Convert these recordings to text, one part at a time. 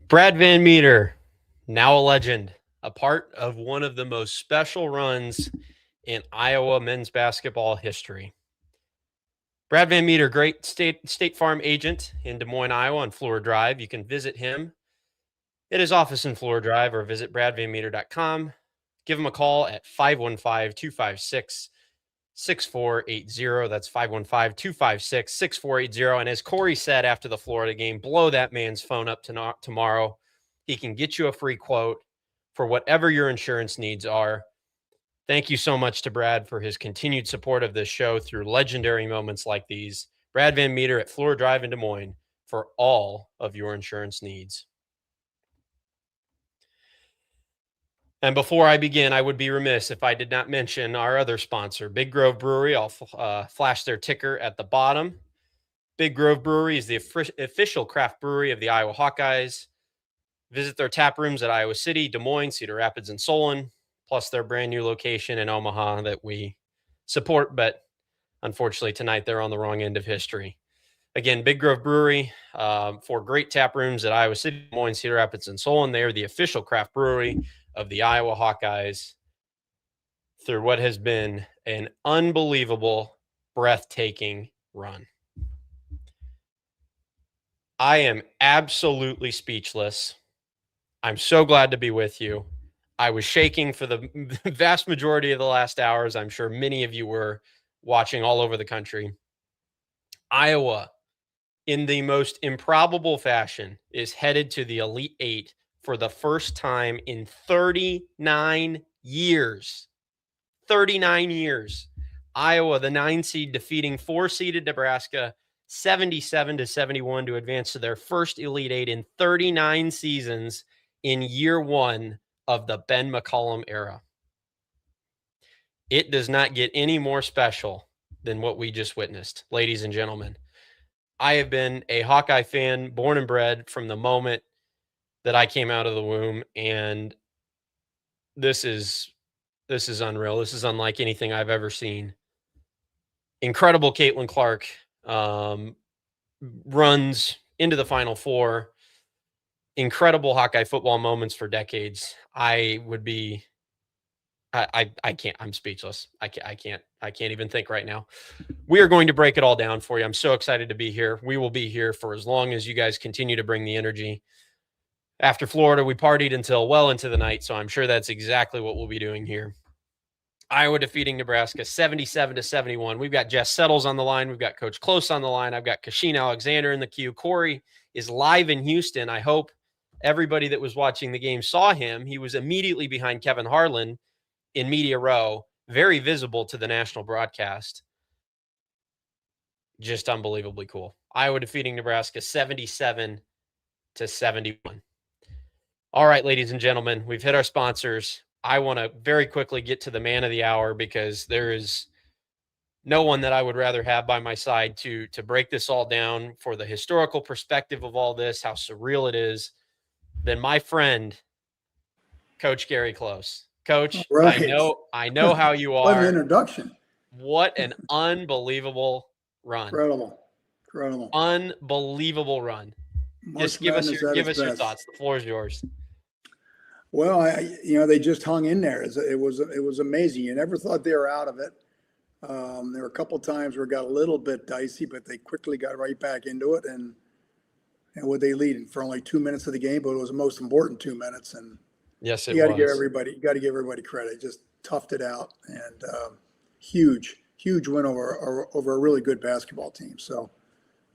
Brad Van Meter, now a legend, a part of one of the most special runs in Iowa men's basketball history. Brad Van Meter, great State Farm agent in Des Moines, Iowa on Fleur Drive. You can visit him at his office in Fleur Drive or visit bradvanmeter.com. Give him a call at 515-256-6480. That's 515-256-6480. And as Cory said after the Florida game, blow that man's phone up tomorrow. He can get you a free quote for whatever your insurance needs are. Thank you so much to Brad for his continued support of this show through legendary moments like these. Brad Van Meter at Fleur Drive in Des Moines for all of your insurance needs. And before I begin, I would be remiss if I did not mention our other sponsor, Big Grove Brewery. I'll flash their ticker at the bottom. Big Grove Brewery is the official craft brewery of the Iowa Hawkeyes. Visit their tap rooms at Iowa City, Des Moines, Cedar Rapids, and Solon, plus their brand new location in Omaha that we support, but unfortunately tonight they're on the wrong end of history. Again, Big Grove Brewery, for great tap rooms at Iowa City, Des Moines, Cedar Rapids, and Solon. They are the official craft brewery of the Iowa Hawkeyes through what has been an unbelievable, breathtaking run. I am absolutely speechless. I'm so glad to be with you. I was shaking for the vast majority of the last hours. I'm sure many of you were watching all over the country. Iowa, in the most improbable fashion, is headed to the Elite Eight for the first time in 39 years. 39 years. Iowa, the 9 seed, defeating 4-seeded Nebraska 77-71 to advance to their first Elite Eight in 39 seasons in year one of the Ben McCollum era. It does not get any more special than what we just witnessed, ladies and gentlemen. I have been a Hawkeye fan, born and bred from the moment that I came out of the womb, and this is unreal. This is unlike anything I've ever seen. Incredible Caitlin Clark runs into the Final Four. Incredible Hawkeye football moments for decades. I can't. I'm speechless. I can't even think right now. We are going to break it all down for you. I'm so excited to be here. We will be here for as long as you guys continue to bring the energy. After Florida, we partied until well into the night, so I'm sure that's exactly what we'll be doing here. Iowa defeating Nebraska 77-71. We've got Jess Settles on the line. We've got Coach Close on the line. I've got Kasheen Alexander in the queue. Cory is live in Houston. I hope everybody that was watching the game saw him. He was immediately behind Kevin Harlan in media row, very visible to the national broadcast. Just unbelievably cool. Iowa defeating Nebraska 77-71. All right, ladies and gentlemen, we've hit our sponsors. I want to very quickly get to the man of the hour because there is no one that I would rather have by my side to break this all down for the historical perspective of all this, how surreal it is, than my friend, Coach Gary Close. Coach, right. I know how you are. What an introduction. What an unbelievable run. Incredible. Incredible. Unbelievable run. March Just give us Madness at your its best. thoughts. The floor is yours. Well, they just hung in there. It was amazing. You never thought they were out of it. There were a couple times where it got a little bit dicey, but they quickly got right back into it. And would they lead for only 2 minutes of the game? But it was the most important 2 minutes. And yes, you got to give everybody credit. Just toughed it out, and huge win over a really good basketball team. So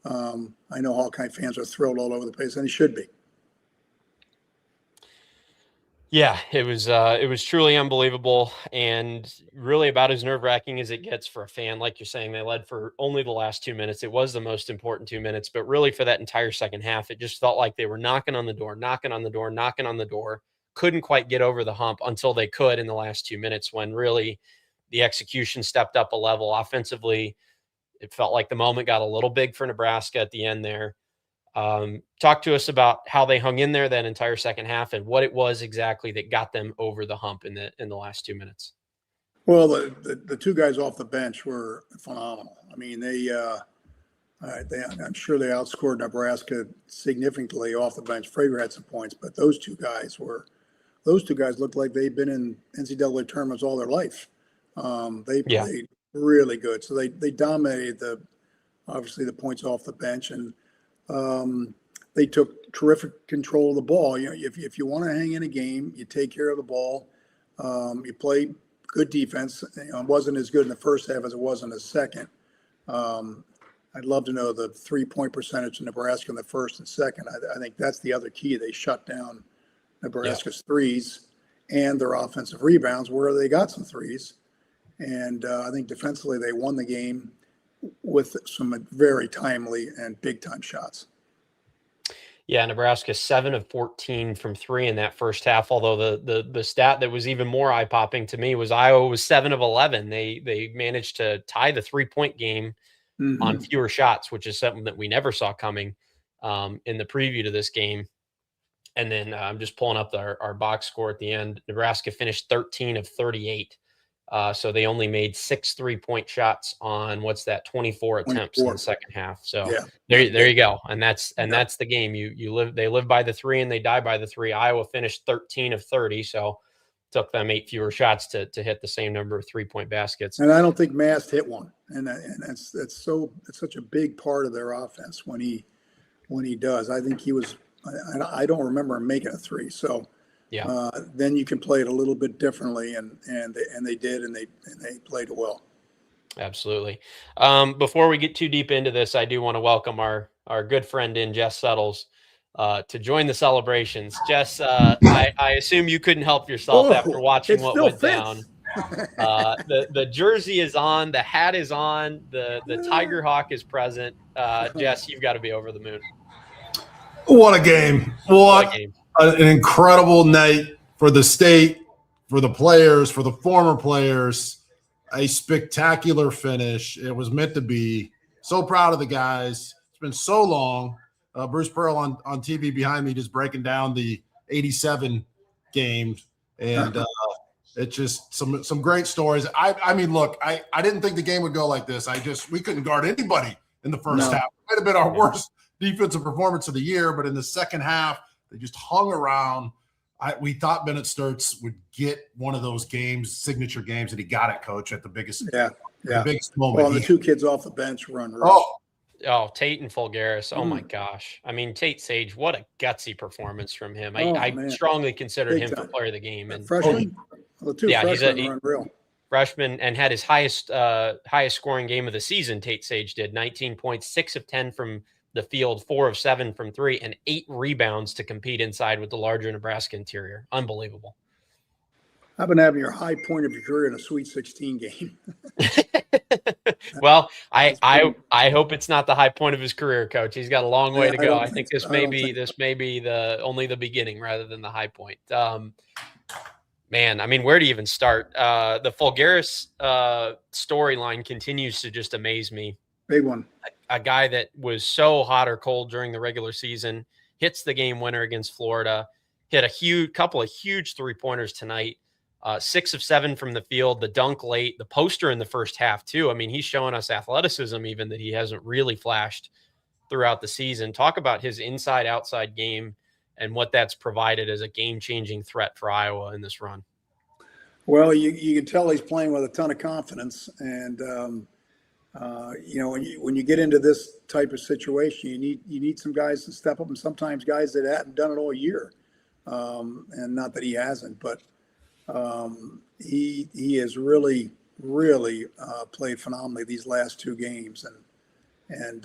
I know Hawkeye fans are thrilled all over the place, and they should be. Yeah, it was truly unbelievable, and really about as nerve-wracking as it gets for a fan. Like you're saying, they led for only the last 2 minutes. It was the most important 2 minutes, but really for that entire second half, it just felt like they were knocking on the door, couldn't quite get over the hump until they could in the last 2 minutes, when really the execution stepped up a level offensively. It felt like the moment got a little big for Nebraska at the end there. Talk to us about how they hung in there that entire second half and what it was exactly that got them over the hump in the last 2 minutes. Well, the two guys off the bench were phenomenal. I mean, I'm sure they outscored Nebraska significantly off the bench. Frager had some points, but those two guys looked like they'd been in NCAA tournaments all their life. They played really good. So they dominated obviously the points off the bench, and they took terrific control of the ball. You know, if you want to hang in a game, you take care of the ball. You play good defense. It wasn't as good in the first half as it was in the second. I'd love to know the 3-point percentage in Nebraska in the first and second. I think that's the other key. They shut down Nebraska's threes and their offensive rebounds where they got some threes. And I think defensively they won the game with some very timely and big-time shots. Yeah, Nebraska 7 of 14 from three in that first half. Although the stat that was even more eye-popping to me was Iowa was 7 of 11. They managed to tie the 3-point game on fewer shots, which is something that we never saw coming in the preview to this game. And then I'm just pulling up our box score at the end. Nebraska finished 13 of 38. So they only made 6 3-point shots on 24 attempts in the second half. So there you go. And that's the game. They live by the 3 and they die by the 3. Iowa finished 13 of 30. So took them 8 fewer shots to hit the same number of 3-point baskets. And I don't think Mast hit one. And it's such a big part of their offense when he does. I think he was, I don't remember him making a 3. So then you can play it a little bit differently, and they did, and they played it well. Absolutely. Before we get too deep into this, I do want to welcome our good friend Jess Settles to join the celebrations. Jess, I assume you couldn't help yourself after watching what went down. The jersey is on, the hat is on, the Tiger Hawk is present. Jess, you've got to be over the moon. What a game. What a game. An incredible night for the state, for the players, for the former players. A spectacular finish. It was meant to be. So proud of the guys. It's been so long. Bruce Pearl on TV behind me just breaking down the 87 games. And it's just some great stories. I mean, look, I didn't think the game would go like this. We couldn't guard anybody in the first half. It might have been our worst defensive performance of the year, but in the second half, they just hung around. We thought Bennett Sturtz would get one of those games, signature games, and he got it, Coach, at the biggest, the biggest moment. Well, the two kids off the bench were unreal. Oh, Tate and Fulgaris. Oh my gosh. I mean, Tate Sage, what a gutsy perforance from him. I strongly considered him for player of the game. And freshman? The two freshmen were unreal. Freshman, and had his highest scoring game of the season. Tate Sage did 19 points, 6 of 10 from the field, 4 of 7 from 3, and 8 rebounds to compete inside with the larger Nebraska interior. Unbelievable. I've been having your high point of your career in a Sweet 16 game. Well, I hope it's not the high point of his career, Coach. He's got a long way to go. I think this may be only the beginning rather than the high point. Man, I mean, where do you even start? The Fulgaris storyline continues to just amaze me. Big one. A guy that was so hot or cold during the regular season hits the game winner against Florida, hit a couple of huge 3-pointers tonight, 6 of 7 from the field, the dunk late, the poster in the first half too. I mean, he's showing us athleticism even that he hasn't really flashed throughout the season. Talk about his inside outside game and what that's provided as a game-changing threat for Iowa in this run. Well, you can tell he's playing with a ton of confidence, and when you get into this type of situation, you need some guys to step up, and sometimes guys that haven't done it all year, and not that he hasn't, but he has really played phenomenally these last two games, and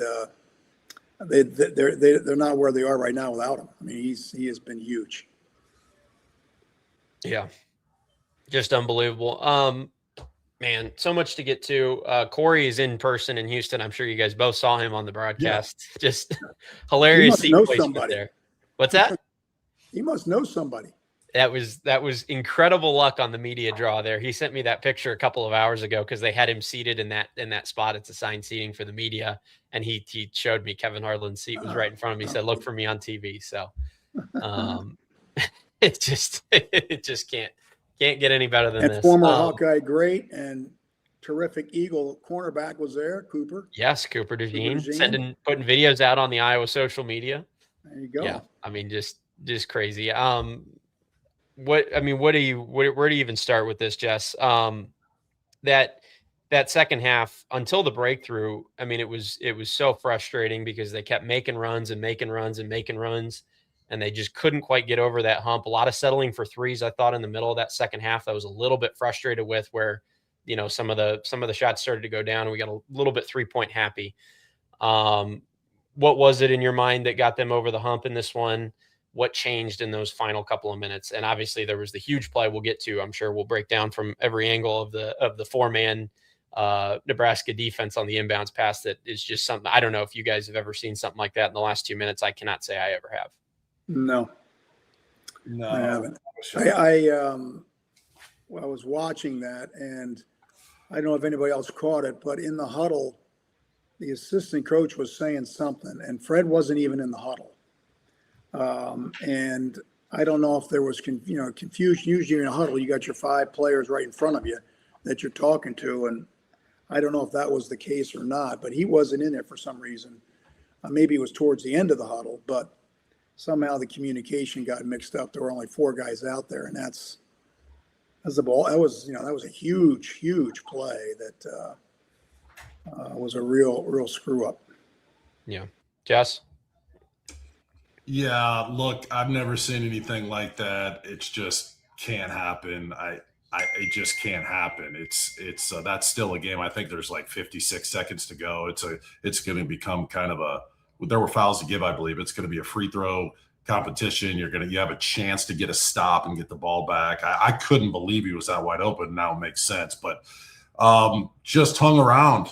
they're not where they are right now without him. I mean, he has been huge. Yeah, just unbelievable. Man, so much to get to. Cory is in person in Houston. I'm sure you guys both saw him on the broadcast. Yeah. Just hilarious. He must know somebody there. What's that? He must know somebody. That was incredible luck on the media draw there. He sent me that picture a couple of hours ago because they had him seated in that spot. It's assigned seating for the media, and he showed me Kevin Harlan's seat was right in front of me. He said, "Look for me on TV." So, it just can't get any better than this. Former Hawkeye great and terrific Eagle cornerback was there, Cooper. Yes, Cooper DeJean, putting videos out on the Iowa social media. There you go. Yeah, I mean, just crazy. Where do you even start with this, Jess? That second half until the breakthrough, I mean, it was so frustrating because they kept making runs, and they just couldn't quite get over that hump. A lot of settling for threes, I thought, in the middle of that second half. I was a little bit frustrated with where, some of the shots started to go down, and we got a little bit 3-point happy. What was it in your mind that got them over the hump in this one? What changed in those final couple of minutes? And obviously there was the huge play we'll get to. I'm sure we'll break down from every angle of the 4-man Nebraska defense on the inbounds pass. That is just something. I don't know if you guys have ever seen something like that in the last 2 minutes. I cannot say I ever have. No, I haven't. I was watching that, and I don't know if anybody else caught it, but in the huddle, the assistant coach was saying something, and Fred wasn't even in the huddle. And I don't know if there was confusion. Usually in a huddle, you got your 5 players right in front of you that you're talking to, and I don't know if that was the case or not, but he wasn't in there for some reason. Maybe it was towards the end of the huddle, but somehow the communication got mixed up. There were only 4 guys out there, and that's the ball. That was a huge play that was a real screw up. Yeah, Jess. Yeah, look, I've never seen anything like that. It's just can't happen. It just can't happen. It's that's still a game. I think there's like 56 seconds to go. It's going to become kind of there were fouls to give, I believe. It's going to be a free throw competition. You have a chance to get a stop and get the ball back. I couldn't believe he was that wide open. Now it makes sense, but just hung around,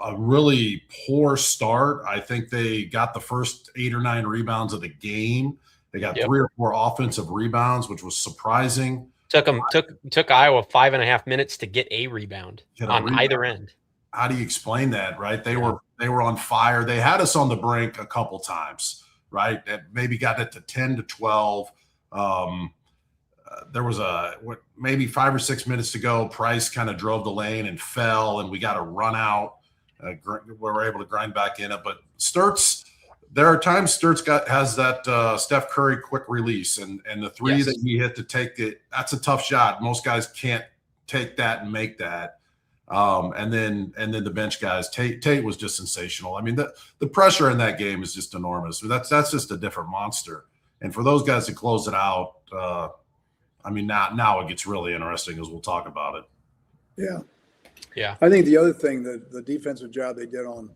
a really poor start. I think they got the first 8 or 9 rebounds of the game. They got 3 or 4 offensive rebounds, which was surprising. Took Iowa 5.5 minutes to get a rebound on either end. How do you explain that, right? They were on fire. They had us on the brink a couple times, right? That maybe got it to 10 to 12. There was maybe 5 or 6 minutes to go. Price kind of drove the lane and fell, and we got a run out. We were able to grind back in it, but Sturtz. There are times Sturtz has that Steph Curry quick release, and the three that he hit to take it. That's a tough shot. Most guys can't take that and make that. And then the bench guys. Tate was just sensational. I mean, the pressure in that game is just enormous. That's just a different monster. And for those guys to close it out, I mean, now it gets really interesting as we'll talk about it. Yeah. Yeah. I think the other thing, the defensive job they did on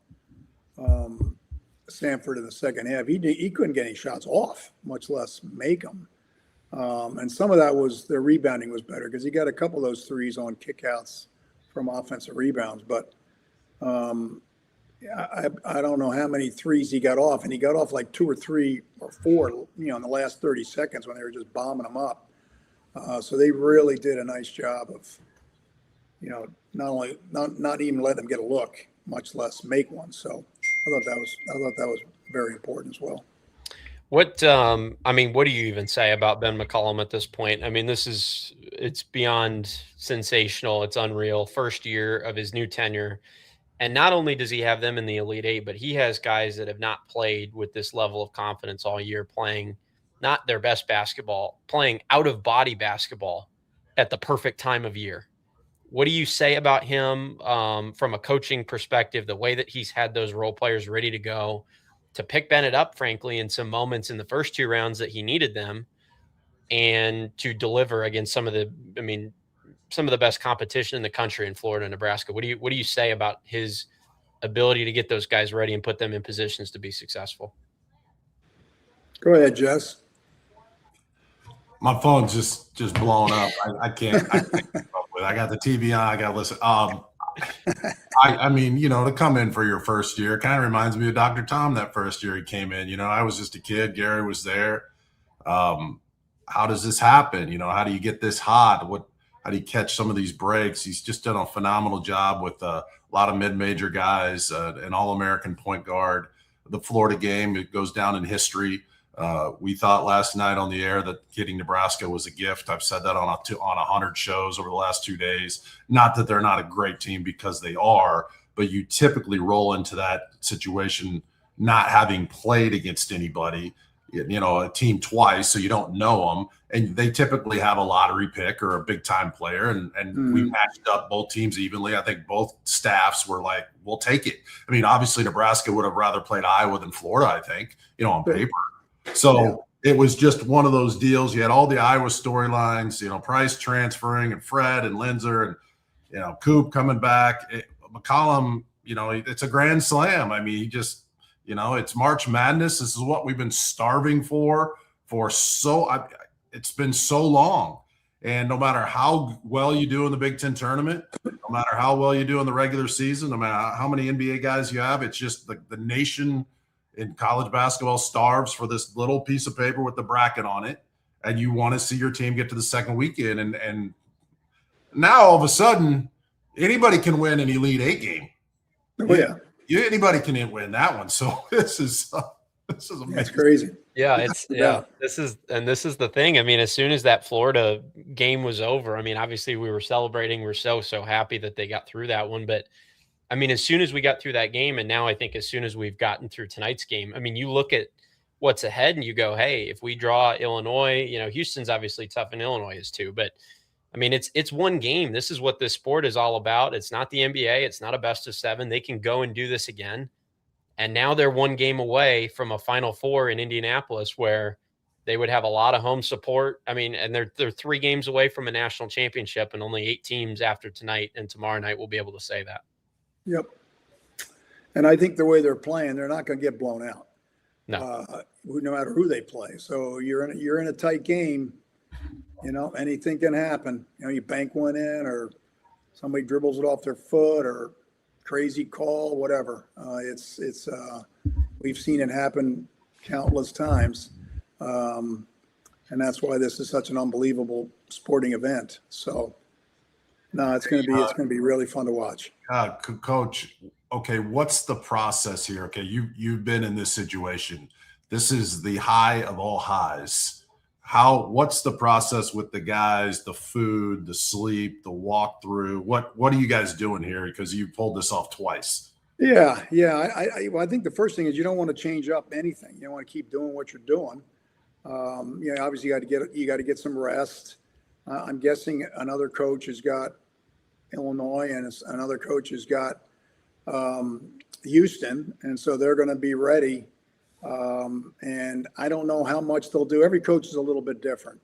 Stanford in the second half, he couldn't get any shots off, much less make them. And some of that was their rebounding was better because he got a couple of those threes on kickouts from offensive rebounds. But I don't know how many threes he got off, and he got off like 2 or 3 or 4, in the last 30 seconds when they were just bombing them up. So they really did a nice job of, not even let them get a look, much less make one. So I thought that was very important as well. What do you even say about Ben McCollum at this point? I mean, it's beyond sensational. It's unreal. First year of his new tenure. And not only does he have them in the Elite Eight, but he has guys that have not played with this level of confidence all year, playing not their best basketball, playing out-of-body basketball at the perfect time of year. What do you say about him from a coaching perspective, the way that he's had those role players ready to go, to pick Bennett up, frankly, in some moments in the first 2 rounds that he needed them, and to deliver against some of the best competition in the country in Florida and Nebraska? What do you say about his ability to get those guys ready and put them in positions to be successful? Go ahead, Jess. My phone's just blowing up. I can't keep up with it. I got the TV on. I got to listen. I mean, to come in for your first year kind of reminds me of Dr. Tom that first year he came in. I was just a kid. Gary was there. How does this happen? How do you get this hot? How do you catch some of these breaks? He's just done a phenomenal job with a lot of mid-major guys, an All-American point guard. The Florida game, it goes down in history. We thought last night on the air that getting Nebraska was a gift. I've said that on 100 shows over the last 2 days. Not that they're not a great team, because they are, but you typically roll into that situation not having played against anybody, a team twice, so you don't know them, and they typically have a lottery pick or a big time player, and we matched up both teams evenly. I think both staffs were like, we'll take it. I mean, obviously Nebraska would have rather played Iowa than Florida, I think, on paper. So it was just one of those deals. You had all the Iowa storylines, Price transferring, and Fred and Linzer, and Coop coming back. McCollum, it's a grand slam. I mean, he just, it's March Madness. This is what we've been starving for it's been so long. And no matter how well you do in the Big Ten tournament, no matter how well you do in the regular season, no matter how many NBA guys you have, it's just the nation in college basketball starves for this little piece of paper with the bracket on it, and you want to see your team get to the second weekend. And now all of a sudden, anybody can win an Elite Eight game. Oh, yeah. Anybody can win that one. So this is amazing. That's crazy. Yeah, this is the thing. I mean, as soon as that Florida game was over, I mean, obviously we were celebrating. We're so happy that they got through that one, but I mean, as soon as we got through that game, and now I think as soon as we've gotten through tonight's game, I mean, you look at what's ahead and you go, hey, if we draw Illinois, Houston's obviously tough and Illinois is too, but I mean, it's one game. This is what this sport is all about. It's not the NBA. It's not a best of 7. They can go and do this again. And now they're one game away from a Final Four in Indianapolis, where they would have a lot of home support. I mean, and they're 3 games away from a national championship, and only 8 teams after tonight and tomorrow night will be able to say that. Yep. And I think the way they're playing, they're not going to get blown out. No. No matter who they play. So you're in a tight game. Anything can happen. You bank one in, or somebody dribbles it off their foot, or crazy call, whatever. We've seen it happen countless times, and that's why this is such an unbelievable sporting event. So, no, it's going to be really fun to watch. Coach, okay, what's the process here? Okay, you've been in this situation. This is the high of all highs. What's the process with the guys, the food, the sleep, the walkthrough? What are you guys doing here? Because you pulled this off twice. Yeah. I think the first thing is you don't want to change up anything. You don't want to keep doing what you're doing. Obviously you got to get some rest. I'm guessing another coach has got Illinois, and another coach has got Houston, and so they're going to be ready. And I don't know how much they'll do. Every coach is a little bit different.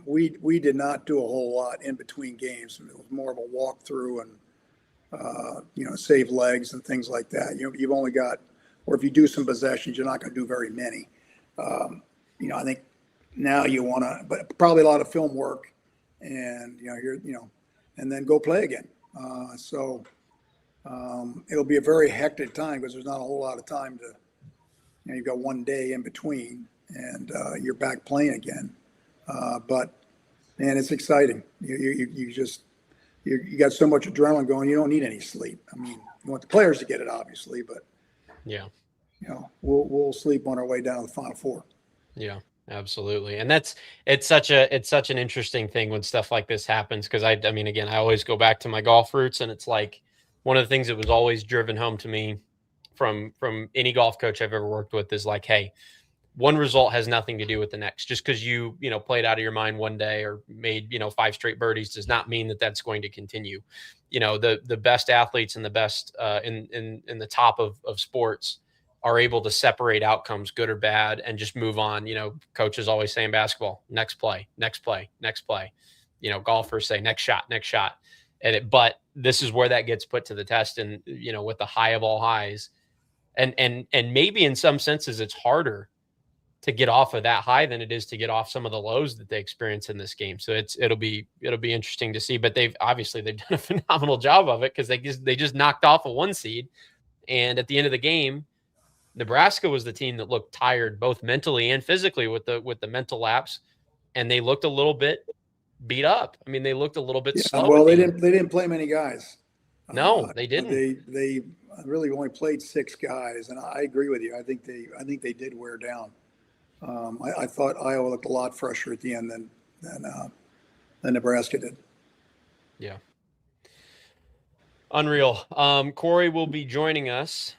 We did not do a whole lot in between games. It was more of a walkthrough and save legs and things like that. You've only got, or if you do some possessions, you're not going to do very many. I think now you want to, but probably a lot of film work, and and then go play again. It'll be a very hectic time, because there's not a whole lot of time to. You've got one day in between, and you're back playing again. But man, it's exciting. You got so much adrenaline going. You don't need any sleep. I mean, you want the players to get it, obviously, but yeah, we'll sleep on our way down to the Final Four. Yeah, absolutely. And it's such an interesting thing when stuff like this happens, because I mean, again, I always go back to my golf roots, and it's like, one of the things that was always driven home to me from any golf coach I've ever worked with is like, hey, one result has nothing to do with the next. Just because you played out of your mind one day or made 5 straight birdies does not mean that that's going to continue. The best athletes and the best in the top of sports are able to separate outcomes, good or bad, and just move on. Coaches always say in basketball, next play, next play, next play. Golfers say next shot, next shot. But this is where that gets put to the test, and with the high of all highs, and maybe in some senses it's harder to get off of that high than it is to get off some of the lows that they experience in this game. So it'll be interesting to see. But they've done a phenomenal job of it, because they just knocked off a 1 seed, and at the end of the game, Nebraska was the team that looked tired both mentally and physically with the mental lapse, and they looked a little bit beat up. I mean, they looked a little bit slow. Well, they didn't play many guys. No, they didn't. They really only played 6 guys, and I agree with you. I think they did wear down. I thought Iowa looked a lot fresher at the end than Nebraska did. Yeah. Unreal. Cory will be joining us.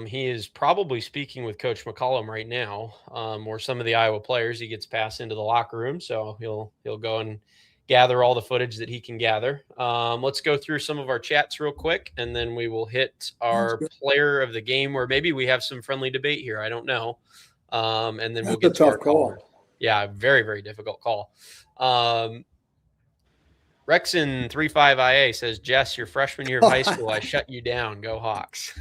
He is probably speaking with Coach McCollum right now, or some of the Iowa players. He gets passed into the locker room, so he'll go and gather all the footage that he can gather. Let's go through some of our chats real quick, and then we will hit our player of the game, or maybe we have some friendly debate here. I don't know. And then we'll get to our call. Yeah, very, very difficult call. Rexon35IA says, Jess, your freshman year of high school, I shut you down. Go Hawks.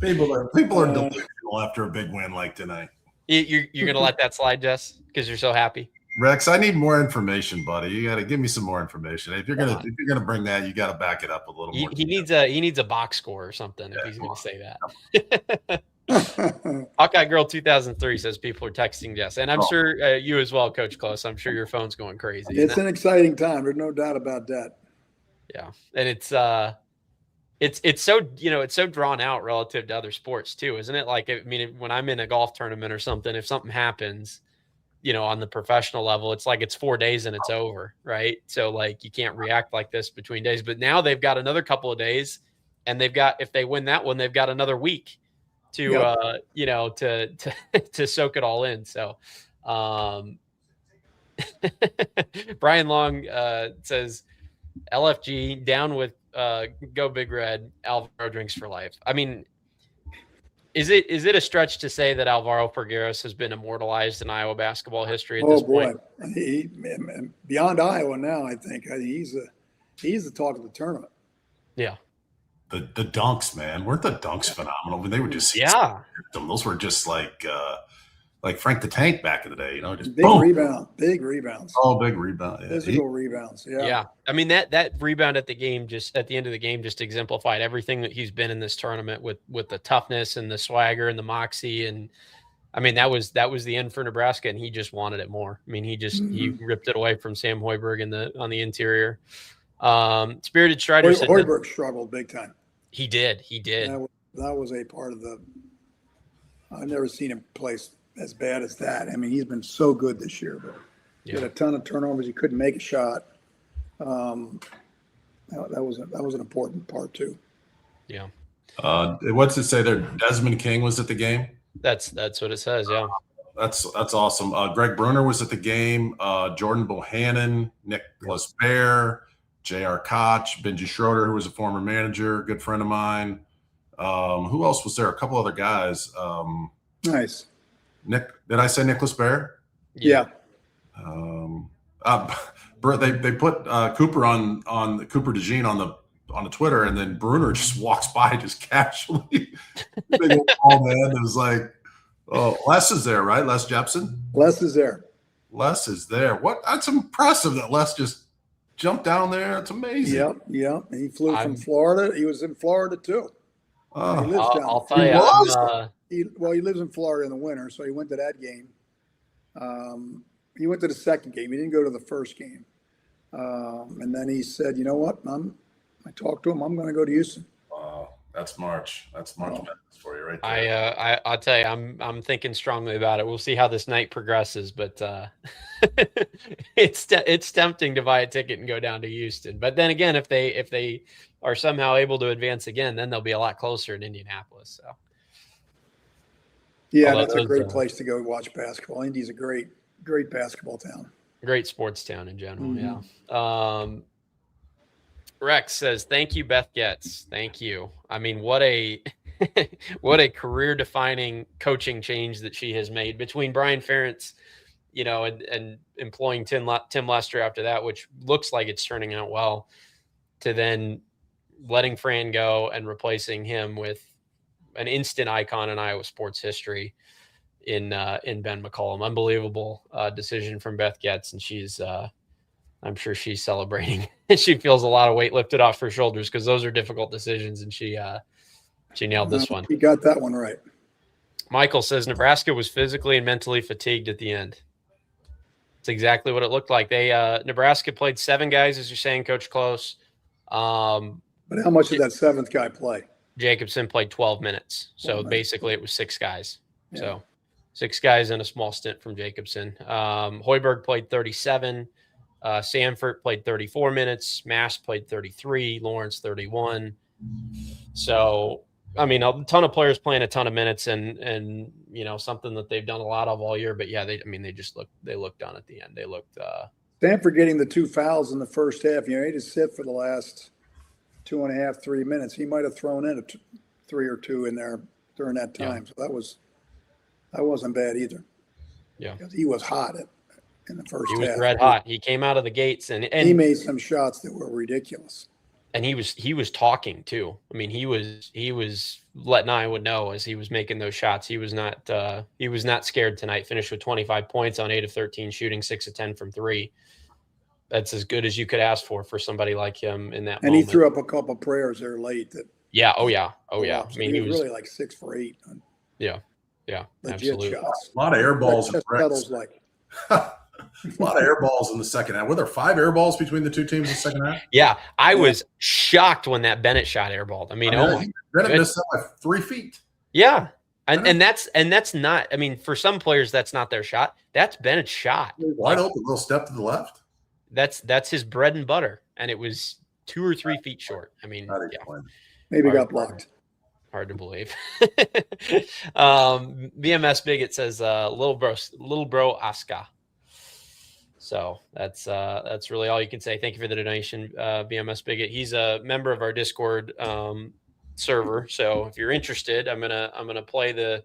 People are delusional after a big win like tonight. You're going to let that slide, Jess, because you're so happy? Rex, I need more information, buddy. You got to give me some more information. If you're gonna bring that, you got to back it up a little more. He needs a box score or something if he's going to say that. Hawkeye Girl 2003 says people are texting Jess, and I'm sure you as well, Coach Close. I'm sure your phone's going crazy. It's an exciting time. There's no doubt about that. Yeah, and it's so it's so drawn out relative to other sports too, isn't it? Like, I mean, when I'm in a golf tournament or something, if something happens, on the professional level, it's like it's 4 days and it's over, right? So like you can't react like this between days. But now they've got another couple of days, and if they win that one, they've got another week to to soak it all in. So Brian Long says LFG down with Go Big Red, Alvaro drinks for life. I mean, is it a stretch to say that Alvaro Pergueros has been immortalized in Iowa basketball history at this point? He, beyond Iowa now, I think he's the talk of the tournament. Yeah. The dunks, man, weren't the dunks phenomenal? They were just those were just like Frank the Tank back in the day, just big rebounds. Oh, big rebound, physical rebounds. Yeah. I mean that rebound at the end of the game just exemplified everything that he's been in this tournament with the toughness and the swagger and the moxie, and I mean that was the end for Nebraska, and he just wanted it more. I mean, he ripped it away from Sam Hoiberg on the interior. Spirited Strider said Hoiberg struggled big time. He did. That was a part of I've never seen him play as bad as that. I mean, he's been so good this year, but he had a ton of turnovers. He couldn't make a shot. That was an important part too. Yeah. What's it say there? Desmond King was at the game. That's what it says. Yeah. That's awesome. Greg Bruner was at the game. Jordan Bohannon, Nicholas Bear, J.R. Koch, Benji Schroeder, who was a former manager, good friend of mine. Who else was there? A couple other guys. Nice. Did I say Nicholas Bear? Yeah. They put Cooper on Cooper DeJean on the Twitter, and then Bruner just walks by just casually. Big old tall man. It was like, oh, Les is there, right? Les Jepson? Les is there. Les is there. What? That's impressive that Les just jumped down there. It's amazing. Yep. He flew from Florida. He was in Florida too. He lives down. I'll tell you. He lives in Florida in the winter, so he went to that game. He went to the second game. He didn't go to the first game. And then he said, "You know what? I talked to him. I'm going to go to Houston." Wow. That's March. That's March Madness for you right there. I'll tell you, I'm thinking strongly about it. We'll see how this night progresses, but it's tempting to buy a ticket and go down to Houston. But then again, if they are somehow able to advance again, then they'll be a lot closer in Indianapolis. So yeah, that's a great place to go watch basketball. Indy's a great basketball town. Great sports town in general. Yeah. Rex says, "Thank you, Beth Getz. Thank you. I mean, what a career-defining coaching change that she has made between Brian Ferentz, and employing Tim Lester after that, which looks like it's turning out well, to then letting Fran go and replacing him with an instant icon in Iowa sports history in Ben McCollum. Unbelievable decision from Beth Getz, and she's." I'm sure she's celebrating. She feels a lot of weight lifted off her shoulders because those are difficult decisions, and she nailed this one. You got that one right. Michael says Nebraska was physically and mentally fatigued at the end. It's exactly what it looked like. Nebraska played 7 guys, as you're saying, Coach Close. But how much did that 7th guy play? Jacobson played 12 minutes. So basically it was 6 guys. Yeah. So 6 guys in a small stint from Jacobson. Hoiberg played 37. Sanford played 34 minutes. Mass played 33. Lawrence 31. So, I mean, a ton of players playing a ton of minutes, and something that they've done a lot of all year. But yeah, they looked done at the end. They looked. Sanford getting the 2 fouls in the first half. He had to sit for the last 2.5, 3 minutes. He might have thrown in a 3 or 2 in there during that time. Yeah. So that wasn't bad either. Yeah, he was hot in the first half. He was red hot. He came out of the gates and he made some shots that were ridiculous. And he was talking too. I mean, he was letting Iowa know as he was making those shots. He was not scared tonight. Finished with 25 points on 8 of 13 shooting, 6 of 10 from 3. That's as good as you could ask for somebody like him in that and moment. He threw up a couple of prayers there late. Yeah. Oh yeah. I mean, he was really like 6 for 8. Yeah. Absolutely. Shots. A lot of air balls. Jess Settles like. A lot of air balls in the second half. Were there 5 air balls between the 2 teams in the second half? Yeah, I was shocked when that Bennett shot airballed. I mean, Bennett missed that by 3 feet. Yeah, and that's not. I mean, for some players, that's not their shot. That's Bennett's shot. Wide open, little step to the left. That's his bread and butter, and it was 2 or 3 feet short. I mean, maybe got blocked. Hard to believe. BMS Bigot says, "Little bro, Aska." So that's really all you can say. Thank you for the donation, BMS Bigot. He's a member of our Discord server. So if you're interested, I'm gonna play the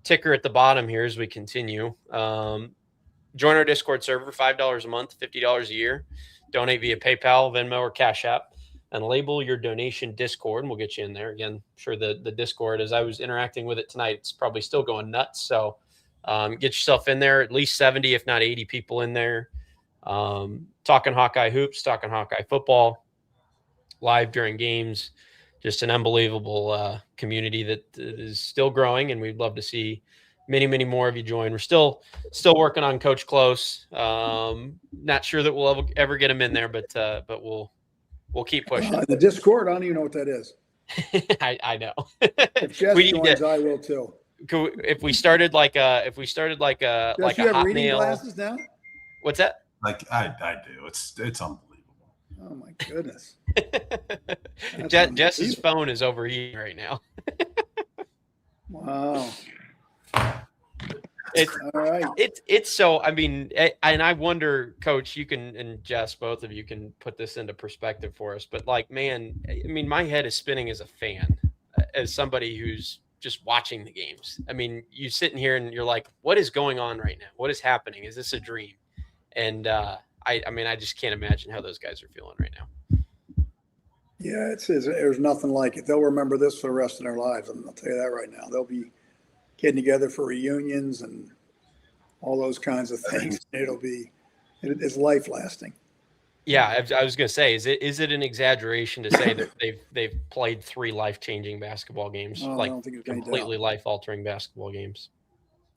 ticker at the bottom here as we continue. Join our Discord server, $5 a month, $50 a year. Donate via PayPal, Venmo, or Cash App, and label your donation Discord, and we'll get you in there. Again, I'm sure the Discord, as I was interacting with it tonight, it's probably still going nuts. So get yourself in there. At least 70, if not 80 people in there. Talking Hawkeye hoops, talking Hawkeye football, live during games. Just an unbelievable community that is still growing, and we'd love to see many, many more of you join. We're still working on Coach Close. Not sure that we'll ever get him in there, but we'll keep pushing. The Discord, I don't even know what that is. I know. If Jess joins, I will too. If we started like a Jess, like you a have reading Hotmail. Glasses now? What's that? Like I do. It's unbelievable. Oh my goodness. Jess's phone is overheating right now. Wow. It's all right. It's so, I mean, and I wonder, Coach, you can, and Jess, both of you can put this into perspective for us, but like, man, I mean, my head is spinning as a fan, as somebody who's just watching the games. I mean, you sitting here and you're like, what is going on right now? What is happening? Is this a dream? And I mean, I just can't imagine how those guys are feeling right now. Yeah, there's nothing like it. They'll remember this for the rest of their lives. I'll tell you that right now. They'll be getting together for reunions and all those kinds of things. It's life lasting. Yeah, I was going to say, is it an exaggeration to say that they've played 3 life-changing basketball games, like completely life-altering basketball games?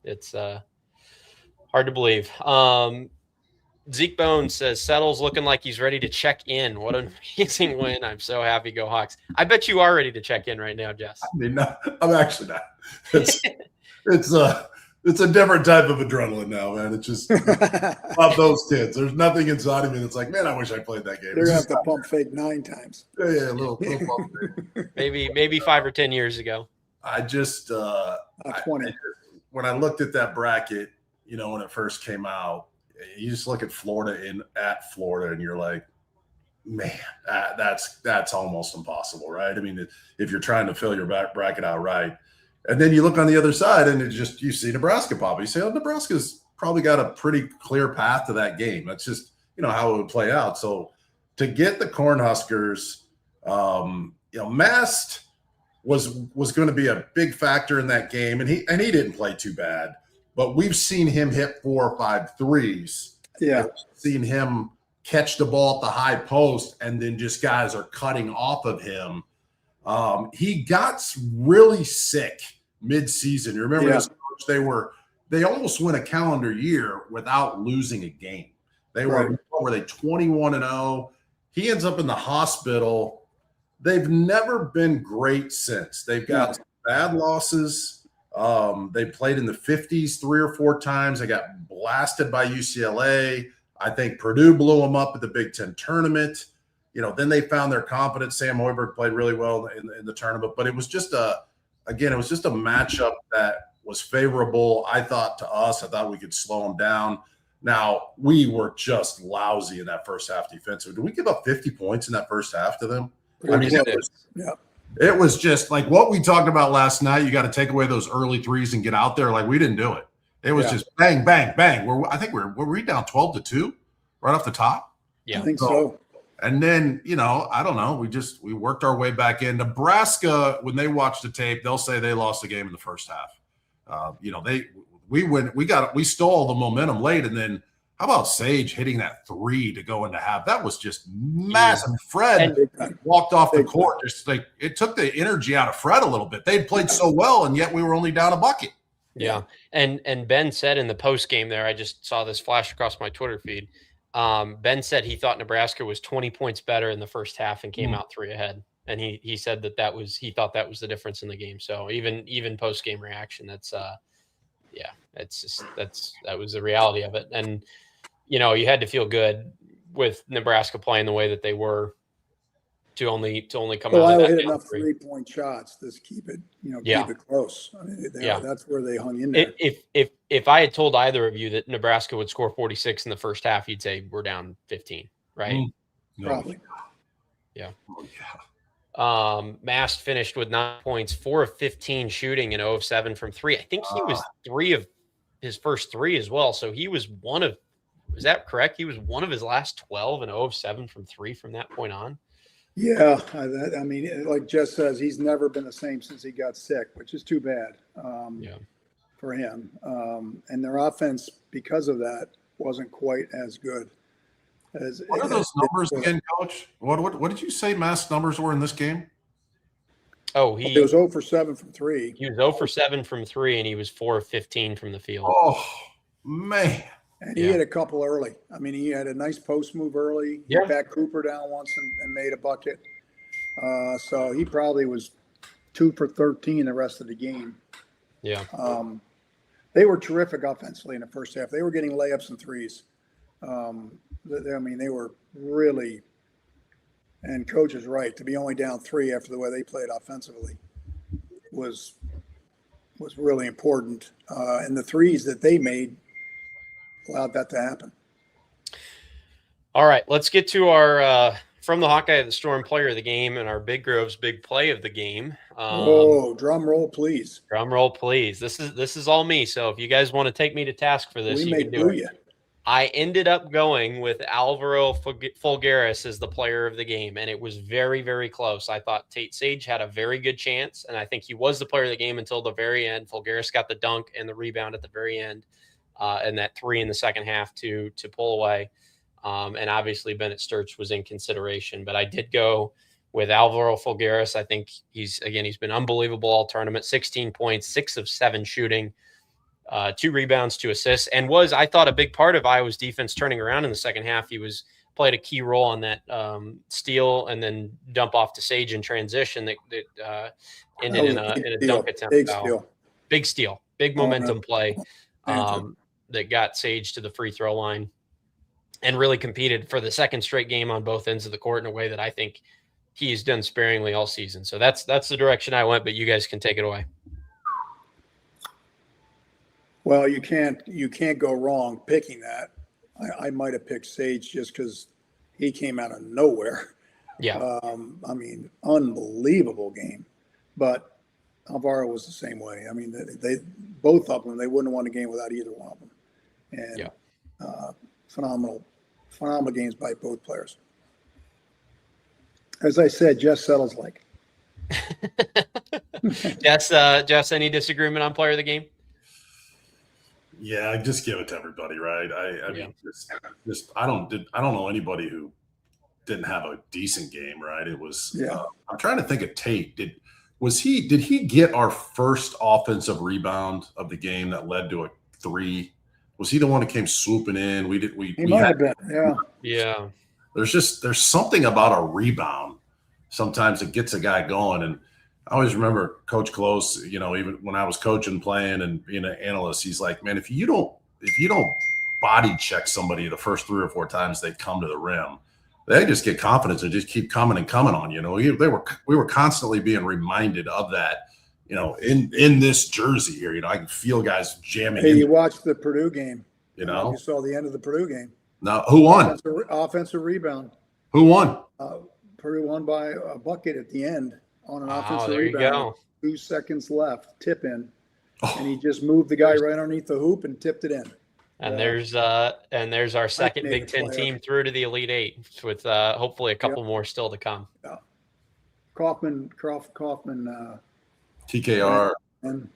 It's hard to believe. Zeke Bones says Settles looking like he's ready to check in. What an amazing win. I'm so happy. Go Hawks. I bet you are ready to check in right now, Jess. I mean, no, I'm actually not. It's a different type of adrenaline now, man. It's just love those kids. There's nothing inside of me that's like, man, I wish I played that game. They're going to have to pump fake 9 times. Yeah, a little pump fake. Maybe 5 or 10 years ago. I just 20. When I looked at that bracket, when it first came out, you just look at Florida at Florida, and you're like, man, that's almost impossible, right? I mean, if you're trying to fill your bracket out right, and then you look on the other side, and you see Nebraska pop. You say, oh, Nebraska's probably got a pretty clear path to that game. That's just how it would play out. So to get the Cornhuskers, Mast was going to be a big factor in that game, and he didn't play too bad. But we've seen him hit 4 or 5 threes. Yeah. We've seen him catch the ball at the high post, and then just guys are cutting off of him. He got really sick mid-season. You remember his coach? They almost went a calendar year without losing a game. They were 21-0. He ends up in the hospital. They've never been great since. They've got some bad losses. They played in the 50s 3 or 4 times. They got blasted by UCLA. I think Purdue blew them up at the Big Ten tournament. Then they found their confidence. Sam Hoiberg played really well in the tournament, but it was just a matchup that was favorable. I thought to us, I thought we could slow them down. Now, we were just lousy in that first half defensively. Did we give up 50 points in that first half to them? It was just like what we talked about last night. You got to take away those early threes and get out there. Like, we didn't do it. It was just bang, bang, bang. I think were we down 12-2 right off the top? Yeah, I think so. And then, I don't know. We worked our way back in. Nebraska, when they watch the tape, they'll say they lost the game in the first half. We stole the momentum late, and then how about Sage hitting that 3 to go into half? That was just massive. Fred walked off the court. Just like it took the energy out of Fred a little bit. They'd played so well, and yet we were only down a bucket. Yeah. And Ben said in the post game there, I just saw this flash across my Twitter feed. Ben said he thought Nebraska was 20 points better in the first half and came out 3 ahead. And he said he thought that was the difference in the game. So even post game reaction, that was the reality of it. And you had to feel good with Nebraska playing the way that they were to only come out. Iowa hit enough 3-point shots to keep it, keep it close. I mean, that's where they hung in there. If I had told either of you that Nebraska would score 46 in the first half, you'd say we're down 15, right? Probably. Yeah. Mast finished with 9 points, 4 of 15 shooting, and 0 of 7 from 3. I think he was 3 of his first 3 as well. So he was one of. Is that correct? He was one of his last 12 and 0 of 7 from 3 from that point on. Yeah, I mean, like Jess says, he's never been the same since he got sick, which is too bad for him. And their offense, because of that, wasn't quite as good. What are those numbers again, Coach? What did you say Mast's numbers were in this game? Oh, he was 0 for 7 from 3. He was 0 for 7 from 3, and he was 4 of 15 from the field. Oh, man. And he had a couple early. I mean, he had a nice post move early. He backed Cooper down once and made a bucket. So he probably was 2 for 13 the rest of the game. Yeah. They were terrific offensively in the first half. They were getting layups and threes. I mean, they were really – and Coach is right. To be only down 3 after the way they played offensively was really important. And the threes that they made – allowed that to happen. All right, let's get to our from the Hawkeye of the Storm player of the game and our Big Grove's big play of the game. Drum roll, please. Drum roll, please. This is all me. So if you guys want to take me to task for this, you can do it. I ended up going with Alvaro Folgueras as the player of the game, and it was very, very close. I thought Tate Sage had a very good chance, and I think he was the player of the game until the very end. Folgueras got the dunk and the rebound at the very end. And that 3 in the second half to pull away. And obviously Bennett Sturts was in consideration, but I did go with Alvaro Folgueras. I think he's been unbelievable all tournament, 16 points, 6 of 7 shooting. 2 rebounds, 2 assists, and was, I thought, a big part of Iowa's defense turning around in the second half. He played a key role on that steal and then dump off to Sage in transition that ended in a dunk attempt. Big steal, big momentum play that got Sage to the free throw line and really competed for the second straight game on both ends of the court in a way that I think he's done sparingly all season. So that's the direction I went, but you guys can take it away. Well, you can't go wrong picking that. I might have picked Sage just because he came out of nowhere. Yeah. I mean, unbelievable game. But Alvaro was the same way. I mean, they both of them, they wouldn't have won a game without either one of them. And phenomenal games by both players. As I said, Jess Settles like. Jess, any disagreement on player of the game? Yeah, just give it to everybody, right? I mean, I don't know anybody who didn't have a decent game, right? It was. I'm trying to think of Tate. Did he get our first offensive rebound of the game that led to a 3? Was he the one that came swooping in? He might have been. Yeah. There's something about a rebound sometimes that gets a guy going. And I always remember Coach Close, even when I was coaching, playing, and being an analyst, he's like, man, if you don't body check somebody the first 3 or 4 times they come to the rim, they just get confidence and just keep coming on. We were constantly being reminded of that, in this jersey here. I can feel guys jamming. Hey, you watched the Purdue game. You saw the end of the Purdue game. Now, who won? Offensive rebound. Who won? Purdue won by a bucket at the end on an offensive there rebound. You go. 2 seconds left, tip in, and he just moved the guy right underneath the hoop and tipped it in. And there's our second Big Ten team through to the Elite 8 with hopefully a couple more still to come. Yeah. Kaufman, TKR. And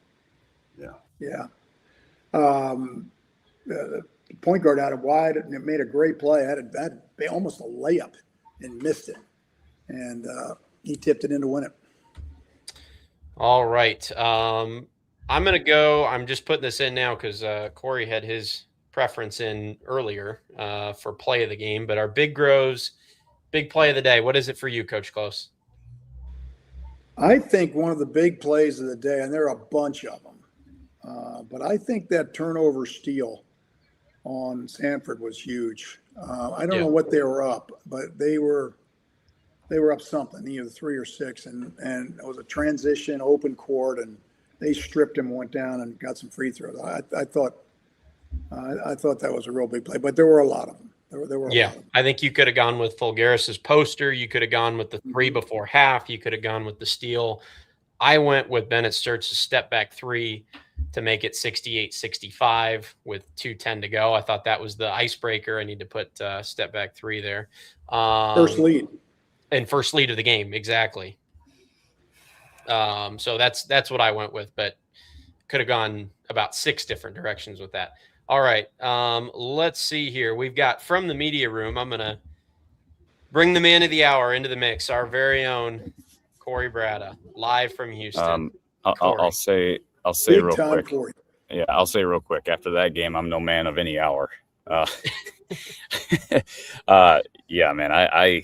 the point guard out of wide and made a great play. Had almost a layup and missed it, and he tipped it in to win it. All right, I'm gonna go. I'm just putting this in now because Corey had his preference in earlier for play of the game, but our Big Groves big play of the day. What is it for you, Coach Close? I think one of the big plays of the day, and there are a bunch of them, but I think that turnover steal on Sanford was huge. I don't know what they were up, but they were up something, either 3 or 6, and it was a transition, open court, and they stripped him, went down, and got some free throws. I thought that was a real big play, but there were a lot of them. There were a lot of them. I think you could have gone with Fulgaris's poster. You could have gone with the 3 before half. You could have gone with the steal. I went with Bennett Sturtz's step back 3 to make it 68-65 with 2:10 to go. I thought that was the icebreaker. I need to put step back 3 there. First lead. And first lead of the game, exactly. So that's what I went with, but could have gone about 6 different directions with that. All right, let's see here. We've got from the media room. I'm gonna bring the man of the hour into the mix. Our very own Cory Brada, live from Houston. I'll say Big real time quick. Cory. Yeah, I'll say real quick. After that game, I'm no man of any hour. Yeah, man. I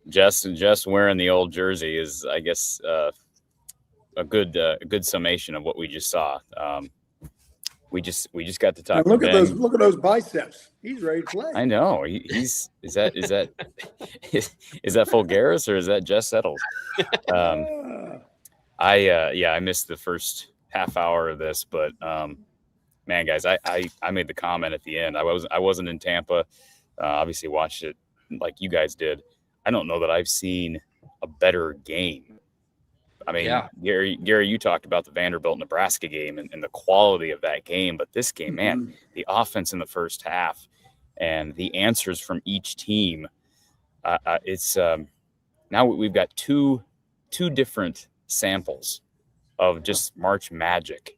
Jess wearing the old jersey is, I guess, a good summation of what we just saw. We just got to talk. Look at those biceps. He's ready to play. I know. Is that Fulgaris or is that Jess Settles? I missed the first half hour of this, but man, guys, I made the comment at the end. I wasn't in Tampa. Obviously watched it like you guys did. I don't know that I've seen a better game. I mean, Gary, you talked about the Vanderbilt Nebraska game and the quality of that game, but this game, man, the offense in the first half and the answers from each team, it's now we've got two different samples of just March magic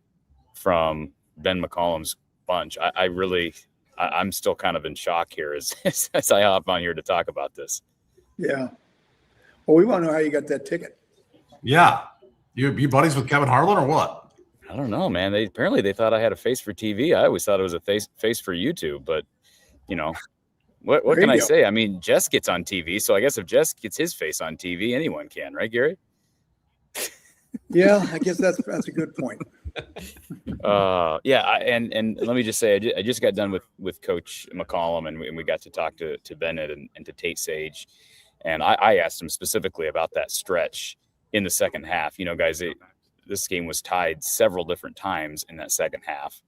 from Ben McCollum's bunch. I'm still kind of in shock here as I hop on here to talk about this. Yeah. Well, we want to know how you got that ticket. Yeah. You buddies with Kevin Harlan or what? I don't know, man. They thought I had a face for TV. I always thought it was a face for YouTube, but what can I say? I mean, Jess gets on TV, so I guess if Jess gets his face on TV, anyone can, right, Gary? Yeah, I guess that's a good point. And let me just say, I just got done with Coach McCollum, and we got to talk to Bennett and to Tate Sage, and I asked him specifically about that stretch in the second half. Guys, this game was tied several different times in that second half,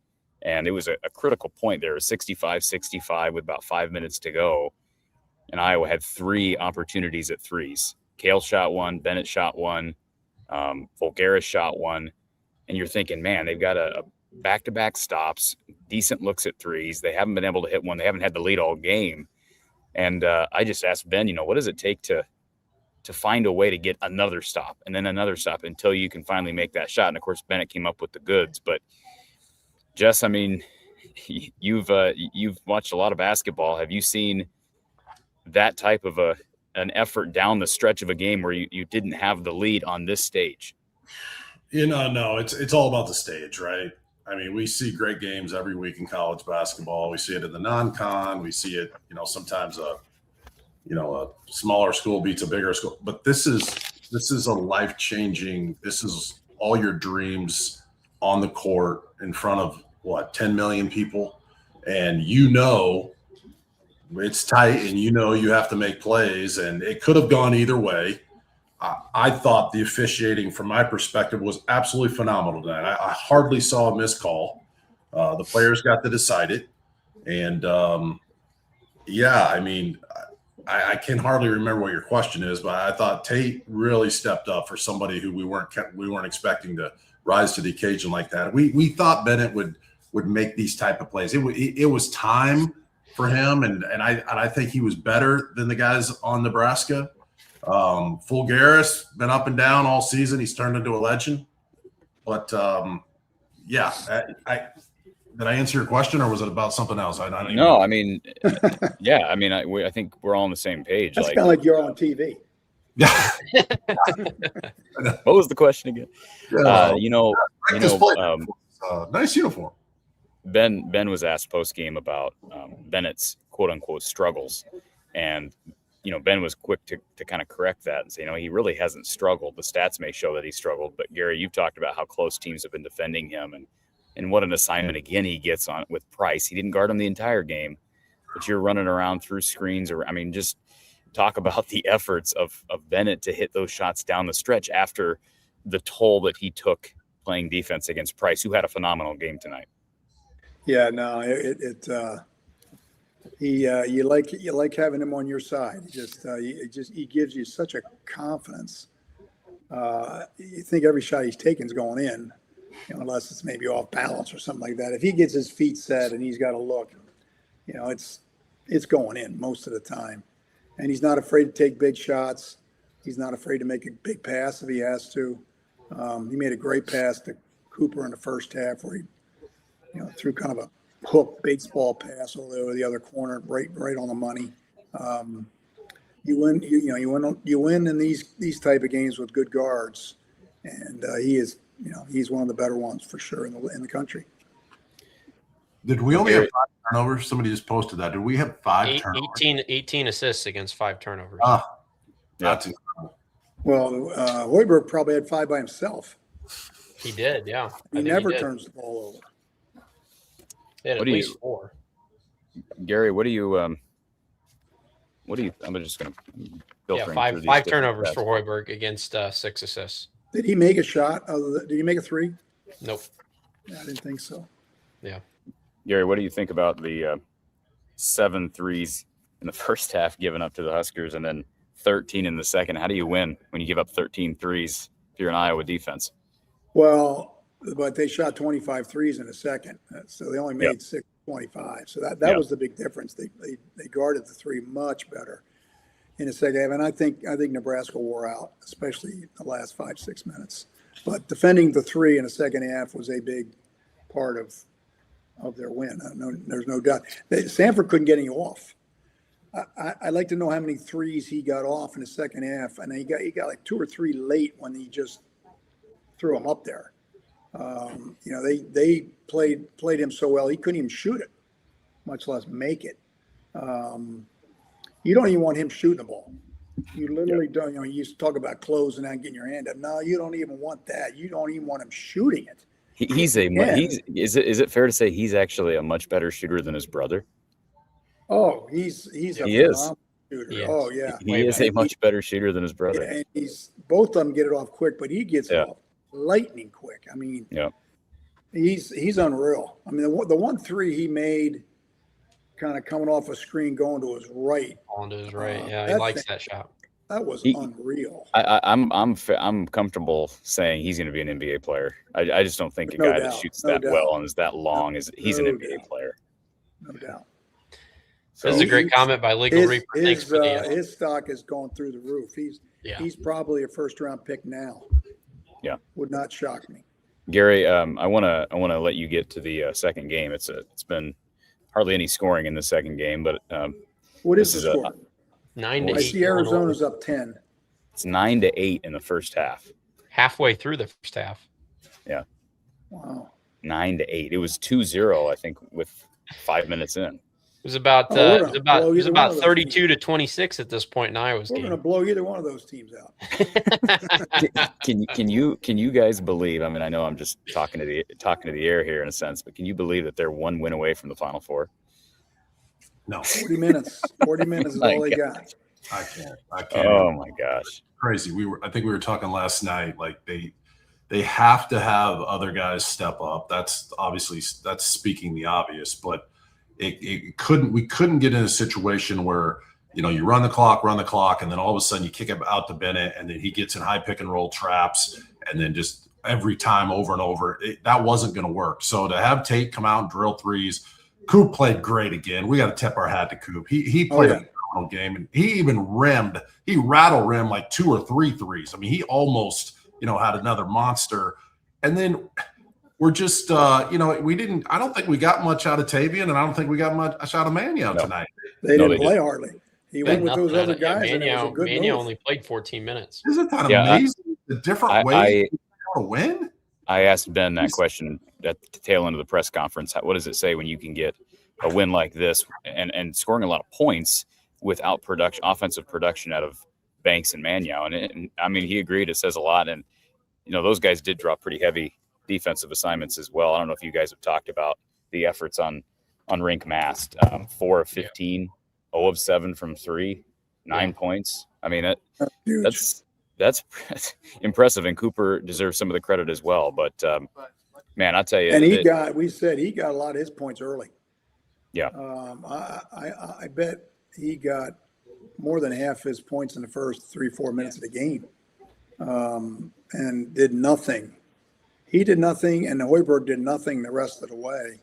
and it was a critical point there, 65-65 with about 5 minutes to go, and Iowa had 3 opportunities at threes. Kale shot one, Bennett shot one, Fulgaris shot one, and you're thinking, man, they've got a back-to-back stops, decent looks at threes. They haven't been able to hit one. They haven't had the lead all game. And I just asked Ben, what does it take to find a way to get another stop and then another stop until you can finally make that shot? And of course, Bennett came up with the goods. But Jess, I mean, you've watched a lot of basketball. Have you seen that type of an effort down the stretch of a game where you didn't have the lead on this stage? No, it's all about the stage, right? I mean, we see great games every week in college basketball. We see it in the non-con. We see it, sometimes a smaller school beats a bigger school. But this is a life-changing. This is all your dreams on the court in front of 10 million people, and it's tight, and you have to make plays, and it could have gone either way. I thought the officiating, from my perspective, was absolutely phenomenal tonight. I hardly saw a missed call. The players got to decide it. And, I mean, I can hardly remember what your question is, but I thought Tate really stepped up for somebody who we weren't expecting to rise to the occasion like that. We thought Bennett would make these type of plays. It was time for him, and I think he was better than the guys on Nebraska. Fulgaris been up and down all season. He's turned into a legend. But did I answer your question, or was it about something else? I mean, I think we're all on the same page. That's kind of like you're on TV. What was the question again? Nice uniform. Ben was asked post game about Bennett's quote unquote struggles, and Ben was quick to kind of correct that and say, he really hasn't struggled. The stats may show that he struggled, but Gary, you've talked about how close teams have been defending him, and what an assignment again he gets on with Price. He didn't guard him the entire game, but you're running around through screens, just talk about the efforts of Bennett to hit those shots down the stretch after the toll that he took playing defense against Price, who had a phenomenal game tonight. Yeah, no, you like having him on your side. He gives you such a confidence. You think every shot he's taking is going in, unless it's maybe off balance or something like that. If he gets his feet set and he's got a look, it's going in most of the time. And he's not afraid to take big shots. He's not afraid to make a big pass if he has to. He made a great pass to Cooper in the first half where he threw kind of a hook baseball pass over the other corner, right on the money. You win in these type of games with good guards, and he's one of the better ones for sure in the country. Did we only have 5 turnovers? Somebody just posted that. Did we have 5 turnovers? 18 assists against 5 turnovers. That's incredible. Well, Hoiberg probably had 5 by himself. He did, yeah. He never turns the ball over. They had at least 4. Gary, what do you I'm just going to filter through 5 turnovers for Hoiberg against 6 assists. Did he make a shot? Did he make a 3? Nope. Yeah, I didn't think so. Yeah. Gary, what do you think about the 7 threes in the first half given up to the Huskers and then 13 in the second? How do you win when you give up 13 threes if you're an Iowa defense? Well, but they shot 25 threes in a second, so they only made 6.25. So that was the big difference. They guarded the 3 much better in the second half, and I think Nebraska wore out, especially the last 5-6 minutes. But defending the 3 in the second half was a big part of their win. There's no doubt. Sanford couldn't get any off. I'd like to know how many threes he got off in the second half, and he got like 2 or 3 late when he just threw them up there. They played him so well he couldn't even shoot it, much less make it. You don't even want him shooting the ball. You literally don't. You used to talk about closing out and getting your hand up. No, you don't even want that. You don't even want him shooting it. Is it fair to say he's actually a much better shooter than his brother? Oh, he's a phenomenal shooter. Yes. Oh yeah, he is a much better shooter than his brother. And both of them get it off quick, but he gets it off lightning quick. I mean, he's unreal. I mean, the 1-3 he made, kind of coming off a screen, going to his right. On to his right. He likes that shot. That was unreal. I'm comfortable saying he's going to be an NBA player. I just don't think a guy that shoots that well and is that long he's an NBA player. No doubt. So this is a great comment by Legal Reaper. Thanks for his stock has gone through the roof. He's probably a first-round pick now. Yeah, would not shock me. Gary, I want to let you get to the second game. It's been hardly any scoring in the second game, but what is the score? 9-8. I see Arizona's up 10. It's 9-8 in the first half. Halfway through the first half. Yeah. Wow. 9-8. It was 2-0, I think, with 5 minutes in. It was about 32 to 26 at this point in Iowa's game. We're going to blow either one of those teams out. Can you guys believe? I mean, I know I'm just talking to the air here in a sense, but can you believe that they're one win away from the Final Four? No. 40 minutes. 40 minutes is all they got. I can't. Oh my gosh. Crazy. I think we were talking last night, like they have to have other guys step up. That's speaking the obvious, but we couldn't get in a situation where, you run the clock, and then all of a sudden you kick it out to Bennett, and then he gets in high pick and roll traps, and then just every time over and over, that wasn't going to work. So to have Tate come out and drill threes, Coop played great again. We got to tip our hat to Coop. He played a phenomenal game, and he even rattle rimmed like 2 or 3 threes. I mean, he almost, had another monster. And then we're just, I don't think we got much out of Tavian, and I don't think we got much out of Manio tonight. They didn't play hardly. He went with those other guys, and it was a good move. only played 14 minutes. Isn't that amazing? The different ways to win? I asked Ben that question at the tail end of the press conference. What does it say when you can get a win like this and scoring a lot of points without offensive production out of Banks and Manio? And I mean, he agreed. It says a lot. And, those guys did drop pretty heavy defensive assignments as well. I don't know if you guys have talked about the efforts on Rink Mast. 4 of 15, 0 of 7 from 3, 9 points. I mean, that's impressive, and Cooper deserves some of the credit as well. But man, I'll tell you, and he got a lot of his points early. Yeah, I bet he got more than half his points in the first 3-4 minutes of the game, and did nothing. He did nothing, and Hoiberg did nothing the rest of the way.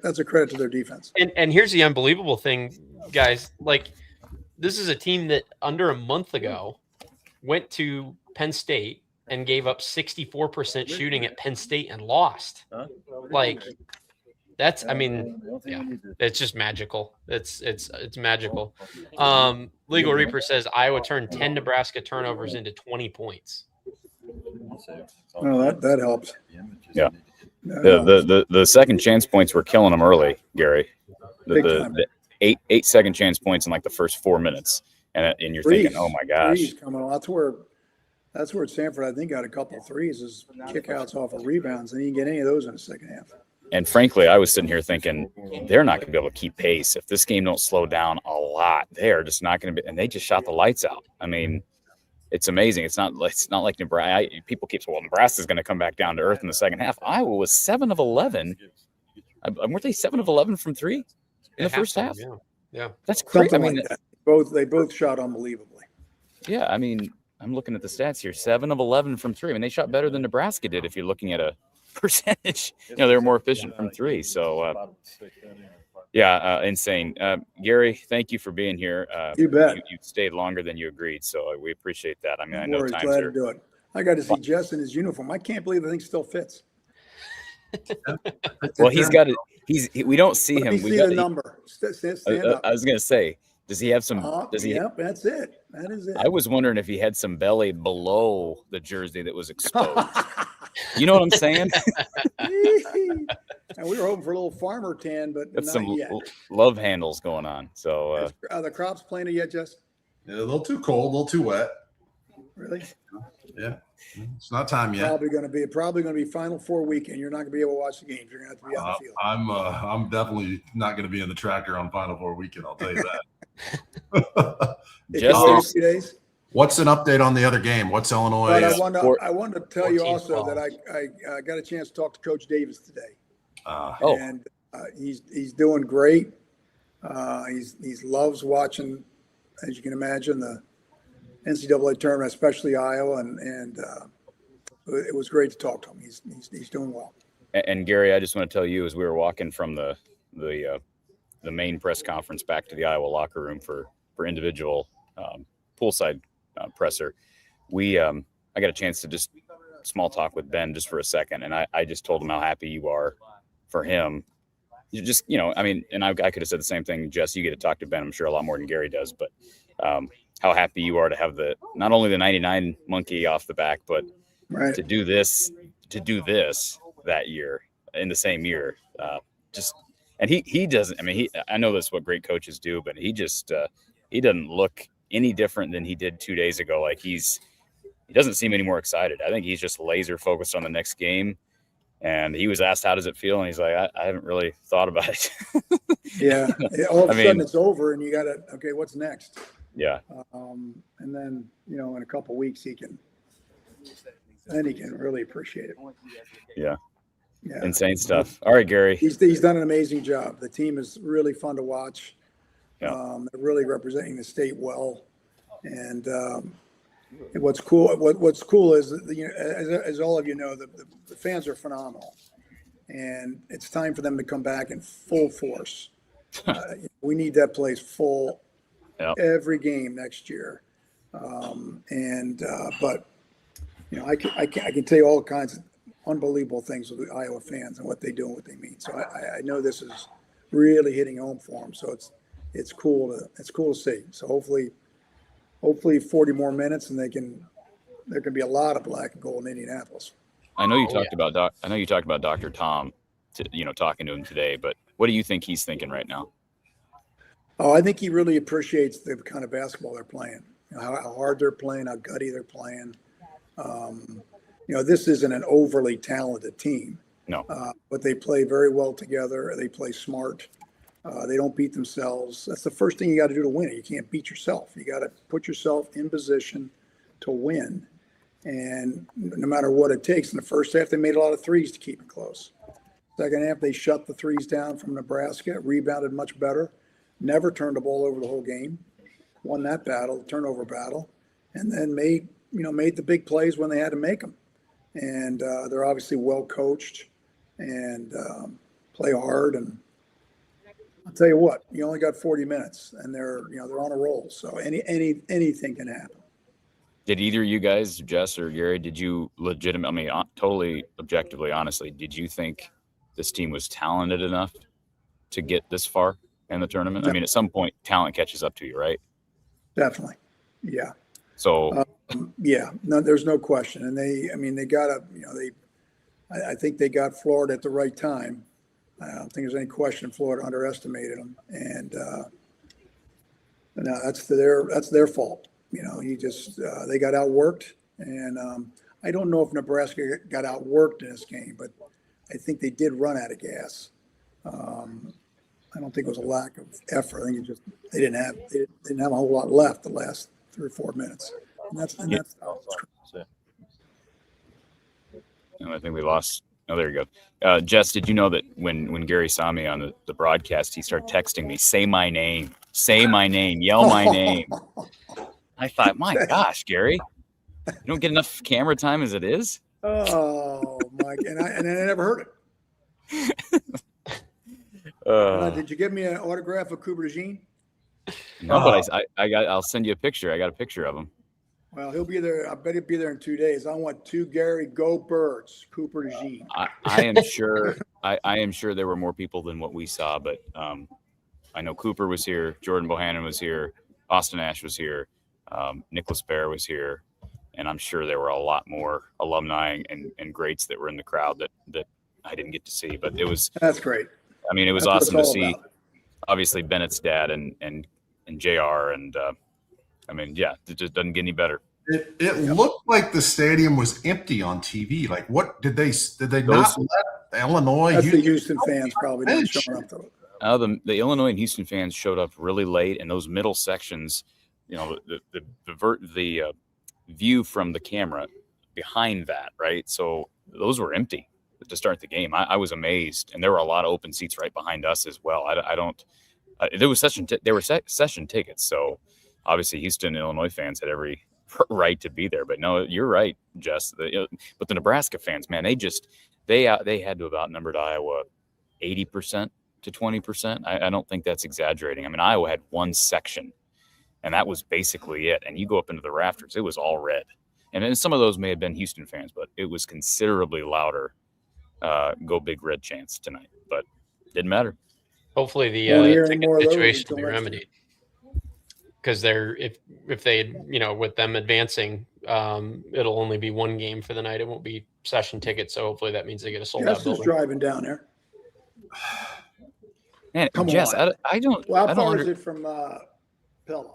That's a credit to their defense. And here's the unbelievable thing, guys. Like, this is a team that under a month ago went to Penn State and gave up 64% shooting at Penn State and lost. Like, it's just magical. It's magical. Legal Reaper says Iowa turned 10 Nebraska turnovers into 20 points. Well, that helps. Yeah. The second chance points were killing them early, Gary. The 8 second chance points in like the first 4 minutes, and you're thinking, oh my gosh, coming on. That's where Sanford, I think, got a couple of threes, is kickouts off of rebounds, and he didn't get any of those in the second half. And frankly, I was sitting here thinking they're not going to be able to keep pace if this game don't slow down a lot. They're just not going to be, and they just shot the lights out. I mean, it's amazing. It's not like Nebraska. People keep saying, well, Nebraska's going to come back down to earth in the second half. Iowa was 7 of 11. Weren't they 7 of 11 from 3 in the first half? Yeah. That's crazy. I mean, like they both shot unbelievably. Yeah, I mean, I'm looking at the stats here. 7 of 11 from 3. I mean, they shot better than Nebraska did if you're looking at a percentage. They're more efficient from 3. So, insane. Gary, thank you for being here. You bet. You stayed longer than you agreed, so we appreciate that. I mean, I know times glad to do it. I got to see Jess in his uniform. I can't believe the thing still fits. Well, he's got it. We don't see him. We got the number. Stand up. I was going to say, Does he have some? Does he? Yep, that's it. That is it. I was wondering if he had some belly below the jersey that was exposed. You know what I'm saying? And we were hoping for a little farmer tan, but That's not some yet. love handles going on. So Are the crops planted yet, Jess? Yeah, a little too cold, a little too wet. Really? Yeah, it's not time yet. Probably going to be Final Four weekend. You're not going to be able to watch the games. You're going to have to be on the field. I'm definitely not going to be in the tractor on Final Four weekend. I'll tell you that. Just 2 days. What's an update on the other game? What's Illinois? But I wanted to tell you 14th also ball. that I got a chance to talk to Coach Davis today, oh, and he's doing great. He loves watching, as you can imagine, the NCAA tournament, especially Iowa, and it was great to talk to him. He's doing well. and Gary, I just want to tell you, as we were walking from the main press conference back to the Iowa locker room for individual poolside presser, I got a chance to just small talk with Ben just for a second, and I just told him how happy you are for him. You just, I mean, and I could have said the same thing. Jess, you get to talk to Ben, I'm sure, a lot more than Gary does, but how happy you are to have not only the 99 monkey off the back, but Right. to do this that year in the same year. And he doesn't, I mean, I know that's what great coaches do, but he just, he doesn't look any different than he did 2 days ago. Like he doesn't seem any more excited. I think he's just laser focused on the next game. And he was asked, how does it feel? And he's like, I haven't really thought about it. Yeah. All of a sudden it's over and you got to, okay, what's next? Yeah. And then, in a couple of weeks, he can really appreciate it. Yeah. Yeah. Insane stuff. All right, Gary. He's done an amazing job. The team is really fun to watch. Yeah. They're really representing the state well. And what's cool is, as all of you know, the fans are phenomenal. And it's time for them to come back in full force. We need that place full every game next year. But I can tell you all kinds of unbelievable things with the Iowa fans and what they do and what they mean. So I know this is really hitting home for them. So it's cool to see. So hopefully 40 more minutes and there can be a lot of black and gold in Indianapolis. I know you talked about Dr. Tom, talking to him today, but what do you think he's thinking right now? Oh, I think he really appreciates the kind of basketball they're playing, how hard they're playing, how gutty they're playing. This isn't an overly talented team. No. But they play very well together. They play smart. They don't beat themselves. That's the first thing you got to do to win. You can't beat yourself. You got to put yourself in position to win. And no matter what it takes, in the first half, they made a lot of threes to keep it close. Second half, they shut the threes down from Nebraska, rebounded much better, never turned the ball over the whole game, won that battle, the turnover battle, and then made the big plays when they had to make them. And they're obviously well coached and play hard. And I'll tell you what, you only got 40 minutes, and they're on a roll. So anything can happen. Did either of you guys, Jess or Gary, did you legitimately, totally objectively, honestly, did you think this team was talented enough to get this far in the tournament? Yeah. I mean, at some point, talent catches up to you, right? Definitely. Yeah. So yeah, no, there's no question. And they got I think they got Florida at the right time. I don't think there's any question Florida underestimated them. And no, that's their fault. They got outworked. And I don't know if Nebraska got outworked in this game, but I think they did run out of gas. I don't think it was a lack of effort. I think they didn't have a whole lot left the last 3 or 4 minutes. And that's I think we lost. Oh, there you go. Jess, did you know that when Gary saw me on the broadcast, he started texting me, say my name, yell my name. I thought, my gosh, Gary, you don't get enough camera time as it is? Oh, Mike. And I never heard it. Did you give me an autograph of Cooper DeJean? No, but I'll send you a picture. I got a picture of him. Well, he'll be there. I bet he'll be there in 2 days. I want 2 Gary Go Birds, Cooper DeJean. I am sure. I am sure there were more people than what we saw, but I know Cooper was here, Jordan Bohannon was here, Austin Ash was here, Nicholas Bear was here, and I'm sure there were a lot more alumni and greats that were in the crowd that I didn't get to see. But that's great. I mean, it was That's awesome to see. about. Obviously, Bennett's dad and JR, and I mean, yeah, it just doesn't get any better. It looked like the stadium was empty on TV. Like, what did they not let Illinois? That's the Houston fans probably didn't show up to. The Illinois and Houston fans showed up really late, and those middle sections, the view from the camera behind that, right? So those were empty to start the game. I was amazed, and there were a lot of open seats right behind us as well. There was session tickets, so obviously Houston and Illinois fans had every right to be there. But no, you're right, Jess. But the Nebraska fans, man, they had to have outnumbered Iowa 80% to 20%. I don't think that's exaggerating. I mean, Iowa had one section, and that was basically it. And you go up into the rafters, it was all red. And then some of those may have been Houston fans, but it was considerably louder. Go Big Red chants tonight, but didn't matter. Hopefully the ticket situation will be remedied, because if they with them advancing, it'll only be one game for the night. It won't be session tickets, so hopefully that means they get a sold out building. Driving down there. Man, come Jess, on. I don't. Well, how far is it from Pella?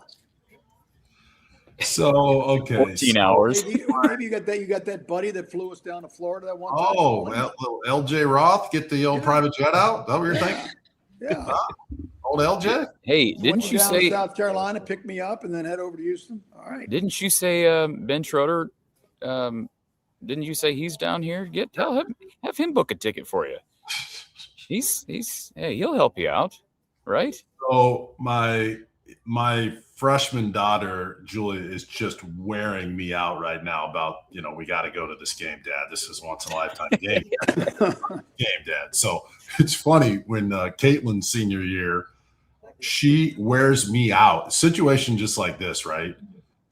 So okay, 14 hours. Maybe you got that buddy that flew us down to Florida that one time. Oh, little LJ Roth, get the old private jet out. Is that what you're thinking? Yeah. Old LJ. Hey, didn't you say South Carolina, pick me up, and then head over to Houston? All right. Didn't you say Ben Schroeder? Didn't you say he's down here? Have him book a ticket for you. He'll help you out, right? So my freshman daughter Julia is just wearing me out right now about we got to go to this game, Dad. This is once in a lifetime game. Game, Dad. So it's funny when Caitlin's senior year, she wears me out. Situation just like this, right?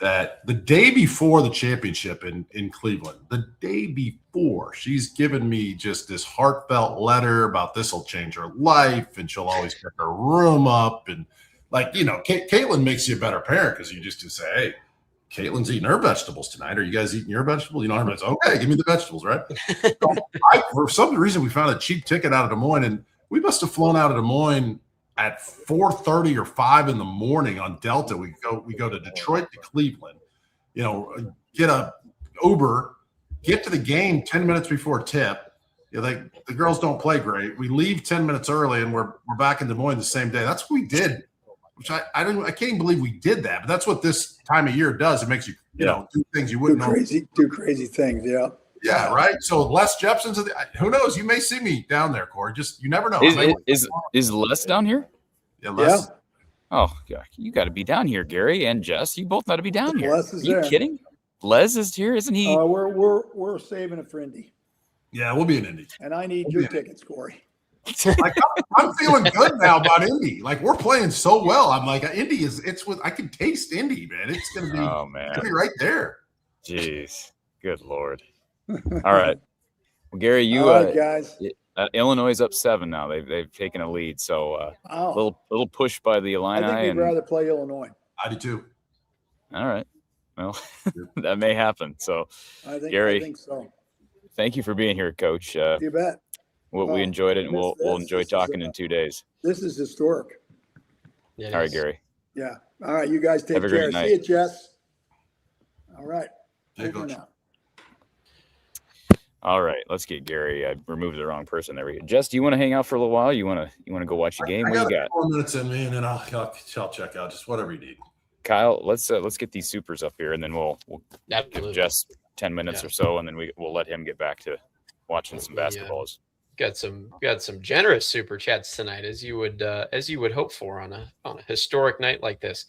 That the day before the championship in Cleveland, the day before, she's given me just this heartfelt letter about this will change her life, and she'll always pick her room up. And Caitlin makes you a better parent because you just say, hey, Caitlin's eating her vegetables tonight. Are you guys eating your vegetables? Everybody's okay, give me the vegetables, right? So for some reason, we found a cheap ticket out of Des Moines, and we must have flown out of Des Moines at 4:30 or 5 in the morning on Delta. We go to Detroit to Cleveland, get a Uber, get to the game 10 minutes before tip. The girls don't play great. We leave 10 minutes early, and we're back in Des Moines the same day. That's what we did, which I can't even believe we did that. But that's what this time of year does. It makes you do things you wouldn't do crazy things. Yeah. Yeah, right. So Les Jepson's who knows? You may see me down there, Corey. Just you never know. Is Les down here? Yeah, Les. Yeah. Oh, God, you got to be down here, Gary and Jess. You both got to be down here. Les is Are you there. kidding? Les is here, isn't he? We're saving it for Indy. Yeah, we'll be in Indy. And I need your tickets, Corey. I'm feeling good now about Indy. Like, we're playing so well. I'm like, Indy I can taste Indy, man. It's gonna be right there. Jeez, good Lord. All right. Well, Gary, you all right, guys. Illinois is up 7 now. They've taken a lead, so a little push by the Illini. I think we'd rather play Illinois. I do too. All right. Well, that may happen. So, Gary, I think so. Thank you for being here, Coach. You bet. We enjoyed it, and we'll enjoy talking in 2 days. This is historic. All right, Gary. Yeah. All right, you guys take Have a care. great night. See you, Jess. All right. Over now. All right, let's get Gary. I removed the wrong person. There we go. Jess, do you want to hang out for a little while? You want to go watch the game? What do you got? 4 minutes in me, and then I'll check out just whatever you need. Kyle, let's get these supers up here, and then we'll Absolutely. give Jess 10 minutes or so, and then we'll let him get back to watching some basketballs. Got some generous super chats tonight, as you would hope for on a historic night like this.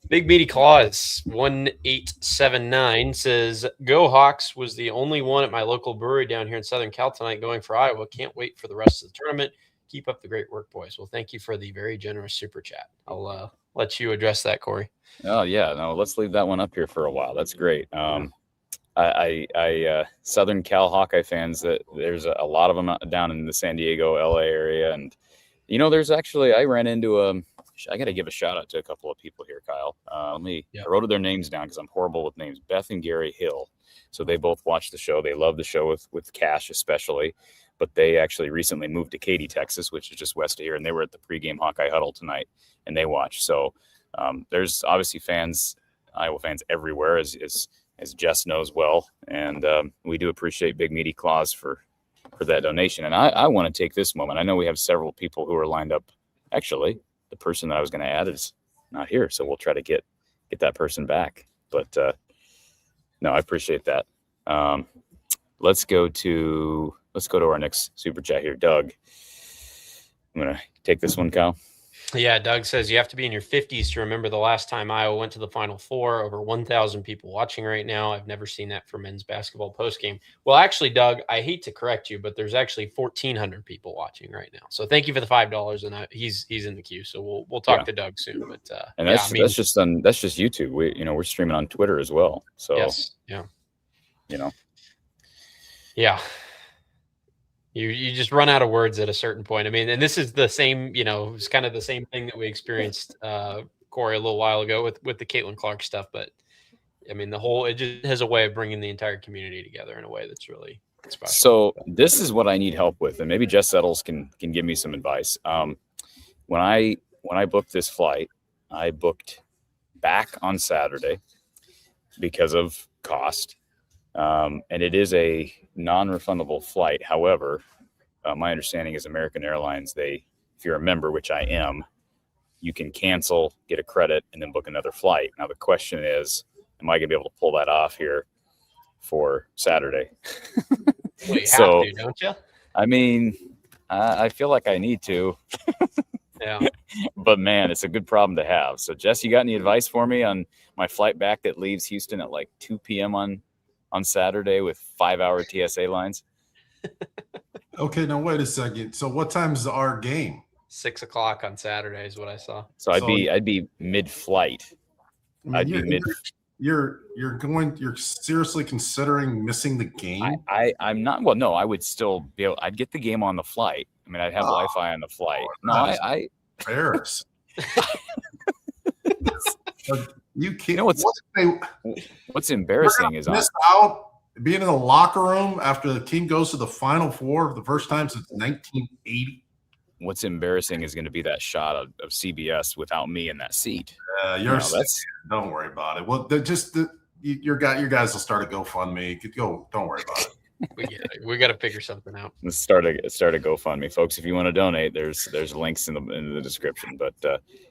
Big Meaty Claus 1879 says, "Go Hawks was the only one at my local brewery down here in Southern Cal tonight going for Iowa. Can't wait for the rest of the tournament. Keep up the great work, boys." Well, thank you for the very generous super chat. I'll let you address that, Corey. Oh yeah, no, let's leave that one up here for a while. That's great. I Southern Cal Hawkeye fans, that there's a lot of them down in the San Diego, LA area, and There's actually, I ran into I got to give a shout out to a couple of people here, Kyle. I wrote their names down because I'm horrible with names. Beth and Gary Hill. So they both watch the show. They love the show with Cash especially, but they actually recently moved to Katy, Texas, which is just west of here. And they were at the pregame Hawkeye huddle tonight and they watched. So there's obviously Iowa fans everywhere, as Jess knows well. And we do appreciate Big Meaty Claus for that donation. And I want to take this moment. I know we have several people who are lined up. Actually, the person that I was going to add is not here, so we'll try to get that person back. But no, I appreciate that. Let's go to our next super chat here. Doug, I'm going to take this one, Kyle. Yeah, Doug says you have to be in your 50s to remember the last time Iowa went to the Final Four. Over 1,000 people watching right now. I've never seen that for men's basketball postgame. Well, actually, Doug, I hate to correct you, but there's actually 1,400 people watching right now. So thank you for the $5, and he's in the queue. So we'll talk to Doug soon. But and that's just YouTube. We're streaming on Twitter as well. So yes, yeah. You just run out of words at a certain point. I mean, and this is the same, it's kind of the same thing that we experienced, Corey, a little while ago with the Caitlin Clark stuff. But I mean, it just has a way of bringing the entire community together in a way that's really special. So this is what I need help with, and maybe Jess Settles can give me some advice. When I booked this flight, I booked back on Saturday because of cost. And it is a non-refundable flight. However, my understanding is American Airlines, if you're a member, which I am, you can cancel, get a credit, and then book another flight. Now, the question is, am I going to be able to pull that off here for Saturday? Well, you have to, don't you? I mean, I feel like I need to. Yeah. But, man, it's a good problem to have. So, Jess, you got any advice for me on my flight back that leaves Houston at like 2 p.m. on Saturday with 5-hour TSA lines? Okay, now wait a second. So what time is our game? 6 o'clock on Saturday is what I saw. So I'd be mid-flight. You're seriously considering missing the game? I'm not. Well, no, I would still be able. I'd get the game on the flight. I mean, I'd have Wi-Fi on the flight. No, I Paris. You can't. You know what's embarrassing is miss out being in the locker room after the team goes to the Final Four the first time since 1980. What's embarrassing is going to be that shot of CBS without me in that seat. Don't worry about it. Well, your guys will start a GoFundMe. Don't worry about it. We got to figure something out. Let's start a GoFundMe, folks. If you want to donate, there's links in the description. But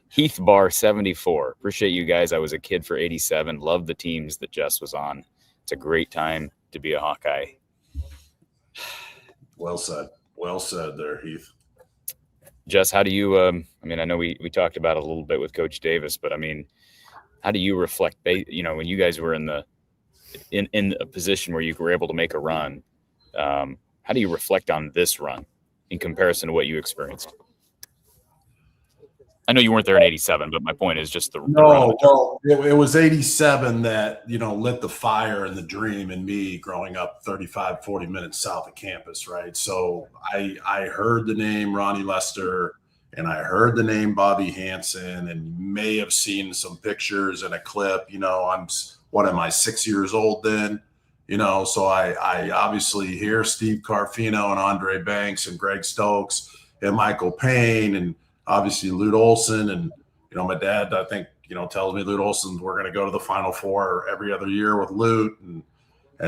Heath Bar 74, appreciate you guys. I was a kid for 87. Loved the teams that Jess was on. It's a great time to be a Hawkeye. Well said there, Heath. Jess, how do you? I mean, I know we talked about it a little bit with Coach Davis, but I mean, how do you reflect? When you guys were in a position where you were able to make a run, how do you reflect on this run in comparison to what you experienced? I know you weren't there in 87, but my point is just the run. Well, it was 87 that, lit the fire and the dream in me growing up 35, 40 minutes south of campus, right? So I heard the name Ronnie Lester and I heard the name Bobby Hansen and may have seen some pictures and a clip. What am I, 6 years old then? So I obviously hear Steve Carfino and Andre Banks and Greg Stokes and Michael Payne and obviously Lute Olson. And, my dad, I think, tells me Lute Olson, we're going to go to the Final Four every other year with Lute. And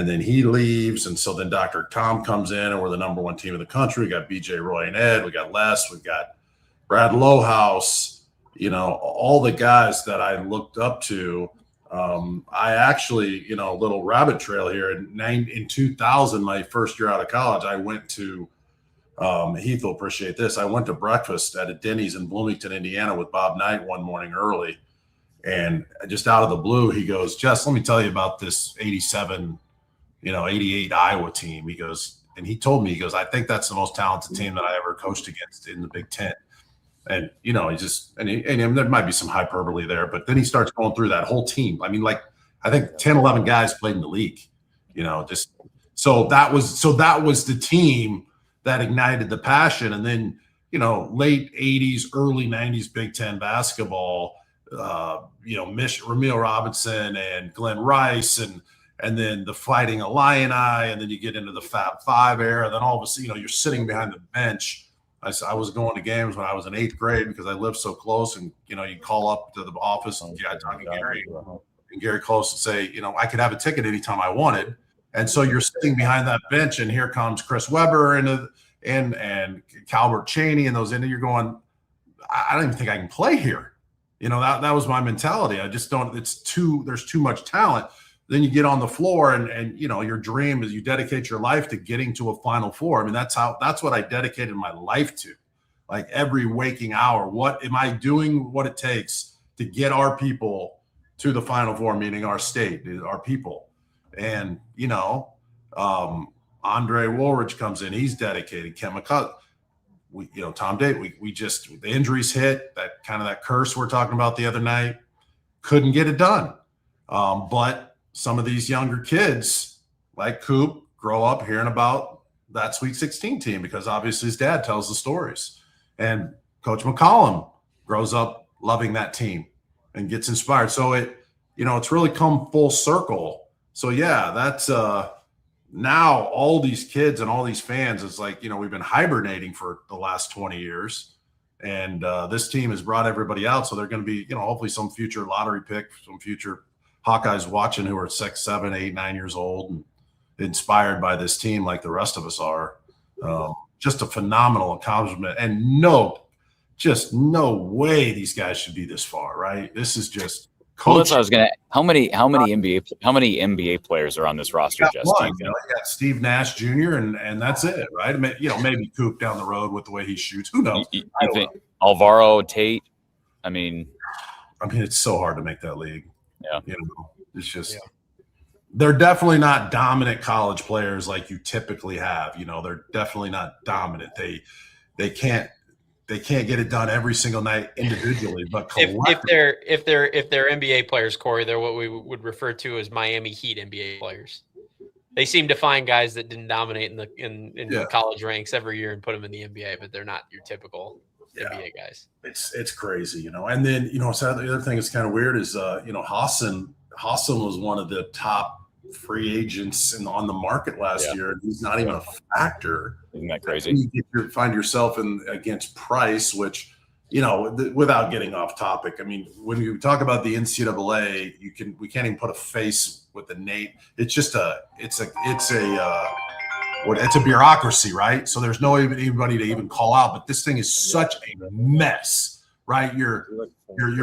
then he leaves. And so then Dr. Tom comes in and we're the number one team in the country. We got BJ, Roy, and Ed. We got Les. We've got Brad Lohaus, all the guys that I looked up to. I actually, a little rabbit trail here. In 2000, my first year out of college, I went to Heath will appreciate this. I went to breakfast at a Denny's in Bloomington, Indiana with Bob Knight one morning early. And just out of the blue, he goes, Jess, let me tell you about this 87, 88 Iowa team. He goes, and he told me, he goes, I think that's the most talented team that I ever coached against in the Big Ten. And, he just, and there might be some hyperbole there, but then he starts going through that whole team. I mean, I think 10, 11 guys played in the league, so that was the team that ignited the passion. And then late 80s, early 90s Big Ten basketball, Ramil Robinson and Glenn Rice and then the Fighting Illini, and then you get into the Fab Five era. Then all of a sudden, you're sitting behind the bench. I was going to games when I was in 8th grade because I lived so close, and you call up to the office and talking to Gary and Gary Close and say, I could have a ticket anytime I wanted. And so you're sitting behind that bench, and here comes Chris Webber and Calbert Cheney and those, and you're going, I don't even think I can play here. That was my mentality. I just don't. There's too much talent. Then you get on the floor and your dream is you dedicate your life to getting to a Final Four. I mean, that's what I dedicated my life to. Like every waking hour, what am I doing? What it takes to get our people to the Final Four, meaning our state, our people. And Andre Woolridge comes in. He's dedicated. Ken McCollum. Tom Date. The injuries hit, that curse we're talking about the other night. Couldn't get it done. But some of these younger kids, like Coop, grow up hearing about that Sweet 16 team because obviously his dad tells the stories. And Coach McCollum grows up loving that team and gets inspired. So it's really come full circle. So yeah, that's now all these kids and all these fans, it's like, we've been hibernating for the last 20 years. And this team has brought everybody out. So they're going to be, hopefully some future lottery pick, some future Hawkeyes watching who are 6, 7, 8, 9 years old and inspired by this team like the rest of us are. Just a phenomenal accomplishment. And no way these guys should be this far, right? This is just coaching. Well, that's what I was going to – how many NBA players are on this roster, Jess? You got Steve Nash Jr. and that's it, right? Maybe Coop down the road with the way he shoots. Who knows? You think Alvaro, Tate? I mean, it's so hard to make that league. Yeah. It's just they're definitely not dominant college players like you typically have. They're definitely not dominant. They can't get it done every single night individually, but if they're NBA players, Corey, they're what we would refer to as Miami Heat NBA players. They seem to find guys that didn't dominate in the college ranks every year and put them in the NBA, but they're not your typical NBA guys. It's crazy, And then, so the other thing that's kind of weird is, Hassan was one of the top free agents on the market last year. And he's not even a factor. Isn't that crazy? You find yourself against Price, which, without getting off topic. I mean, when you talk about the NCAA, we can't even put a face with the name. It's just it's a bureaucracy, right? So there's no anybody to even call out. But this thing is such a mess, right? You're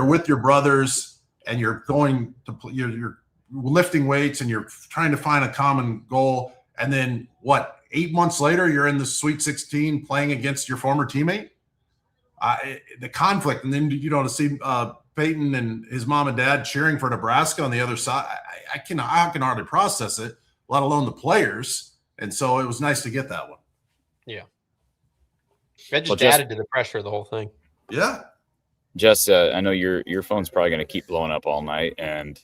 with your brothers and you're going to you're lifting weights and you're trying to find a common goal. And then 8 months later, you're in the Sweet 16 playing against your former teammate. The conflict, and then to see Peyton and his mom and dad cheering for Nebraska on the other side. I can hardly process it, let alone the players. And so it was nice to get that one. Yeah. That just added to the pressure of the whole thing. Yeah. Jess, I know your phone's probably going to keep blowing up all night, and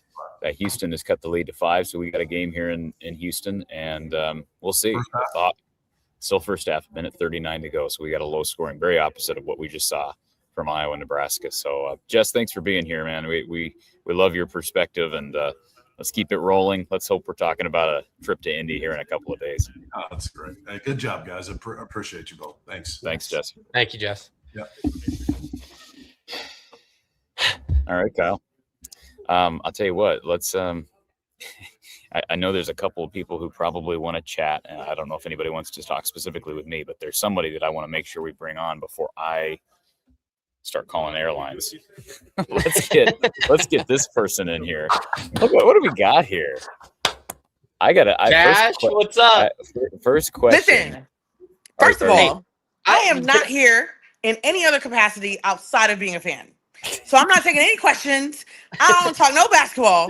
Houston has cut the lead to 5, so we got a game here in Houston, and we'll see. Still first half, minute 39 to go, so we got a low scoring, very opposite of what we just saw from Iowa and Nebraska. So, Jess, thanks for being here, man. We love your perspective, and let's keep it rolling. Let's hope we're talking about a trip to Indy here in a couple of days. Oh, that's great. Hey, good job, guys. I appreciate you both. Thanks. Thanks, Jess. Thank you, Jess. Yeah. All right, Kyle. I'll tell you what, let's I know there's a couple of people who probably want to chat, and I don't know if anybody wants to talk specifically with me, but there's somebody that I want to make sure we bring on before I start calling airlines. let's get this person in here. What do we got here? Cash, what's up? First question. Listen, first of all, I am not here in any other capacity outside of being a fan. So I'm not taking any questions. I don't talk no basketball.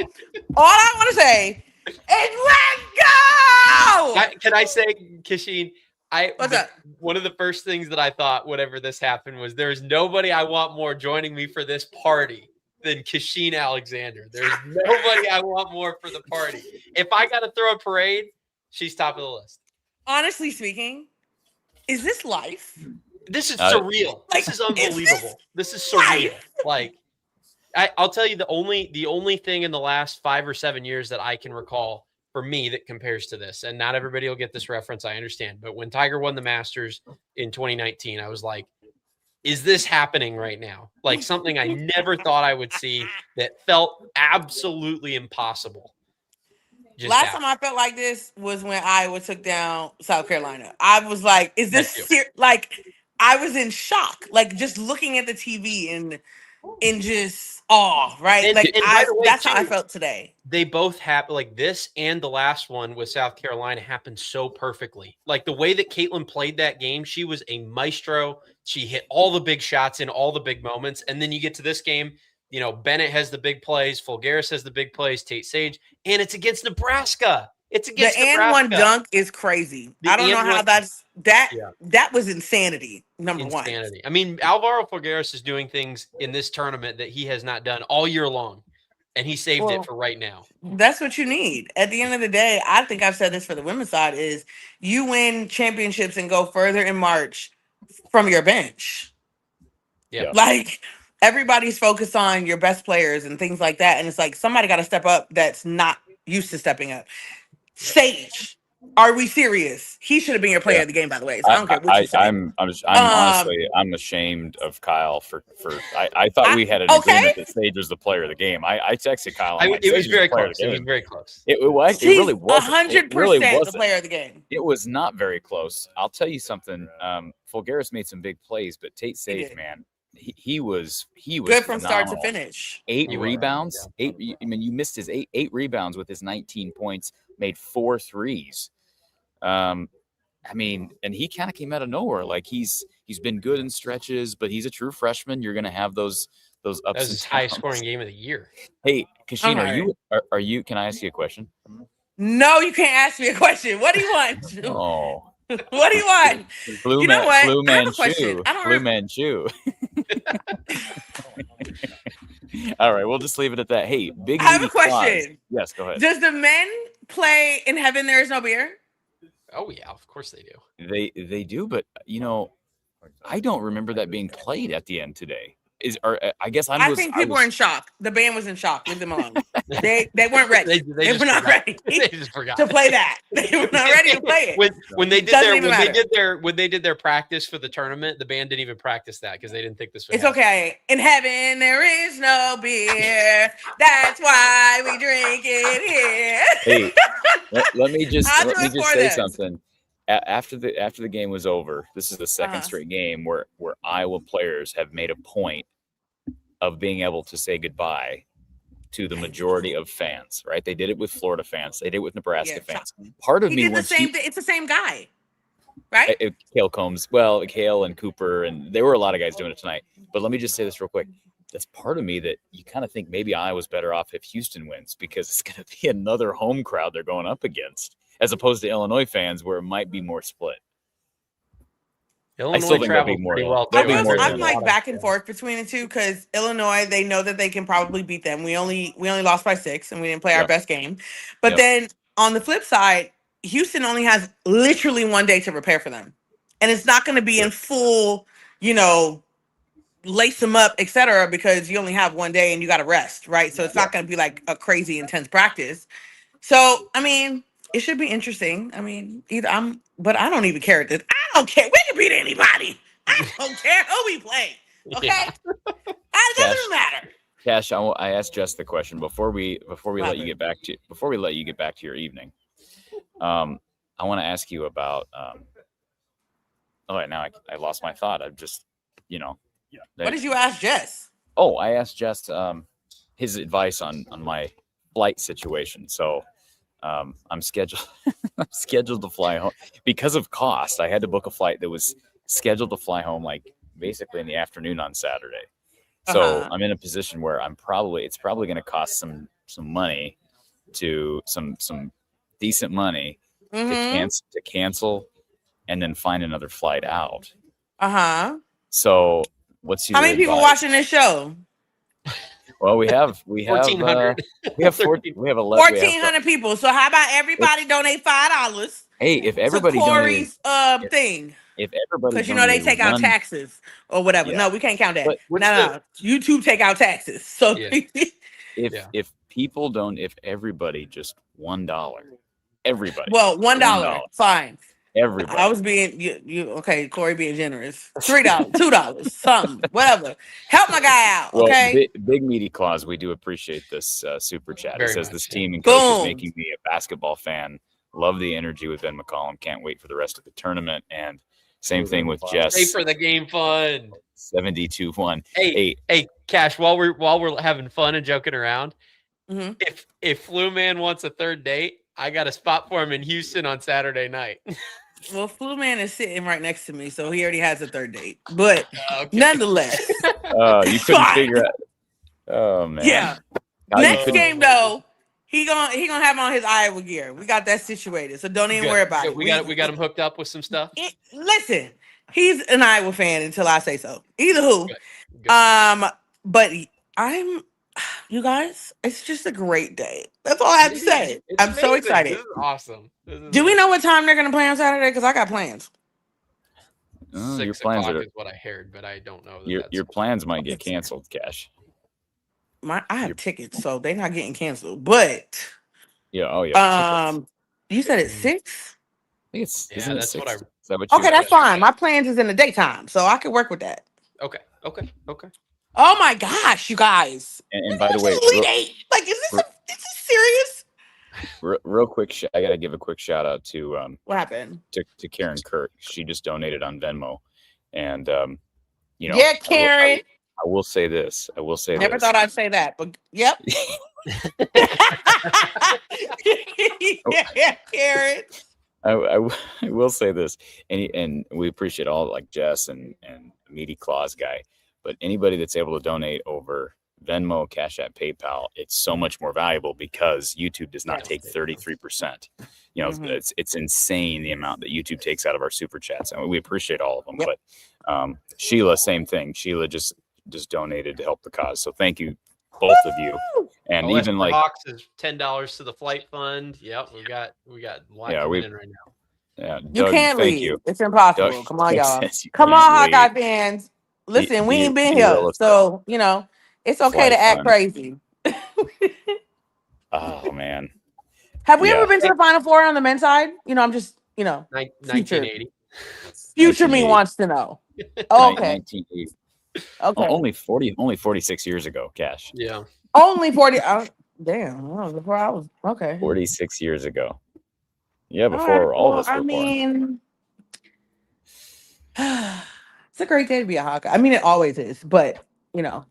All I want to say is let's go! Can I say, Kasheen, What's up? One of the first things that I thought whenever this happened was there's nobody I want more joining me for this party than Kasheen Alexander. There's nobody I want more for the party. If I got to throw a parade, she's top of the list. Honestly speaking, is this life? This is surreal. Like, this is unbelievable. This is surreal. Like, I'll tell you the only thing in the last 5 or 7 years that I can recall for me that compares to this, and not everybody will get this reference, I understand, but when Tiger won the Masters in 2019, I was like, is this happening right now? Like something I never thought I would see that felt absolutely impossible. Last time I felt like this was when Iowa took down South Carolina. I was like, is this like, I was in shock, like just looking at the TV and just awe, right? And, like that's too, how I felt today. They both happened, like this and the last one with South Carolina happened so perfectly. Like the way that Caitlin played that game, she was a maestro. She hit all the big shots in all the big moments. And then you get to this game, you know, Bennett has the big plays, Fulgaris has the big plays, Tate Sage, and it's against Nebraska. It's against the Nebraska. and one dunk is crazy. I don't know how that was insanity. Number one. I mean, Alvaro Fulgaris is doing things in this tournament that he has not done all year long, and he saved it for right now. That's what you need. At the end of the day, I think I've said this for the women's side, is you win championships and go further in March from your bench. Yeah. Like, everybody's focused on your best players and things like that, and it's like somebody got to step up that's not used to stepping up. Sage, are we serious? He should have been your player of the game, by the way. So I don't care what you say. I'm honestly, I'm ashamed of Kyle for I thought we had an agreement that Sage was the player of the game. I texted Kyle. It was very close. It was very close. It really was 100% the player of the game. It was not very close. I'll tell you something. Fulgaris made some big plays, but Tate Sage, man, he was good from start to finish. 8 rebounds. I mean, you missed his eight rebounds with his 19 points. Made 4 threes. I mean, and he kind of came out of nowhere. Like he's been good in stretches, but he's a true freshman. You're going to have those ups. That was his highest scoring game of the year. Hey, Kasheen, are you? Can I ask you a question? No, you can't ask me a question. What do you want? Oh. What do you want? Blue Manchu. All right, we'll just leave it at that. Hey, Big. I have a question. Yes, go ahead. Does the men play In Heaven There Is No Beer? Oh yeah, of course they do. They do, but you know, I don't remember that being played at the end today. I think people were in shock. The band was in shock. Leave them alone. They weren't ready. They were not ready. They just forgot to play that. They were not ready to play it. When they did their practice for the tournament, the band didn't even practice that because they didn't think this would happen. Okay. In heaven there is no beer. That's why we drink it here. Hey, let me just say something. After the game was over, this is the second straight game where Iowa players have made a point of being able to say goodbye to the majority of fans. Right? They did it with Florida fans. They did it with Nebraska fans. Part of me did the same thing. It's the same guy, right? Cale Combs. Well, Cale and Cooper, and there were a lot of guys doing it tonight. But let me just say this real quick. That's part of me that you kind of think maybe Iowa's better off if Houston wins, because it's going to be another home crowd they're going up against, as opposed to Illinois fans where it might be more split. Illinois traveled pretty well. I'm like back and forth between the two, because Illinois, they know that they can probably beat them. We only lost by 6 and we didn't play our best game. But then on the flip side, Houston only has literally 1 day to prepare for them. And it's not going to be in full, lace them up, etc., because you only have 1 day and you got to rest, right? So it's not going to be like a crazy intense practice. So, I mean, it should be interesting. I mean, but I don't even care at this. I don't care. We can beat anybody. I don't care who we play. Okay, it doesn't matter. Cash, I asked Jess the question before we let you get back to your evening. I want to ask you about. Now I lost my thought. I've just, What did you ask Jess? Oh, I asked Jess his advice on my flight situation. So. I'm scheduled to fly home because of cost. I had to book a flight that was scheduled to fly home like basically in the afternoon on Saturday. So I'm in a position where it's probably going to cost some money, to some decent money to cancel and then find another flight out. So what's your how many people watching this show? Well, we have 1,400. We have 1,400 people. So how about everybody donate $5? Hey, if everybody Corey's thing. if everybody Because you know they donated take out one, taxes or whatever. Yeah. No, we can't count that. But No. YouTube take out taxes. So Yeah. if people don't, if everybody just $1, everybody. well, $1, fine. Everybody. I was being you okay, Corey being generous. $3, $2, something, whatever. Help my guy out, Well, okay? Big Meaty Claus, we do appreciate this super chat. Very It says much, this yeah. team and coach is Boom. making me a basketball fan. Love the energy with Ben McCollum. Can't wait for the rest of the tournament. And same thing with Jess. Stay for the game fund. 72-1. Hey, Cash. While we're having fun and joking around, Mhm. if Flu Man wants a third date, I got a spot for him in Houston on Saturday night. Well, Flu Man is sitting right next to me, so he already has a third date. But Okay. nonetheless, You couldn't Fine. figure out. Oh man. yeah. How you Next couldn't- game though, he gonna have on his Iowa gear. We got that situated, so don't even Good. worry about Good. it. We got him hooked up with some stuff. Listen, he's an Iowa fan until I say so. Either who. Good. But you guys, it's just a great day. That's all I have to say. It's I'm so amazing. excited. This is awesome. Do we know what time they're gonna play on Saturday? Because I got plans. Oh, your 6 plans o'clock are is what I heard, but I don't know. your plans might get canceled, Cash. I have tickets, so they're not getting canceled. But Yeah. Oh yeah. you said it's 6? I think it's Yeah, isn't it that's what 6? I- Is that what you Okay, that's fine. My plans is in the daytime, so I can work with that. Okay. Oh my gosh, you guys! And by the way, Elite Eight. Like, is this serious? real quick, I gotta give a quick shout out to What happened? to Karen Kirk. She just donated on Venmo, and you know, Yeah, Karen. I will say this. Never thought I'd say that, but yep. Yeah, Karen. I will say this, and we appreciate all like Jess and Meaty Claus guy, but anybody that's able to donate over Venmo, Cash App, PayPal, it's so much more valuable because YouTube does not take 33%. You know, it's insane the amount that YouTube takes out of our super chats, and we appreciate all of them. Yep. But Sheila, same thing. Sheila just donated to help the cause, so thank you, both of you. And OS even for like Hawks is $10 to the flight fund. Yep, we got lots coming in right now. yeah, You Doug, can't thank leave. you. It's impossible. Doug- Come on, Doug y'all. says you Come can't on, Hawkeye leave. fans. Listen, we ain't been Be here, realistic. so you know it's okay Flight to act fund. crazy. Oh man. Have we Yeah. ever been to the Final Four on the men's side? You know, I'm just, you know, 1980. future me 1980. wants to know. Okay, 1980. okay. Only 46 years ago, Cash. Yeah. Only 40. Damn, that was before I was okay. 46 years ago. Yeah, All before right, all well, of us were I born. mean, it's a great day to be a Hawkeye. I mean, it always is, but you know,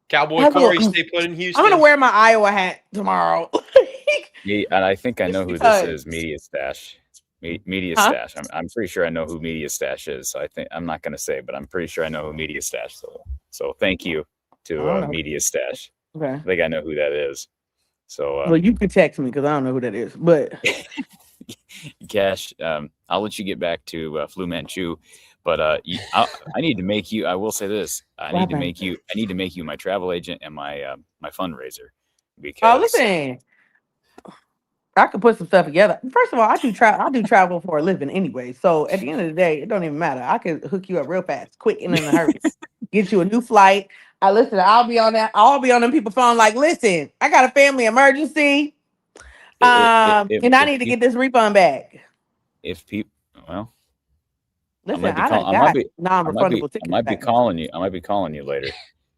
Cowboy I will- Corey, stay put in Houston. I'm gonna wear my Iowa hat tomorrow. Yeah, and I think I know who because- this is. Media Stash. Media Huh? Stash. I'm pretty sure I know who Media Stash is. So I think I'm not going to say, but I'm pretty sure I know who Media Stash. So thank you I to don't know. Media Stash. Okay. I think I know who that is. So Well, you could text me because I don't know who that is, but Cash, I'll let you get back to Flu Manchu, but I need to make you. I will say this: I need to make you my travel agent and my fundraiser. Because listen, I could put some stuff together. First of all, I do travel for a living anyway, so at the end of the day, it don't even matter. I could hook you up real fast, quick, and in a hurry. Get you a new flight. I'll be on that. I'll be on them people's phone. Like, listen, I got a family emergency. And I need to get this refund back. If people, well, Listen, I might be I call- I got might be- non-refundable tickets. I might be back. calling you. I might be calling you later.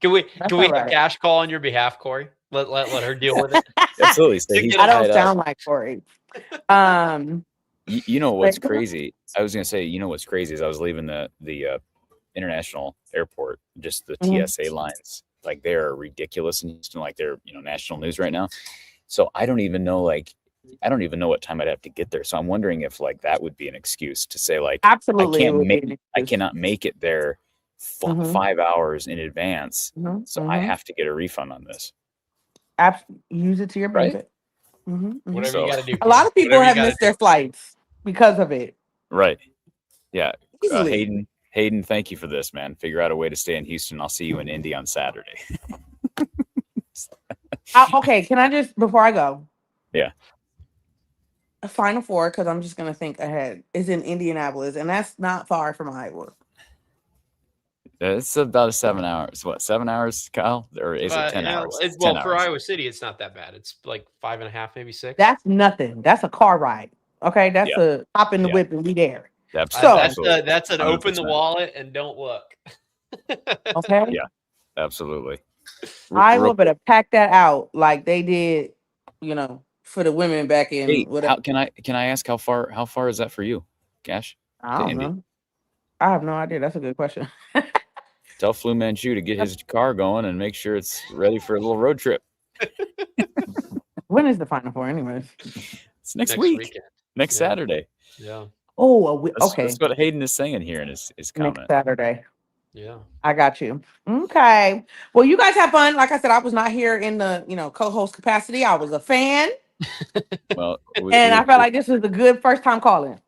Can we That's can we all have right. Cash call on your behalf, Corey? Let her deal with it. Absolutely. So he's I I don't tied up. sound like Corey. You know what's Wait, come on. crazy? I was gonna say, you know what's crazy is I was leaving the international airport, just the Mhm. TSA lines, like they're ridiculous in Houston, like they're national news right now. So I don't even know what time I'd have to get there. So I'm wondering if like that would be an excuse to say like Absolutely, it would be I an excuse. cannot make it there Mhm. 5 hours in advance, Mhm, so I mhm. have to get a refund on this. Use it to your Right? benefit. Mhm, mhm. Whatever So- you got to do. A lot of people Whatever you have gotta missed do. their flights because of it. Right? Yeah. Easily. Hayden, thank you for this, man. Figure out a way to stay in Houston. I'll see you in Indy on Saturday. Okay, can I just before I go? Yeah. a Final Four, because I'm just gonna think ahead, is in Indianapolis, and that's not far from Iowa. It's about 7 hours. What, 7 hours, Kyle? Or is it 10 hours? It's 10 for hours. Iowa City, it's not that bad. It's like 5.5, maybe 6. That's nothing. That's a car ride. Okay, that's a hop in the whip and we there. Absolutely. That's an open the 100%. wallet and don't look. Okay. Yeah, absolutely. Iowa better pack that out like they did, for the women back in. Hey, whatever. can I ask how far is that for you, Cash? I don't know. I have no idea. That's a good question. Tell Flu Manchu to get his car going and make sure it's ready for a little road trip. When is the Final Four, anyways? It's next week. Weekend. Next Saturday. Yeah. Oh, okay. That's what Hayden is saying here in his comment. Next Saturday. Yeah. I got you. Okay. Well, you guys have fun. Like I said, I was not here in the, co-host capacity. I was a fan. Well, I felt like this was a good first time calling.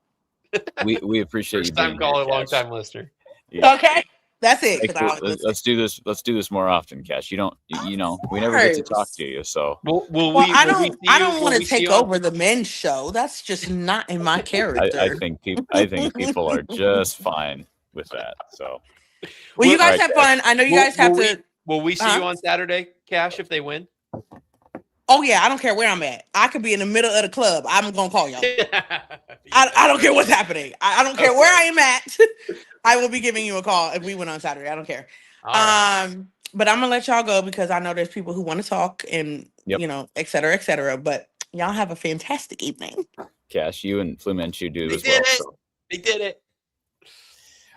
We appreciate first you. Time caller, long time listener. Yeah. Okay. That's it. Let's do this. Let's do this more often, Cash. We never get to talk to you. So I don't want to take over the men's show. That's just not in my character. I think people are just fine with that. So well, you guys have fun. I know you guys have to. Will we see you on Saturday, Cash, if they win? Oh yeah, I don't care where I'm at. I could be in the middle of the club. I'm gonna call y'all. I don't care what's happening. I don't care where I am at. I will be giving you a call if we went on Saturday. I don't care. Right. But I'm gonna let y'all go because I know there's people who want to talk and et cetera, et cetera. But y'all have a fantastic evening. Cash, you and Flu Manchu do as well. So. They did it.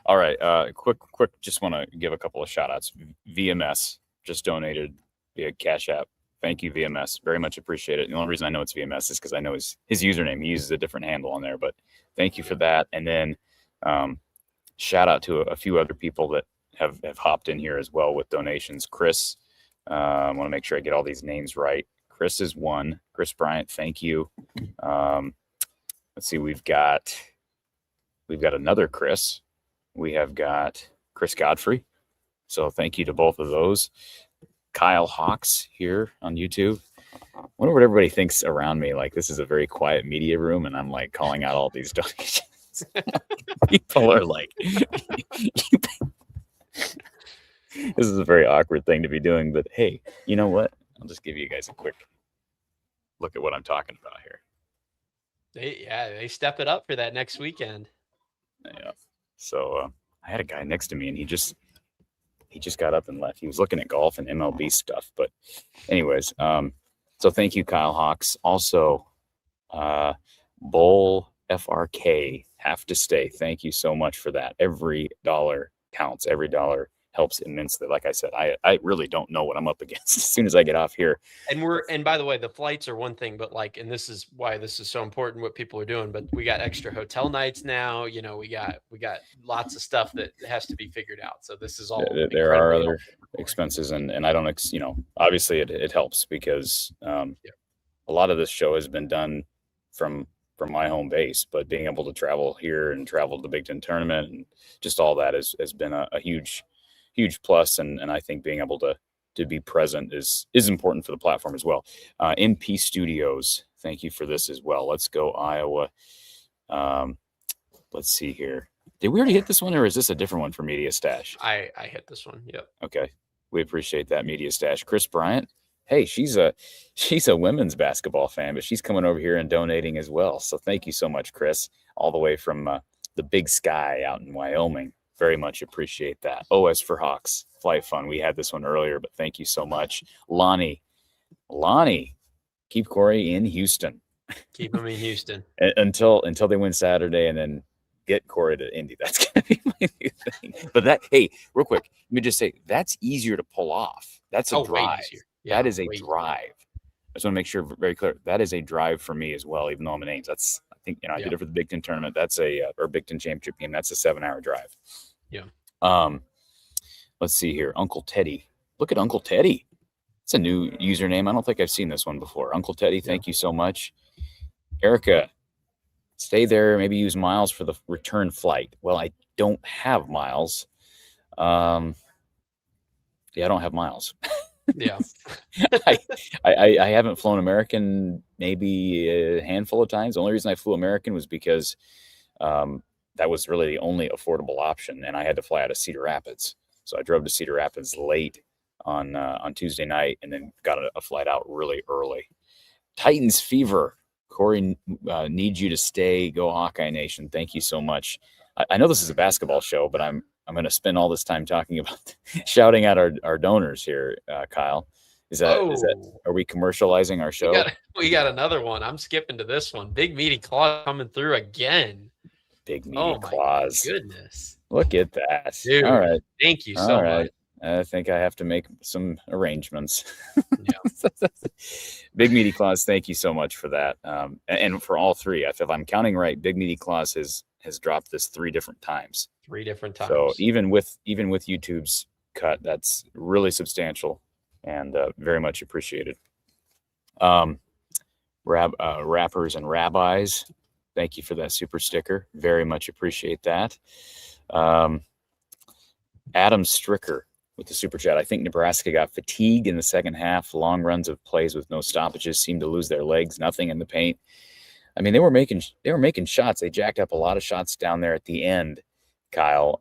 All right. Quick. Just want to give a couple of shout outs. VMS just donated via Cash App. Thank you, VMS. Very much appreciate it. The only reason I know it's VMS is because I know his username. He uses a different handle on there, but thank you for that. And then shout out to a few other people that have hopped in here as well with donations. Chris, I want to make sure I get all these names right. Chris is one. Chris Bryant, thank you. Let's see, we've got another Chris. We have got Chris Godfrey. So thank you to both of those. Kyle Hawks here on YouTube. I wonder what everybody thinks around me. Like, this is a very quiet media room, and I'm like calling out all these donations. People are like, this is a very awkward thing to be doing, but hey, you know what? I'll just give you guys a quick look at what I'm talking about here. They step it up for that next weekend. Yeah. So I had a guy next to me, and he just got up and left. He was looking at golf and MLB stuff. But anyways, so thank you, Kyle Hawks. Also, Bowl FRK, have to stay. Thank you so much for that. Every dollar counts. Every dollar helps immensely. Like I said, I really don't know what I'm up against as soon as I get off here. And by the way, the flights are one thing, but and this is why this is so important what people are doing, but we got extra hotel nights now, we got lots of stuff that has to be figured out. So this is all there are other expenses and I don't, obviously it helps because a lot of this show has been done from my home base, but being able to travel here and travel to the Big Ten tournament and just all that has been a huge plus. And I think being able to be present is important for the platform as well. MP Studios, thank you for this as well. Let's go Iowa. Let's see here. Did we already hit this one or is this a different one for Media Stash? I hit this one. Yep. Okay. We appreciate that, Media Stash. Chris Bryant. Hey, she's a women's basketball fan, but she's coming over here and donating as well. So thank you so much, Chris, all the way from the Big Sky out in Wyoming. Very much appreciate that. OS for Hawks, Flight Fun. We had this one earlier, but thank you so much. Lonnie, keep Cory in Houston. Keep him in Houston. until they win Saturday and then get Cory to Indy. That's going to be my new thing. But hey, real quick, let me just say, that's easier to pull off. That's a drive. Yeah, that is a drive. I just want to make sure very clear. That is a drive for me as well, even though I'm in Ames. That's, I think, I did it for the Big Ten tournament. That's or Big Ten championship game. That's a 7-hour drive. Yeah. Let's see here. Uncle Teddy. Look at Uncle Teddy. It's a new username. I don't think I've seen this one before. Uncle Teddy, thank you so much. Erica, stay there. Maybe use miles for the return flight. Well, I don't have miles. I don't have miles. Yeah. I haven't flown American maybe a handful of times. The only reason I flew American was because that was really the only affordable option, and I had to fly out of Cedar Rapids. So I drove to Cedar Rapids late on Tuesday night, and then got a flight out really early. Titans Fever. Cory needs you to stay. Go Hawkeye Nation. Thank you so much. I know this is a basketball show, but I'm going to spend all this time talking about shouting out our donors here, Kyle. Is that are we commercializing our show? We got another one. I'm skipping to this one. Big Meaty Claus coming through again. Big Meaty Claus. Goodness. Look at that. Dude, all right. Thank you so much. I think I have to make some arrangements. Yeah. Big Meaty Claus, thank you so much for that. And for all three, if I'm counting right, Big Meaty Claus has dropped this 3 different times. 3 different times. So even with YouTube's cut, that's really substantial and very much appreciated. Rappers and Rabbis, thank you for that super sticker. Very much appreciate that. Adam Stricker with the super chat. I think Nebraska got fatigued in the second half. Long runs of plays with no stoppages seemed to lose their legs. Nothing in the paint. I mean, they were making shots. They jacked up a lot of shots down there at the end, Kyle,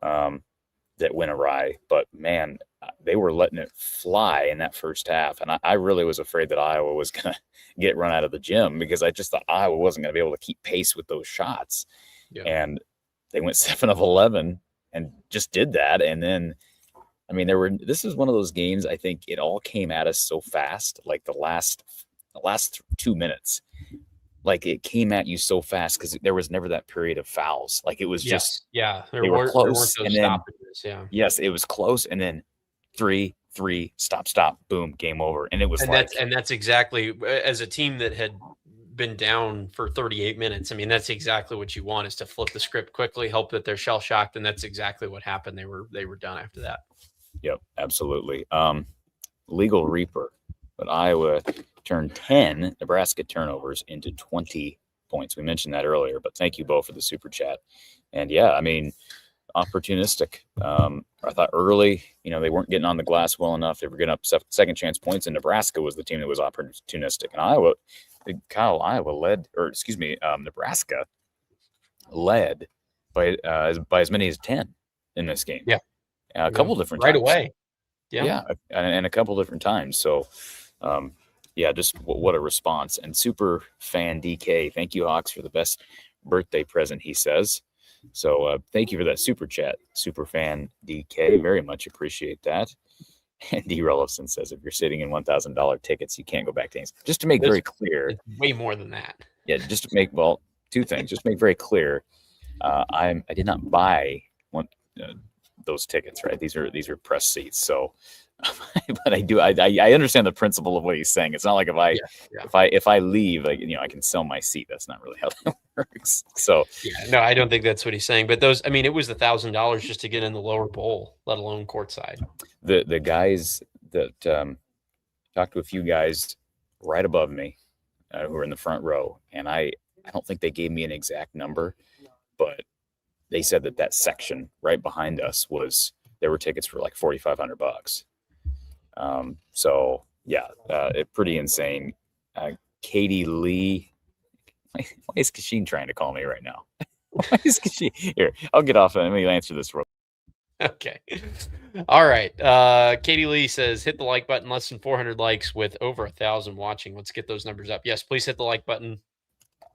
that went awry. But man, they were letting it fly in that first half, and I really was afraid that Iowa was going to get run out of the gym, because I just thought Iowa wasn't going to be able to keep pace with those shots. Yeah. And they went 7 of 11 and just did that, and then. I mean, this is one of those games, I think it all came at us so fast, like the last 2 minutes. Like it came at you so fast because there was never that period of fouls. Like it was just they were close. And then, yes, it was close. And then 3, stop, boom, game over. And it was that's exactly, as a team that had been down for 38 minutes. I mean, that's exactly what you want, is to flip the script quickly, hope that they're shell shocked. And that's exactly what happened. They were done after that. Yep, absolutely. Legal Reaper, but Iowa turned 10 Nebraska turnovers into 20 points. We mentioned that earlier, but thank you both for the super chat. And yeah, I mean, opportunistic. I thought early, they weren't getting on the glass well enough. They were getting up second chance points, and Nebraska was the team that was opportunistic. And Nebraska led by as many as 10 in this game. Yeah. A couple different times. Right away. Yeah. And a couple different times. So, just what a response. And super fan DK, thank you, Hawks, for the best birthday present, he says. So thank you for that super chat, super fan DK. Very much appreciate that. And D. Rollison says, if you're sitting in $1,000 tickets, you can't go back to things. Just to make very clear. It's way more than that. Yeah, just to make, 2 things. Just to make very clear, I did not buy those tickets, right? These are press seats. So, but I understand the principle of what he's saying. It's not like if I leave, I can sell my seat. That's not really how that works. So no, I don't think that's what he's saying. But those, I mean, it was $1,000 just to get in the lower bowl, let alone courtside. The guys that talked to a few guys right above me who were in the front row, and I don't think they gave me an exact number, but they said that section right behind us there were tickets for like $4,500. So yeah, pretty insane. Katie Lee, why is Kasheen trying to call me right now? Why is Kasheen here? I'll get off. Let me answer this real. Okay. All right. Katie Lee says, hit the like button. Less than 400 likes with over 1,000 watching. Let's get those numbers up. Yes, please hit the like button.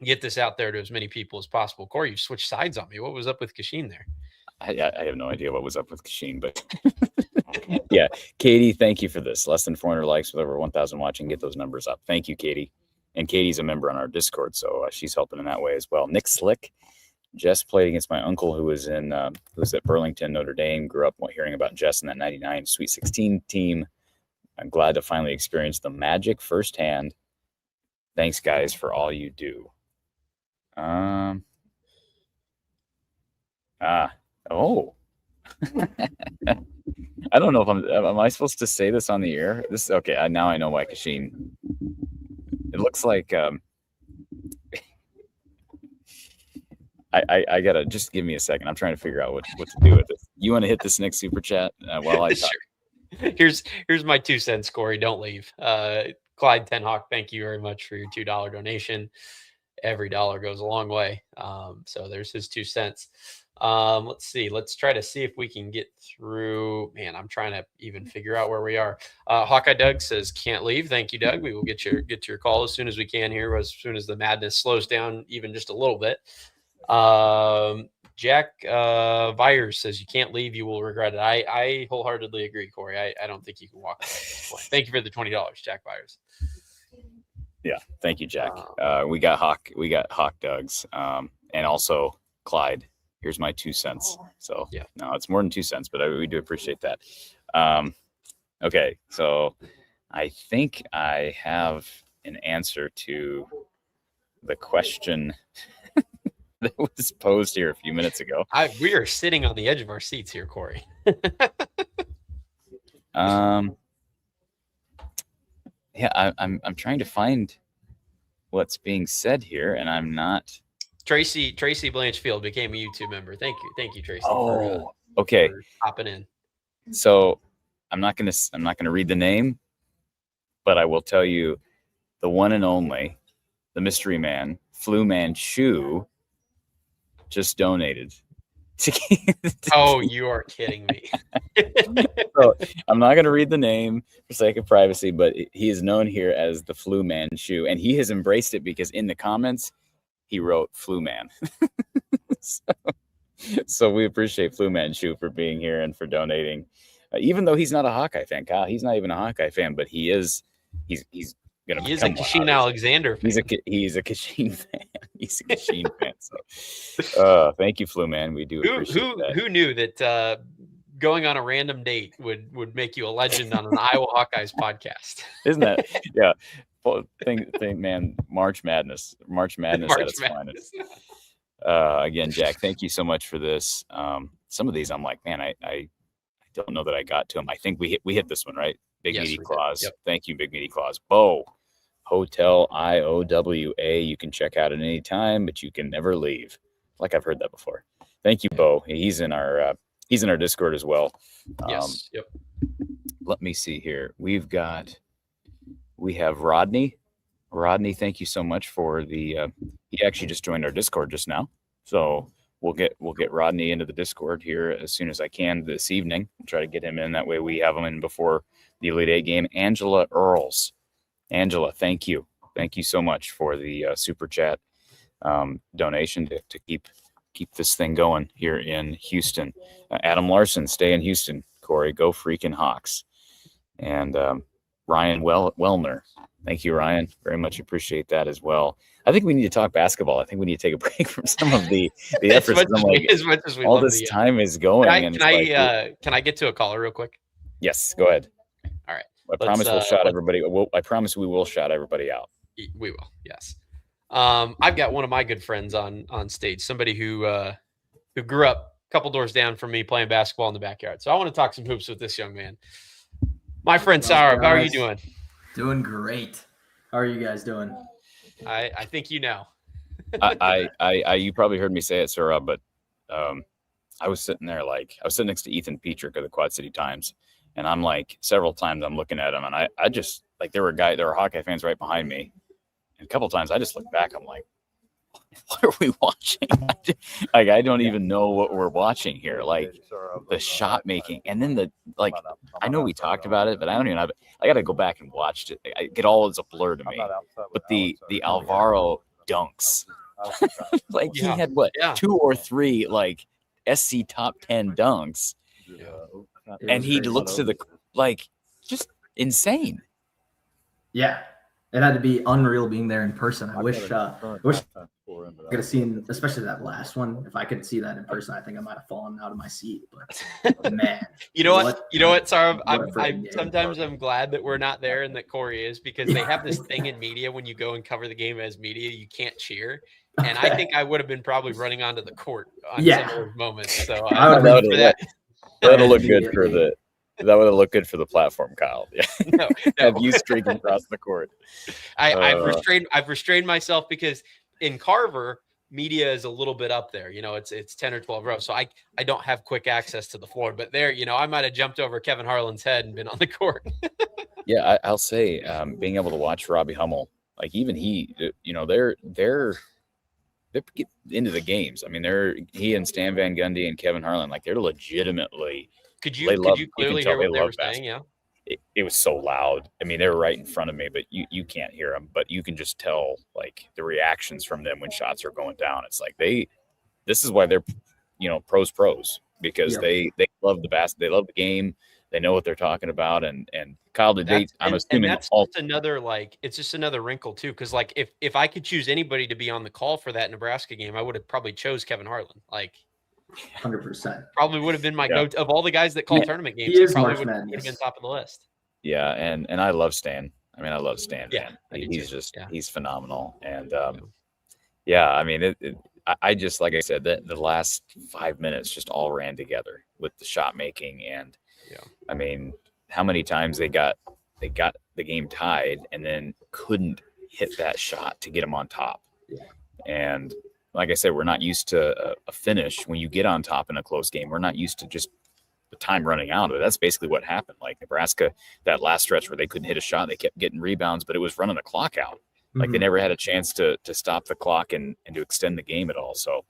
Get this out there to as many people as possible. Cory, you switched sides on me. What was up with Kasheen there? I have no idea what was up with Kasheen, but yeah, Katie, thank you for this. Less than 400 likes with over 1,000 watching. Get those numbers up. Thank you, Katie. And Katie's a member on our Discord, so she's helping in that way as well. Nick Slick, Jess played against my uncle who was at Burlington, Notre Dame. Grew up hearing about Jess in that 99 Sweet 16 team. I'm glad to finally experience the magic firsthand. Thanks, guys, for all you do. I don't know if am I supposed to say this on the air? Okay. Now I know why Kasheen. It looks like I gotta just give me a second. I'm trying to figure out what to do with this. You want to hit this next super chat while I talk? Sure. Here's my 2 cents, Corey. Don't leave. Clyde Tenhawk, thank you very much for your $2 donation. Every dollar goes a long way. So there's his 2 cents. Let's see. Let's try to see if we can get through. Man, I'm trying to even figure out where we are. Hawkeye Doug says can't leave. Thank you, Doug. We will get your call as soon as we can here, as soon as the madness slows down even just a little bit. Jack Byers says you can't leave. You will regret it. I wholeheartedly agree, Corey. I don't think you can walk away. Thank you for the $20, Jack Byers. Yeah, thank you, Jack. We got Hawk Doug's, and also Clyde. Here's my 2 cents. So yeah, no, it's more than 2 cents, but we do appreciate that. Okay, so I think I have an answer to the question that was posed here a few minutes ago. We are sitting on the edge of our seats here, Corey. Yeah, I'm trying to find what's being said here, and I'm not. Tracy Blanchfield became a YouTube member. Thank you, Tracy. Okay, for hopping in. So I'm not gonna read the name, but I will tell you, the one and only, the mystery man, Flu Man Shoe, just donated. Oh, you are kidding me. So I'm not going to read the name for sake of privacy, but he is known here as the Flu Man Shoe, and he has embraced it because in the comments he wrote Flu Man. So we appreciate Flu Man Shoe for being here and for donating, even though he's not a Hawkeye fan. Kyle, he's not even a Hawkeye fan, but he is. He's going to. He is a Kasheen Alexander fan. He's a Kasheen fan. He's a Kasheen fan. So, thank you, Flu Man. We do appreciate that. Who knew that going on a random date would make you a legend on an Iowa Hawkeyes podcast? Isn't that? Yeah. Well, think, man. March Madness at its finest. Again, Jack, thank you so much for this. Some of these, I'm like, man, I don't know that I got to them. I think we hit this one, right? Big Meaty Claus. Yep. Thank you, Big Meaty Claus. Bo. Hotel IOWA. You can check out at any time, but you can never leave. Like I've heard that before. Thank you, Bo. He's in our Discord as well. Yes. Yep. Let me see here. We have Rodney. Rodney, thank you so much for the. He actually just joined our Discord just now, so we'll get Rodney into the Discord here as soon as I can this evening. I'll try to get him in. That way we have him in before the Elite Eight game. Angela Earls. Angela, thank you. Thank you so much for the super chat donation to keep this thing going here in Houston. Adam Larson, stay in Houston. Corey, go freaking Hawks. And Ryan Wellner. Thank you, Ryan. Very much appreciate that as well. I think we need to talk basketball. I think we need to take a break from some of the efforts. As much as we all this time is going. Can I get to a caller real quick? Yes, go ahead. All right. I promise we'll shout everybody. I promise we will shout everybody out. We will. Yes. I've got one of my good friends on stage, somebody who grew up a couple doors down from me playing basketball in the backyard. So I want to talk some hoops with this young man. My friend Saurabh, how are you doing? Doing great. How are you guys doing? I think you know. You probably heard me say it, Saurabh, but I was sitting next to Ethan Petrick of the Quad City Times. And I'm like, several times I'm looking at him, and I just like there were Hawkeye fans right behind me. And a couple of times I just looked back. I'm like, what are we watching? I don't even know what we're watching here. Like the shot making, and then I know we talked about it, but I don't even have. I got to go back and watch it. I get all as a blur to me. But the Alvaro dunks, he had 2 or 3 SC top 10 dunks. Yeah. And he looks to just insane. Yeah, it had to be unreal being there in person. I wish I could have seen, especially that last one. If I could see that in person, I think I might have fallen out of my seat. But man, you know what, Saurabh? Sometimes I'm glad that we're not there and that Corey is, because they have this thing in media when you go and cover the game as media, you can't cheer. And I think I would have been probably running onto the court on some of those moments. So I would have for that. That would look good for the platform, Kyle. Yeah. No. Have you streaking across the court? I've restrained myself because in Carver media is a little bit up there. It's 10 or 12 rows. So I don't have quick access to the floor, but there, I might have jumped over Kevin Harlan's head and been on the court. Yeah, I'll say being able to watch Robbie Hummel, like even he, they're into the games. I mean, he and Stan Van Gundy and Kevin Harlan, like they're legitimately. Could you clearly hear what they were saying? Yeah. It was so loud. I mean, they were right in front of me, but you can't hear them. But you can just tell like the reactions from them when shots are going down. It's like this is why they're, pros because they love the basket, they love the game, they know what they're talking about. And Kyle, I'm assuming that's just another it's just another wrinkle too. Because like if I could choose anybody to be on the call for that Nebraska game, I would have probably chose Kevin Harlan. 100%. Probably would have been my go-to of all the guys that call tournament games. He is probably March would have Madness. been top of the list. Yeah, and I love Stan. I mean, I love Stan. Yeah, man. He's phenomenal. And I mean, I just like I said, that the last 5 minutes just all ran together with the shot making, and I mean, how many times they got the game tied and then couldn't hit that shot to get them on top. Yeah. And like I said, we're not used to a finish when you get on top in a close game. We're not used to just the time running out of it. That's basically what happened. Like Nebraska, that last stretch where they couldn't hit a shot, they kept getting rebounds, but it was running the clock out. Like they never had a chance to stop the clock and to extend the game at all. So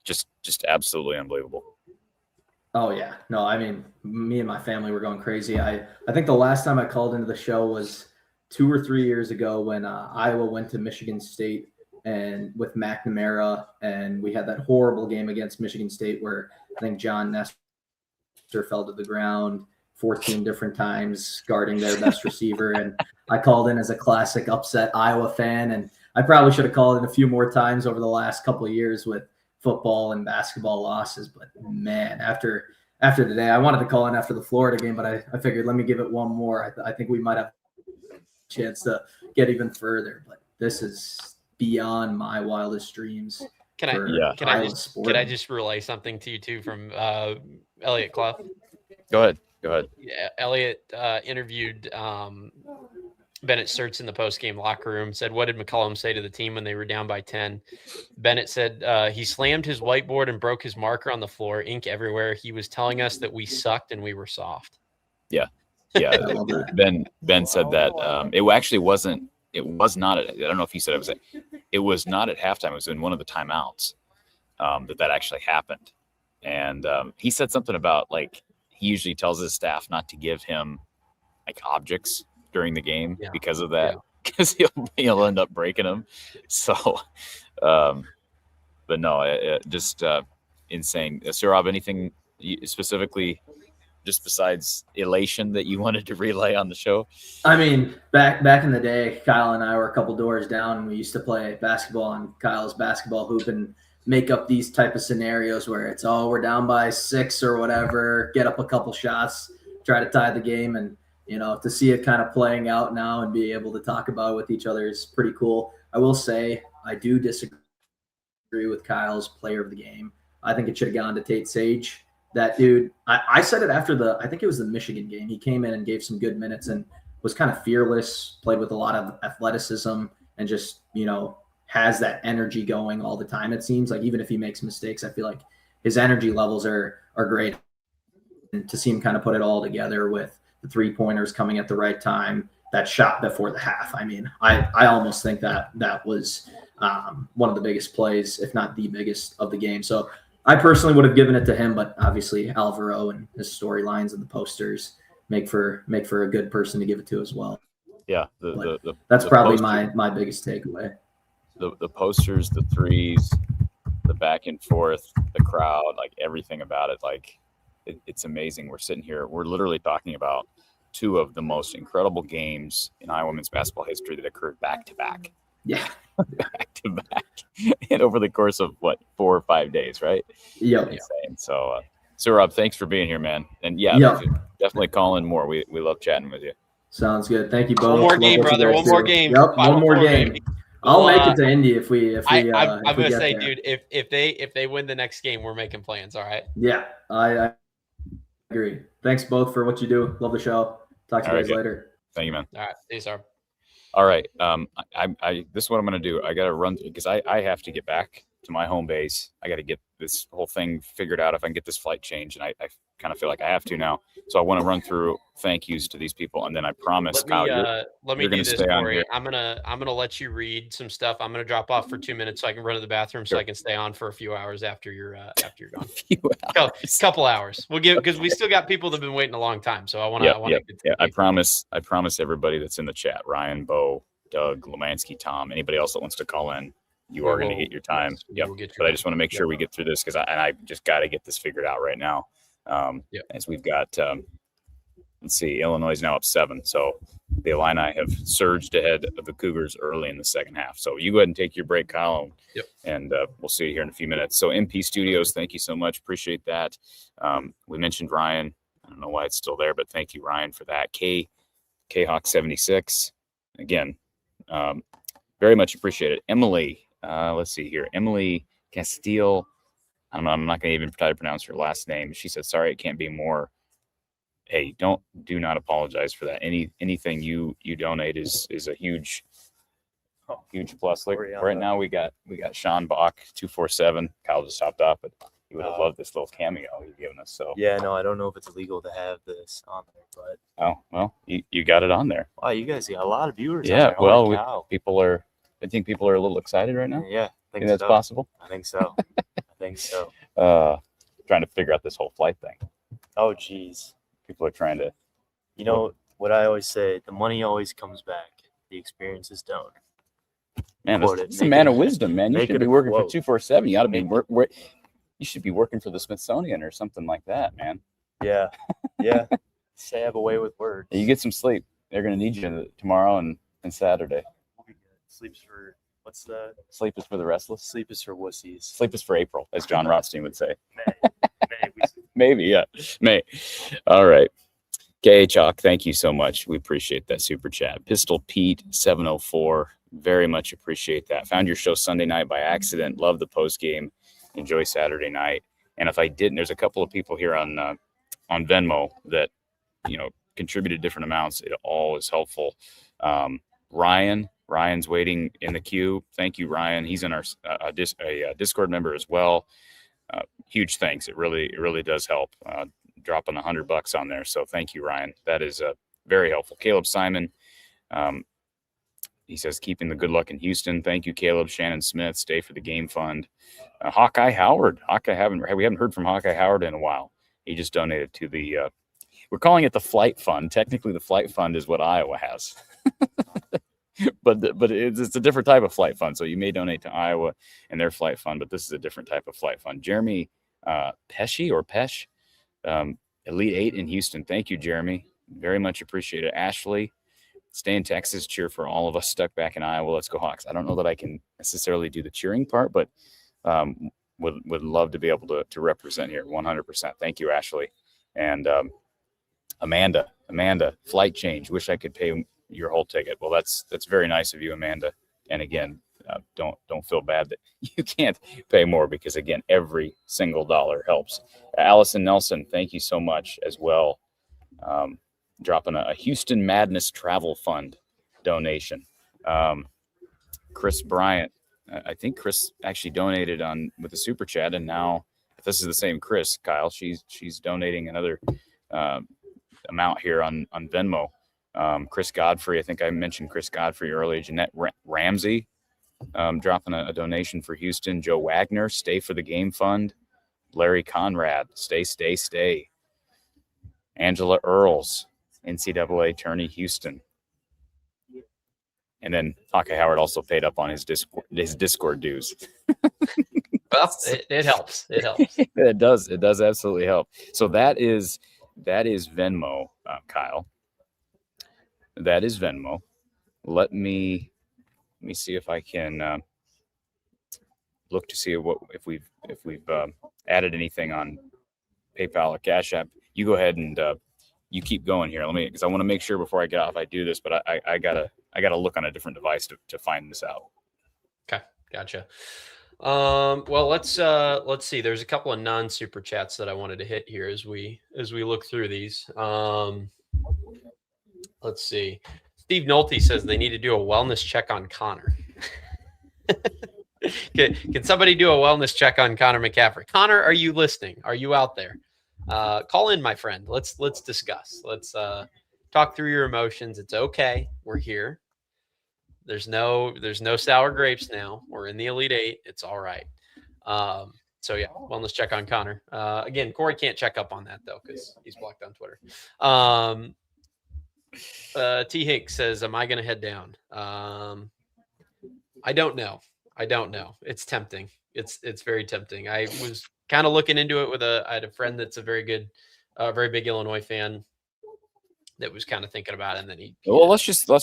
just absolutely unbelievable. Oh yeah. No, I mean, me and my family were going crazy. I think the last time I called into the show was 2 or 3 years ago when Iowa went to Michigan State and with McNamara, and we had that horrible game against Michigan State where I think John Nestor fell to the ground 14 different times guarding their best receiver. And I called in as a classic upset Iowa fan. And I probably should have called in a few more times over the last couple of years with football and basketball losses. But man, after today, I wanted to call in after the Florida game, but I figured let me give it one more. I think we might have a chance to get even further. But this is beyond my wildest dreams. Can I just relay something to you too from Elliot Clough? Go ahead. Yeah, Elliot interviewed Bennett Sturts in the post-game locker room, said, what did McCollum say to the team when they were down by 10? Bennett said, he slammed his whiteboard and broke his marker on the floor, ink everywhere. He was telling us that we sucked and we were soft. Yeah. Ben said that it actually wasn't. It was not. I don't know if he said it was. It was not at halftime. It was in one of the timeouts that actually happened, and he said something about like he usually tells his staff not to give him like objects during the game because of that, because he'll end up breaking them. So, but no, just insane. Rob, anything specifically? Just besides elation that you wanted to relay on the show? I mean, back in the day, Kyle and I were a couple doors down, and we used to play basketball on Kyle's basketball hoop and make up these type of scenarios where it's, we're down by 6 or whatever, get up a couple shots, try to tie the game. And, to see it kind of playing out now and be able to talk about it with each other is pretty cool. I will say I do disagree with Kyle's player of the game. I think it should have gone to Tate Sage. That dude, I said it after I think it was the Michigan game. He came in and gave some good minutes and was kind of fearless, played with a lot of athleticism, and just, has that energy going all the time. It seems like even if he makes mistakes, I feel like his energy levels are great. And to see him kind of put it all together with the 3-pointers coming at the right time, that shot before the half. I mean, I almost think that was one of the biggest plays, if not the biggest of the game. So I personally would have given it to him, but obviously Alvaro and his storylines and the posters make for a good person to give it to as well. Yeah, that's probably my biggest takeaway. The posters, the threes, the back and forth, the crowd, like everything about it, like it's amazing. We're sitting here, we're literally talking about 2 of the most incredible games in Iowa women's basketball history that occurred back to back. Yeah. Back to back. And over the course of 4 or 5 days, right? Yeah. Insane. So Rob, thanks for being here, man. And definitely call in more. We love chatting with you. Sounds good. Thank you both. One more game, brother. One more game. Yep. One more game. I'll make it to Indy if we. I'm gonna say, dude, if they win the next game, we're making plans. All right. Yeah, I agree. Thanks both for what you do. Love the show. Talk to you guys later. Thank you, man. All right. See you, Sarb. All right. I this is what I'm going to do. I got to run because I have to get back to my home base. I got to get this whole thing figured out if I can get this flight changed, and I kind of feel like I have to now. So I want to run through thank yous to these people, and then I promise, Kyle, let me you're do gonna this, stay on Cory. here. I'm gonna let you read some stuff. I'm gonna drop off for 2 minutes so I can run to the bathroom, so I can stay on for a few hours after you're gone. Couple hours. We'll give, because we still got people that've been waiting a long time. So I want to. Yeah, I promise everybody that's in the chat, Ryan, Bo, Doug, Lammansky, Tom, anybody else that wants to call in, you are going to get your time. But I just want to make sure we get through this, because I just got to get this figured out right now. As we've got, let's see, Illinois is now up 7. So the Illini have surged ahead of the Cougars early in the second half. So you go ahead and take your break, Kyle, and we'll see you here in a few minutes. So MP Studios, thank you so much. Appreciate that. We mentioned Ryan. I don't know why it's still there, but thank you, Ryan, for that. K-Hawk 76. Again, very much appreciate it. Emily, let's see here. Emily Castile. I don't know. I'm not going to even try to pronounce her last name. She said, sorry, it can't be more. Hey, do not apologize for that. Anything you donate is a huge plus. Like right now we got Sean Bach 247. Kyle just hopped off, but he would have loved this little cameo he's given us. So yeah, no, I don't know if it's illegal to have this on there, but oh well, you got it on there. Wow, you guys got a lot of viewers. Yeah, well, I think people are a little excited right now. Yeah, think that's possible. I think so. I think so. Trying to figure out this whole flight thing. Oh, geez. People are trying to. You know what I always say: the money always comes back. The experiences don't. Man, it's a man of wisdom, man. You should be working for 247. You ought to be you should be working for the Smithsonian or something like that, man. Yeah, yeah. Say I have a way with words. You get some sleep. They're going to need you tomorrow and Saturday. We'll be good. Sleep's for what's that? Sleep is for the restless. Sleep is for wussies. Sleep is for April, as John Rothstein would say. May. Maybe, yeah. May. All right. K. Chalk, thank you so much. We appreciate that super chat. Pistol Pete 704. Very much appreciate that. Found your show Sunday night by accident. Love the post game. Enjoy Saturday night. And if I didn't, there's a couple of people here on Venmo that contributed different amounts. It all is helpful. Ryan's waiting in the queue. Thank you, Ryan. He's in our Discord member as well. Huge thanks. It really does help. Dropping $100 on there. So thank you, Ryan. That is very helpful. Caleb Simon. He says, keeping the good luck in Houston. Thank you, Caleb. Shannon Smith, stay for the game fund. Hawkeye Howard. We haven't heard from Hawkeye Howard in a while. He just donated to the, we're calling it the flight fund. Technically, the flight fund is what Iowa has. but it's a different type of flight fund. So you may donate to Iowa and their flight fund, but this is a different type of flight fund. Jeremy Pesh, Elite 8 in Houston. Thank you, Jeremy. Very much appreciate it. Ashley, stay in Texas. Cheer for all of us stuck back in Iowa. Let's go Hawks. I don't know that I can necessarily do the cheering part, but would love to be able to represent here 100%. Thank you, Ashley. And Amanda, flight change. Wish I could pay your whole ticket. Well, that's very nice of you, Amanda. And again, don't feel bad that you can't pay more, because again, every single dollar helps. Allison Nelson, thank you so much as well. Dropping a Houston Madness Travel Fund donation. Chris Bryant, I think Chris actually donated with a super chat, and now if this is the same Chris, Kyle, she's donating another amount here on Venmo. Chris Godfrey, I think I mentioned Chris Godfrey earlier. Jeanette Ramsey, dropping a donation for Houston. Joe Wagner, stay for the game fund. Larry Conrad, stay. Angela Earls, NCAA tourney Houston. And then Hawkeye Howard also paid up on his Discord dues. Well, it helps. It helps. It does. It does absolutely help. So that is Venmo, Kyle. That is Venmo. Let me see if I can look to see if we've added anything on PayPal or Cash App. You go ahead and you keep going here. Because I want to make sure before I get off I do this, but I gotta look on a different device to find this out. Okay, gotcha. Well, let's see. There's a couple of non-super chats that I wanted to hit here as we look through these. Let's see. Steve Nolte says they need to do a wellness check on Connor. Can somebody do a wellness check on Connor McCaffrey? Connor, are you listening? Are you out there? Call in, my friend. Let's discuss. Let's talk through your emotions. It's okay. We're here. There's no sour grapes now. We're in the Elite Eight. It's all right. So yeah, wellness check on Connor. Again, Corey can't check up on that though because he's blocked on Twitter. T Hink says, "Am I going to head down?" I don't know. It's tempting. It's very tempting. I was kind of looking into it with I had a friend that's a very good, very big Illinois fan that was kind of thinking about it, and then well, let's just let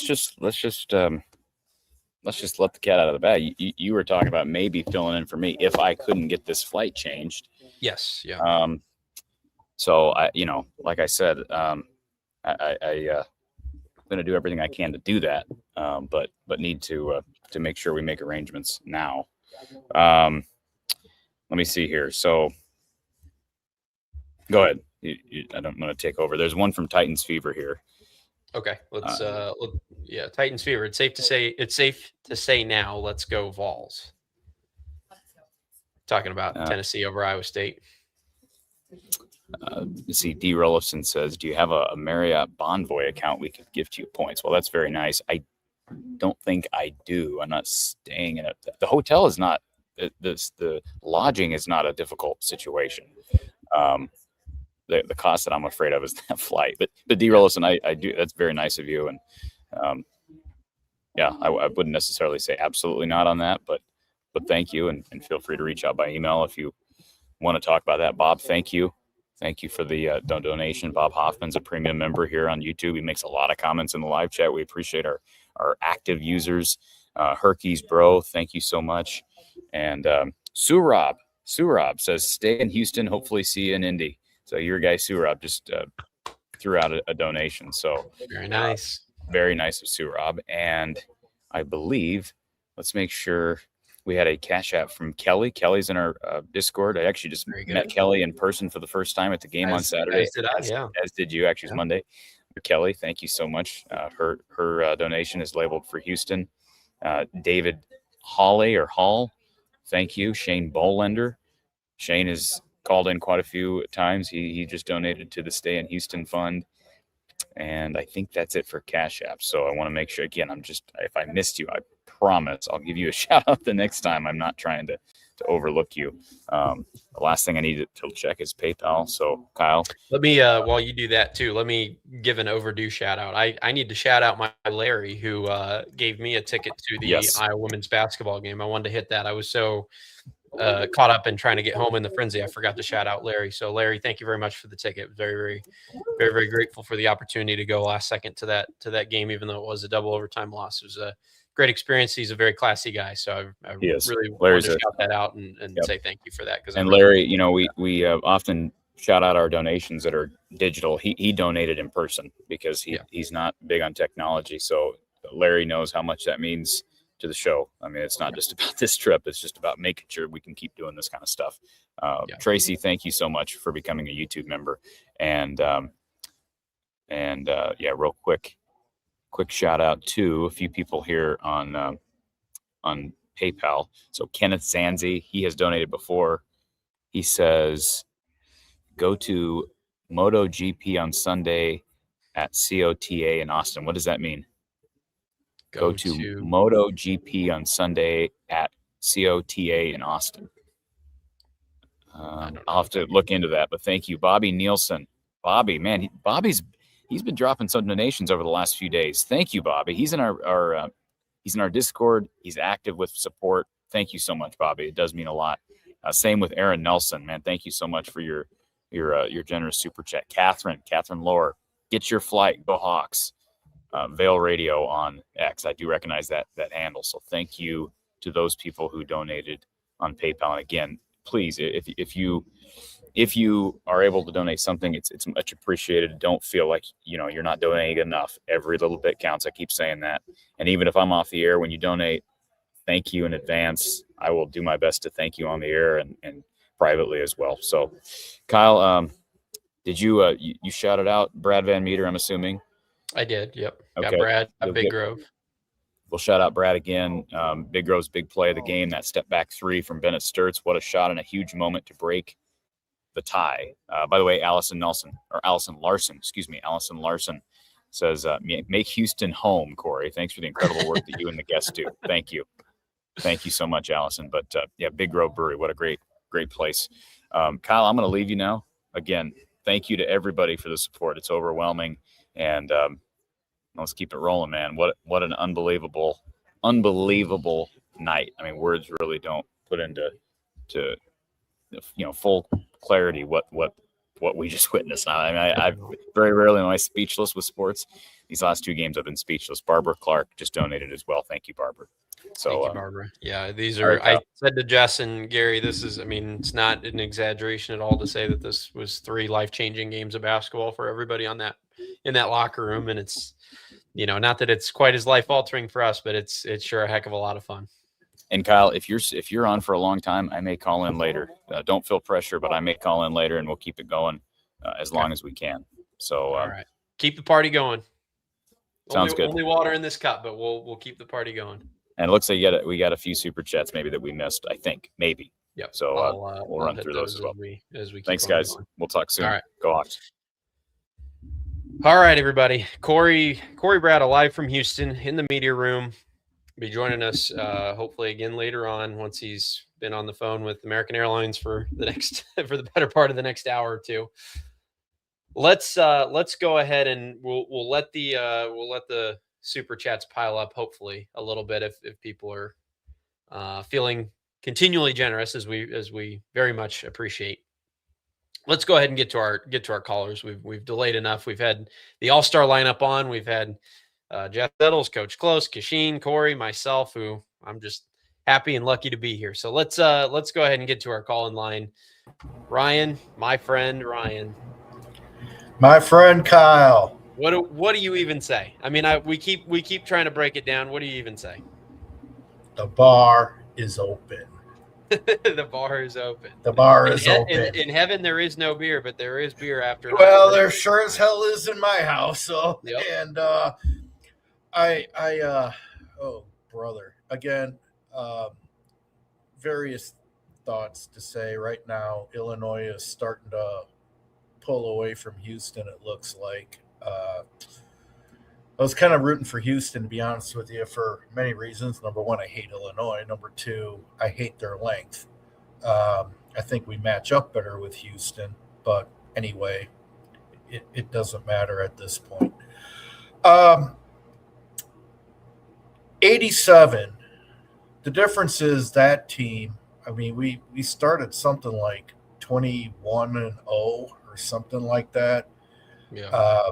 the cat out of the bag. You were talking about maybe filling in for me if I couldn't get this flight changed. Yes. Yeah. So I, like I said, I'm going to do everything I can to do that. But need to make sure we make arrangements now. Let me see here. So go ahead. I don't want to take over. There's one from Titans Fever here. Okay, let's Titans Fever. It's safe to say now. Let's go Vols. Talking about Tennessee over Iowa State. See, D. Rollison says, "Do you have a Marriott Bonvoy account we could gift you points?" Well, that's very nice. I don't think I do. I'm not staying in it. The hotel is not. The lodging is not a difficult situation. The cost that I'm afraid of is that flight. But D. Rollison, I do. That's very nice of you. And I wouldn't necessarily say absolutely not on that, but thank you, and feel free to reach out by email if you want to talk about that. Bob, thank you. Thank you for the donation. Bob Hoffman's a premium member here on YouTube. He makes a lot of comments in the live chat. We appreciate our active users. Herkies Bro, thank you so much. And Surab says, "Stay in Houston. Hopefully see you in Indy." So your guy Surab just threw out a donation. So very nice. Very nice of Surab. And I believe, let's make sure. We had a Cash App from Kelly. Kelly's in our Discord. I actually just met Kelly in person for the first time at the game on Saturday. As did you. Actually, it was Monday. But Kelly, thank you so much. Her donation is labeled for Houston. David Hawley or Hall, thank you. Shane Bolender. Shane has called in quite a few times. He just donated to the Stay in Houston Fund. And I think that's it for Cash App. So I want to make sure, again, if I missed you, I promise I'll give you a shout out the next time. I'm not trying to overlook you. The last thing I need to check is PayPal. So Kyle, let me while you do that too, let me give an overdue shout out. I need to shout out my Larry, who gave me a ticket to the Iowa women's basketball game. I wanted to hit that. I was so caught up in trying to get home in the frenzy, I forgot to shout out Larry. So Larry, thank you very much for the ticket. Very, very, very, very grateful for the opportunity to go last second to that game, even though it was a double overtime loss. It was a great experience. He's a very classy guy, so I really wanted to shout that out and say thank you for that. And Larry, we often shout out our donations that are digital. He donated in person because he's not big on technology. So Larry knows how much that means to the show. I mean, it's not just about this trip. It's just about making sure we can keep doing this kind of stuff. Tracy, thank you so much for becoming a YouTube member. And real quick shout out to a few people here on PayPal. So Kenneth Zanzi, he has donated before. He says, "Go to MotoGP on Sunday at COTA in Austin." What does that mean? Go to MotoGP on Sunday at COTA in Austin. I'll have to look into that, but thank you. Bobby Nielsen. Bobby, man, he's been dropping some donations over the last few days. Thank you, Bobby. He's in our Discord. He's active with support. Thank you so much, Bobby. It does mean a lot. Same with Aaron Nelson, man. Thank you so much for your generous super chat. Catherine Lohr, get your flight. Go Hawks. Vail Radio on X. I do recognize that handle. So thank you to those people who donated on PayPal. And again, please, if you are able to donate something, it's much appreciated. Don't feel like you're not donating enough. Every little bit counts. I keep saying that. And even if I'm off the air when you donate, thank you in advance. I will do my best to thank you on the air and privately as well. So, Kyle, did you shouted out Brad Van Meter? I'm assuming. I did. Yep. Okay. Got Brad, Big Grove. we'll shout out Brad again. Big Grove's big play of the game, that step back three from Bennett Sturts. What a shot and a huge moment to break the tie. By the way, Allison Larson says, make Houston home, Corey. Thanks for the incredible work that you and the guests do. Thank you. Thank you so much, Allison. But yeah, Big Grove Brewery, what a great place. Kyle, I'm going to leave you now. Again, thank you to everybody for the support. It's overwhelming. And let's keep it rolling, man. What an unbelievable night. I mean, words really don't put into full clarity what we just witnessed. I mean, I very rarely am I speechless with sports. These last two games I've been speechless. Barbara Clark just donated as well. Thank you, Barbara. So thank you, Barbara. Yeah, these are, I said to Jess and Gary, it's not an exaggeration at all to say that this was 3 life-changing games of basketball for everybody in that locker room. And it's, not that it's quite as life-altering for us, but it's sure a heck of a lot of fun. And Kyle, if you're on for a long time, I may call in later. Don't feel pressure, but I may call in later, and we'll keep it going as long as we can. So, all right, keep the party going. Sounds good. Only water in this cup, but we'll keep the party going. And it looks like we got a few super chats maybe that we missed. I think maybe. Yep. So we'll run through those as well. As we keep Thanks, guys. Going. We'll talk soon. All right. Go Hawks. All right, everybody. Cory Brada live from Houston in the media room. Be joining us hopefully again later on once he's been on the phone with American Airlines for the better part of the next hour or two. Let's go ahead and we'll let the super chats pile up hopefully a little bit if people are feeling continually generous as we very much appreciate. Let's go ahead and get to our callers. We've delayed enough. We've had the all-star lineup on. We've had Jess Settles, Coach Close, Kasheen, Corey, myself, who I'm just happy and lucky to be here. So let's go ahead and get to our call in line. Ryan, my friend Ryan. My friend Kyle. What do you even say? I mean, we keep trying to break it down. What do you even say? The bar is open. The bar is open. The bar is open. In heaven, there is no beer, but there is beer after. Well, there sure as hell is in my house. So, yep. And oh brother, again, various thoughts to say right now. Illinois is starting to pull away from Houston. It looks like. I was kind of rooting for Houston, to be honest with you, for many reasons. Number one, I hate Illinois. Number two, I hate their length. I think we match up better with Houston. But anyway, it doesn't matter at this point. 87, the difference is that team, I mean, we started something like 21-0 or something like that. Yeah.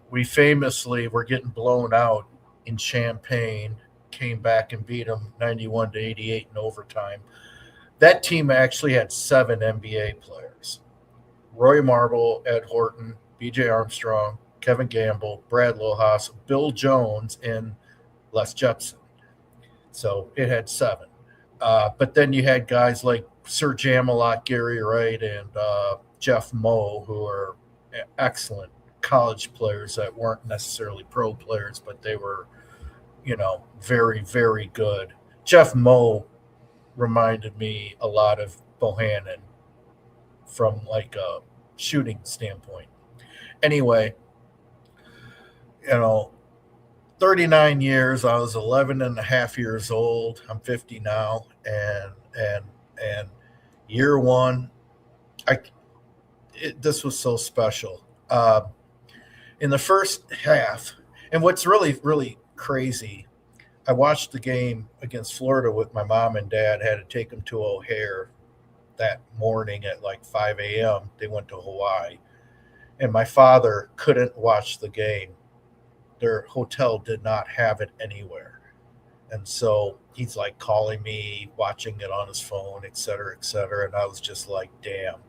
We famously were getting blown out in Champaign, came back and beat them 91-88 in overtime. That team actually had 7 NBA players. Roy Marble, Ed Horton, B.J. Armstrong, Kevin Gamble, Brad Lohaus, Bill Jones, and Les Jepson. So it had 7. But then you had guys like Sir Jamalot, Gary Wright, and Jeff Moe, who are excellent college players that weren't necessarily pro players, but they were, very, very good. Jeff Moe reminded me a lot of Bohannon from like a shooting standpoint. Anyway, 39 years, I was 11 and a half years old. I'm 50 now. And year one, this was so special. In the first half, and what's really, really crazy, I watched the game against Florida with my mom and dad, had to take them to O'Hare that morning at like 5 a.m. They went to Hawaii. And my father couldn't watch the game. Their hotel did not have it anywhere. And so he's like calling me, watching it on his phone, et cetera, et cetera. And I was just like, damn.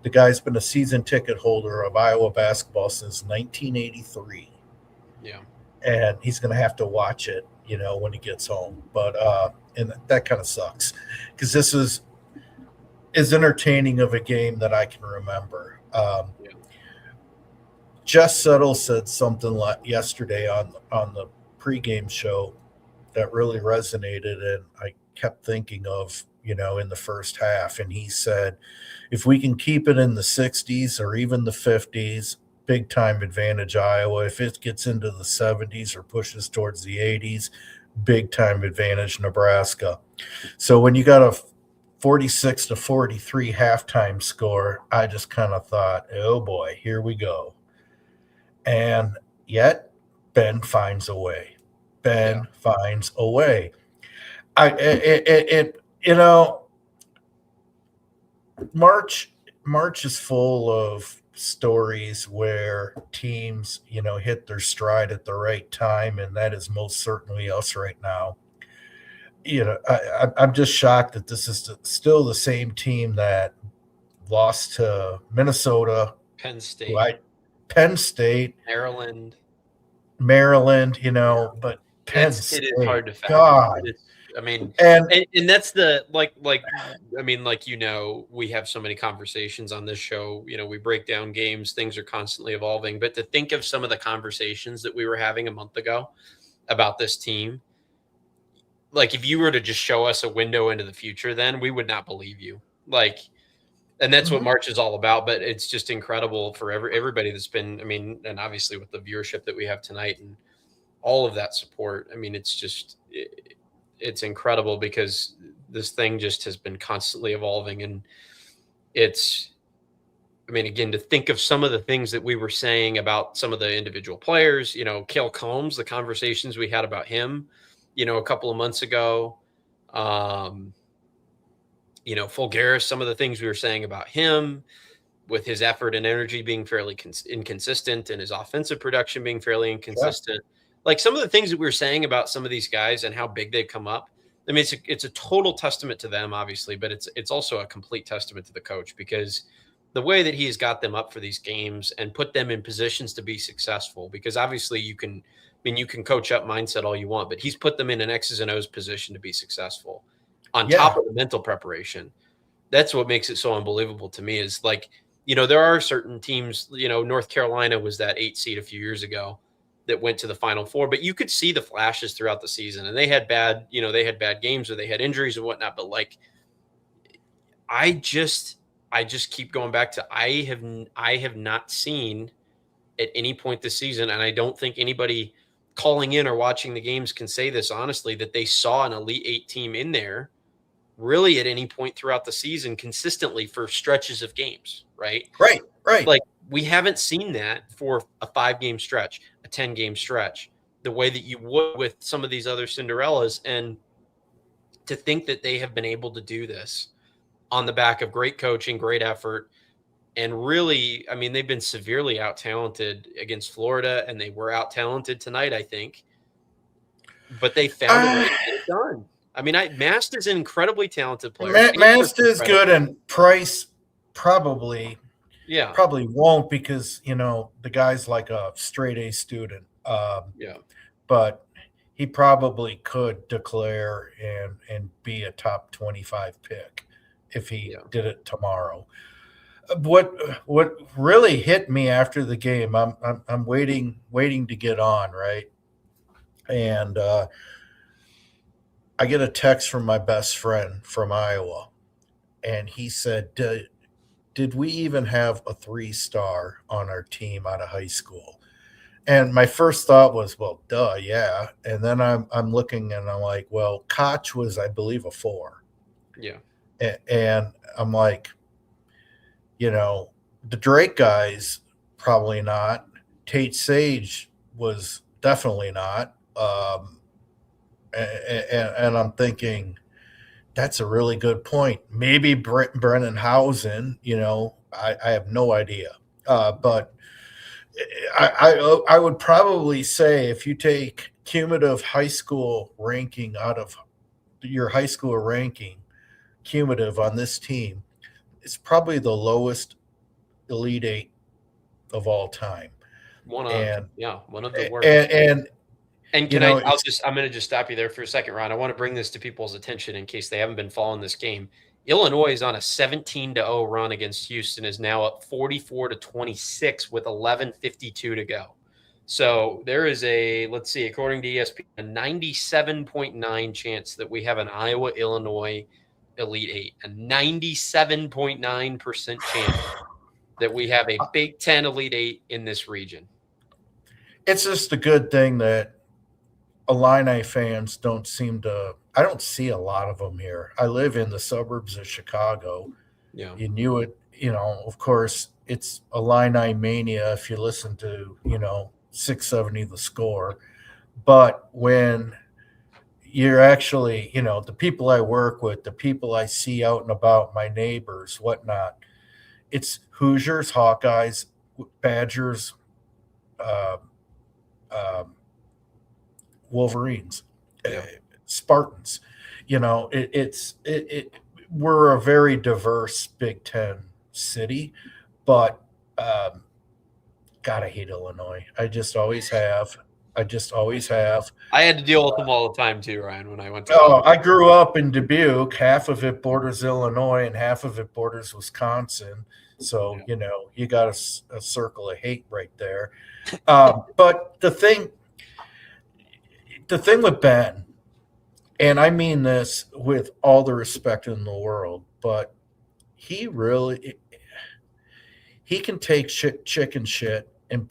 The guy's been a season ticket holder of Iowa basketball since 1983. Yeah. And he's going to have to watch it, when he gets home. But and that kind of sucks because this is as entertaining of a game that I can remember. Jess Settles said something like yesterday on the pregame show. that really resonated, and I kept thinking of, in the first half. And he said, if we can keep it in the 60s or even the 50s, big time advantage Iowa. If it gets into the 70s or pushes towards the 80s, big time advantage Nebraska. So when you got a 46-43 halftime score, I just kind of thought, oh boy, here we go. And yet Ben finds a way. Ben finds a way. March is full of stories where teams, hit their stride at the right time, and that is most certainly us right now. I'm just shocked that this is still the same team that lost to Minnesota, Penn State, Maryland, but Penn State, it is hard to fathom. God. And that's the like we have so many conversations on this show. We break down games, things are constantly evolving. But to think of some of the conversations that we were having a month ago about this team, like if you were to just show us a window into the future, then we would not believe you. And that's what March is all about. But it's just incredible for everybody that's been. And obviously with the viewership that we have tonight and all of that support. It's incredible because this thing just has been constantly evolving. And again, to think of some of the things that we were saying about some of the individual players, Cale Combs, the conversations we had about him, a couple of months ago, Fulgaris, some of the things we were saying about him with his effort and energy being fairly inconsistent and his offensive production being fairly inconsistent. Yeah. Like some of the things that we were saying about some of these guys and how big they've come up. It's a total testament to them, obviously, but it's also a complete testament to the coach because the way that he has got them up for these games and put them in positions to be successful, because obviously you can coach up mindset all you want, but he's put them in an X's and O's position to be successful on top of the mental preparation. That's what makes it so unbelievable to me is there are certain teams, North Carolina was that 8 seed a few years ago that went to the Final Four, but you could see the flashes throughout the season and they had bad games or they had injuries and whatnot. But I just keep going back to, I have not seen at any point this season, and I don't think anybody calling in or watching the games can say this honestly, that they saw an Elite Eight team in there really at any point throughout the season consistently for stretches of games, right? Right. We haven't seen that for a 5-game stretch, a 10-game stretch, the way that you would with some of these other Cinderellas. And to think that they have been able to do this on the back of great coaching, great effort, and really, they've been severely out-talented against Florida, and they were out-talented tonight, I think. But they found a way to get it done. Master's an incredibly talented player. Master's good, and Price probably won't because, the guy's like a straight A student. But he probably could declare and be a top 25 pick if he did it tomorrow. What really hit me after the game, I'm waiting to get on, right? And I get a text from my best friend from Iowa, and he said, did we even have a 3-star on our team out of high school? And my first thought was, well, duh, yeah. And then I'm looking and I'm like, well, Koch was, I believe, a 4. Yeah. And I'm like, the Drake guys, probably not. Tate Sage was definitely not. And I'm thinking, that's a really good point. Maybe Brennan Hausen, I have no idea. But I would probably say if you take cumulative high school ranking out of your high school ranking, cumulative on this team, it's probably the lowest Elite Eight of all time. One of the worst. And I'm going to just stop you there for a second, Ron. I want to bring this to people's attention in case they haven't been following this game. Illinois is on a 17-0 run against Houston, is now up 44-26 with 11:52 to go. So there is let's see, according to ESPN, a 97.9 chance that we have an Iowa-Illinois Elite Eight, a 97.9% chance that we have a Big Ten Elite Eight in this region. It's just a good thing that Illini fans don't seem to – I don't see a lot of them here. I live in the suburbs of Chicago. Yeah. You knew it, of course, it's Illini mania if you listen to, 670 The Score. But when you're actually, the people I work with, the people I see out and about, my neighbors, whatnot, it's Hoosiers, Hawkeyes, Badgers, Wolverines, Spartans. We're a very diverse Big Ten city, but God, I hate Illinois. I just always have. I had to deal with them all the time too, Ryan, when I went to I grew up in Dubuque. Half of it borders Illinois and half of it borders Wisconsin. So, you got a circle of hate right there. But the thing with Ben, and I mean this with all the respect in the world, but he can take chicken shit and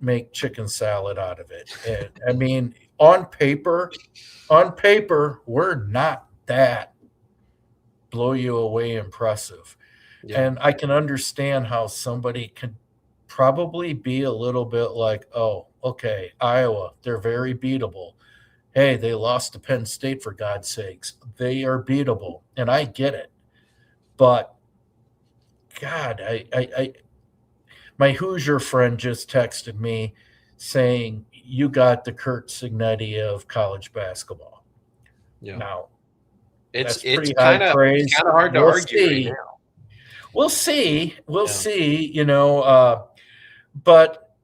make chicken salad out of it. And I mean, on paper, we're not that blow you away impressive. Yeah. And I can understand how somebody could probably be a little bit like, oh, okay, Iowa, they're very beatable. Hey, they lost to Penn State, for God's sakes. They are beatable, and I get it. But, God, my Hoosier friend just texted me saying, you got the Kurt Signetti of college basketball. Yeah. Now, it's kind of hard to argue right now. We'll see. We'll see, but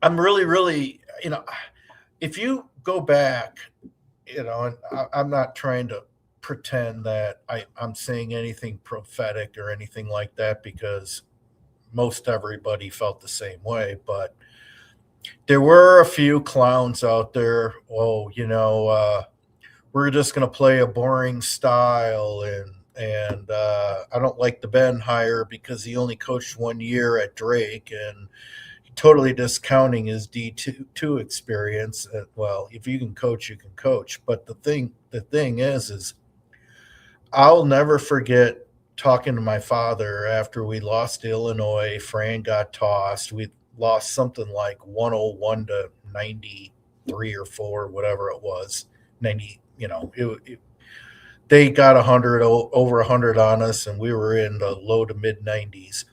I'm really, if you go back, and I'm not trying to pretend that I'm saying anything prophetic or anything like that, because most everybody felt the same way, but there were a few clowns out there. Oh, we're just going to play a boring style, and I don't like the Ben hire because he only coached 1 year at Drake, and totally discounting his D2 experience. Well, if you can coach, you can coach. But the thing is I'll never forget talking to my father after we lost to Illinois. Fran got tossed. We lost something like 101 to 93 or 4, whatever it was. 90, they got over 100 on us, and we were in the low to mid 90s.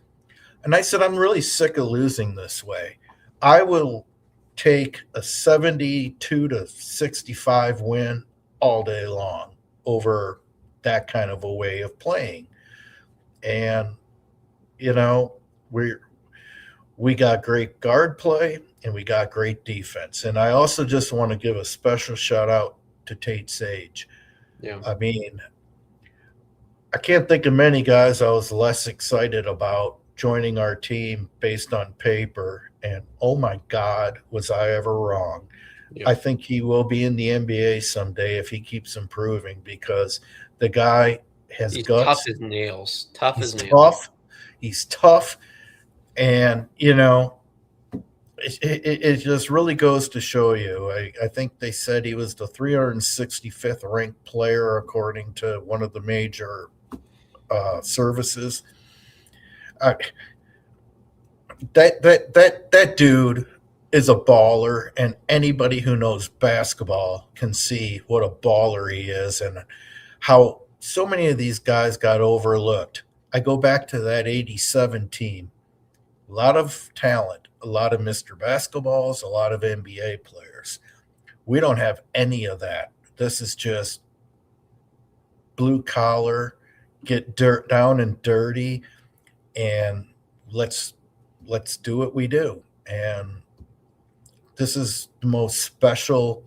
And I said, I'm really sick of losing this way. I will take a 72 to 65 win all day long over that kind of a way of playing. And, we got great guard play and we got great defense. And I also just want to give a special shout out to Tate Sage. Yeah. I mean, I can't think of many guys I was less excited about joining our team based on paper. And oh my God, was I ever wrong. Yeah. I think he will be in the NBA someday if he keeps improving, because the guy has guts. Tough as nails. He's tough. And, it just really goes to show you. I think they said he was the 365th ranked player according to one of the major services. That dude is a baller, and anybody who knows basketball can see what a baller he is and how so many of these guys got overlooked. I go back to that 87 team. A lot of talent, a lot of Mr. Basketballs, a lot of NBA players. We don't have any of that. This is just blue collar, get down and dirty, and let's do what we do. And this is the most special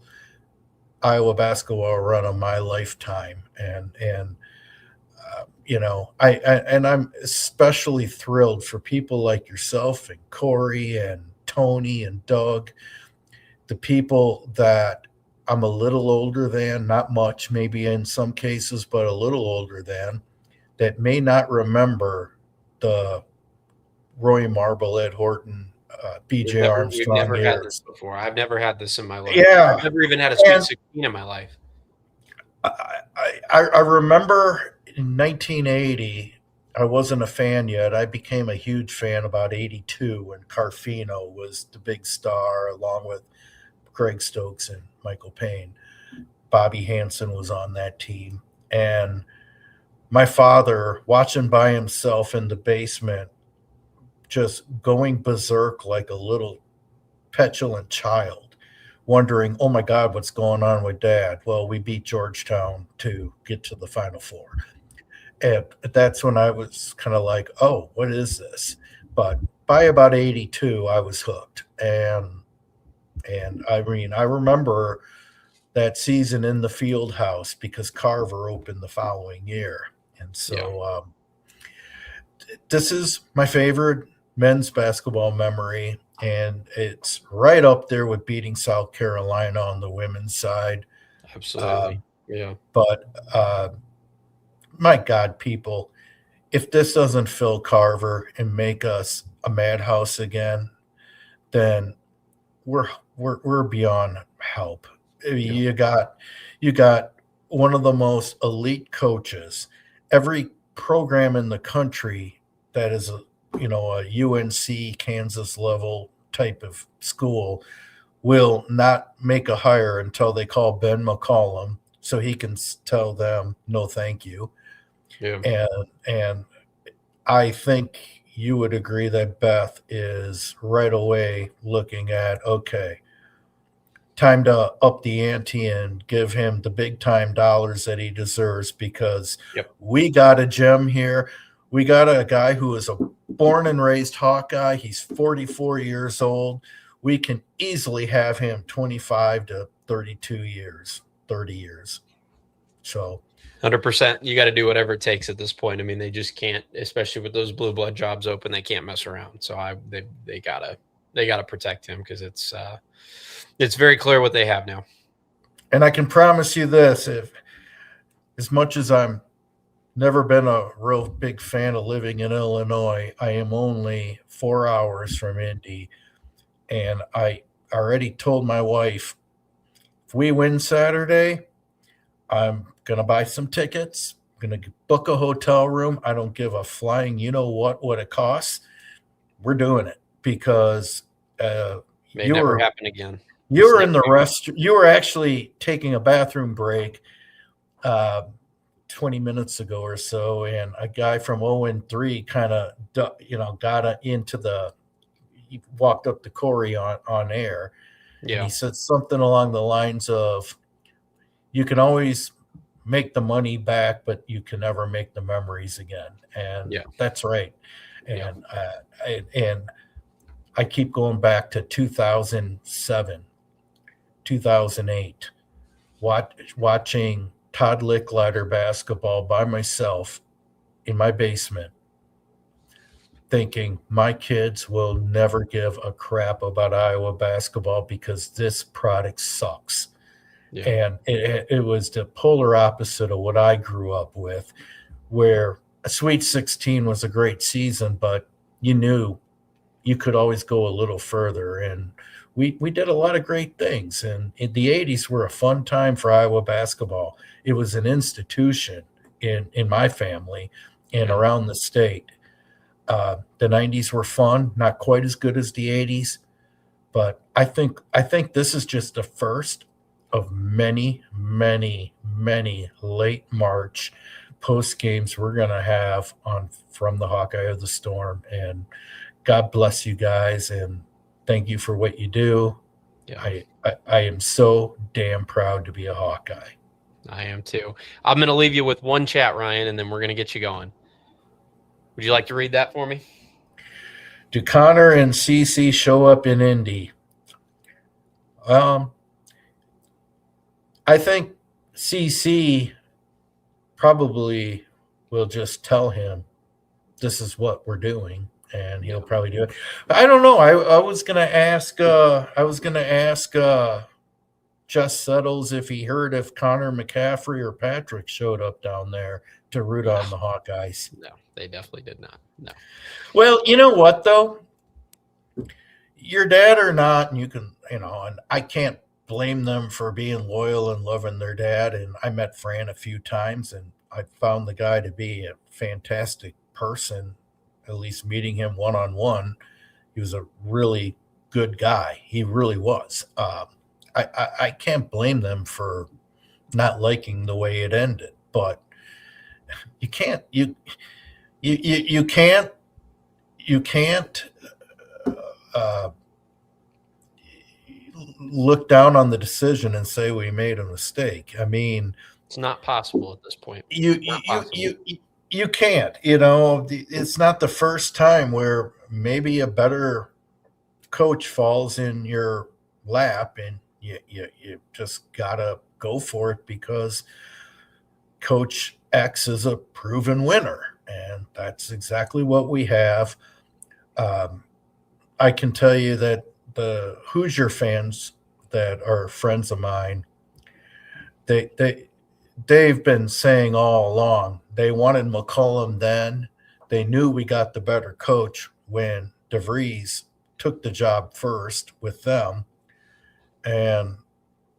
Iowa basketball run of my lifetime. And I'm especially thrilled for people like yourself and Cory and Tony and Doug, the people that I'm a little older than, not much, maybe in some cases, but a little older than, that may not remember the Roy Marble, Ed Horton, B.J. We've Armstrong never had this years. before. I've never had this in my life. Yeah. I've never even had a Sweet And 16 in my life. I remember in 1980, I wasn't a fan yet. I became a huge fan about 82 when Carfino was the big star, along with Greg Stokes and Michael Payne. Bobby Hansen was on that team. And my father, watching by himself in the basement, just going berserk like a little petulant child, wondering, oh my God, what's going on with Dad? Well, we beat Georgetown to get to the Final Four. And that's when I was kind of like, oh, what is this? But by about 82, I was hooked. And I mean, I remember that season in the field house because Carver opened the following year. And so this is my favorite men's basketball memory. And it's right up there with beating South Carolina on the women's side. Absolutely. But my God, people, if this doesn't fill Carver and make us a madhouse again, then we're beyond help. You got one of the most elite coaches. Every program in the country that is a UNC, Kansas level type of school will not make a hire until they call Ben McCollum so he can tell them no thank you. Yeah. And I think you would agree that Beth is right away looking at, okay, time to up the ante and give him the big time dollars that he deserves, because we got a gem here. We got a guy who is a born and raised Hawkeye. He's 44 years old. We can easily have him 25 to 32 years, 30 years. So 100%. You got to do whatever it takes at this point. I mean, they just can't, especially with those blue blood jobs open, they can't mess around. So they gotta protect him, because it's very clear what they have now. And I can promise you this, if as much as I'm never been a real big fan of living in Illinois, I am only 4 hours from Indy. And I already told my wife, if we win Saturday, I'm going to buy some tickets. I'm going to book a hotel room. I don't give a flying what it costs. We're doing it, because May never happen again. You were in the restroom. You were actually taking a bathroom break 20 minutes ago or so, and a guy from 0-3 kind of got into he walked up to Cory on air. Yeah. And he said something along the lines of, you can always make the money back, but you can never make the memories again. And that's right. And and I keep going back to 2007, 2008, watching Todd Licklider basketball by myself in my basement, thinking my kids will never give a crap about Iowa basketball because this product sucks. Yeah. And it was the polar opposite of what I grew up with, where a Sweet 16 was a great season, but you knew you could always go a little further. And we did a lot of great things. And in the 80s were a fun time for Iowa basketball. It was an institution in my family and around the state. The 90s were fun, not quite as good as the 80s, but I think this is just the first of many, many, many late March post games we're going to have from the Hawkeye of the Storm. And God bless you guys, and thank you for what you do. Yeah. I am so damn proud to be a Hawkeye. I am too. I'm going to leave you with one chat, Ryan, and then we're going to get you going. Would you like to read that for me? Do Connor and CC show up in Indy? I think CC probably will just tell him this is what we're doing. and he'll probably do it. But I don't know. I was gonna ask. Jess Settles if he heard if Connor McCaffrey or Patrick showed up down there to root on the Hawkeyes. No, they definitely did not. No. Well, you know what though? Your dad or not, and you can, and I can't blame them for being loyal and loving their dad. And I met Fran a few times, and I found the guy to be a fantastic person, at least meeting him one-on-one. He was a really good guy. He really was. I can't blame them for not liking the way it ended, but you can't look down on the decision and say we made a mistake. I mean, it's not possible at this point. You can't. It's not the first time where maybe a better coach falls in your lap, and you just gotta go for it because Coach X is a proven winner, and that's exactly what we have. I can tell you that the Hoosier fans that are friends of mine, they've been saying all along they wanted McCollum then. They knew we got the better coach when DeVries took the job first with them. And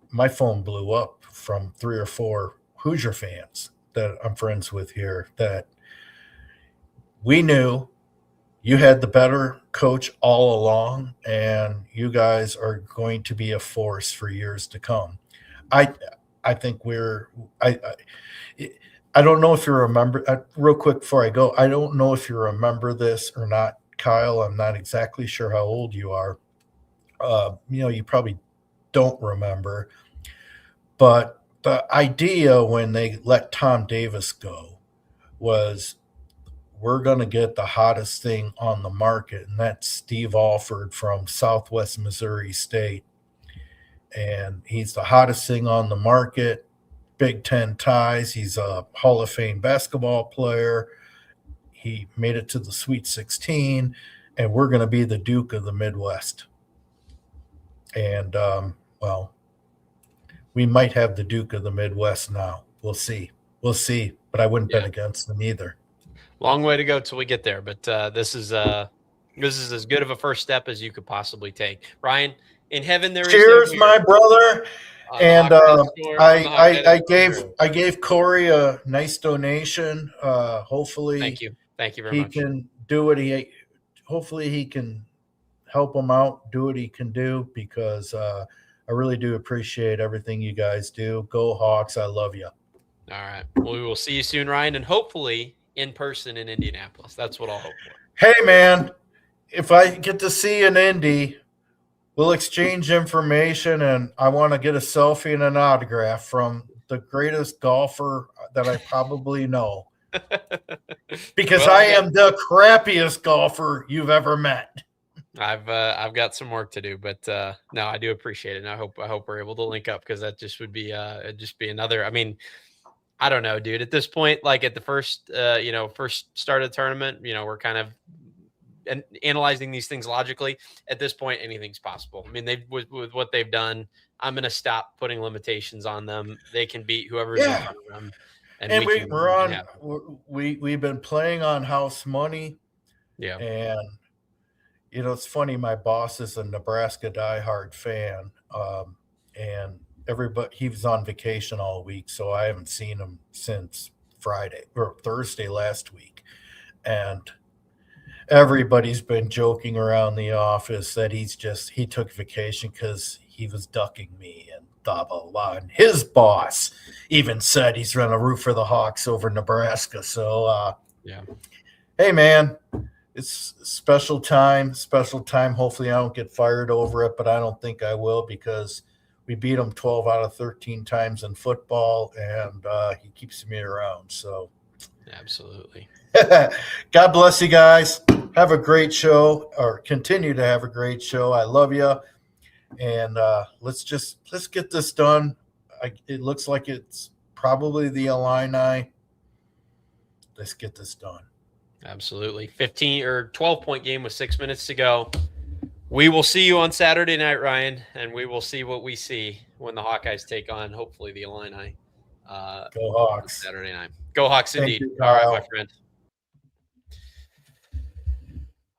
my phone blew up from 3 or 4 Hoosier fans that I'm friends with here that we knew you had the better coach all along, and you guys are going to be a force for years to come. I think I don't know if you remember, real quick before I go, I don't know if you remember this or not, Kyle. I'm not exactly sure how old you are. You probably don't remember, but the idea when they let Tom Davis go was we're going to get the hottest thing on the market, and that's Steve Alford from Southwest Missouri State. And he's the hottest thing on the market, Big Ten ties. He's a Hall of Fame basketball player. He made it to the Sweet 16, and we're going to be the Duke of the Midwest. And, we might have the Duke of the Midwest now. We'll see. But I wouldn't bet against them either. Long way to go till we get there, but this is as good of a first step as you could possibly take. Ryan, in heaven there Cheers, is my brother. And I gave Cory a nice donation. Hopefully, thank you very much. He can do what hopefully he can help him out, do what he can do, because I really do appreciate everything you guys do. Go Hawks. I love you. All right. Well, we will see you soon, Ryan, and hopefully in person in Indianapolis. That's what I'll hope for. Hey, man, if I get to see you in Indy, we'll exchange information, and I want to get a selfie and an autograph from the greatest golfer that I probably know. Because I am the crappiest golfer you've ever met. I've got some work to do, but no, I do appreciate it. And I hope we're able to link up, because that just would be another. I mean, I don't know, dude. At this point, like at the first start of the tournament, we're kind of analyzing these things logically. At this point, anything's possible. I mean, with what they've done, I'm going to stop putting limitations on them. They can beat whoever's in front of them. And we've been playing on house money. Yeah. And it's funny, my boss is a Nebraska diehard fan. And he was on vacation all week, so I haven't seen him since Friday or Thursday last week. And everybody's been joking around the office that he took vacation because he was ducking me and blah, blah, blah. And his boss even said he's going to root for the Hawks over Nebraska. So, hey, man, it's special time. Hopefully I don't get fired over it, but I don't think I will, because we beat him 12 out of 13 times in football, and he keeps me around. So absolutely. God bless you guys. Have a great show, or continue to have a great show. I love you. And let's get this done. It looks like it's probably the Illini. Let's get this done. Absolutely. 15 or 12-point game with 6 minutes to go. We will see you on Saturday night, Ryan, and we will see what we see when the Hawkeyes take on, hopefully, the Illini. Go Hawks. Saturday night. Go Hawks, Thank indeed. you, All right, Kyle. my friend.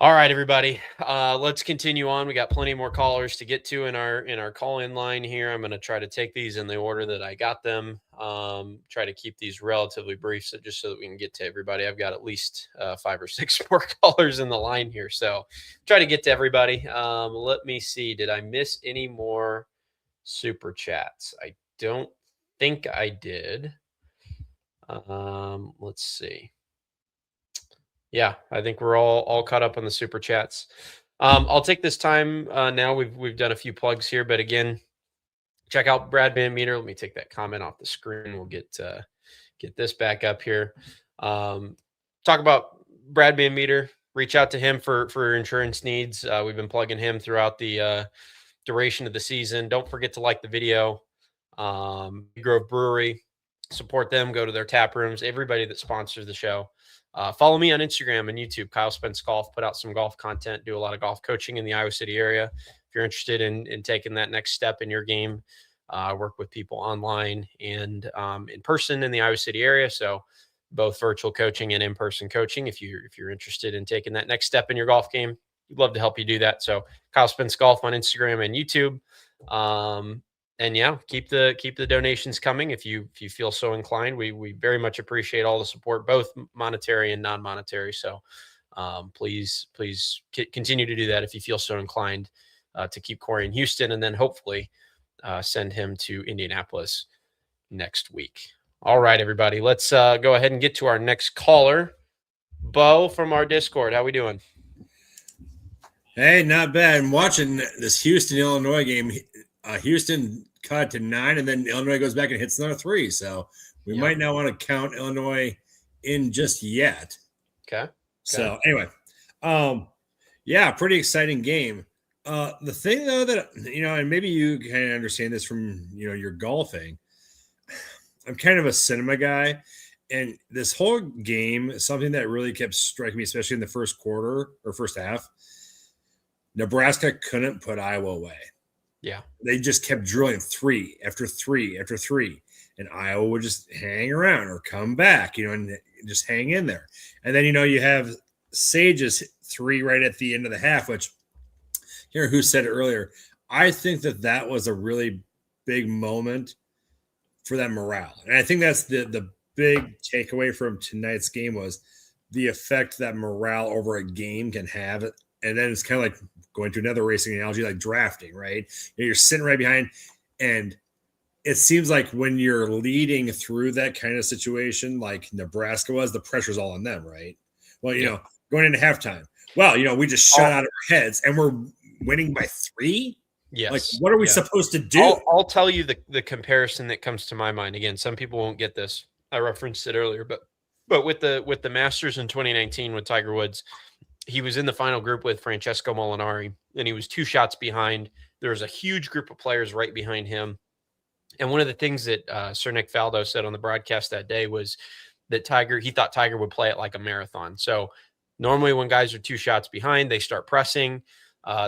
All right, everybody. Let's continue on. We got plenty more callers to get to in our call-in line here. I'm going to try to take these in the order that I got them. Try to keep these relatively brief, so just so that we can get to everybody. I've got at least 5 or 6 more callers in the line here, so try to get to everybody. Let me see. Did I miss any more super chats? I don't think I did. Let's see. Yeah, I think we're all caught up on the super chats. I'll take this time now. We've done a few plugs here, but again, check out Brad Van Meter. Let me take that comment off the screen. We'll get this back up here. Talk about Brad Van Meter. Reach out to him for insurance needs. We've been plugging him throughout the duration of the season. Don't forget to like the video. Big Grove Brewery, support them. Go to their tap rooms. Everybody that sponsors the show. Follow me on Instagram and YouTube, Kyle Spence Golf. Put out some golf content, do a lot of golf coaching in the Iowa City area. If you're interested in taking that next step in your game, work with people online and in person in the Iowa City area. So both virtual coaching and in-person coaching. If you're interested in taking that next step in your golf game, we'd love to help you do that. So Kyle Spence Golf on Instagram and YouTube. And yeah, keep the donations coming if you feel so inclined. We very much appreciate all the support, both monetary and non-monetary. So please continue to do that if you feel so inclined to keep Cory in Houston, and then hopefully send him to Indianapolis next week. All right, everybody, let's go ahead and get to our next caller. Bo from our Discord. How we doing? Hey, not bad. I'm watching this Houston-Illinois game. Houston cut to 9, and then Illinois goes back and hits another 3. So we might not want to count Illinois in just yet. Okay. So anyway, yeah, pretty exciting game. The thing though that and maybe you kind of understand this from your golfing. I'm kind of a cinema guy, and this whole game, something that really kept striking me, especially in the first quarter or first half. Nebraska couldn't put Iowa away. Yeah. They just kept drilling 3 after 3 after 3. And Iowa would just hang around or come back, and just hang in there. And then, you have Sage's 3 right at the end of the half, which, who said it earlier. I think that was a really big moment for that morale. And I think that's the big takeaway from tonight's game was the effect that morale over a game can have. And then it's kind of like going to another racing analogy, like drafting, right? You're sitting right behind, and it seems like when you're leading through that kind of situation, like Nebraska was, the pressure's all on them, right? Well, going into halftime, we just shot out of our heads, and we're winning by 3. Yes. Like, what are we supposed to do? I'll tell you the comparison that comes to my mind. Again, some people won't get this. I referenced it earlier, but with the Masters in 2019 with Tiger Woods, he was in the final group with Francesco Molinari, and he was 2 shots behind. There was a huge group of players right behind him. And one of the things that Sir Nick Faldo said on the broadcast that day was that he thought Tiger would play it like a marathon. So normally when guys are 2 shots behind, they start pressing.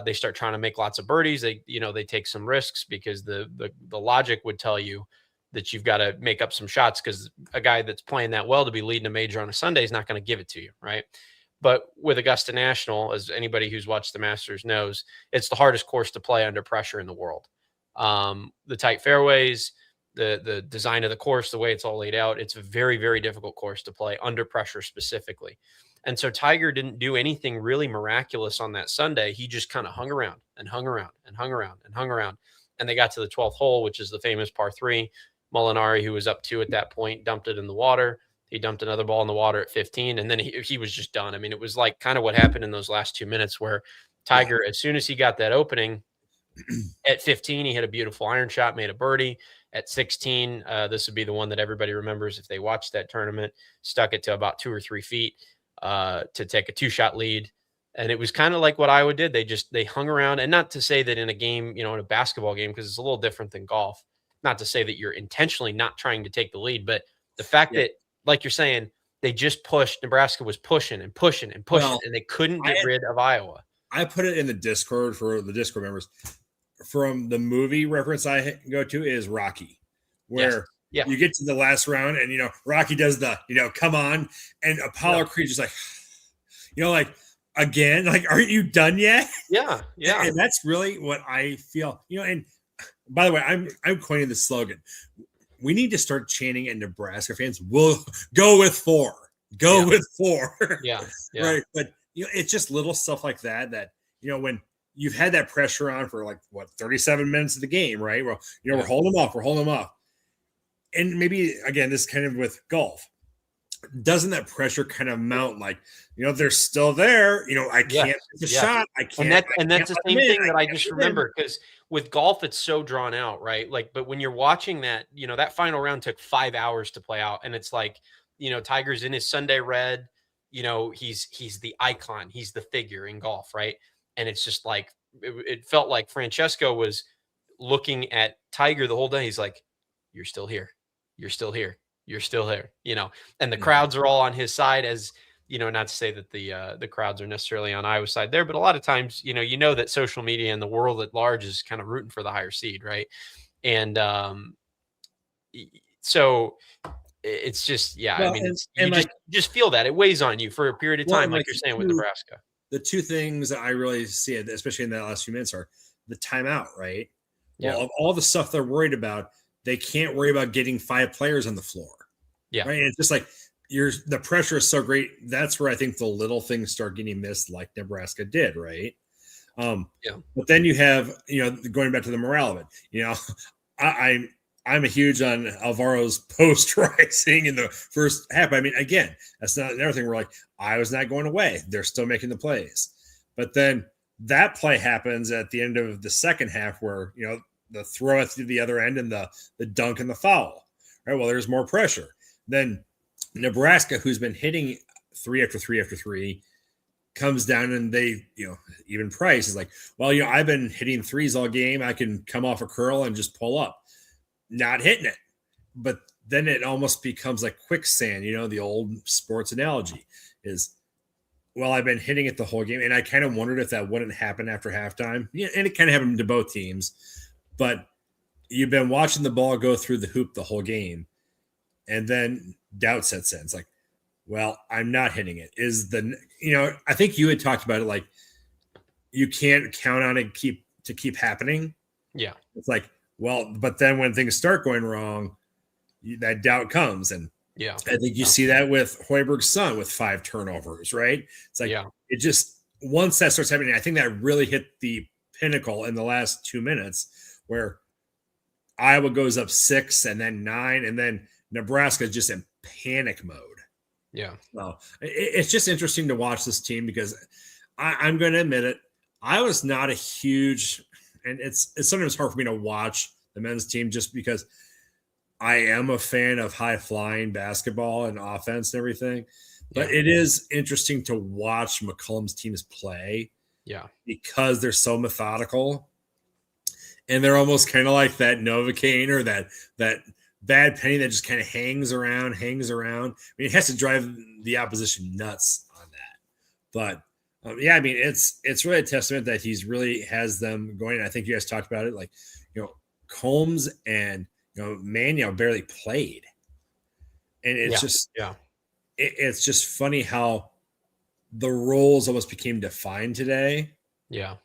They start trying to make lots of birdies. They take some risks because the logic would tell you that you've got to make up some shots because a guy that's playing that well to be leading a major on a Sunday is not going to give it to you, right? But with Augusta National, as anybody who's watched the Masters knows, it's the hardest course to play under pressure in the world. The tight fairways, the design of the course, the way it's all laid out, it's a very, very difficult course to play under pressure specifically. And so Tiger didn't do anything really miraculous on that Sunday. He just kind of hung around and hung around and hung around and hung around. And they got to the 12th hole, which is the famous par 3. Molinari, who was up 2 at that point, dumped it in the water. He dumped another ball in the water at 15, and then he was just done. I mean, it was like kind of what happened in those last 2 minutes where Tiger, as soon as he got that opening, at 15, he hit a beautiful iron shot, made a birdie. At 16, this would be the one that everybody remembers if they watched that tournament, stuck it to about 2 or 3 feet to take a 2-shot lead. And it was kind of like what Iowa did. They hung around, and not to say that in a game, in a basketball game, because it's a little different than golf, not to say that you're intentionally not trying to take the lead, but the fact that, like you're saying, they just pushed. Nebraska was pushing and pushing and pushing, Well, and they couldn't get rid of Iowa. I put it in the Discord for the Discord members. From the movie reference I go to is Rocky, where you get to the last round and, Rocky does the, come on. And Apollo Creed is like, like, again, like, aren't you done yet? Yeah. Yeah. And that's really what I feel, and by the way, I'm coining the slogan. We need to start chanting at Nebraska fans. We'll go with 4. Go with 4. Yeah. Right. But, it's just little stuff like that, when you've had that pressure on for 37 minutes of the game, right? Well, we're holding them off. And maybe, again, this kind of with golf, doesn't that pressure kind of mount they're still there, I can't hit the shot. I can't. And that's the same thing that I just remember, because with golf, it's so drawn out, right? But when you're watching that, that final round took 5 hours to play out. And it's Tiger's in his Sunday red, he's the icon, he's the figure in golf, right? And it's just it felt like Francesco was looking at Tiger the whole day. He's like, you're still here. You're still here. You're still here, and the crowds are all on his side, as not to say that the crowds are necessarily on Iowa's side there, but a lot of times, that social media and the world at large is kind of rooting for the higher seed. Right. And so it's just, you just feel that it weighs on you for a period of time, like you're saying with Nebraska. The two things that I really see, especially in that last few minutes, are the timeout, right? Yeah. Well, of all the stuff they're worried about, they can't worry about getting 5 players on the floor. Yeah. Right. And it's just the pressure is so great. That's where I think the little things start getting missed, like Nebraska did. Right. But then you have, going back to the morale of it, I'm a huge on Alvaro's post rising in the first half. I mean, again, that's not another thing. We're Iowa's not going away. They're still making the plays. But then that play happens at the end of the second half where, the throw it to the other end and the dunk and the foul. Right. Well, there's more pressure. Then Nebraska, who's been hitting 3 after 3 after 3, comes down and they, even Price is well, I've been hitting 3s all game. I can come off a curl and just pull up. Not hitting it. But then it almost becomes like quicksand. The old sports analogy is, well, I've been hitting it the whole game. And I kind of wondered if that wouldn't happen after halftime. Yeah, and it kind of happened to both teams. But you've been watching the ball go through the hoop the whole game. And then doubt sets in. It's well, I'm not hitting it. I think you had talked about it, you can't count on it to keep happening. Yeah. It's well, but then when things start going wrong, that doubt comes. And I think you see that with Hoiberg's son with 5 turnovers, right? It's it just, once that starts happening, I think that really hit the pinnacle in the last 2 minutes where Iowa goes up 6 and then 9, and then Nebraska is just in panic mode. Yeah. Well, it's just interesting to watch this team because I'm going to admit it. I was not a huge, and it's sometimes hard for me to watch the men's team just because I am a fan of high flying basketball and offense and everything. But it is interesting to watch McCollum's teams play. Yeah. Because they're so methodical. And they're almost kind of like that Novocaine or that bad penny that just kind of hangs around. I mean, it has to drive the opposition nuts on that. But it's really a testament that he's really has them going. I think you guys talked about it. Combs and Manuel barely played, and it's it's just funny how the roles almost became defined today. Yeah.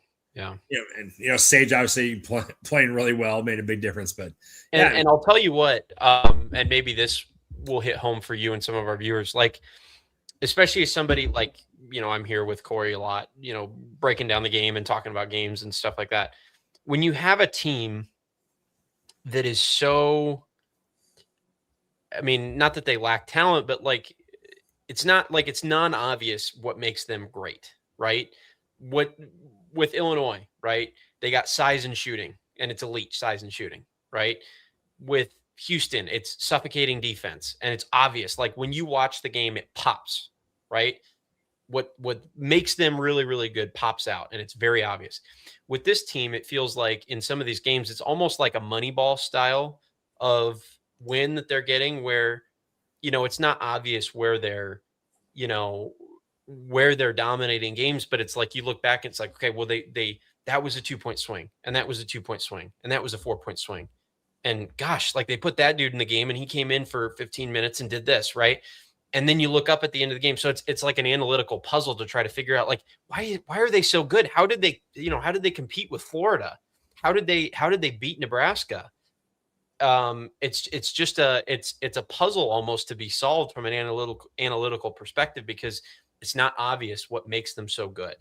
Sage obviously playing really well made a big difference. But and I'll tell you what, and maybe this will hit home for you and some of our viewers, especially as somebody I'm here with Cory a lot, breaking down the game and talking about games and stuff like that. When you have a team that is so, I mean, not that they lack talent, but it's not it's non-obvious what makes them great, right? With Illinois, right? They got size and shooting, and it's elite size and shooting, right? With Houston, it's suffocating defense, and it's obvious. When you watch the game, it pops, right? What makes them really, really good pops out, and it's very obvious. With this team, it feels like in some of these games, it's almost like a Moneyball style of win that they're getting, where it's not obvious where they're, where they're dominating games, but it's like you look back and it's like, okay, well, that was a 2-point swing, and that was a 2-point swing, and that was a 4-point swing. And gosh, like they put that dude in the game and he came in for 15 minutes and did this, right? And then you look up at the end of the game. So it's like an analytical puzzle to try to figure out, like, why are they so good? How did they, how did they compete with Florida? How did they beat Nebraska? It's just it's a puzzle almost to be solved from an analytical perspective, because it's not obvious what makes them so good.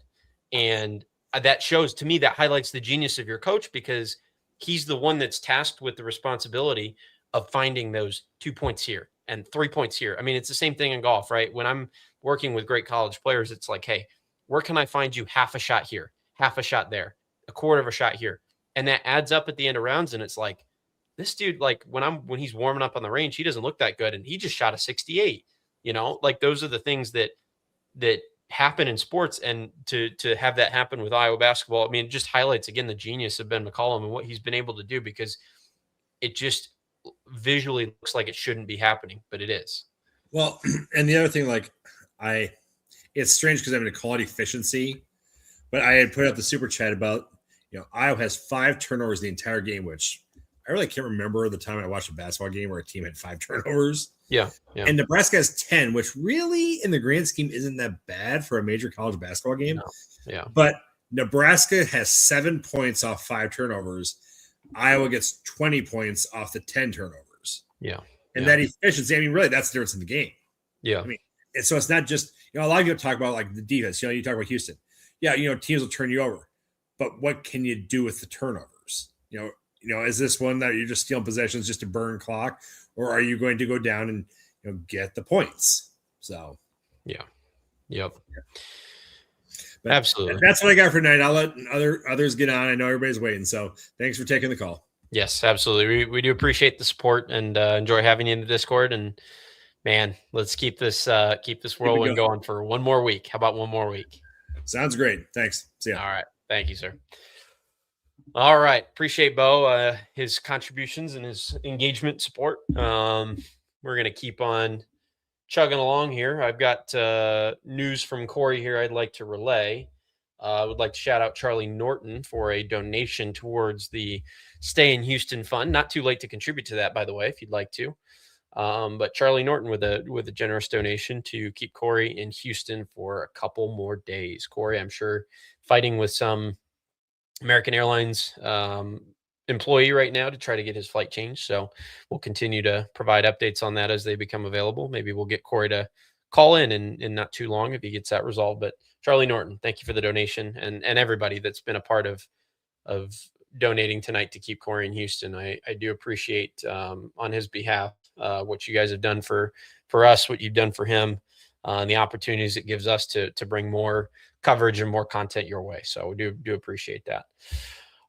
And that shows, to me, that highlights the genius of your coach, because he's the one that's tasked with the responsibility of finding those 2 points here and 3 points here. I mean, it's the same thing in golf, right? When I'm working with great college players, it's like, hey, where can I find you half a shot here, half a shot there, a quarter of a shot here? And that adds up at the end of rounds. And it's like, this dude, like when he's warming up on the range, he doesn't look that good. And he just shot a 68, like those are the things that happen in sports. And to have that happen with Iowa basketball, I mean, it just highlights again the genius of Ben McCollum and what he's been able to do, because it just visually looks like it shouldn't be happening, but it is. Well, and the other thing, like it's strange because I'm going to call it efficiency, but I had put out the super chat about, Iowa has 5 turnovers the entire game, which I really can't remember the time I watched a basketball game where a team had 5 turnovers. Yeah. And Nebraska has 10, which really in the grand scheme isn't that bad for a major college basketball game. No. Yeah. But Nebraska has 7 points off 5 turnovers. Iowa gets 20 points off the 10 turnovers. Yeah. And that efficiency, I mean, really, that's the difference in the game. Yeah. I mean, and so it's not just, a lot of people talk about like the defense. You talk about Houston. Yeah, teams will turn you over. But what can you do with the turnovers? Is this one that you're just stealing possessions just to burn clock, or are you going to go down and get the points? So, yeah, yep, but absolutely. That's what I got for tonight. I'll let others get on. I know everybody's waiting, so thanks for taking the call. Yes, absolutely. We do appreciate the support and enjoy having you in the Discord. And man, let's keep this whirlwind going for one more week. How about one more week? Sounds great. Thanks. See ya. All right. Thank you, sir. All right. Appreciate Bo, his contributions and his engagement support. We're going to keep on chugging along here. I've got news from Cory here I'd like to relay. I would like to shout out Charlie Norton for a donation towards the Stay in Houston Fund. Not too late to contribute to that, by the way, if you'd like to. But Charlie Norton with a generous donation to keep Cory in Houston for a couple more days. Cory, I'm sure, fighting with some American Airlines employee right now to try to get his flight changed. So we'll continue to provide updates on that as they become available. Maybe we'll get Cory to call in not too long if he gets that resolved. But Charlie Norton, thank you for the donation, and everybody that's been a part of donating tonight to keep Cory in Houston. I do appreciate on his behalf what you guys have done for us, what you've done for him, and the opportunities it gives us to bring more coverage and more content your way. So we do appreciate that.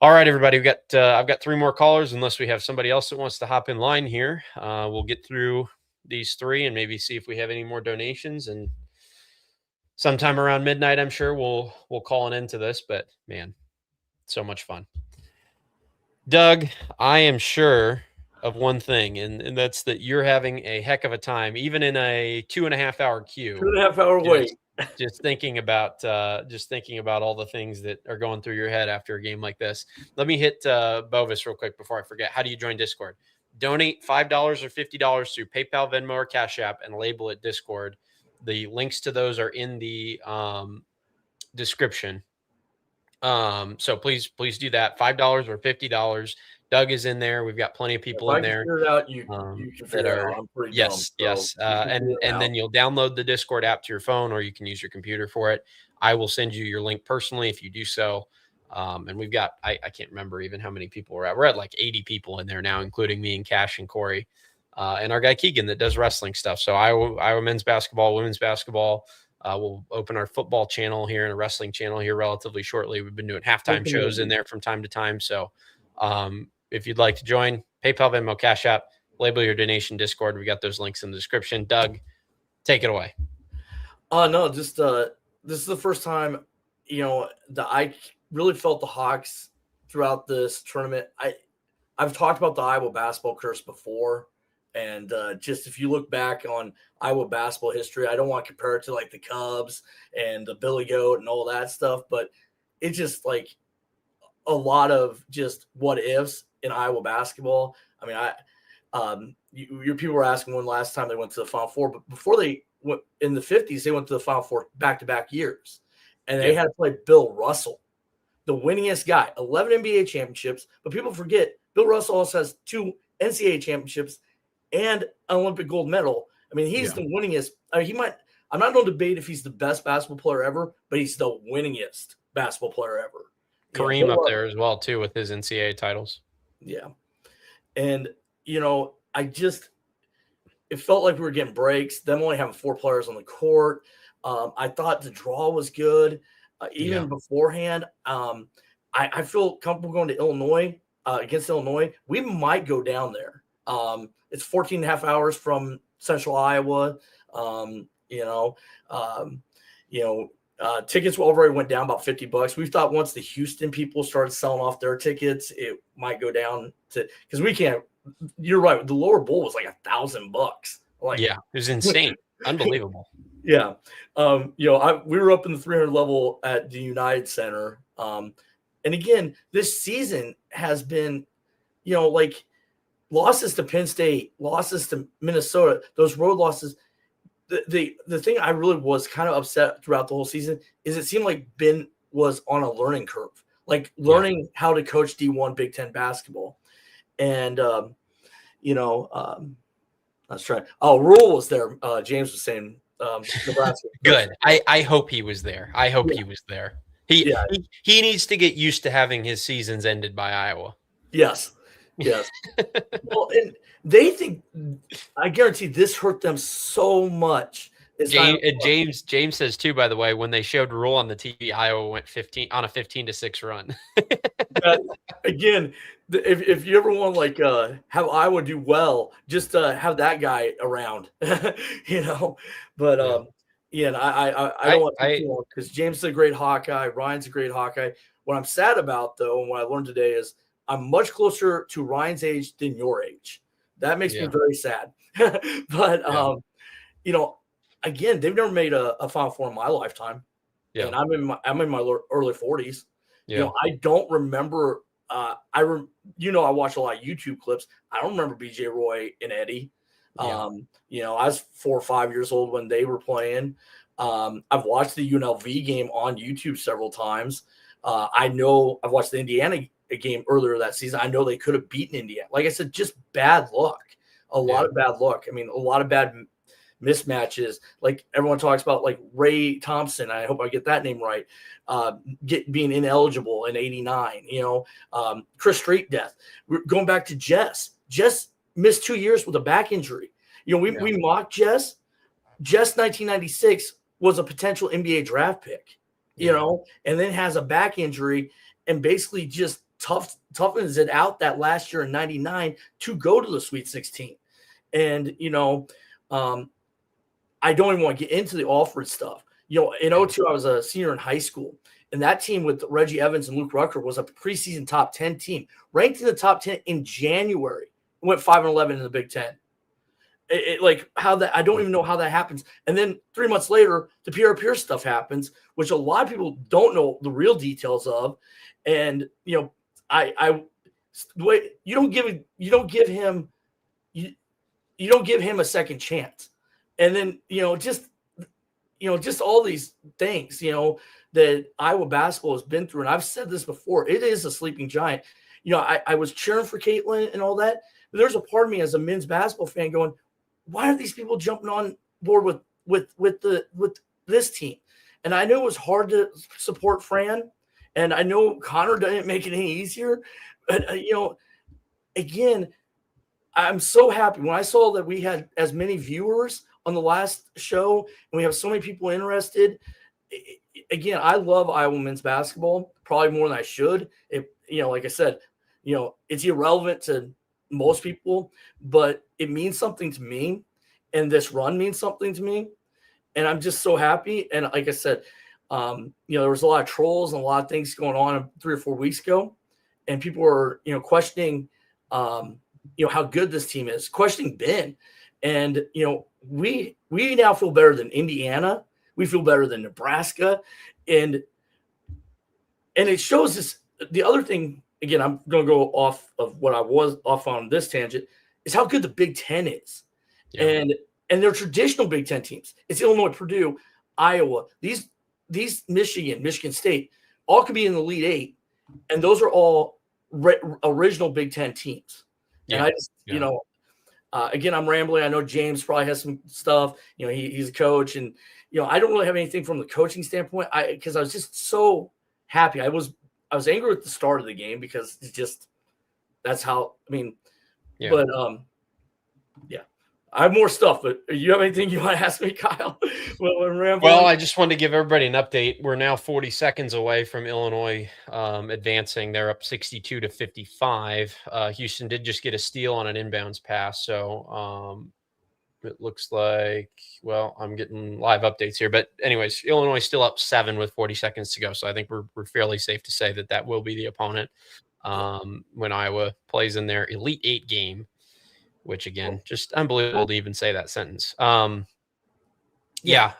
All right, everybody, I've got 3 more callers, unless we have somebody else that wants to hop in line here. We'll get through these 3 and maybe see if we have any more donations, and sometime around midnight, I'm sure we'll call an end to this. But man, so much fun. Doug, I am sure of one thing, and that's that you're having a heck of a time, even in a 2.5-hour queue. 2.5-hour wait. Just thinking about all the things that are going through your head after a game like this. Let me hit Bovis real quick before I forget. How do you join Discord? Donate $5 or $50 through PayPal, Venmo, or Cash App and label it Discord. The links to those are in the description. So please do that. $5 or $50. Doug is in there. We've got plenty of people in there. Figure it out, you can figure it out. I'm pretty dumb, yes. so And then you'll download the Discord app to your phone, or you can use your computer for it. I will send you your link personally if you do so. And we've got, I can't remember even how many people we're at. We're at like 80 people in there now, including me and Cash and Cory, and our guy Keegan that does wrestling stuff. So Iowa men's basketball, women's basketball. We'll open our football channel here and a wrestling channel here relatively shortly. We've been doing halftime shows in there from time to time. So if you'd like to join, PayPal, Venmo, Cash App, label your donation Discord. We got those links in the description. Doug, take it away. No, just this is the first time, that I really felt the Hawks throughout this tournament. I've talked about the Iowa basketball curse before, And just if you look back on Iowa basketball history, I don't want to compare it to like the Cubs and the Billy Goat and all that stuff, but it's just like a lot of just what ifs in Iowa basketball. I mean, your people were asking when last time they went to the Final Four, but before they went in the 50s, they went to the Final Four back-to-back years, and they had to play Bill Russell, the winningest guy, 11 NBA championships. But people forget Bill Russell also has 2 NCAA championships and an Olympic gold medal. I mean, he's the winningest. I mean, I'm not going to debate if he's the best basketball player ever, but he's the winningest basketball player ever. Kareem up there as well, too, with his NCAA titles. Yeah. And, it felt like we were getting breaks. Them only having 4 players on the court. I thought the draw was good. Even beforehand, I feel comfortable going to Illinois, against Illinois. We might go down there. It's 14 and a half hours from central Iowa. Tickets already went down about $50. We thought once the Houston people started selling off their tickets, it might go down to, because we can't. You're right. The lower bowl was like $1,000. Like, it was insane, unbelievable. Yeah. We were up in the 300 level at the United Center. And again, this season has been, like losses to Penn State, losses to Minnesota, those road losses. The thing I really was kind of upset throughout the whole season is it seemed like Ben was on a learning curve, like learning how to coach D1 Big Ten basketball. And, let's try. Oh, Rule was there. James was saying Nebraska. Good. I hope he was there. I hope he was there. He needs to get used to having his seasons ended by Iowa. Yes. Well, and they think, I guarantee this hurt them so much. James says too, by the way, when they showed Rule on the TV, Iowa went 15-6 run. Again, if you ever want to have Iowa do well, just have that guy around, But I don't want to, because James is a great Hawkeye, Ryan's a great Hawkeye. What I'm sad about, though, and what I learned today is I'm much closer to Ryan's age than your age. That makes me very sad. But again, they've never made a Final Four in my lifetime, and I'm in my early 40s. I don't remember. I watch a lot of YouTube clips. I don't remember BJ Roy and Eddie. I was 4 or 5 years old when they were playing. I've watched the UNLV game on YouTube several times. I know I've watched the Indiana game earlier that season. I know they could have beaten Indiana. Like I said, just bad luck. A lot of bad luck. I mean, a lot of bad mismatches. Like everyone talks about, like Ray Thompson. I hope I get that name right. Being ineligible in '89. Chris Street death. We're going back to Jess. Jess missed 2 years with a back injury. We mocked Jess. Jess 1996 was a potential NBA draft pick. And then has a back injury and basically just toughens it out that last year in '99 to go to the Sweet 16. And I don't even want to get into the Alfred stuff. In 02, I was a senior in high school, and that team with Reggie Evans and Luke Rucker was a preseason top 10 team, ranked in the top 10 in January. Went 5-11 in the Big Ten. I don't even know how that happens. And then 3 months later, the Pierre Pierce stuff happens, which a lot of people don't know the real details of. And you don't give him a second chance. And then just all these things that Iowa basketball has been through. And I've said this before, it is a sleeping giant. I was cheering for Caitlin and all that. But there's a part of me as a men's basketball fan going, why are these people jumping on board with this team? And I know it was hard to support Fran, and I know Connor didn't make it any easier. But again, I'm so happy when I saw that we had as many viewers on the last show, and we have so many people interested. Again, I love Iowa men's basketball probably more than I should. Like I said, it's irrelevant to most people, but it means something to me, and this run means something to me, and I'm just so happy. And like I said, there was a lot of trolls and a lot of things going on 3 or 4 weeks ago, and people were questioning how good this team is, questioning Ben. And, we now feel better than Indiana. We feel better than Nebraska. And it shows us the other thing, again, I'm going to go off of what I was off on this tangent, is how good the Big Ten is. Yeah. And they're traditional Big Ten teams. It's Illinois, Purdue, Iowa. These Michigan State, all could be in the Elite Eight. And those are all original Big Ten teams. Yeah. And I just, again, I'm rambling. I know James probably has some stuff. He's a coach. And, I don't really have anything from the coaching standpoint because I was just so happy. I was angry at the start of the game because it's just that's how – yeah. But, yeah. I have more stuff, but you have anything you want to ask me, Kyle? Well, I just wanted to give everybody an update. We're now 40 seconds away from Illinois advancing. They're up 62-55. Houston did just get a steal on an inbounds pass, so it looks like, well, I'm getting live updates here. But anyways, Illinois is still up 7 with 40 seconds to go, so I think we're fairly safe to say that will be the opponent when Iowa plays in their Elite Eight game. Which again, just unbelievable to even say that sentence. Yeah,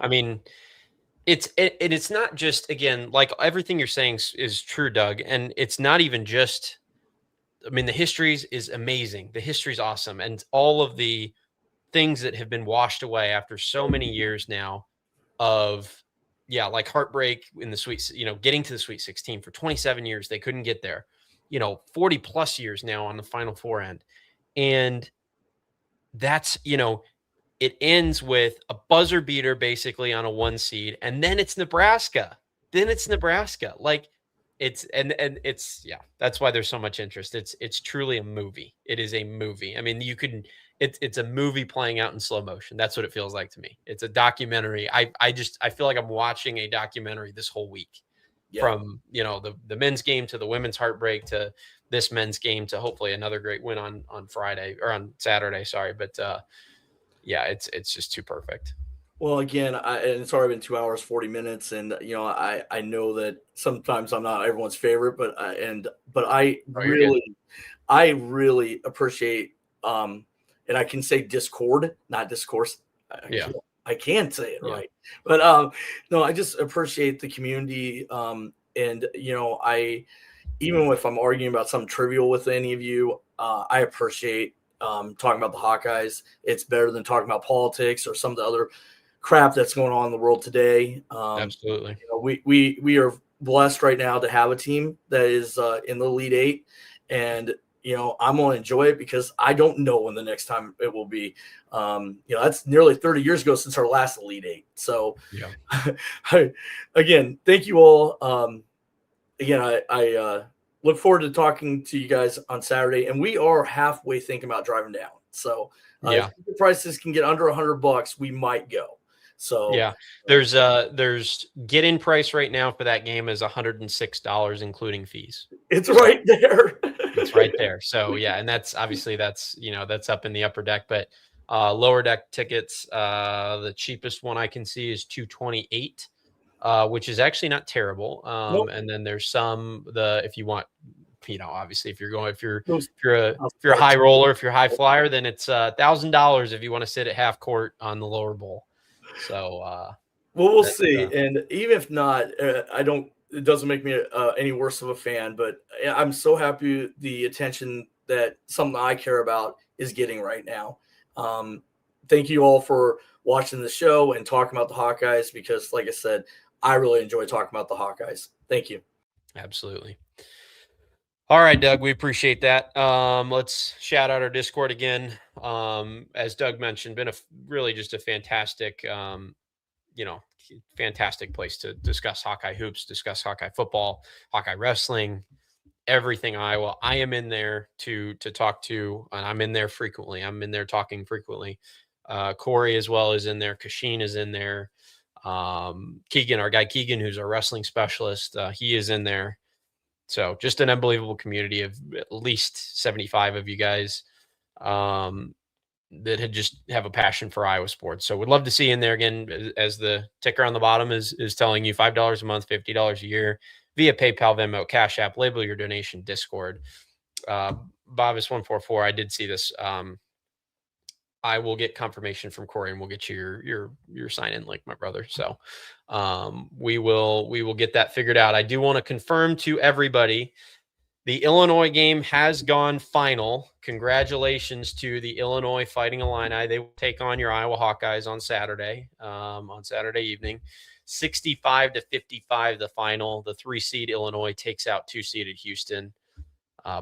it's not just, again, like everything you're saying is true, Doug, and it's not even just. The history is amazing. The history is awesome, and all of the things that have been washed away after so many years now of, like heartbreak in the Sweet, getting to the Sweet 16 for 27 years they couldn't get there. 40 plus years now on the Final Four end, and that's, it ends with a buzzer beater basically on a 1 seed, and then it's Nebraska. Like it's that's why there's so much interest. It's truly a movie. It is a movie. It's a movie playing out in slow motion. That's what it feels like to me. It's a documentary. I feel like I'm watching a documentary this whole week. Yeah. From, the men's game to the women's heartbreak to this men's game to hopefully another great win on Friday or on Saturday. Sorry. But it's just too perfect. Well, again, and it's already been 2 hours, 40 minutes. And, I know that sometimes I'm not everyone's favorite, but I really appreciate, and I can say discord, not discourse. Yeah. I can say it right, but no, I just appreciate the community, and I, even if I'm arguing about something trivial with any of you, I appreciate talking about the Hawkeyes. It's better than talking about politics or some of the other crap that's going on in the world today. Absolutely, we are blessed right now to have a team that is in the Elite Eight, and I'm going to enjoy it because I don't know when the next time it will be. That's nearly 30 years ago since our last Elite Eight. So, again, thank you all. I look forward to talking to you guys on Saturday, and we are halfway thinking about driving down. So, if the prices can get under $100, we might go. So, there's get in price right now for that game is $106, including fees. It's right there. It's right there. So and that's obviously that's up in the upper deck, but lower deck tickets, the cheapest one I can see is $228, which is actually not terrible. Nope. And then there's if you want, obviously if you're a high roller, if you're a high flyer, then it's $1,000 if you want to sit at half court on the lower bowl. So we'll see. And even if not, it doesn't make me any worse of a fan, but I'm so happy the attention that something I care about is getting right now. Thank you all for watching the show and talking about the Hawkeyes, because like I said, I really enjoy talking about the Hawkeyes. Thank you. Absolutely. All right, Doug, we appreciate that. Let's shout out our Discord again. As Doug mentioned, been really just a fantastic, fantastic place to discuss Hawkeye hoops, discuss Hawkeye football, Hawkeye wrestling, everything Iowa. I am in there to talk to, and I'm in there frequently. I'm in there talking frequently. Cory as well is in there. Kasheen is in there. Keegan, our guy Keegan, who's our wrestling specialist, he is in there. So just an unbelievable community of at least 75 of you guys that had just have a passion for Iowa sports. So we'd love to see you in there again, as the ticker on the bottom is telling you, $5 a month, $50 a year via PayPal, Venmo, Cash App. Label your donation, Discord. Bovis144, I did see this. I will get confirmation from Cory, and we'll get you your sign in link, my brother. So we will get that figured out. I do want to confirm to everybody, the Illinois game has gone final. Congratulations to the Illinois Fighting Illini. They will take on your Iowa Hawkeyes on Saturday evening. 65-55 the final. The 3-seed Illinois takes out 2-seeded Houston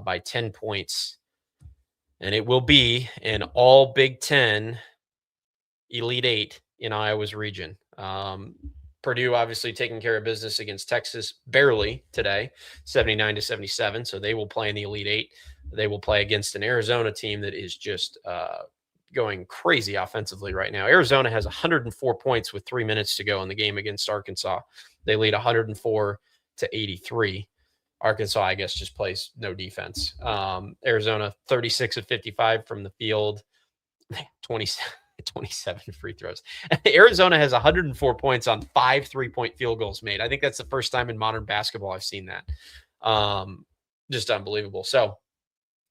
by 10 points. And it will be an all Big Ten Elite Eight in Iowa's region. Purdue obviously taking care of business against Texas barely today, 79-77. So they will play in the Elite Eight. They will play against an Arizona team that is just going crazy offensively right now. Arizona has 104 points with 3 minutes to go in the game against Arkansas. They lead 104-83. Arkansas, I guess, just plays no defense. Arizona, 36 of 55 from the field, 27 free throws. Arizona has 104 points on 5 3-point field goals made. I think that's the first time in modern basketball I've seen that. Just unbelievable. So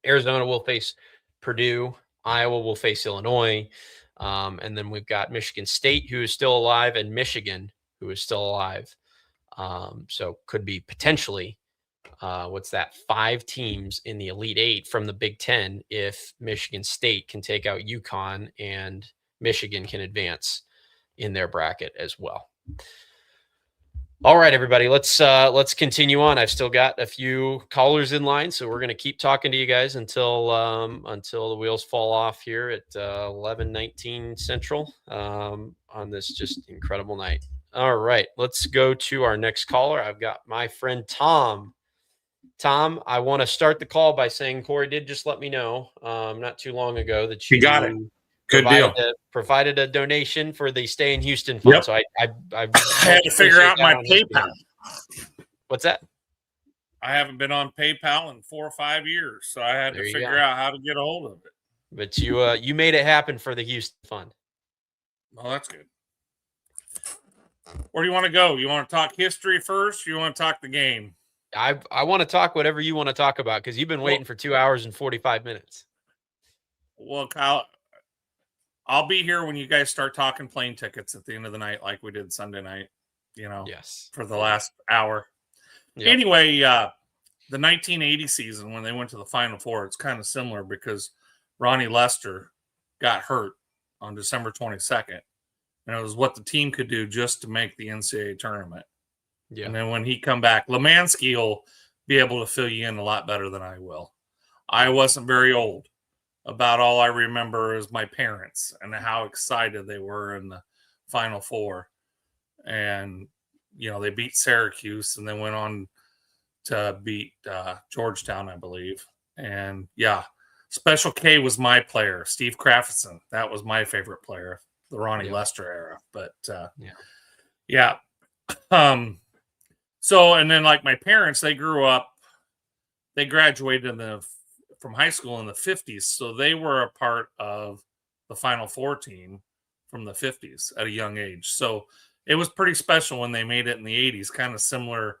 Arizona will face Purdue. Iowa will face Illinois. And then we've got Michigan State, who is still alive, and Michigan, who is still alive. So could be potentially 5 teams in the Elite Eight from the Big Ten if Michigan State can take out UConn and Michigan can advance in their bracket as well. All right, everybody, let's continue on. I've still got a few callers in line, so we're going to keep talking to you guys until the wheels fall off here at 11:19 Central on this just incredible night. All right, let's go to our next caller. I've got my friend Tom. Tom, I want to start the call by saying Cory did just let me know not too long ago that you got it. Good deal. Provided a donation for the Stay in Houston fund. Yep. So I had to figure out my PayPal. What's that? I haven't been on PayPal in 4 or 5 years, so I had to figure out how to get a hold of it. But you made it happen for the Houston fund. Well, that's good. Where do you want to go? You want to talk history first? Or you want to talk the game? I want to talk whatever you want to talk about because you've been waiting for 2 hours and 45 minutes. Well, Kyle, I'll be here when you guys start talking plane tickets at the end of the night like we did Sunday night, yes, for the last hour. Yep. Anyway, the 1980 season when they went to the Final Four, it's kind of similar because Ronnie Lester got hurt on December 22nd. And it was what the team could do just to make the NCAA tournament. Yeah. And then when he come back, Lammansky will be able to fill you in a lot better than I will. I wasn't very old. About all I remember is my parents and how excited they were in the Final Four. And, they beat Syracuse and then went on to beat Georgetown, I believe. And, Special K was my player, Steve Kraftson. That was my favorite player, the Ronnie Lester era. But, so, and then like my parents, they grew up, they graduated from high school in the 50s. So they were a part of the Final Four team from the 50s at a young age. So it was pretty special when they made it in the 80s, kind of similar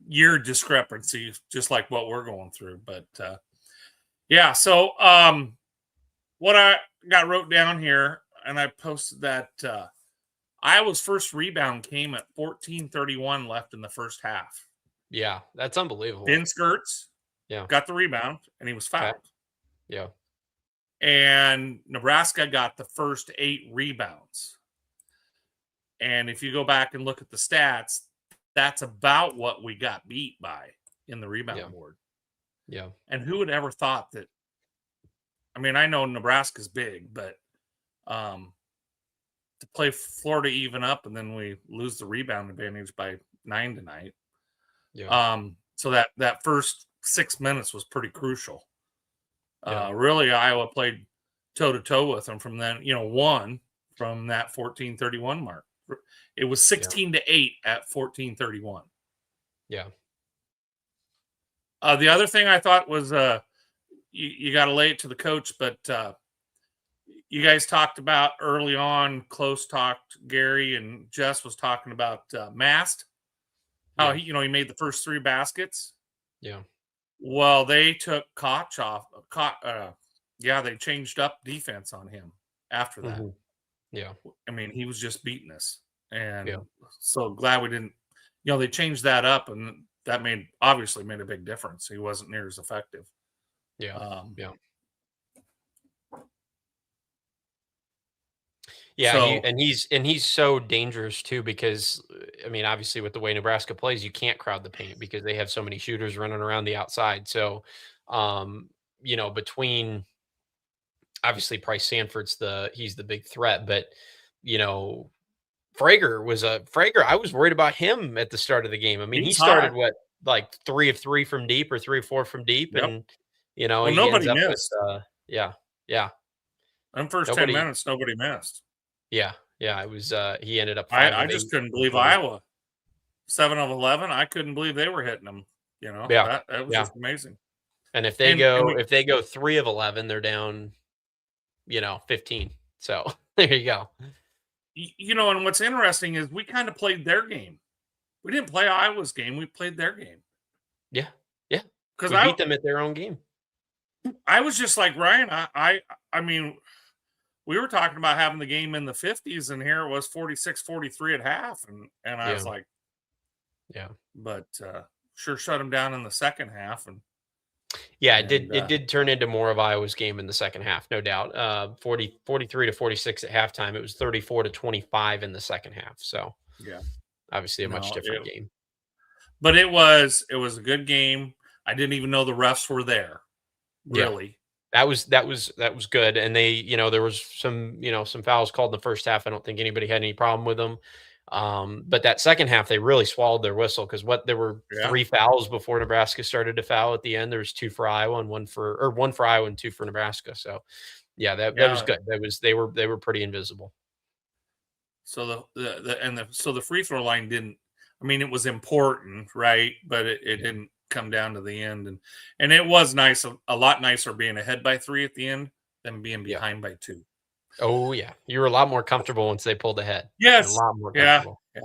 year discrepancy, just like what we're going through. But so what I got wrote down here, and I posted that Iowa's first rebound came at 14:31 left in the first half. Yeah, that's unbelievable. Ben Skirts got the rebound, and he was fouled. Okay. Yeah. And Nebraska got the first 8 rebounds. And if you go back and look at the stats, that's about what we got beat by in the rebound board. Yeah. And who would ever thought that? I mean, I know Nebraska's big, but to play Florida even up and then we lose the rebound advantage by 9 tonight. Yeah. So that first 6 minutes was pretty crucial. Really, Iowa played toe-to-toe with them from then, won from that 14:31 mark. It was 16-8 at 14:31. Yeah. The other thing I thought was you got to lay it to the coach, but you guys talked about early on, close talked, Gary and Jess was talking about Mast, how he made the first 3 baskets. Yeah. Well, they took Koch off. They changed up defense on him after that. Mhm. Yeah. I mean, he was just beating us. And Yeah. so glad we didn't, they changed that up, and that obviously made a big difference. He wasn't near as effective. Yeah. Yeah. Yeah, So, he's so dangerous too because I mean, obviously with the way Nebraska plays, you can't crowd the paint because they have so many shooters running around the outside. So, between obviously Price Sanford's he's the big threat, but you know, Frager. I was worried about him at the start of the game. I mean, he he's started hot. what like 3 of 3 from deep or 3 of 4 from deep, Yep. and Well, he ends nobody up with missed. yeah. Them first 10 Nobody. minutes, nobody missed. Yeah. It was he ended up 5 I of just 8 couldn't from believe 20. Iowa. 7 of 11. I couldn't believe they were hitting them. Yeah. That was just amazing. And if they And go 3 of 11, they're down 15. So there you go. And what's interesting is we kind of played their game. We didn't play Iowa's game. We played their game. Yeah. Because we beat them at their own game. I was just like Ryan. I mean, we were talking about having the game in the 50s, and here it was 46-43 at half, and I was like, yeah. But sure shut them down in the second half, and it did turn into more of Iowa's game in the second half, no doubt. 43-46 at halftime. It was 34-25 in the second half. So yeah, obviously a much different game. But it was a good game. I didn't even know the refs were there. Really. Yeah. That was good. And they, there was some fouls called in the first half. I don't think anybody had any problem with them. But that second half, they really swallowed their whistle because there were 3 fouls before Nebraska started to foul at the end. There was 2 for Iowa and 1 for Iowa and 2 for Nebraska. So that was good. They were pretty invisible. So the free throw line didn't. I mean, it was important, right? But it didn't come down to the end, and it was nice, a lot nicer being ahead by 3 at the end than being behind by 2. Oh yeah, you were a lot more comfortable once they pulled ahead. Yes, a lot more comfortable. Yeah.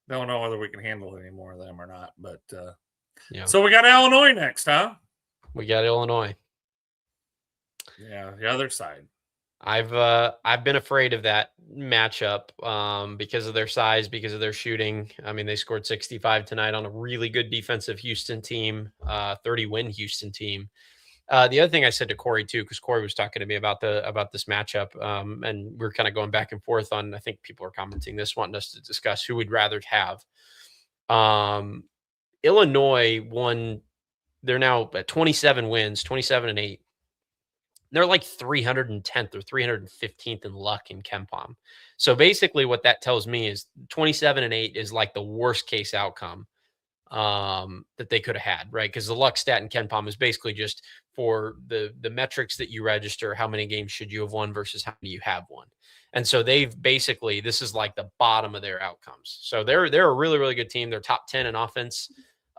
Don't know whether we can handle any more of them or not, but yeah. So we got Illinois next, huh? We got Illinois. Yeah, the other side. I've been afraid of that matchup because of their size, because of their shooting. I mean, they scored 65 tonight on a really good defensive Houston team, 30-win Houston team. The other thing I said to Cory too, because Cory was talking to me about this matchup, and we're kind of going back and forth on. I think people are commenting this, wanting us to discuss who we'd rather have. Illinois won. They're now at 27 wins, 27-8. They're like 310th or 315th in luck in KenPom. So basically what that tells me is 27-8 is like the worst case outcome that they could have had, right? Because the luck stat in KenPom is basically just for the metrics that you register, how many games should you have won versus how many you have won. And so they've basically, this is like the bottom of their outcomes. So they're a really, really good team. They're top 10 in offense.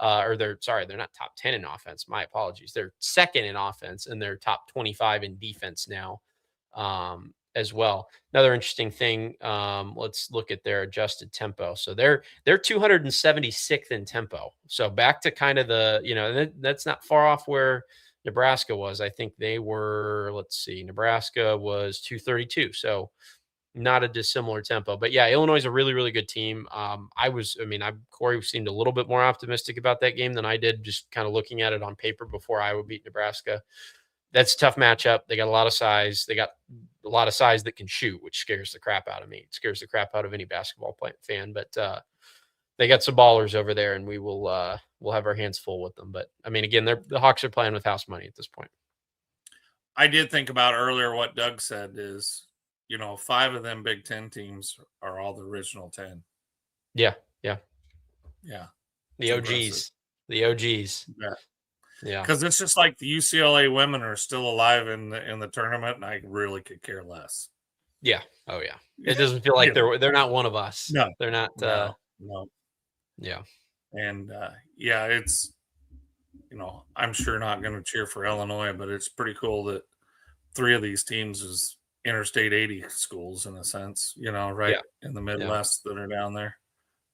They're not top 10 in offense. My apologies. They're second in offense, and they're top 25 in defense now as well. Another interesting thing, let's look at their adjusted tempo. So they're 276th in tempo. So back to kind of that's not far off where Nebraska was. I think they were, Nebraska was 232. So not a dissimilar tempo, but yeah, Illinois is a really, really good team. Cory seemed a little bit more optimistic about that game than I did, just kind of looking at it on paper before Iowa beat Nebraska. That's a tough matchup. They got a lot of size. They got a lot of size that can shoot, which scares the crap out of me. It scares the crap out of any basketball fan, but they got some ballers over there, and we'll have our hands full with them. But I mean, again, the Hawks are playing with house money at this point. I did think about earlier what Doug said is, 5 of them Big Ten teams are all the original 10. Yeah. The It's OGs. The OGs. Yeah. Because it's just like the UCLA women are still alive in the tournament, and I really could care less. Yeah. Oh yeah. It doesn't feel like they're not one of us. No, they're not. No. Yeah. And it's I'm sure not going to cheer for Illinois, but it's pretty cool that 3 of these teams is Interstate 80 schools in a sense, in the Midwest that are down there.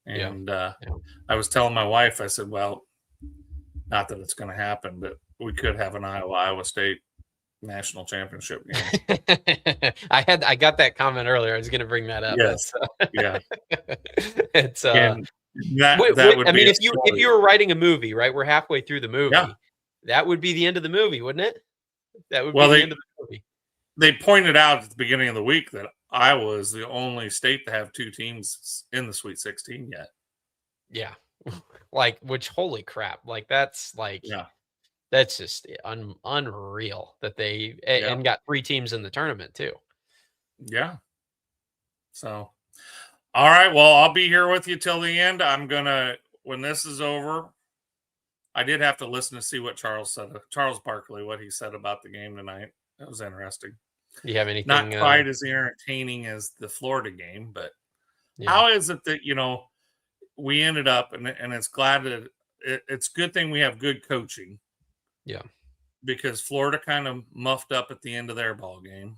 And I was telling my wife, I said, well, Not that it's going to happen, but we could have an Iowa State national championship game. I got that comment earlier. I was going to bring that up. Yes. Yeah. It's And I mean, if you were writing a movie, right? We're halfway through the movie. Yeah. That would be the end of the movie, wouldn't it? That would be the end of the movie. They pointed out at the beginning of the week that Iowa is the only state to have 2 teams in the Sweet 16 yet. Yeah. Like, which, holy crap. Like, that's like, Yeah. That's just unreal that they and got 3 teams in the tournament too. Yeah. So, all right. Well, I'll be here with you till the end. I'm gonna, when this is over, I did have to listen to see what Charles Barkley, what he said about the game tonight. That was interesting. Do you have anything? Not quite as entertaining as the Florida game, but how is it that we ended up and it's glad that it's a good thing we have good coaching. Yeah. Because Florida kind of muffed up at the end of their ball game.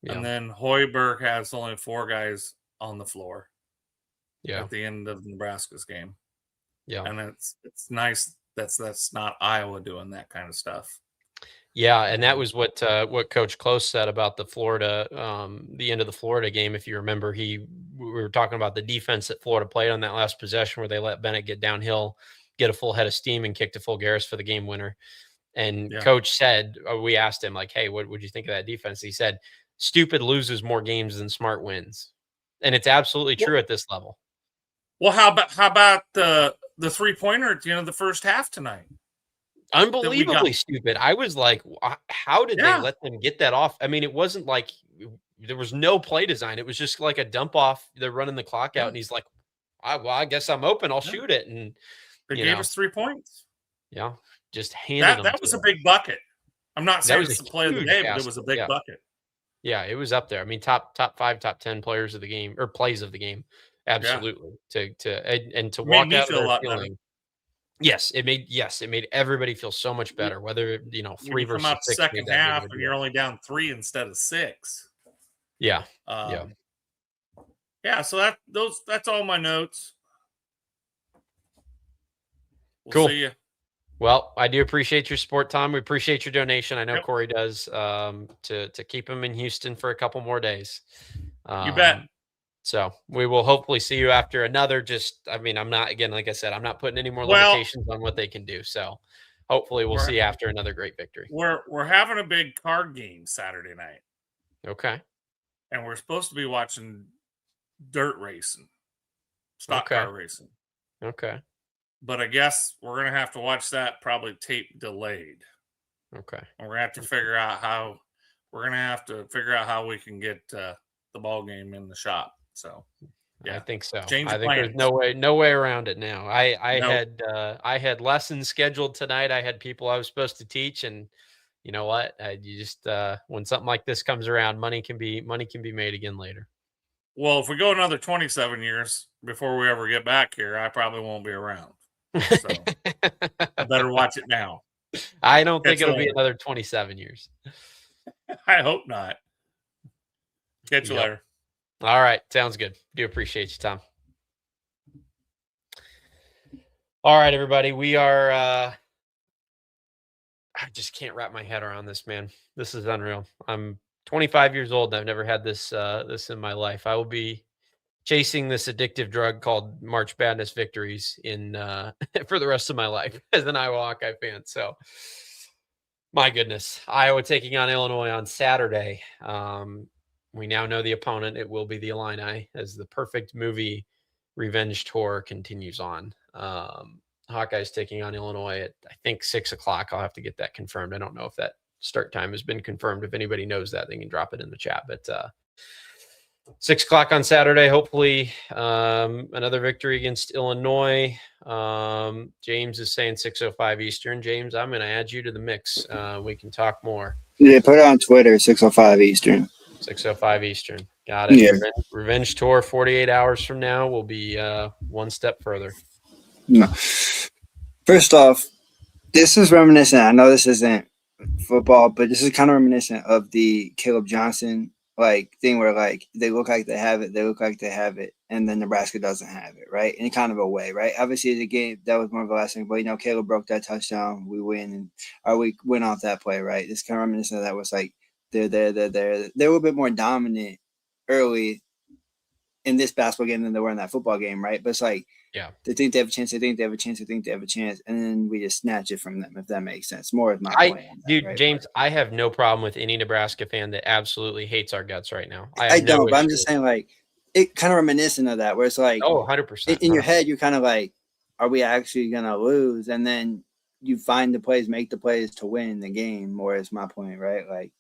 Yeah. And then Hoiberg has only 4 guys on the floor. Yeah. At the end of Nebraska's game. Yeah. And it's nice that's not Iowa doing that kind of stuff. Yeah, and that was what Coach Close said about the Florida, the end of the Florida game. If you remember, we were talking about the defense that Florida played on that last possession where they let Bennett get downhill, get a full head of steam, and kicked to Fulgaris for the game winner. And Coach said, we asked him, like, hey, what would you think of that defense? He said, stupid loses more games than smart wins. And it's absolutely true at this level. Well, how about the 3-pointer at the end of the first half tonight? Unbelievably stupid. I was like, how did they let them get that off? I mean, it wasn't like there was no play design. It was just like a dump off. They're running the clock out, and he's like, I guess I'm open. I'll shoot it. And they gave us 3 points. Yeah. Just handed them. That was a big bucket. I'm not saying it's the play of the day, but it was a big bucket. Yeah, it was up there. I mean, top 5, top 10 players of the game or plays of the game. Absolutely. To walk out of there feeling. Yes, it made everybody feel so much better. Whether 3 versus 6. Come out the second half and you're only down 3 instead of 6. Yeah. Yeah. So that's all my notes. Cool. See you. Well, I do appreciate your support, Tom. We appreciate your donation. I know Corey does to keep him in Houston for a couple more days. You bet. So we will hopefully see you after another. I'm not, again, like I said, I'm not putting any more limitations on what they can do. So hopefully we'll see you after another great victory. We're having a big card game Saturday night. Okay. And we're supposed to be watching dirt racing, stock car racing. Okay. But I guess we're going to have to watch that probably tape delayed. Okay. And we're going to have to figure out how we can get the ball game in the shop. So, yeah, I think so. I think plans. there's no way around it now. I had lessons scheduled tonight. I had people I was supposed to teach, and you know what? You just when something like this comes around, money can be made again later. Well, if we go another 27 years before we ever get back here, I probably won't be around. So I better watch it now. I don't think it'll be another 27 years. I hope not. Catch you later. All right. Sounds good. Do appreciate you, Tom. All right, everybody. We are I just can't wrap my head around this, man. This is unreal. I'm 25 years old and I've never had this in my life. I will be chasing this addictive drug called March Madness victories in for the rest of my life as an Iowa Hawkeye fan. So my goodness, Iowa taking on Illinois on Saturday. We now know the opponent. It will be the Illini as the perfect movie revenge tour continues on. Hawkeyes taking on Illinois at, I think, 6 o'clock. I'll have to get that confirmed. I don't know if that start time has been confirmed. If anybody knows that, they can drop it in the chat. But 6 o'clock on Saturday, hopefully another victory against Illinois. James is saying 6:05 Eastern. James, I'm going to add you to the mix. We can talk more. Yeah, put it on Twitter, 6:05 Eastern. 6:05 Eastern. Got it. Yeah. Revenge tour 48 hours from now will be one step further. No. First off, this is reminiscent. I know this isn't football, but this is kind of reminiscent of the Caleb Johnson like thing where like they look like they have it, and then Nebraska doesn't have it, right? In kind of a way, right? Obviously, the game that was more of a last thing, but Caleb broke that touchdown, we win, or we win off that play, right? It's kind of reminiscent of that. Was like they're a little bit more dominant early in this basketball game than they were in that football game, right? But it's like, they think they have a chance, and then we just snatch it from them, if that makes sense. More is my point. Dude, right? James, I have no problem with any Nebraska fan that absolutely hates our guts right now. I don't, but I'm just saying, like, it kind of reminiscent of that, where it's like, 100%. In your head, you're kind of like, are we actually going to lose? And then you find the plays, make the plays to win the game, more is my point, right? Like,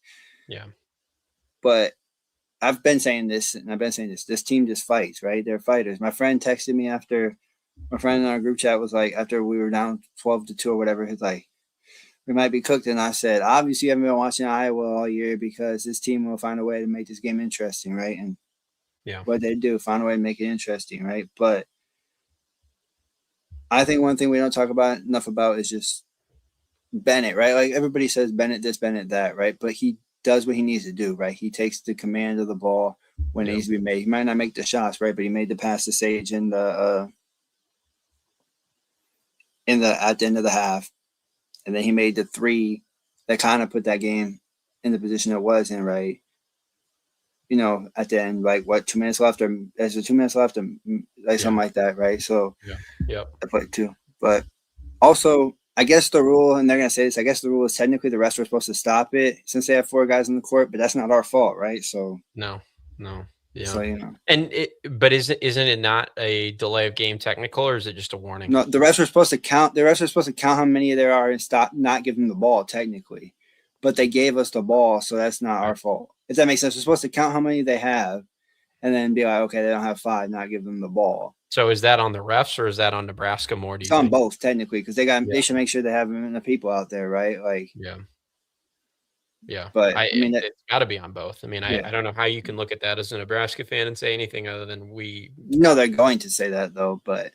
but I've been saying this, and this team just fights, right? They're fighters. My friend texted me after, my friend in our group chat was like, after we were down 12-2 or whatever, he's like, we might be cooked. And I said, obviously you haven't been watching Iowa all year, because this team will find a way to make this game interesting, right? And what they do, find a way to make it interesting, right? But I think one thing we don't talk about enough about is just Bennett, right? Like, everybody says Bennett this, Bennett that, right? But he does what he needs to do, right? He takes the command of the ball when it needs to be made. He might not make the shots, right? But he made the pass to Sage at the end of the half. And then he made the three that kind of put that game in the position it was in, right? At the end, like, what, 2 minutes left, or is there 2 minutes left, or like something like that, right? So I played 2. But also, I guess the rule, and they're going to say this, I guess the rule is technically the refs were supposed to stop it since they have 4 guys in the court, but that's not our fault, right? So no. Yeah. So, but isn't it not a delay of game technical, or is it just a warning? No, the refs are supposed to count. The refs are supposed to count how many there are and stop, not give them the ball technically, but they gave us the ball, so that's not our fault. If that makes sense, we're supposed to count how many they have, and then be like, okay, they don't have 5, not give them the ball. So is that on the refs, or is that on Nebraska more? It's on both technically, because they should make sure they have the people out there, right? Like, but I mean, it's got to be on both. I mean, I don't know how you can look at that as a Nebraska fan and say anything other than we. No, they're going to say that though, but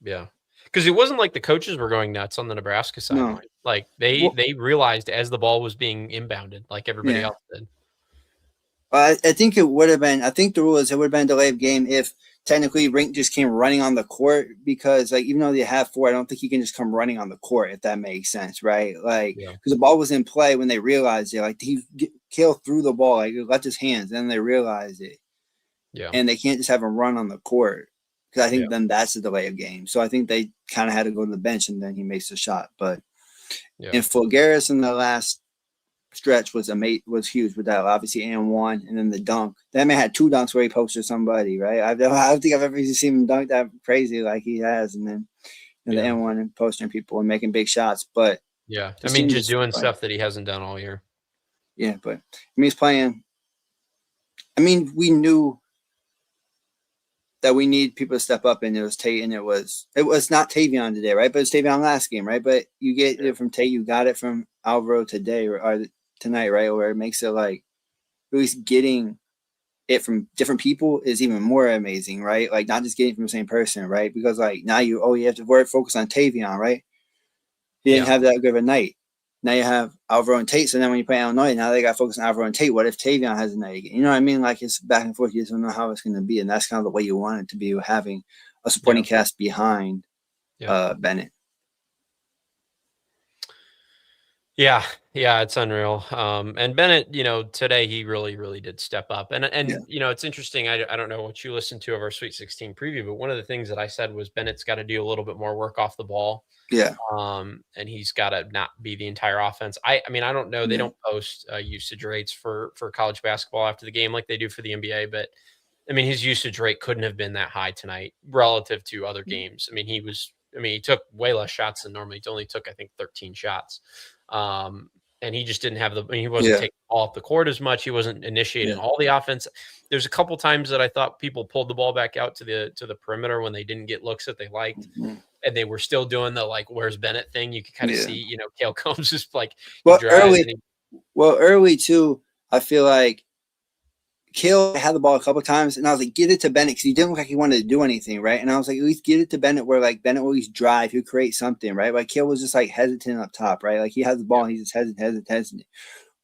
because it wasn't like the coaches were going nuts on the Nebraska side. No. Like they realized as the ball was being inbounded, like everybody else did. I think it would have been. I think the rule is it would have been a delay of game if technically Rink just came running on the court, because like, even though they have 4, I don't think he can just come running on the court, if that makes sense, right? Like, because the ball was in play when they realized it. Like, Kale threw the ball, like, it left his hands, and then they realized it. And they can't just have him run on the court, because I think then that's the delay of game. So I think they kind of had to go to the bench, and then he makes the shot. But in Fulgaris in the last stretch was huge with that, obviously, and 1, and then the dunk. That man had 2 dunks where he posted somebody, right? I don't think I've ever seen him dunk that crazy like he has, and then the N1 and posting people and making big shots. But I mean, just doing stuff that he hasn't done all year. Yeah, but I mean, he's playing. I mean, we knew that we need people to step up, and it was Tate, and it was not Tavion today, right? But it's Tavion last game, right? But you get it from Tate, you got it from Alvaro today or tonight, right? Where it makes it like at least getting it from different people is even more amazing, right? Like, not just getting from the same person, right? Because like now you have to focus on Tavion, right? He didn't have that good of a night. Now you have Alvaro and Tate. So then when you play Illinois, now they got to focus on Alvaro and Tate. What if Tavion has a night again? You know what I mean? Like, it's back and forth. You just don't know how it's going to be. And that's kind of the way you want it to be, having a supporting cast behind Bennett. Yeah, it's unreal. And Bennett, today he really, really did step up. And it's interesting. I don't know what you listened to of our Sweet 16 preview, but one of the things that I said was Bennett's got to do a little bit more work off the ball. Yeah. And he's got to not be the entire offense. I mean, I don't know. They don't post usage rates for college basketball after the game like they do for the NBA, but I mean, his usage rate couldn't have been that high tonight relative to other games. I mean, he took way less shots than normally. He only took, I think, 13 shots. And he just didn't have he wasn't taking the ball off the court as much. He wasn't initiating all the offense. There's a couple times that I thought people pulled the ball back out to the perimeter when they didn't get looks that they liked. And they were still doing the, like, where's Bennett thing. You could kind of see, Cale Combs just like, early too. I feel like Kale had the ball a couple times, and I was like, get it to Bennett, because he didn't look like he wanted to do anything, right? And I was like, at least get it to Bennett, where like Bennett will at least drive, he'll create something, right? Like, Kale was just like hesitant up top, right? Like, he has the ball, and he's just hesitant.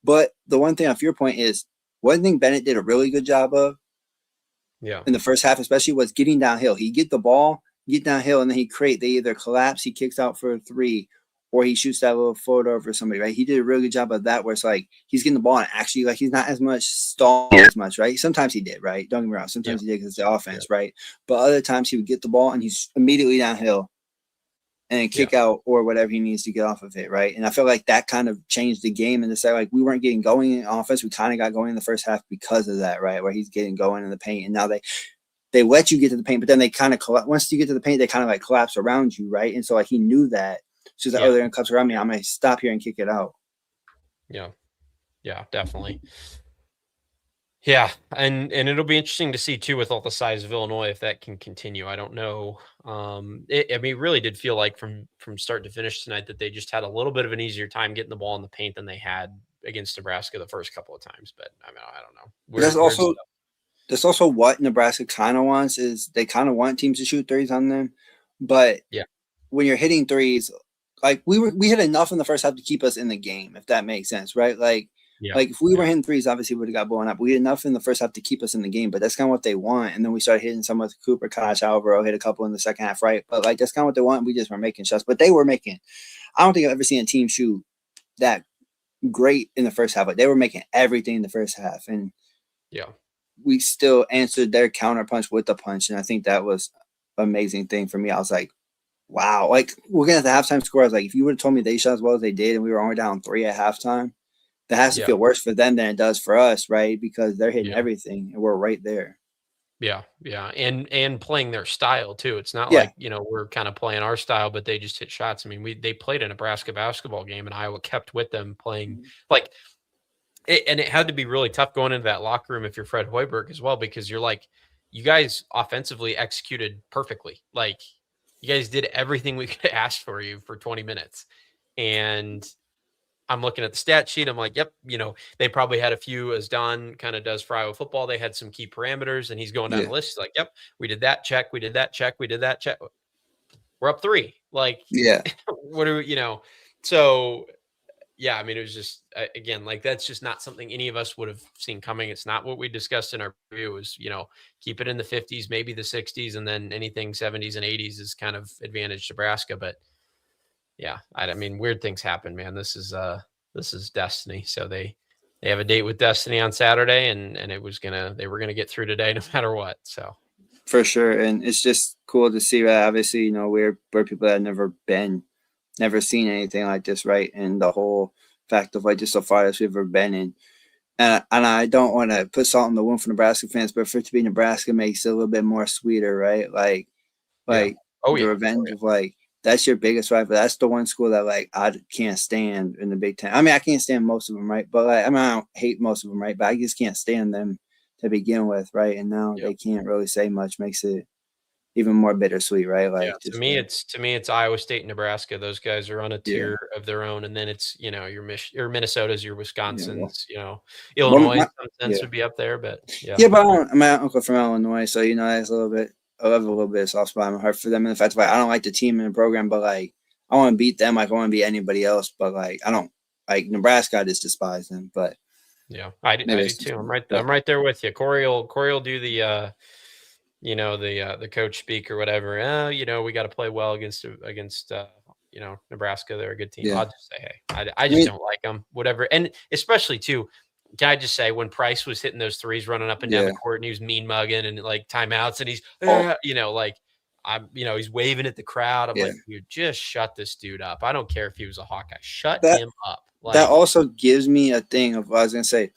But the one thing off your point is one thing Bennett did a really good job of in the first half, especially, was getting downhill. He get the ball, get downhill, and then they either collapse, he kicks out for a 3, or he shoots that little float over somebody, right? He did a really good job of that, where it's like he's getting the ball and actually like he's not as much stalling as much, right? Sometimes he did, right? Don't get me wrong. Sometimes he did because it's the offense, right? But other times he would get the ball and he's immediately downhill and then kick out or whatever he needs to get off of it, right? And I feel like that kind of changed the game, and to say like we weren't getting going in offense, we kind of got going in the first half because of that, right? Where he's getting going in the paint, and now they let you get to the paint, but then they kind of once you get to the paint, they kind of like collapse around you, right? And so like he knew that. So he's like, oh, they're gonna collapse around me. I'm gonna stop here and kick it out. Yeah, definitely. Yeah, and it'll be interesting to see too with all the size of Illinois if that can continue. I don't know. It really did feel like from start to finish tonight that they just had a little bit of an easier time getting the ball in the paint than they had against Nebraska the first couple of times. But I mean, I don't know. That's also what Nebraska kind of wants, is they kind of want teams to shoot threes on them, but when you're hitting threes, like we hit enough in the first half to keep us in the game, if that makes sense, right? Like if we were hitting threes, obviously we would have got blown up. We had enough in the first half to keep us in the game, but that's kind of what they want. And then we started hitting some with Cooper, Kosh, Alvaro, hit a couple in the second half, right? But like that's kind of what they want. We just were making shots, but they were making. I don't think I've ever seen a team shoot that great in the first half. Like they were making everything in the first half, and we still answered their counter punch with the punch, and I think that was an amazing thing for me. I was like, wow, like looking at the halftime score, I was like, if you would have told me they shot as well as they did and we were only down 3 at halftime, that has to feel worse for them than it does for us, right? Because they're hitting everything and we're right there. Yeah. And playing their style too. It's not like, we're kind of playing our style, but they just hit shots. I mean, they played a Nebraska basketball game and Iowa kept with them playing like and it had to be really tough going into that locker room if you're Fred Hoiberg as well, because you're like, you guys offensively executed perfectly. Like you guys did everything we could ask for you for 20 minutes. And I'm looking at the stat sheet. I'm like, yep, they probably had a few, as Don kind of does for Iowa football. They had some key parameters, and he's going down the list. He's like, yep, we did that check. We did that check. We did that check. We're up 3. Like, what are we, so yeah, I mean, it was just, again, like, that's just not something any of us would have seen coming. It's not what we discussed in our preview. It was, keep it in the 50s, maybe the 60s, and then anything 70s and 80s is kind of advantage Nebraska. But yeah, I mean, weird things happen, man. This is destiny. So they have a date with destiny on Saturday, and they were gonna get through today no matter what. So for sure. And it's just cool to see that obviously, we're people that have never seen anything like this, right? And the whole fact of like just so far as we've ever been in. And I don't want to put salt in the wound for Nebraska fans, but for it to be Nebraska makes it a little bit more sweeter, right? The revenge of like, that's your biggest rival. That's the one school that like I can't stand in the Big Ten. I mean, I can't stand most of them, right? But like, I mean, I don't hate most of them, right? But I just can't stand them to begin with, right? And now they can't really say much, makes it even more bittersweet, right? Like to me, it's Iowa State and Nebraska. Those guys are on a tier of their own, and then it's your Minnesota's, your Wisconsin's, Illinois in some sense would be up there, but but my uncle from Illinois, so that's I have a little bit of soft spot in my heart for them, and the fact that I don't like the team and the program, but like I want to beat them, like I want to beat anybody else, but like I don't like Nebraska. I just despise them, but I do too. I'm right there with you. Corey will do the the coach speak or whatever. We got to play well against Nebraska. They're a good team. I'll just say, hey, I just don't like them. Whatever, and especially too. Can I just say, when Price was hitting those threes running up and down the court, and he was mean mugging and like timeouts, and he's he's waving at the crowd. I'm like, dude, just shut this dude up. I don't care if he was a Hawkeye. Shut him up. Like, that also gives me a thing of what I was gonna say.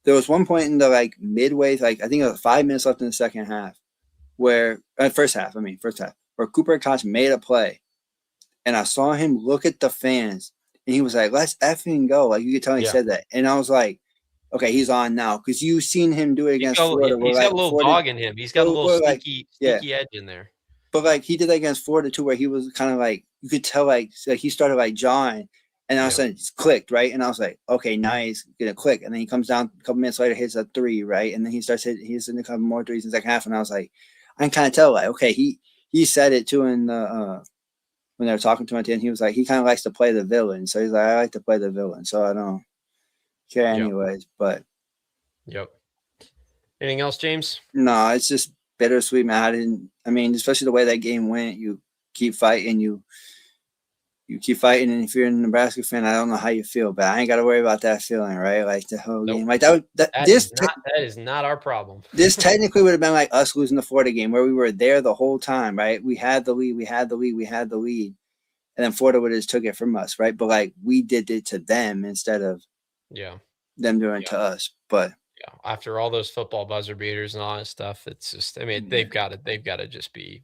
There was one point in the like midway, like I think it was 5 minutes left in the second half, where first half, where Cooper Koch made a play, and I saw him look at the fans, and he was like, "Let's effing go!" Like you could tell he said that, and I was like, "Okay, he's on now," because you've seen him do it against Florida. He's got a little dog in him. He's got a little sneaky edge in there. But like he did that against Florida too, where he was kind of like you could tell like he started like jawing, and all of a sudden it's clicked, right? And I was like, okay, now he's gonna click, and then he comes down a couple minutes later, hits a 3, right? And then he starts hitting a couple more threes in the second half, and I was like, I can kind of tell like, okay, he said it too in the when they were talking to him at the end, he was like, he kind of likes to play the villain, so he's like, I like to play the villain, so I don't care anyways, but Yep. Anything else, James? No, it's just bittersweet, man. I mean, especially the way that game went. You keep fighting, you keep fighting, and if you're a Nebraska fan, I don't know how you feel, but I ain't got to worry about that feeling, right? Like the whole game, like that is not our problem. This technically would have been like us losing the Florida game, where we were there the whole time, right? We had the lead, and then Florida would have just took it from us, right? But like we did it to them instead of them doing it to us. But after all those football buzzer beaters and all that stuff, it's just, I mean, they've got to just be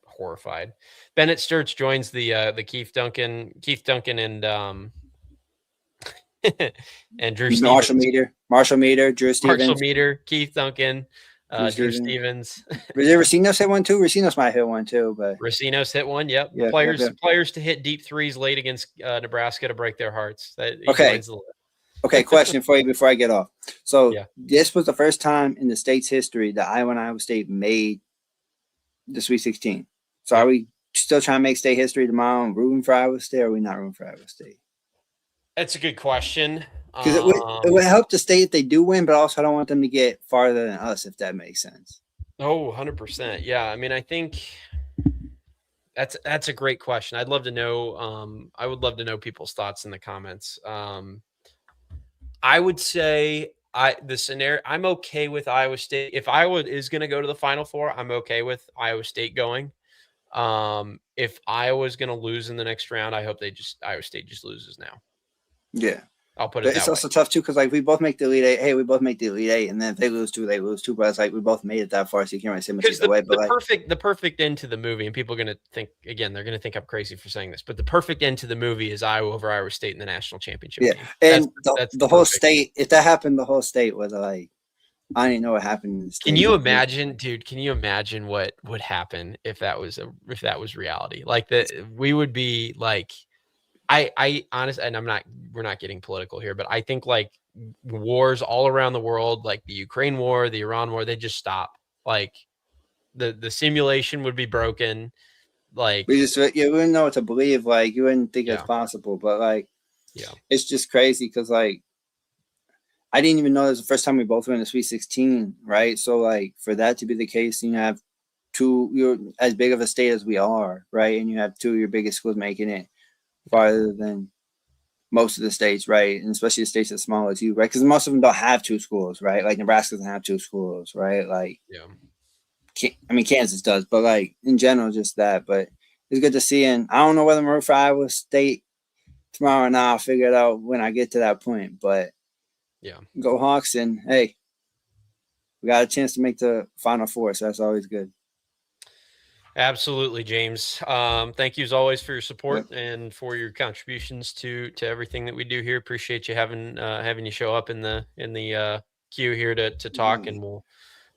horrified. Bennett Sturts joins the Keith Duncan and and Drew Marshall Stevens. Meter, Drew Stevens. Marshall Meter, Keith Duncan, Drew Stevens. Racinos hit one too. Racinos might hit one too, but Racinos hit one. Yep. Players to hit deep threes late against Nebraska to break their hearts. Okay, question for you before I get off. So this was the first time in the state's history that Iowa State made the Sweet 16. So are we still trying to make state history tomorrow and rooting for Iowa State, or are we not rooting for Iowa State? That's a good question. Because it would help the state if they do win, but also I don't want them to get farther than us, if that makes sense. Oh, 100%. Yeah. I mean, I think that's a great question. I'd love to know. I would love to know people's thoughts in the comments. I would say the scenario, I'm okay with Iowa State. If Iowa is going to go to the Final Four, I'm okay with Iowa State going. If Iowa is going to lose in the next round, I hope Iowa State just loses now. Yeah. I'll put it that way. It's also tough too, because like we both make the Elite Eight. Hey, we both make the Elite Eight, and then if they lose two, they lose two. But it's like we both made it that far, so you can't really say much either way. But the perfect end to the movie, and people are going to think again, they're going to think I'm crazy for saying this, but the perfect end to the movie is Iowa over Iowa State in the national championship game. And that's the whole state. If that happened, the whole state was like, I didn't know what happened in the state. Can you imagine, dude? Can you imagine what would happen if that was reality? Like we would be like. I honestly, and we're not getting political here, but I think like wars all around the world, like the Ukraine war, the Iran war, they just stop. Like the simulation would be broken. Like we wouldn't know what to believe. Like you wouldn't think it's possible, but like, it's just crazy. Cause like, I didn't even know it was the first time we both were in the Sweet 16. Right. So like for that to be the case, you have you're as big of a state as we are. Right. And you have two of your biggest schools making it farther than most of the states, right? And especially the states as small as you, right? Because most of them don't have two schools, right? Like Nebraska doesn't have two schools, right? Like, Kansas does, but like in general, just that. But it's good to see. And I don't know whether I'm rooting for Iowa State tomorrow or not. I'll figure it out when I get to that point. But go Hawks! And hey, we got a chance to make the Final Four, so that's always good. Absolutely, James. Thank you as always for your support and for your contributions to everything that we do here. Appreciate you having you show up in the queue here to talk, and we'll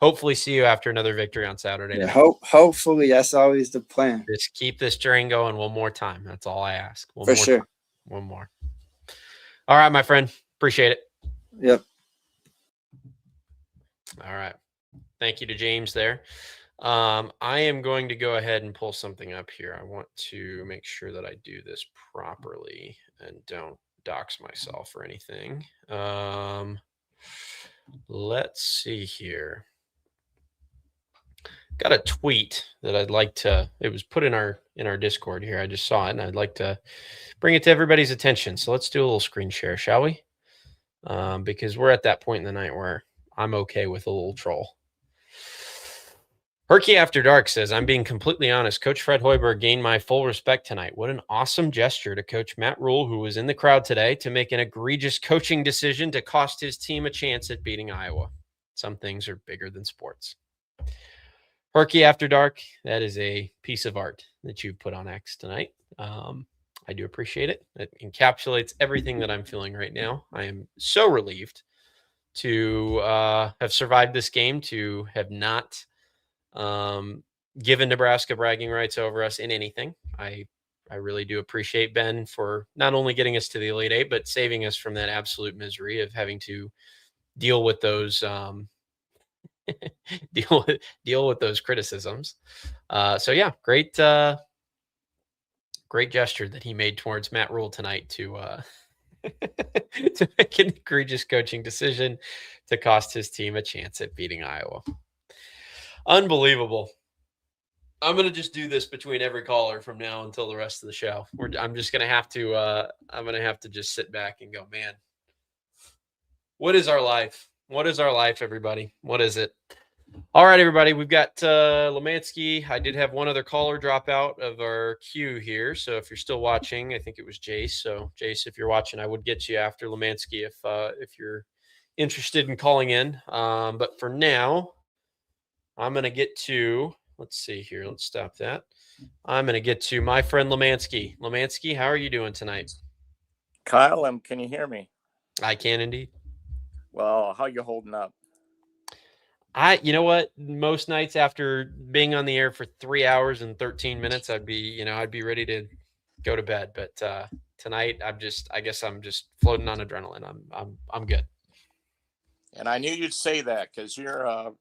hopefully see you after another victory on Saturday. Yeah, hopefully that's always the plan. Just keep this train going one more time. That's all I ask. One more. All right, my friend. Appreciate it. Yep. All right. Thank you to James there. I am going to go ahead and pull something up here. I want to make sure that I do this properly and don't dox myself or anything. Let's see here. Got a tweet that I'd like to, it was put in our Discord here. I just saw it and I'd like to bring it to everybody's attention. So let's do a little screen share, shall we? Because we're at that point in the night where I'm okay with a little troll. Herky After Dark says, I'm being completely honest. Coach Fred Hoiberg gained my full respect tonight. What an awesome gesture to Coach Matt Rule, who was in the crowd today, to make an egregious coaching decision to cost his team a chance at beating Iowa. Some things are bigger than sports. Herky After Dark, that is a piece of art that you put on X tonight. I do appreciate it. It encapsulates everything that I'm feeling right now. I am so relieved to have survived this game, to have not given Nebraska bragging rights over us in anything. I really do appreciate Ben for not only getting us to the Elite Eight, but saving us from that absolute misery of having to deal with those deal with those criticisms. So yeah, great gesture that he made towards Matt Rule tonight to to make an egregious coaching decision to cost his team a chance at beating Iowa. Unbelievable. I'm going to just do this between every caller from now until the rest of the show. I'm just going to have to, I'm going to have to just sit back and go, man, what is our life? What is our life, everybody? What is it? All right, everybody, we've got Lammansky. I did have one other caller drop out of our queue here. So if you're still watching, I think it was Jace. So Jace, if you're watching, I would get you after Lammansky if you're interested in calling in. But for now, I'm going to get to, let's see here. Let's stop that. I'm going to get to my friend Lammansky. Lammansky, how are you doing tonight? Kyle, can you hear me? I can indeed. Well, how you holding up? You know what? Most nights after being on the air for 3 hours and 13 minutes, I'd be ready to go to bed. But tonight, I guess I'm just floating on adrenaline. I'm good. And I knew you'd say that because you're a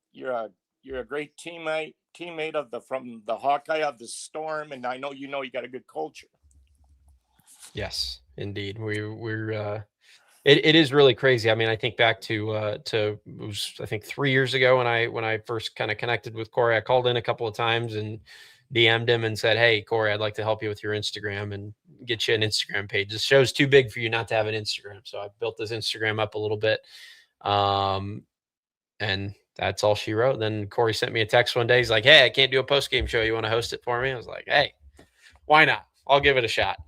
great teammate from the Hawkeye of the Storm, and I know you got a good culture. Yes, indeed. It is really crazy. I mean, I think back to it was, I think 3 years ago when I first kind of connected with Cory. I called in a couple of times and DM'd him and said, "Hey, Cory, I'd like to help you with your Instagram and get you an Instagram page. This show's too big for you not to have an Instagram." So I built this Instagram up a little bit, and that's all she wrote. Then Cory sent me a text one day. He's like, "Hey, I can't do a post-game show. You want to host it for me?" I was like, "Hey, why not? I'll give it a shot."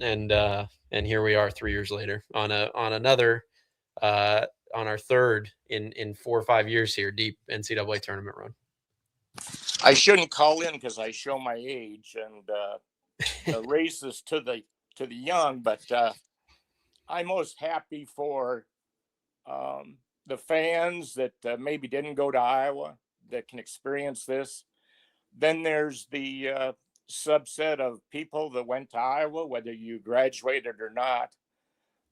And here we are 3 years later on our third in 4 or 5 years here, deep NCAA tournament run. I shouldn't call in because I show my age and racist to the young, but I'm most happy for the fans that maybe didn't go to Iowa that can experience this. Then there's the subset of people that went to Iowa, whether you graduated or not.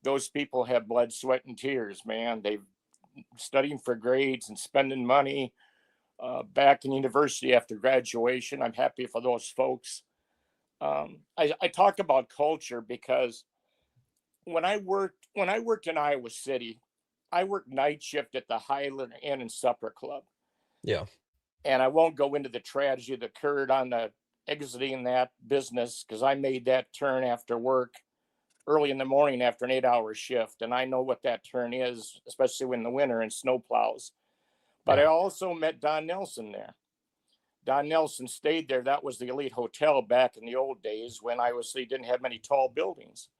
Those people have blood, sweat, and tears, man. They've studying for grades and spending money back in university after graduation. I'm happy for those folks. I talk about culture because when I worked in Iowa City, I worked night shift at the Highland Inn and Supper Club. Yeah. And I won't go into the tragedy that occurred on the exiting that business because I made that turn after work early in the morning after an 8-hour shift. And I know what that turn is, especially in the winter and snow plows. But I also met Don Nelson there. Don Nelson stayed there. That was the Elite Hotel back in the old days when Iowa City didn't have many tall buildings.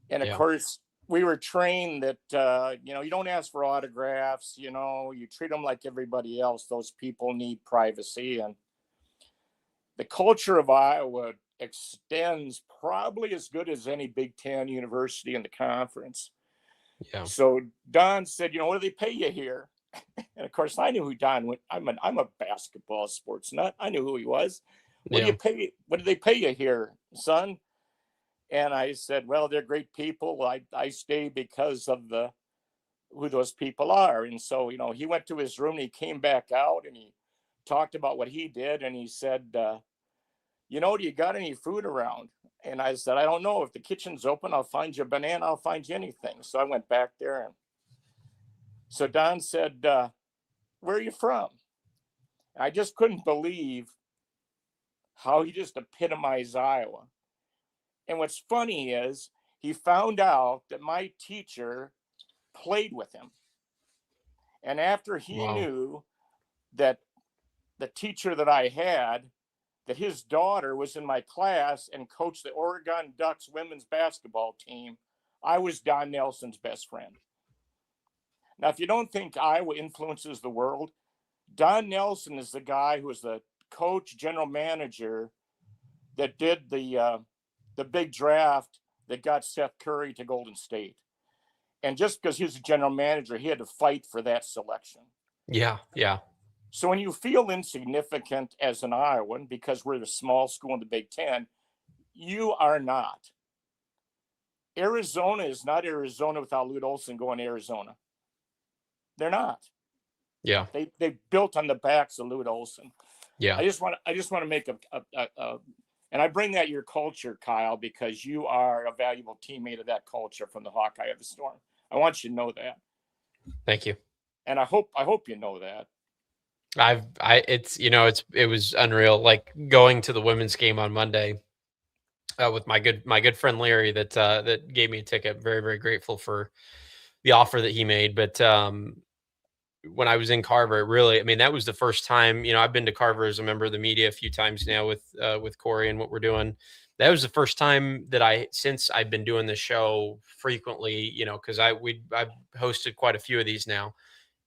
And of course, we were trained that, you don't ask for autographs, you treat them like everybody else. Those people need privacy. And the culture of Iowa extends probably as good as any Big Ten university in the conference. Yeah. So Don said, what do they pay you here? And of course, I knew who Don was. I'm a basketball sports nut. I knew who he was. What do you pay? What do they pay you here, son? And I said, well, they're great people. I stay because of who those people are. And so, he went to his room and he came back out and he talked about what he did. And he said, do you got any food around? And I said, I don't know. If the kitchen's open, I'll find you a banana. I'll find you anything. So I went back there. And so Don said, where are you from? I just couldn't believe how he just epitomized Iowa. And what's funny is he found out that my teacher played with him. And after he knew that the teacher that I had, that his daughter was in my class and coached the Oregon Ducks women's basketball team, I was Don Nelson's best friend. Now, if you don't think Iowa influences the world, Don Nelson is the guy who was the coach, general manager that did the big draft that got Seth Curry to Golden State. And just because he was a general manager, he had to fight for that selection. Yeah, yeah. So when you feel insignificant as an Iowan, because we're the small school in the Big Ten, you are not. Arizona is not Arizona without Lute Olson going to Arizona. They're not. Yeah. They built on the backs of Lute Olson. Yeah. I just want to make And I bring that your culture, Kyle, because you are a valuable teammate of that culture from the Hawkeye of the Storm. I want you to know that. Thank you. And I hope you know that. It was unreal. Like going to the women's game on Monday with my good friend Larry that gave me a ticket. Very, very grateful for the offer that he made. But when I was in Carver, that was the first time, I've been to Carver as a member of the media a few times now with Cory and what we're doing. That was the first time that since I've been doing this show frequently, because I've hosted quite a few of these now.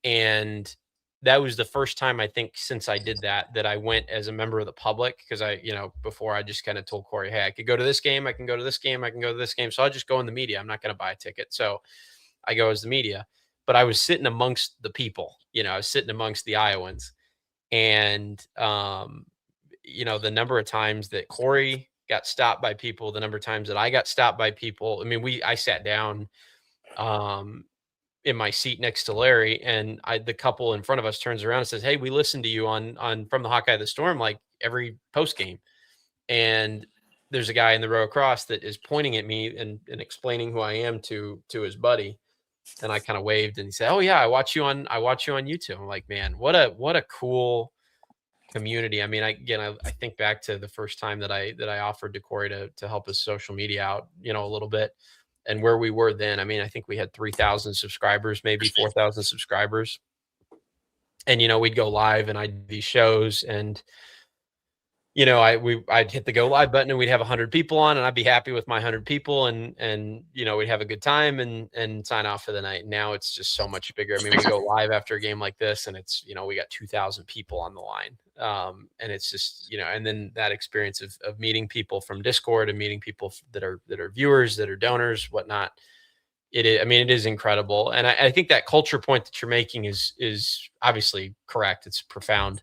And that was the first time I think since I did that I went as a member of the public, because before I just kind of told Cory, hey, I could go to this game, I can go to this game, I can go to this game. So I'll just go in the media. I'm not going to buy a ticket. So I go as the media. But I was sitting amongst the people, I was sitting amongst the Iowans. And, the number of times that Cory got stopped by people, the number of times that I got stopped by people. I sat down in my seat next to Larry, and the couple in front of us turns around and says, hey, we listened to you on from the Hawkeye of the Storm, like every post game. And there's a guy in the row across that is pointing at me and explaining who I am to his buddy. And I kind of waved, and he said, oh yeah, I watch you on YouTube. I'm like, man, what a cool community. I think back to the first time that I offered to Cory to help his social media out, a little bit, and where we were then. I think we had 3,000 subscribers, maybe 4,000 subscribers. And, we'd go live and I'd do these shows, and, I'd hit the go live button and we'd have 100 people on, and I'd be happy with my 100 people, and we'd have a good time and sign off for the night. Now it's just so much bigger. We go live after a game like this, and it's, we got 2,000 people on the line. And it's just, and then that experience of meeting people from Discord and meeting people that are viewers, that are donors, whatnot. It is incredible. And I think that culture point that you're making is obviously correct. It's profound.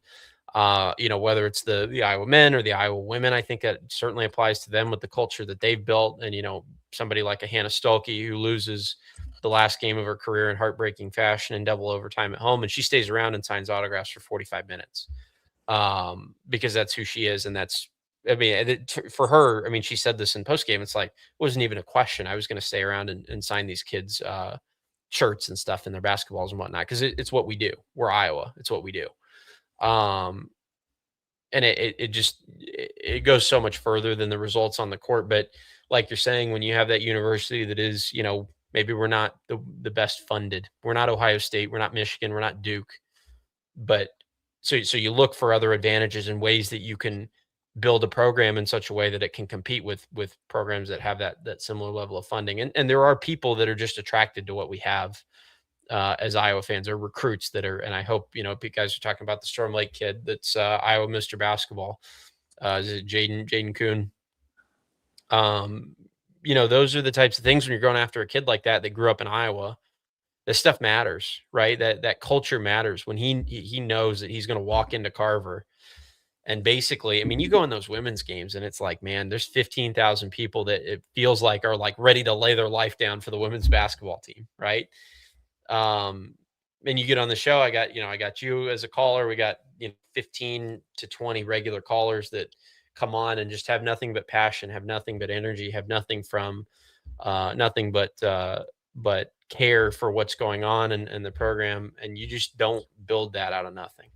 Whether it's the Iowa men or the Iowa women, I think that certainly applies to them with the culture that they've built. And, somebody like a Hannah Stolke, who loses the last game of her career in heartbreaking fashion in double overtime at home, and she stays around and signs autographs for 45 minutes because that's who she is. And that's, for her, she said this in postgame, it's like, it wasn't even a question. I was going to stay around and sign these kids shirts and stuff in their basketballs and whatnot, because it's what we do. We're Iowa. It's what we do. And it goes so much further than the results on the court. But like you're saying, when you have that university that is, maybe we're not the best funded, we're not Ohio State, we're not Michigan, we're not Duke, but so you look for other advantages and ways that you can build a program in such a way that it can compete with programs that have that similar level of funding. And there are people that are just attracted to what we have as Iowa fans, or recruits that are, and I hope, you guys are talking about the Storm Lake kid that's Iowa Mr. Basketball. Is it Jaden Kuhn? Those are the types of things when you're going after a kid like that grew up in Iowa. This stuff matters, right? That culture matters when he knows that he's going to walk into Carver. And basically, you go in those women's games and it's like, man, there's 15,000 people that it feels like are like ready to lay their life down for the women's basketball team, right? And you get on the show, I got you as a caller. We got 15 to 20 regular callers that come on and just have nothing but passion, have nothing but energy, have nothing but care for what's going on in the program. And you just don't build that out of nothing.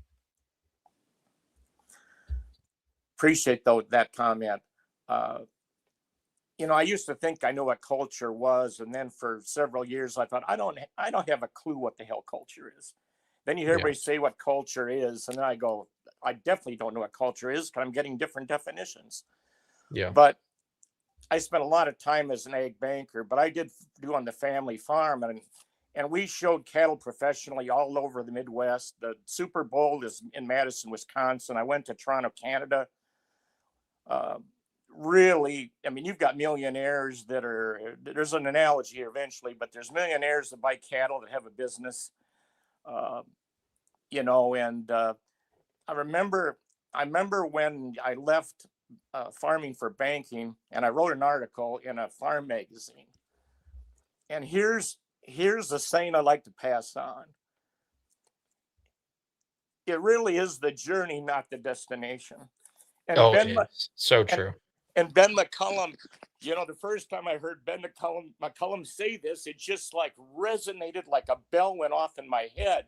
Appreciate that comment. I used to think I knew what culture was, and then for several years I thought I don't have a clue what the hell culture is. Then you hear everybody say what culture is, and then I go, I definitely don't know what culture is, because I'm getting different definitions. Yeah. But I spent a lot of time as an ag banker, but I did do on the family farm, and we showed cattle professionally all over the Midwest. The Super Bowl is in Madison, Wisconsin. I went to Toronto, Canada. Really, you've got millionaires there's an analogy here eventually, but there's millionaires that buy cattle that have a business, and I remember when I left farming for banking, and I wrote an article in a farm magazine. And here's the saying I like to pass on. It really is the journey, not the destination. And it's so true. And Ben McCollum, you know, the first time I heard Ben McCollum say this, it just like resonated like a bell went off in my head,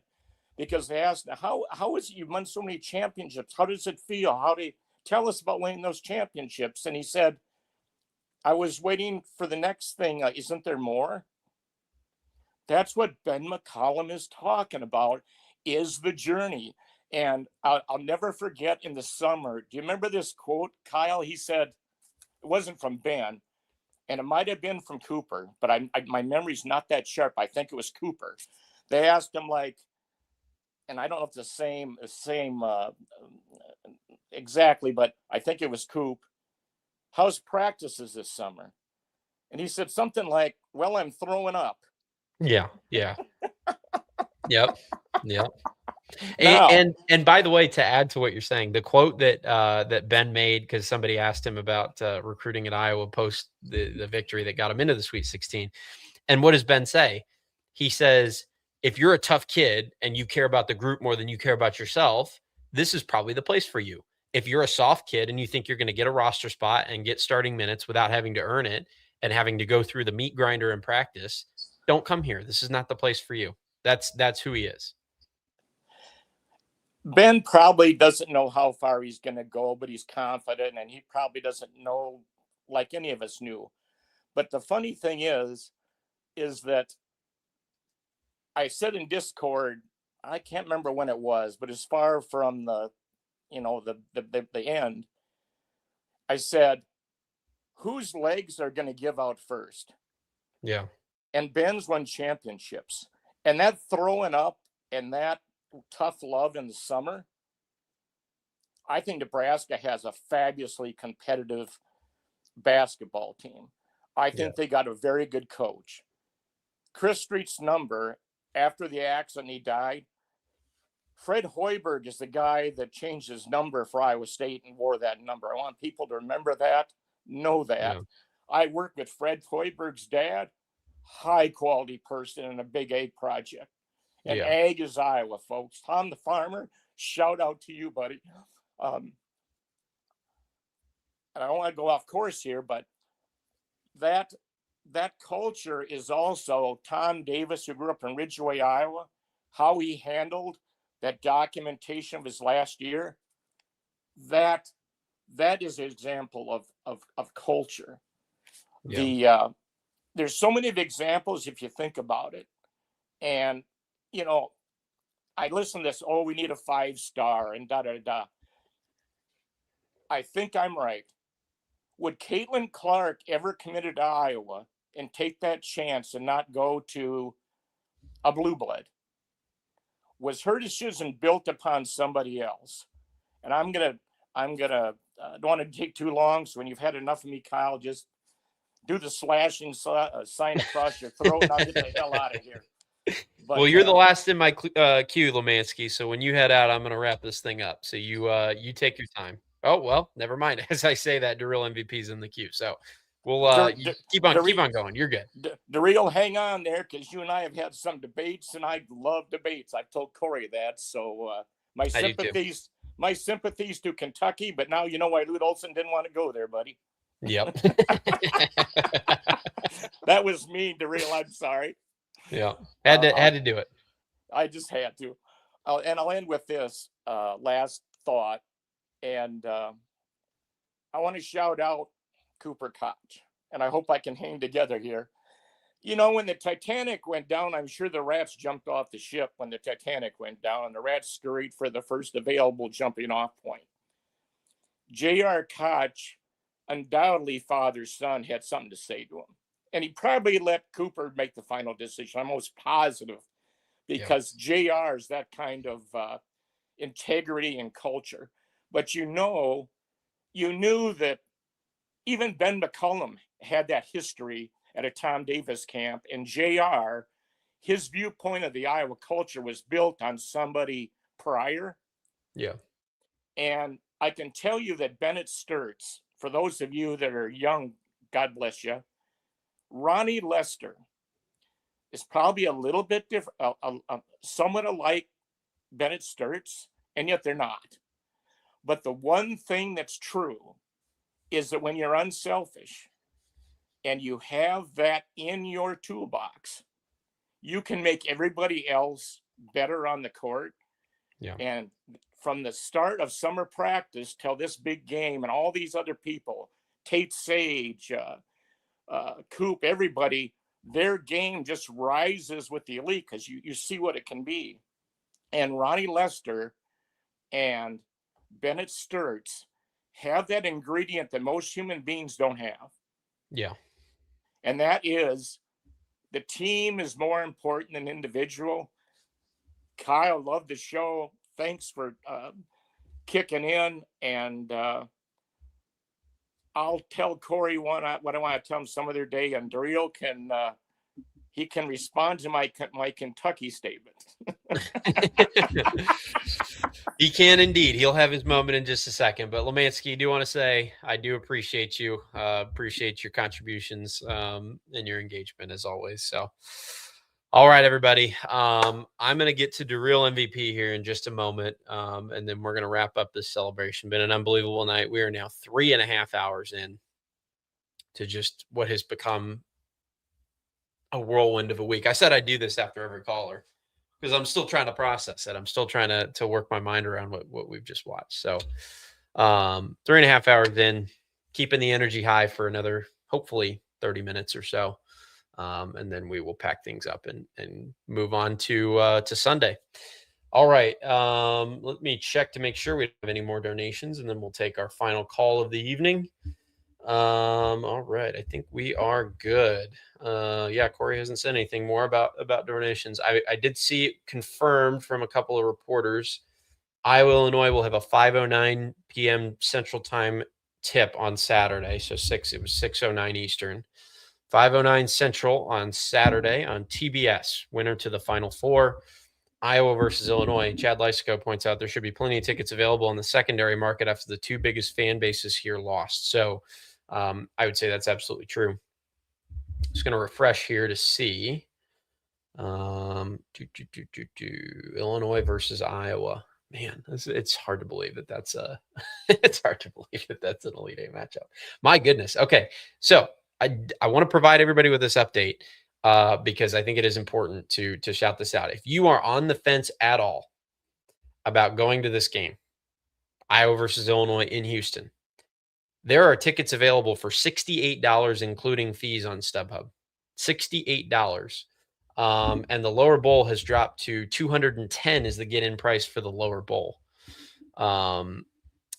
because they asked, how is it you've won so many championships? How does it feel? How do you tell us about winning those championships? And he said, I was waiting for the next thing. Isn't there more? That's what Ben McCollum is talking about, is the journey. And I'll never forget in the summer. Do you remember this quote, Kyle? He said, it wasn't from Ben, and it might have been from Cooper, but my memory's not that sharp. I think it was Cooper. They asked him, like, and I don't know if the same exactly, but I think it was Coop. How's practices this summer? And he said something like, well, I'm throwing up. Yeah. Yep. Now, And by the way, to add to what you're saying, the quote that Ben made, because somebody asked him about recruiting at Iowa post the victory that got him into the Sweet 16. And what does Ben say? He says, if you're a tough kid and you care about the group more than you care about yourself, this is probably the place for you. If you're a soft kid and you think you're going to get a roster spot and get starting minutes without having to earn it and having to go through the meat grinder in practice, don't come here. This is not the place for you. That's who he is. Ben probably doesn't know how far he's going to go, but he's confident, and he probably doesn't know like any of us knew. But the funny thing is that I said in Discord, I can't remember when it was, but as far from the end, I said, whose legs are going to give out first? Yeah. And Ben's won championships, and that throwing up and that tough love in the summer, I think Nebraska has a fabulously competitive basketball team. I think they got a very good coach. Chris Street's number, after the accident he died, Fred Hoiberg is the guy that changed his number for Iowa State and wore that number. I want people to remember that, know that. Yeah. I worked with Fred Hoiberg's dad, high quality person in a Big Ag project. And Ag is Iowa, folks. Tom the farmer, shout out to you, buddy. And I don't want to go off course here, but that culture is also Tom Davis, who grew up in Ridgeway, Iowa, how he handled that documentation of his last year. That is an example of culture. Yeah. There's so many examples if you think about it. And you know, I listen to this, we need a 5-star and da-da-da. I think I'm right. Would Caitlin Clark ever committed to Iowa and take that chance and not go to a blue blood? Was her decision built upon somebody else? And I'm gonna don't want to take too long. So when you've had enough of me, Kyle, just do the slashing sign across your throat and I'll get the hell out of here. But, well, you're the last in my queue, Lammansky. So when you head out, I'm going to wrap this thing up. So you take your time. Oh, well, never mind. As I say that, Darrell MVP's in the queue. So we'll keep on going. You're good. Darrell, hang on there, because you and I have had some debates, and I love debates. I've told Cory that. So my sympathies to Kentucky, but now you know why Lute Olson didn't want to go there, buddy. Yep. That was me, Darrell. I'm sorry. Yeah, had to do it. I just had to. And I'll end with this last thought. And I want to shout out Cooper Koch. And I hope I can hang together here. You know, when the Titanic went down, I'm sure the rats jumped off the ship when the Titanic went down, and the rats scurried for the first available jumping off point. J.R. Koch, undoubtedly father's son, had something to say to him. And he probably let Cooper make the final decision. I'm almost positive, because JR is that kind of integrity and culture. But you knew that even Ben McCollum had that history at a Tom Davis camp. And JR, his viewpoint of the Iowa culture was built on somebody prior. Yeah. And I can tell you that Bennett Sturtz, for those of you that are young, God bless you, Ronnie Lester is probably a little bit different, somewhat alike Bennett Sturtz, and yet they're not. But the one thing that's true is that when you're unselfish and you have that in your toolbox, you can make everybody else better on the court. Yeah. And from the start of summer practice till this big game, and all these other people, Tate Sage, Coop, everybody, their game just rises with the elite because you see what it can be. And Ronnie Lester and Bennett Sturtz have that ingredient that most human beings don't have. Yeah. And that is, the team is more important than individual. Kyle, love the show. Thanks for kicking in. And I'll tell Cory what I want to tell him some other day, and Daryl can he can respond to my Kentucky statement. He can indeed. He'll have his moment in just a second. But Lammansky, I do want to say I do appreciate you. Appreciate your contributions and your engagement as always. So, all right, everybody. I'm going to get to the real MVP here in just a moment, and then we're going to wrap up this celebration. Been an unbelievable night. We are now 3.5 hours in to just what has become a whirlwind of a week. I said I'd do this after every caller because I'm still trying to process it. I'm still trying to work my mind around what we've just watched. So 3.5 hours in, keeping the energy high for another, hopefully 30 minutes or so. And then we will pack things up and move on to Sunday. All right. Let me check to make sure we don't have any more donations, and then we'll take our final call of the evening. All right. I think we are good. Yeah, Cory hasn't said anything more about donations. I did see it confirmed from a couple of reporters. Iowa, Illinois will have a 5:09 p.m. Central Time tip on Saturday. So it was 6:09 Eastern. 5:09 Central on Saturday on TBS. Winner to the Final Four. Iowa versus Illinois. Chad Lysico points out there should be plenty of tickets available on the secondary market after the two biggest fan bases here lost. So I would say that's absolutely true. Just going to refresh here to see. Illinois versus Iowa. Man, it's hard to believe that's it's hard to believe that's an Elite Eight matchup. My goodness. Okay, so I want to provide everybody with this update because I think it is important to shout this out. If you are on the fence at all about going to this game, Iowa versus Illinois in Houston, there are tickets available for $68, including fees on StubHub. $68. And the lower bowl has dropped to $210 is the get-in price for the lower bowl.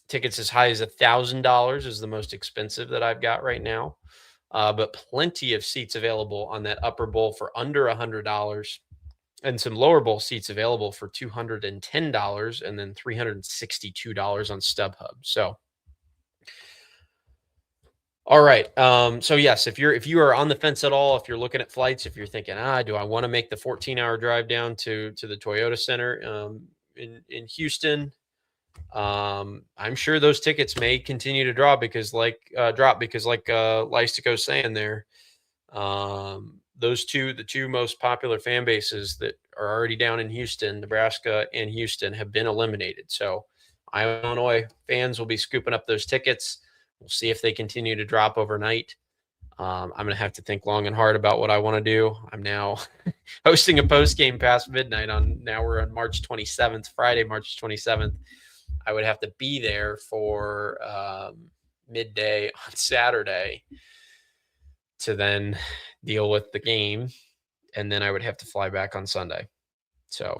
Tickets as high as $1,000 is the most expensive that I've got right now. But plenty of seats available on that upper bowl for under $100, and some lower bowl seats available for $210 and then $362 on StubHub. So, all right. So yes, if you are on the fence at all, if you're looking at flights, if you're thinking, do I want to make the 14-hour drive down to the Toyota Center in Houston? I'm sure those tickets may continue to drop because like Lystico's saying there, the two most popular fan bases that are already down in Houston, Nebraska and Houston, have been eliminated. So Iowa, Illinois fans will be scooping up those tickets. We'll see if they continue to drop overnight. I'm going to have to think long and hard about what I want to do. I'm now hosting a post game past midnight now we're on March 27th, Friday, March 27th. I would have to be there for midday on Saturday to then deal with the game. And then I would have to fly back on Sunday. So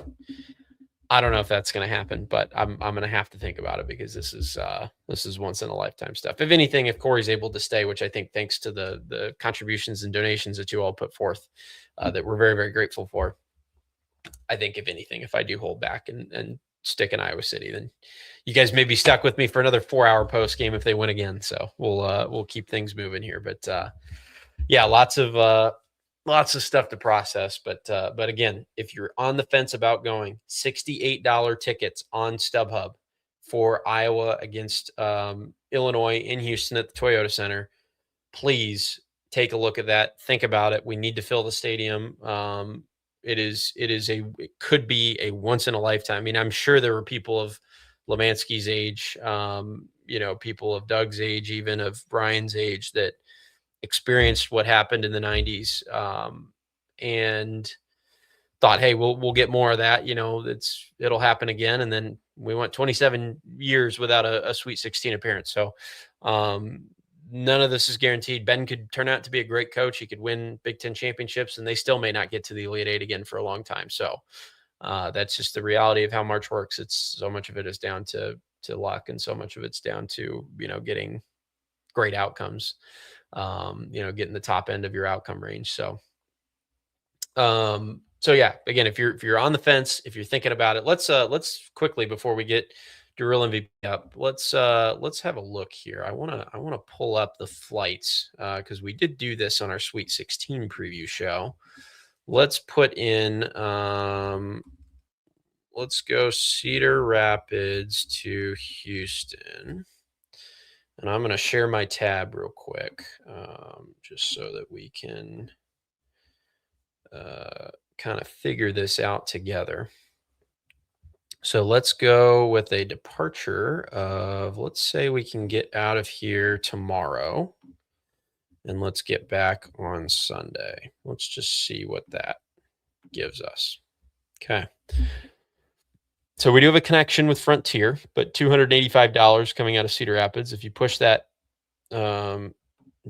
I don't know if that's going to happen, but I'm going to have to think about it because this is once in a lifetime stuff. If anything, if Cory's able to stay, which I think thanks to the contributions and donations that you all put forth, that we're very, very grateful for. I think if anything, if I do hold back and stick in Iowa City, then you guys may be stuck with me for another 4-hour post game if they win again. So we'll keep things moving here. But yeah, lots of stuff to process, but again, if you're on the fence about going, $68 tickets on StubHub for Iowa against Illinois in Houston at the Toyota Center. Please take a look at that. Think about it. We need to fill the stadium. It could be a once in a lifetime. I mean, I'm sure there were people of Lammansky's age, people of Doug's age, even of Brian's age, that experienced what happened in the 90s, and thought, hey, we'll get more of that. It'll happen again. And then we went 27 years without a Sweet 16 appearance. So none of this is guaranteed. Ben could turn out to be a great coach. He could win Big Ten championships, and they still may not get to the Elite Eight again for a long time. So that's just the reality of how March works. It's so much of it is down to luck, and so much of it's down to, getting great outcomes, getting the top end of your outcome range. So yeah, again, if you're on the fence, if you're thinking about it, let's quickly, before we get Drill MVP up, let's have a look here. I want to pull up the flights, because we did do this on our Sweet 16 preview show. Let's put in let's go Cedar Rapids to Houston, and I'm going to share my tab real quick, just so that we can kind of figure this out together. So let's go with a departure of, let's say we can get out of here tomorrow, and let's get back on Sunday. Let's just see what that gives us. Okay. So we do have a connection with Frontier, but $285 coming out of Cedar Rapids. If you push that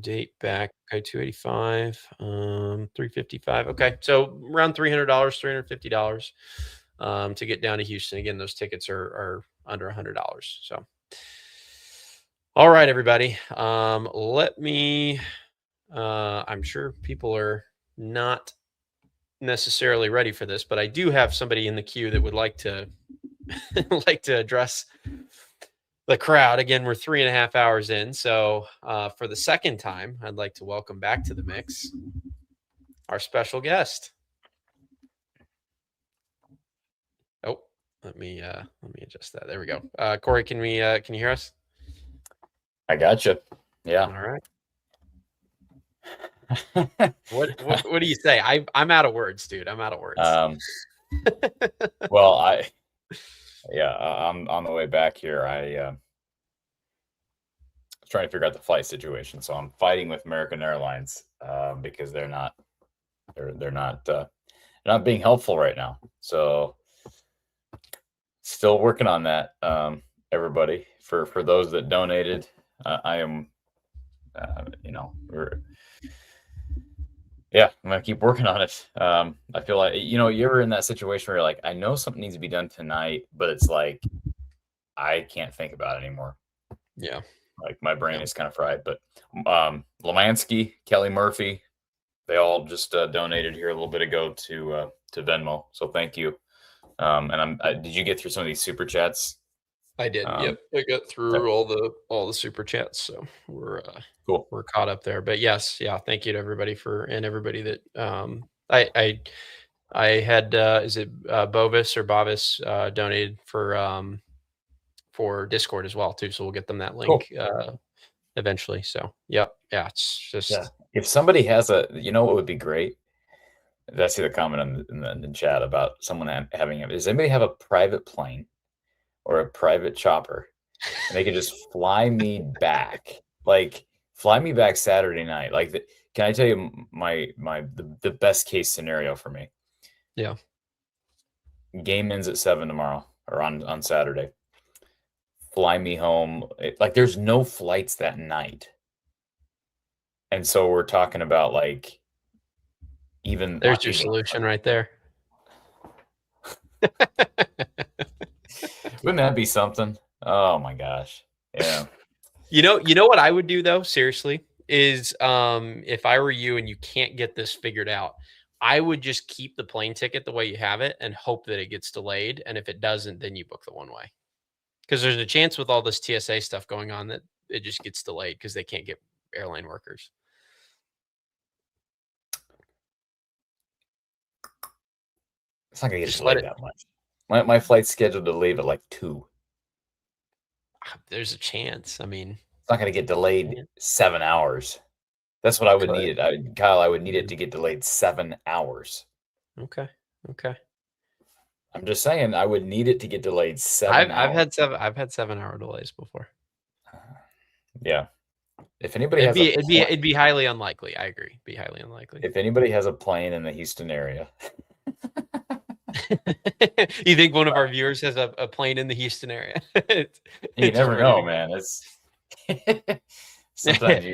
date back, okay, 285, 355. Okay, so around $300, $350 to get down to Houston. Again, those tickets are under $100. So, all right, everybody. Let me. I'm sure people are not necessarily ready for this, but I do have somebody in the queue that would like to address the crowd. Again, we're 3.5 hours in. So for the second time, I'd like to welcome back to the mix our special guest. Oh, let me adjust that. There we go. Cory, can you hear us? I gotcha. Yeah. All right. What do you say? I'm out of words, dude. I'm out of words. Well, I'm on the way back here. I was trying to figure out the flight situation, so I'm fighting with American Airlines because they're not being helpful right now. So still working on that. Everybody, for those that donated, I am, I'm gonna keep working on it. I feel like, you're ever in that situation where you're like, I know something needs to be done tonight, but it's like I can't think about it anymore. Yeah. Like my brain is kind of fried. But Lammansky, Kelly Murphy, they all just donated here a little bit ago to Venmo. So thank you. And did you get through some of these super chats? I did. Yep. I got through all the super chats. So we're cool. We're caught up there. But yes, yeah. Thank you to everybody everybody that I had is it Bovis or Bovis donated for Discord as well too. So we'll get them that link eventually. So yeah, it's just if somebody has what would be great. I see the comment in the chat about someone having it. Does anybody have a private plane or a private chopper, and they can just fly me back? Like, fly me back Saturday night. Like, can I tell you the best case scenario for me? Yeah. Game ends at 7 tomorrow or on Saturday. Fly me home. Like, there's no flights that night, and so we're talking about like. Even there's your solution right there. Wouldn't that be something? Oh my gosh. Yeah. You know what I would do though, seriously, is if I were you and you can't get this figured out, I would just keep the plane ticket the way you have it and hope that it gets delayed. And if it doesn't, then you book the one way. Because there's a chance with all this TSA stuff going on that it just gets delayed because they can't get airline workers. It's not gonna get delayed that much. My flight's scheduled to leave at like 2. There's a chance. I mean, it's not gonna get delayed 7 hours. That's what I would need it. Kyle, I would need it to get delayed 7 hours. Okay. I'm just saying I would need it to get delayed 7 hours. I've had 7-hour delays before. Yeah. If anybody it'd be highly unlikely. I agree. Be highly unlikely. If anybody has a plane in the Houston area. You think one of our viewers has a plane in the Houston area? You never know, man. It's sometimes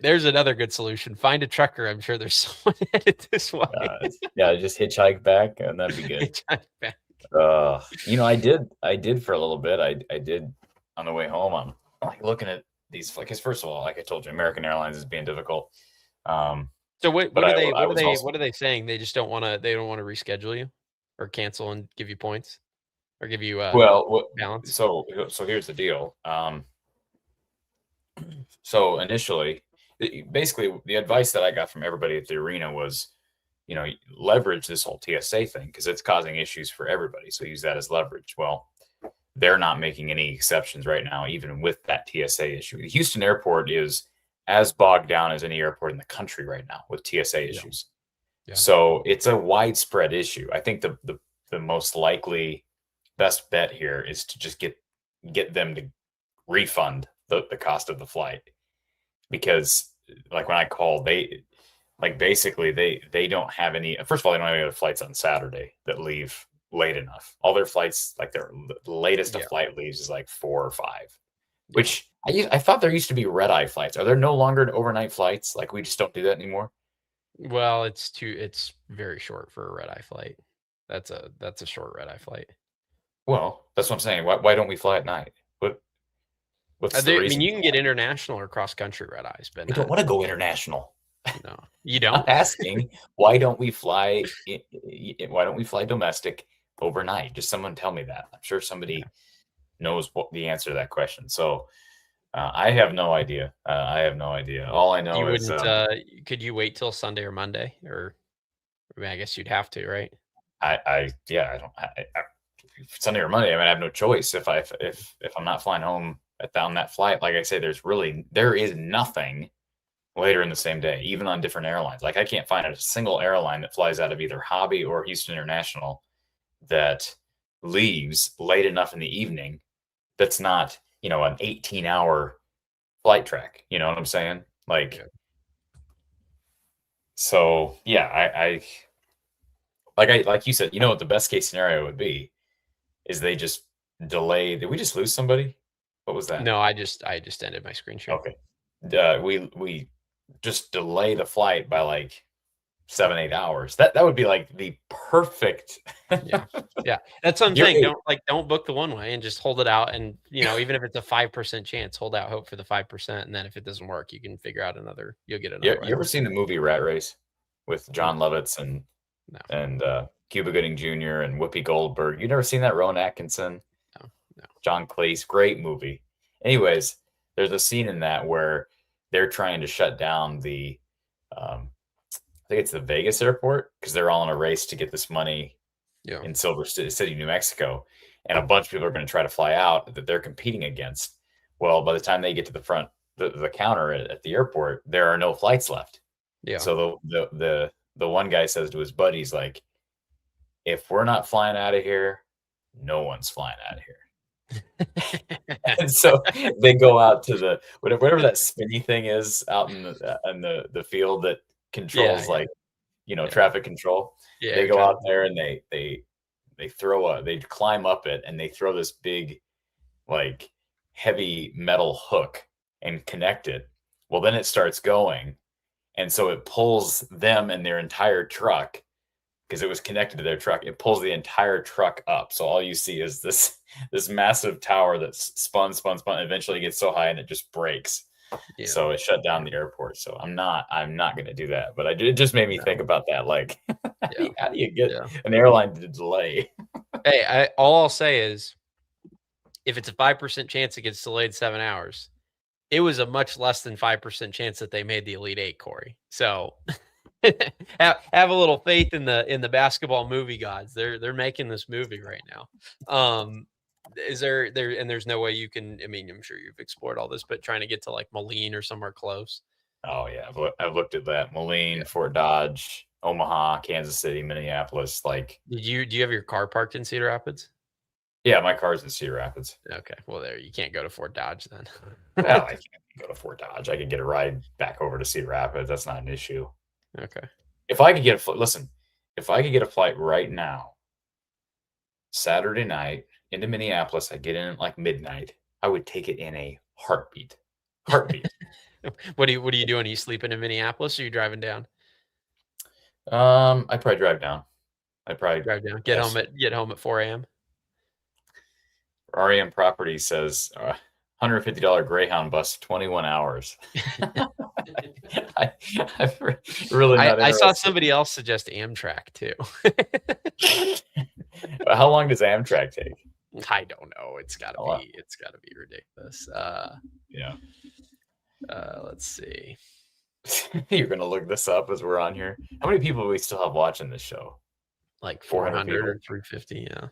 there's another good solution. Find a trucker. I'm sure there's someone headed this way. Yeah, just hitchhike back, and that'd be good. Hitchhike back. I did for a little bit. I did on the way home. I'm like looking at these, because first of all, like I told you, American Airlines is being difficult. So what are they saying? They just don't want to. They don't want to reschedule you, or cancel and give you points, or give you balance. So here's the deal. So initially, basically, the advice that I got from everybody at the arena was, leverage this whole TSA thing because it's causing issues for everybody. So use that as leverage. Well, they're not making any exceptions right now, even with that TSA issue. The Houston airport is as bogged down as any airport in the country right now with TSA issues. Yeah. So it's a widespread issue. I think the most likely best bet here is to just get them to refund the cost of the flight, because like when I called, they don't have any. First of all, they don't have any other flights on Saturday that leave late enough. All their flights, like the latest a flight leaves is like 4 or 5, which I thought there used to be red-eye flights. Are there no longer overnight flights? Like we just don't do that anymore? Well, it's very short for a red-eye flight. That's a short red-eye flight. Well, that's what I'm saying. Why don't we fly at night? What's the reason? I mean, you can get international or cross-country red-eyes, but I don't want to go international. No, you don't. I'm asking, why don't we fly? Why don't we fly domestic overnight? Just someone tell me that. I'm sure somebody knows what the answer to that question. So I have no idea. All I know is could you wait till Sunday or Monday? Or I mean, I guess you'd have to, right? I don't. Sunday or Monday. I mean, I have no choice. If I'm not flying home down that flight, like I say, there is nothing later in the same day, even on different airlines. Like I can't find a single airline that flies out of either Hobby or Houston International that leaves late enough in the evening that's not, an 18-hour flight track. You know what I'm saying? Like, so yeah, like you said, what the best case scenario would be is they just delay. Did we just lose somebody? What was that? No, I just ended my screen share. Okay. We just delay the flight by like 7-8 hours. That would be like the perfect. Yeah. That's what I'm saying. Don't book the one way and just hold it out. And even if it's a 5% chance, hold out hope for the 5%. And then if it doesn't work, you can figure out you'll get another. You ever seen the movie Rat Race with John Lovitz and Cuba Gooding Jr. and Whoopi Goldberg? You never seen that? Rowan Atkinson? No. John Cleese, great movie. Anyways, there's a scene in that where they're trying to shut down the, I think it's the Vegas airport, because they're all in a race to get this money in Silver City, New Mexico. And a bunch of people are going to try to fly out that they're competing against. Well, by the time they get to the front, the counter at the airport, there are no flights left. Yeah. So the one guy says to his buddies, like, if we're not flying out of here, no one's flying out of here. And so they go out to whatever that spinny thing is out in the field that controls traffic control. Yeah, they go out there and they climb up it and they throw this big like heavy metal hook and connect it. Well, then it starts going, and so it pulls them and their entire truck, because it was connected to their truck. It pulls the entire truck up. So all you see is this massive tower that's spun, eventually gets so high and it just breaks. Yeah. So it shut down the airport. So I'm not going to do that. But it just made me think about that. Like, how do you get an airline to delay? Hey, all I'll say is, if it's a 5% chance it gets delayed 7 hours, it was a much less than 5% chance that they made the Elite Eight, Corey. So have a little faith in the basketball movie gods. They're making this movie right now. Is there and there's no way you can, I mean, I'm sure you've explored all this, but trying to get to like Moline or somewhere close. Oh yeah. I've looked at that. Moline, Fort Dodge, Omaha, Kansas City, Minneapolis. Like, do you have your car parked in Cedar Rapids? Yeah, my car's in Cedar Rapids. Okay. Well, you can't go to Fort Dodge then. Well, go to Fort Dodge. I could get a ride back over to Cedar Rapids. That's not an issue. Okay. If I could get if I could get a flight right now, Saturday night into Minneapolis, I get in at like midnight, I would take it in a heartbeat. Heartbeat. What are you doing? Are you sleeping in Minneapolis or are you driving down? I'd probably drive down. I'd probably drive down. Get home at 4 a.m. REM Property says $150 Greyhound bus, 21 hours. I saw somebody else suggest Amtrak too. How long does Amtrak take? I don't know. It's gotta be ridiculous. Yeah. Let's see. You're gonna look this up as we're on here. How many people do we still have watching this show? Like 400 or 350. Yeah.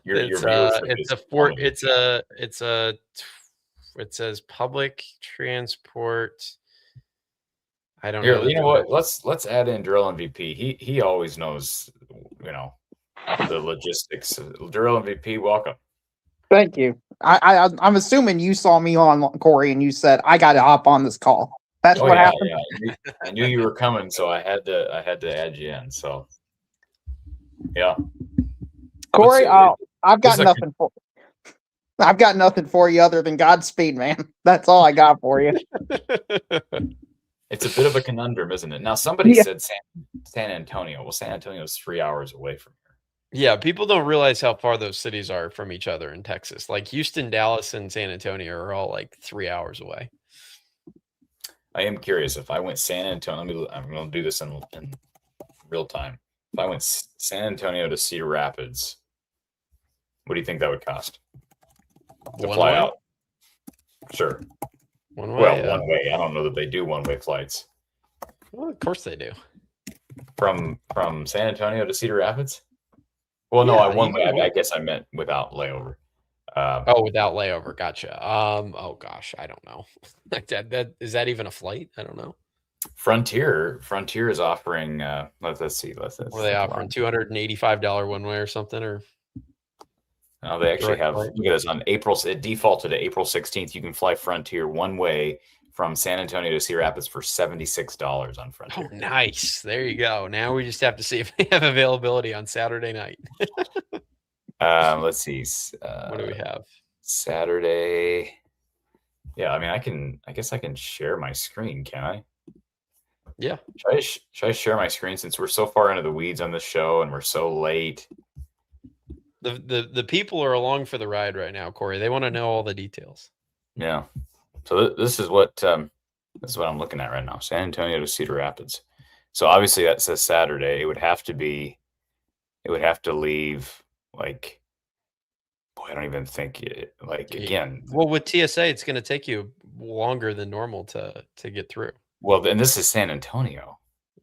It says public transport. I don't know. You know what? Let's add in Drill MVP. He always knows, the logistics. Drill MVP, welcome. Thank you. I'm assuming you saw me on, Corey, and you said I got to hop on this call. That's what happened. Yeah. I knew you were coming, so I had to add you in. So, yeah. Corey, I've got nothing for you. I've got nothing for you other than Godspeed, man. That's all I got for you. It's a bit of a conundrum, isn't it? Now, somebody said San Antonio. Well, San Antonio is 3 hours away from here. Yeah, people don't realize how far those cities are from each other in Texas. Like Houston, Dallas, and San Antonio are all like 3 hours away. I am curious if I went San Antonio. I'm going to do this in real time. If I went San Antonio to Cedar Rapids, what do you think that would cost to fly out? Sure. One way. Well, one way. I don't know that they do one-way flights. Well, of course they do. From San Antonio to Cedar Rapids? Well, no, one way. I guess I meant without layover. Without layover. Gotcha. Oh gosh, I don't know. that is that even a flight? I don't know. Frontier is offering. Let's see. What are they offering? $285 one way or something, or? No, they actually have. Look at this on April. It defaulted to April 16th. You can fly Frontier one way from San Antonio to Cedar Rapids for $76 on Frontier. Oh, nice. There you go. Now we just have to see if they have availability on Saturday night. Let's see. What do we have? Saturday. Yeah, I mean, I guess I can share my screen, can I? Yeah. Should I share my screen since we're so far into the weeds on this show and we're so late? The people are along for the ride right now, Corey. They want to know all the details. Yeah. So this is what I'm looking at right now. San Antonio to Cedar Rapids. So obviously that says Saturday. It would have to leave like, boy, I don't even think it, like, again. Well, with TSA, it's going to take you longer than normal to get through. Well, then this is San Antonio.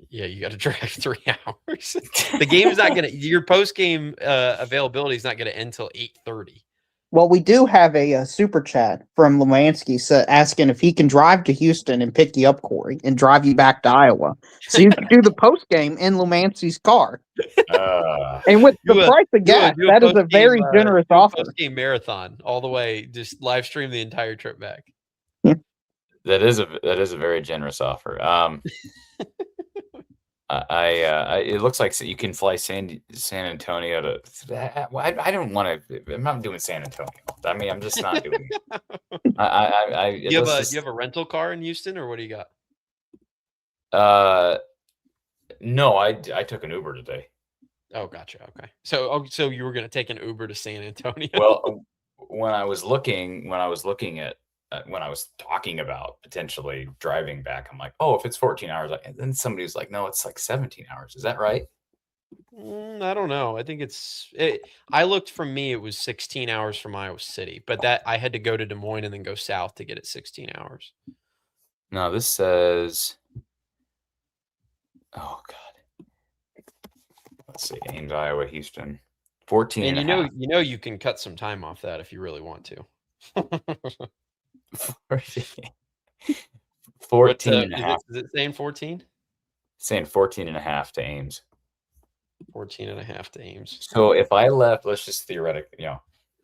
Yeah, you got to drive 3 hours. The game's not going to, your post game availability is not going to end until 8:30. Well, we do have a super chat from Lammansky asking if he can drive to Houston and pick you up, Corey, and drive you back to Iowa. So you can do the post game in Lammansky's car. And with the price of gas, that is a very generous offer. Post game marathon all the way, just live stream the entire trip back. That is a very generous offer. It looks like you can fly San Antonio to. I don't want to. I'm not doing San Antonio. I mean, I'm just not doing it. You have a rental car in Houston, or what do you got? No, I took an Uber today. Oh, gotcha. Okay, so you were going to take an Uber to San Antonio? Well, when I was talking about potentially driving back, I'm like, oh, if it's 14 hours, and then somebody was like, no, it's like 17 hours. Is that right? I don't know. I think I looked, from me, it was 16 hours from Iowa City, but that I had to go to Des Moines and then go south to get it 16 hours. No, this says, oh God. Let's see. Ames, Iowa, Houston. 14 and a half. you can cut some time off that if you really want to. 14 and a half. Is it saying 14? Saying 14 and a half to Ames. 14 and a half to Ames. So if I left, let's just theoretically,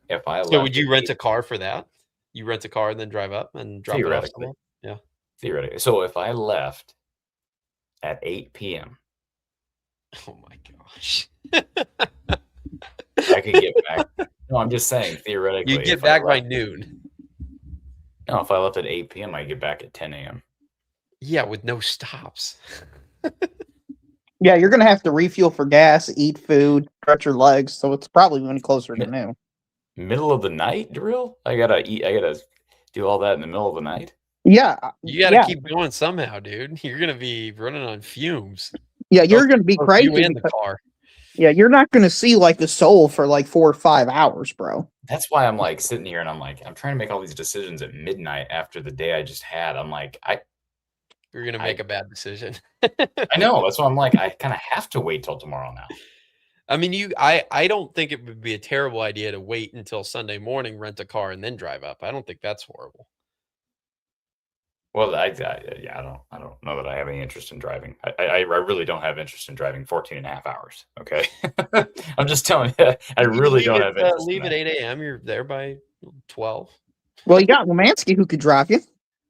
if I left. So would you rent a car for that? You rent a car and then drive up and drop it off? Theoretically. Yeah. Theoretically. So if I left at 8 p.m. Oh my gosh. I could get back. No, I'm just saying theoretically. You get back by noon. No, if I left at 8 p.m., I get back at 10 a.m. Yeah, with no stops. Yeah, you're gonna have to refuel for gas, eat food, stretch your legs, so it's probably going closer to noon. Middle of the night drill? I gotta eat. I gotta do all that in the middle of the night. Yeah, You got to keep going somehow, dude. You're gonna be running on fumes. Yeah, you're gonna be crazy. You and the car. Yeah, you're not gonna see like the soul for like 4 or 5 hours, bro. That's why I'm like sitting here and I'm trying to make all these decisions at midnight after the day I just had. I'm like, you're gonna make a bad decision. I know. That's why I'm like, I kind of have to wait till tomorrow now. I mean, I don't think it would be a terrible idea to wait until Sunday morning, rent a car, and then drive up. I don't think that's horrible. Well, I don't know that I have any interest in driving. I really don't have interest in driving 14 and a half hours. Okay. I'm just telling you, I really don't have interest. Leave at 8 a.m. You're there by 12. Well, you got Lammansky who could drive you.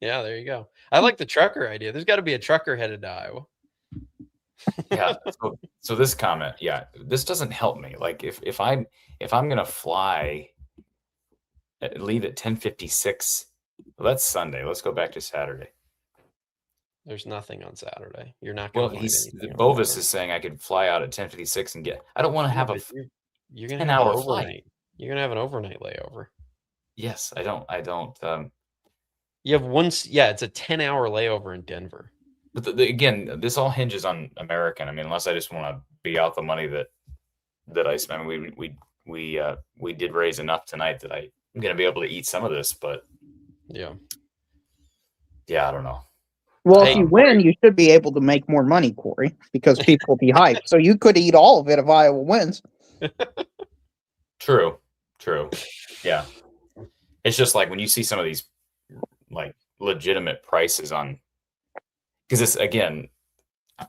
Yeah, there you go. I like the trucker idea. There's got to be a trucker headed to Iowa. Yeah. So this comment, this doesn't help me. Like if I'm gonna fly, leave at 10:56. Well, that's Sunday. Let's go back to Saturday. There's nothing on Saturday. You're not going to find anything. Bovis is saying I could fly out at 10:56 and get. I don't want to have you're gonna 10-hour flight. You're gonna have an overnight layover. Yes, I don't. You have one. Yeah, it's a 10-hour layover in Denver. But again, this all hinges on American. I mean, unless I just want to be out the money that I spend. We did raise enough tonight that I'm going to be able to eat some of this, but yeah, I don't know. Well, if you win, you should be able to make more money, Corey, because people will be hyped. So you could eat all of it if Iowa wins. True. Yeah. It's just like when you see some of these like legitimate prices on, because it's again,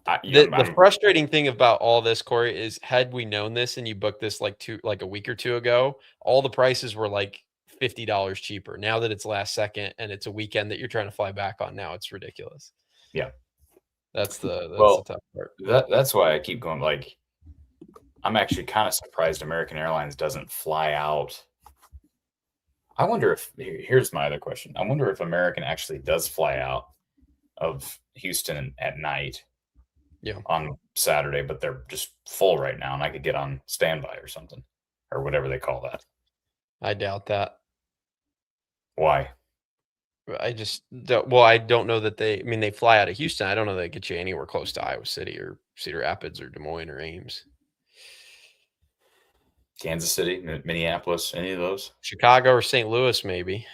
the frustrating thing about all this, Corey, is had we known this and you booked this like a week or two ago, all the prices were like $50 cheaper. Now that it's last second and it's a weekend that you're trying to fly back on, now it's ridiculous. Yeah, that's the tough part. That's why I keep going. Like, I'm actually kind of surprised American Airlines doesn't fly out. I wonder if here's my other question. I wonder if American actually does fly out of Houston at night. Yeah. On Saturday, but they're just full right now, and I could get on standby or something, or whatever they call that. I doubt that. Why? I just don't. Well, I don't know that they. I mean, they fly out of Houston. I don't know they get you anywhere close to Iowa City or Cedar Rapids or Des Moines or Ames. Kansas City, Minneapolis, any of those? Chicago or St. Louis, maybe.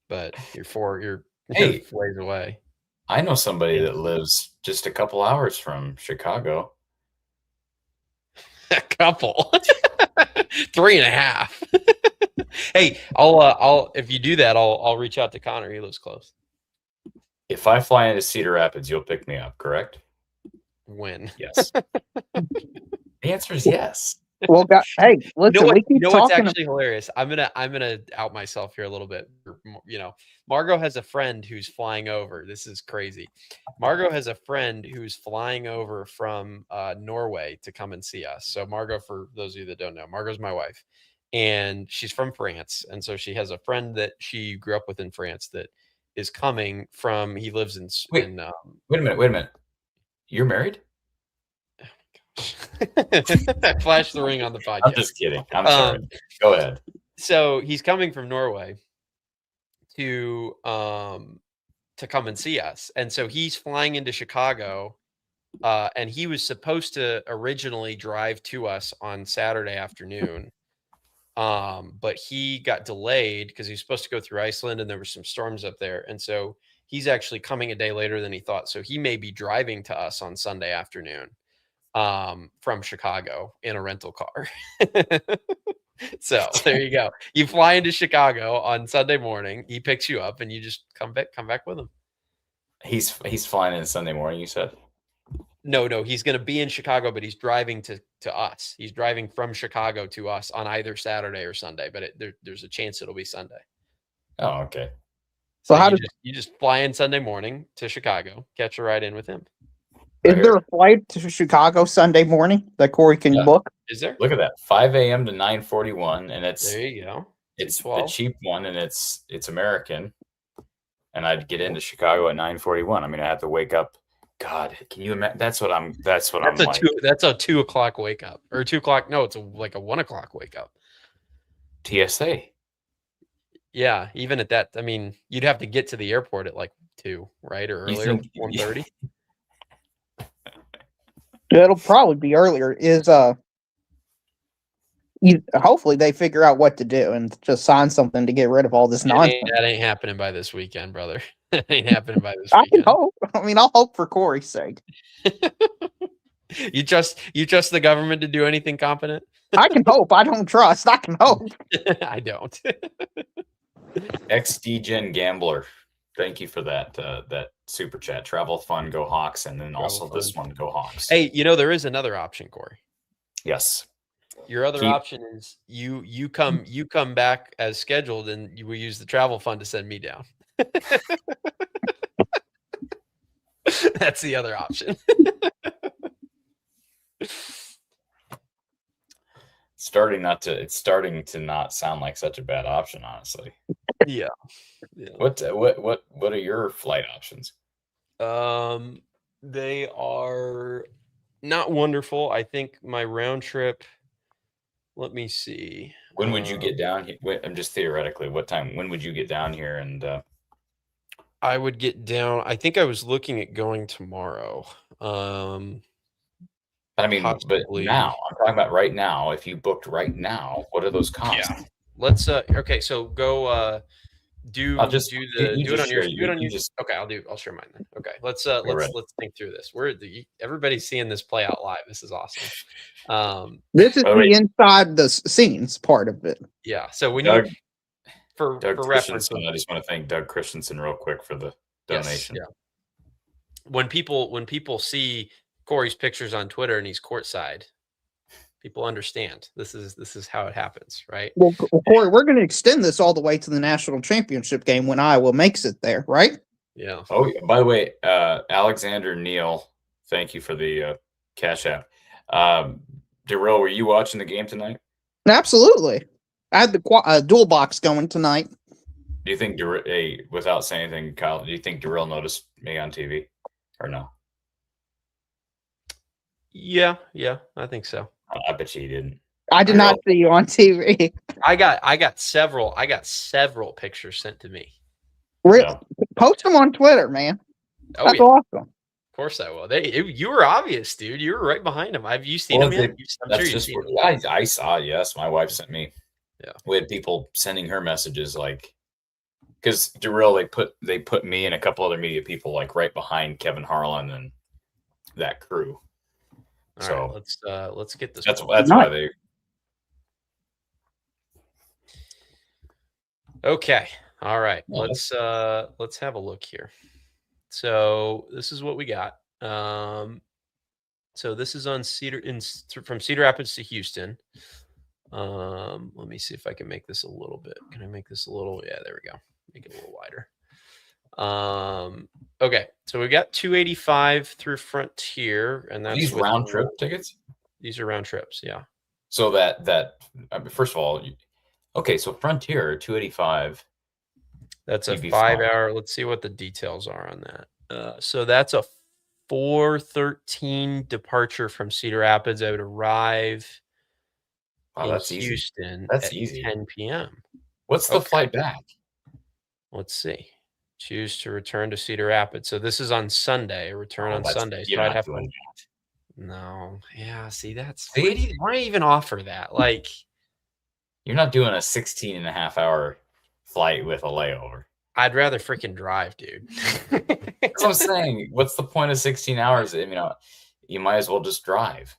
But you're ways away. I know somebody that lives just a couple hours from Chicago. A couple, 3.5. Hey, I'll if you do that, I'll reach out to Connor. He lives close. If I fly into Cedar Rapids, you'll pick me up, correct? When? Yes. The answer is yes. Well, hey, listen, you know what's actually hilarious? I'm gonna out myself here a little bit. You know, Margot has a friend who's flying over. This is crazy. Margot has a friend who's flying over from Norway to come and see us. So Margot, for those of you that don't know, Margot's my wife, and she's from France, and so she has a friend that she grew up with in France that is coming from. He lives in. Wait a minute. You're married? Flash the ring on the podcast. I'm just kidding. I'm sorry. Go ahead. So he's coming from Norway to come and see us, and so he's flying into Chicago, and he was supposed to originally drive to us on Saturday afternoon, but he got delayed because he was supposed to go through Iceland, and there were some storms up there, and so he's actually coming a day later than he thought. So he may be driving to us on Sunday afternoon. From Chicago in a rental car. So there you go. You fly into Chicago on Sunday morning. He picks you up, and you just come back with him. He's flying in Sunday morning. You said? No. He's going to be in Chicago, but he's driving to us. He's driving from Chicago to us on either Saturday or Sunday. But there's a chance it'll be Sunday. Oh, okay. So you just fly in Sunday morning to Chicago, catch a ride in with him. Is there a flight to Chicago Sunday morning that Corey can book? Is there? Look at that, 5 a.m. to 9:41, and it's there. You go. It's the 12. cheap one, and it's American. And I'd get into Chicago at 9:41. I mean, I have to wake up. God, can you imagine? That's what I'm That's a 2 o'clock wake up, or 2 o'clock. No, it's like a 1 o'clock wake up. TSA. Yeah, even at that, I mean, you'd have to get to the airport at like 2, right, or earlier, 1:30. It'll probably be earlier. Hopefully they figure out what to do and just sign something to get rid of all this nonsense. That ain't happening by this weekend, brother. That ain't happening by this I weekend. can hope. I mean, I'll hope for Corey's sake. You trust the government to do anything competent? I can hope. I don't trust. I can hope. I don't. XDGen Gambler. Thank you for that super chat. Travel fun, go Hawks, and then also this one, go Hawks. Hey, there is another option, Corey. Yes. Your other option is you come back as scheduled, and you will use the travel fund to send me down. That's the other option. It's starting to not sound like such a bad option, honestly. Yeah. What are your flight options? They are not wonderful. I think my round trip. Let me see. When would you get down here? I'm just theoretically. What time? When would you get down here? And I would get down. I think I was looking at going tomorrow. I mean, possibly. But now I'm talking about right now. If you booked right now, what are those costs? Yeah. Let's. Okay. So go. Do it on your. Okay, I'll share mine then. Okay, let's think through this. Everybody's seeing this play out live. This is awesome. This is the inside the scenes part of it. Yeah. So when for reference, I just want to thank Doug Christensen real quick for the donation. Yes, yeah. When people see Corey's pictures on Twitter and he's courtside, people understand this is how it happens, right? Well, Corey, we're going to extend this all the way to the national championship game when Iowa makes it there, right? Yeah. Oh, by the way, Alexander Neal, thank you for the cash app. Darrell, were you watching the game tonight? Absolutely. I had the dual box going tonight. Do you think, without saying anything, Kyle, do you think Darrell noticed me on TV or no? Yeah, I think so. I bet you didn't. I did not see you on TV. I got several pictures sent to me. Post them on Twitter, man. That's yeah. awesome. Of course I will. You were obvious, dude. You were right behind him. Have you seen him yet? I'm sure you've seen him. I saw it, yes. My wife sent me. Yeah. We had people sending her messages because Darrell, they put me and a couple other media people right behind Kevin Harlan and that crew. All right, let's get this. That's why they. Okay. All right. Let's have a look here. So this is what we got. So this is on from Cedar Rapids to Houston. Let me see if I can make this a little bit. Can I make this a little? Yeah, there we go. Make it a little wider. Okay, so we got 285 through Frontier, and that's these round trip tickets. These are round trips, yeah. So that first of all, okay, so Frontier 285. That's a 5-hour. Let's see what the details are on that. So that's a 4:13 departure from Cedar Rapids. I would arrive in Houston at 10 p.m. What's the flight back? Let's see. Choose to return to Cedar Rapids. So this is on Sunday. Return on Sunday. So I'd have to. No. Yeah. See, why even offer that? You're not doing a 16 and a half hour flight with a layover. I'd rather freaking drive, dude. That's what I'm saying. What's the point of 16 hours? I mean, you might as well just drive.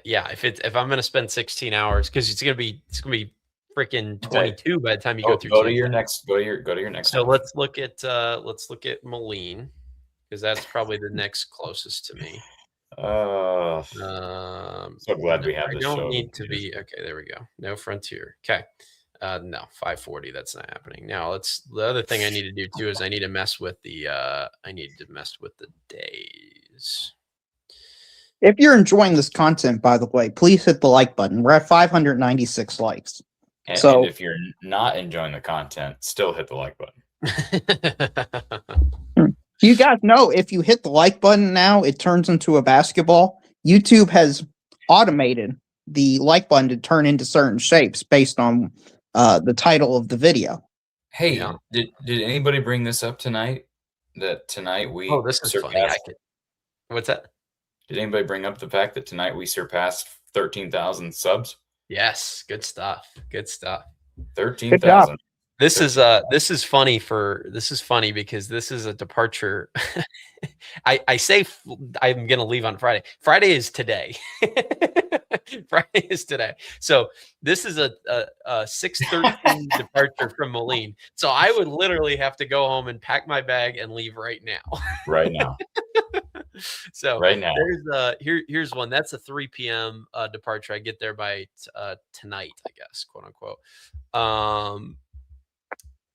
Yeah. If I'm going to spend 16 hours, because it's going to be freaking 22 by the time you go through. Go to your next. So let's look at Moline, because that's probably the next closest to me. So glad we have this show. Don't need to be okay. There we go. No Frontier. Okay. No, 5:40. That's not happening. Now the other thing I need to do too is I need to mess with the days. If you're enjoying this content, by the way, please hit the like button. We're at 596 likes. And if you're not enjoying the content, still hit the like button. You guys know if you hit the like button now, it turns into a basketball. YouTube has automated the like button to turn into certain shapes based on the title of the video. Hey, did anybody bring this up tonight? That tonight we this is funny. What's that? Did anybody bring up the fact that tonight we surpassed 13,000 subs? Yes, good stuff. 13,000. This is funny because this is a departure. I say I'm going to leave on Friday. Friday is today. Friday is today. So this is a 6:13 departure from Moline. So I would literally have to go home and pack my bag and leave right now. Right now. So right now, here's one. That's a 3 p.m. Departure. I get there by tonight, I guess, quote unquote.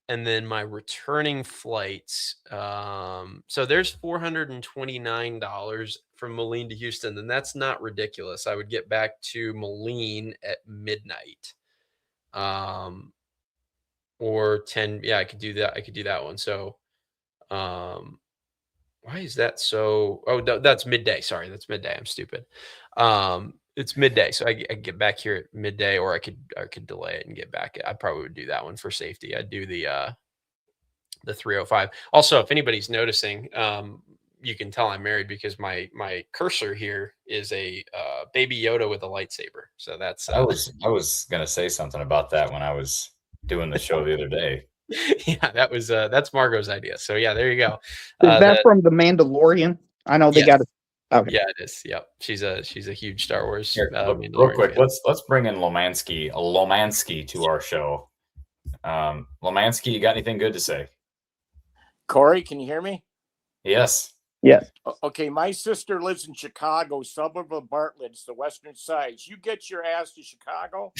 And then my returning flights. So there's $429 from Moline to Houston, and that's not ridiculous. I would get back to Moline at midnight, or 10. Yeah, I could do that. I could do that one. So, why is that so? Oh, that's midday. Sorry, that's midday. I'm stupid. It's midday, so I get back here at midday, or I could delay it and get back. I probably would do that one for safety. I'd do the 305. Also, if anybody's noticing, you can tell I'm married because my cursor here is a Baby Yoda with a lightsaber. So that's I was gonna say something about that when I was doing the show the other day. Yeah, that's Margot's idea. So yeah, there you go. Is that from The Mandalorian? I know they got it. Okay. Yeah, it is. Yep, she's a huge Star Wars. Real quick, let's bring in Lammansky to our show. Lammansky, you got anything good to say? Corey, can you hear me? Yes. Yes. Okay, my sister lives in Chicago, suburb of Bartlett. It's the western side. You get your ass to Chicago.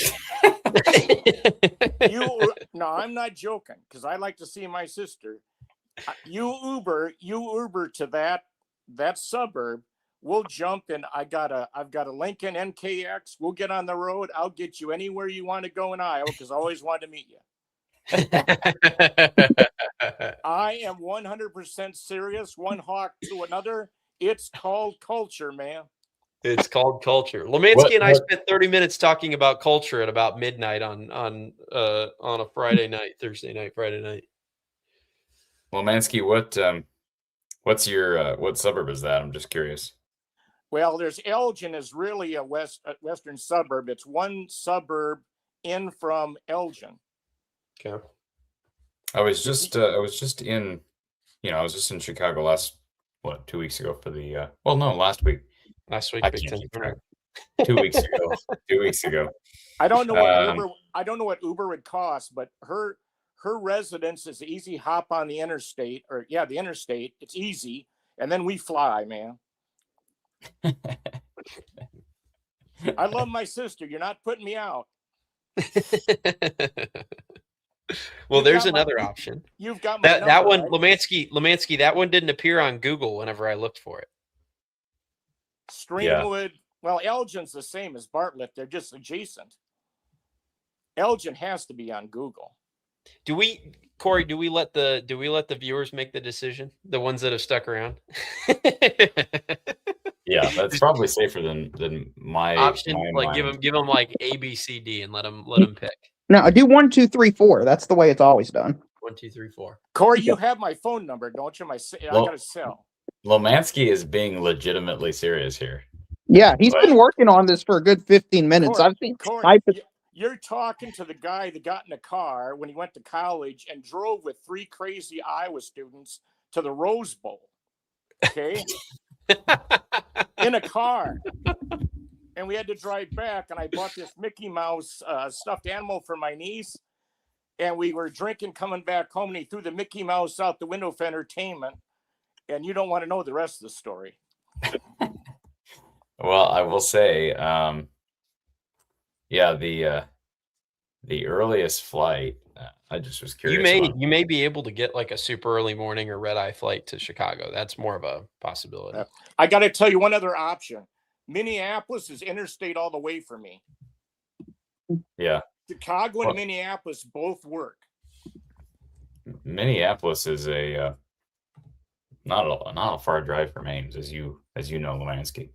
No, I'm not joking, because I like to see my sister. You Uber to that suburb. We'll jump in. I've got a Lincoln NKX. We'll get on the road. I'll get you anywhere you want to go in Iowa, because I always wanted to meet you. I am 100% serious. One hawk to another. It's called culture, man. It's called culture. Lammansky and I spent 30 minutes talking about culture at about midnight on a Friday night, Thursday night, Friday night. Lammansky, what's your what suburb is that? I'm just curious. Well, there's Elgin is really a western suburb. It's one suburb in from Elgin. Okay. I was just in Chicago last 2 weeks ago for the last week. Last week, I can't keep track. 2 weeks ago. 2 weeks ago. I don't know what Uber would cost, but her residence is easy hop on the interstate, the interstate. It's easy, and then we fly, man. I love my sister. You're not putting me out. Well, there's another option. You've got my that one, right? Lammansky. That one didn't appear on Google whenever I looked for it. Streamwood. Well, Elgin's the same as Bartlett. They're just adjacent. Elgin has to be on Google. Corey? Do we let the viewers make the decision? The ones that have stuck around. Yeah, that's probably safer than my option. My give them like A, B, C, D, and let them pick. No, do 1, 2, 3, 4. That's the way it's always done. 1, 2, 3, 4. Corey, you have my phone number, don't you? I got a cell. Lammansky is being legitimately serious here. Yeah, he's been working on this for a good 15 minutes. Corey, I've seen. You're talking to the guy that got in a car when he went to college and drove with 3 crazy Iowa students to the Rose Bowl. Okay, in a car. And we had to drive back, and I bought this Mickey Mouse stuffed animal for my niece. And we were drinking, coming back home, and he threw the Mickey Mouse out the window for entertainment. And you don't want to know the rest of the story. Well, I will say, The earliest flight. I just was curious. You may be able to get like a super early morning or red eye flight to Chicago. That's more of a possibility. I got to tell you one other option. Minneapolis is interstate all the way for me. Yeah. Chicago and Minneapolis both work. Minneapolis is a not a far drive from Ames, as you know, Lammansky.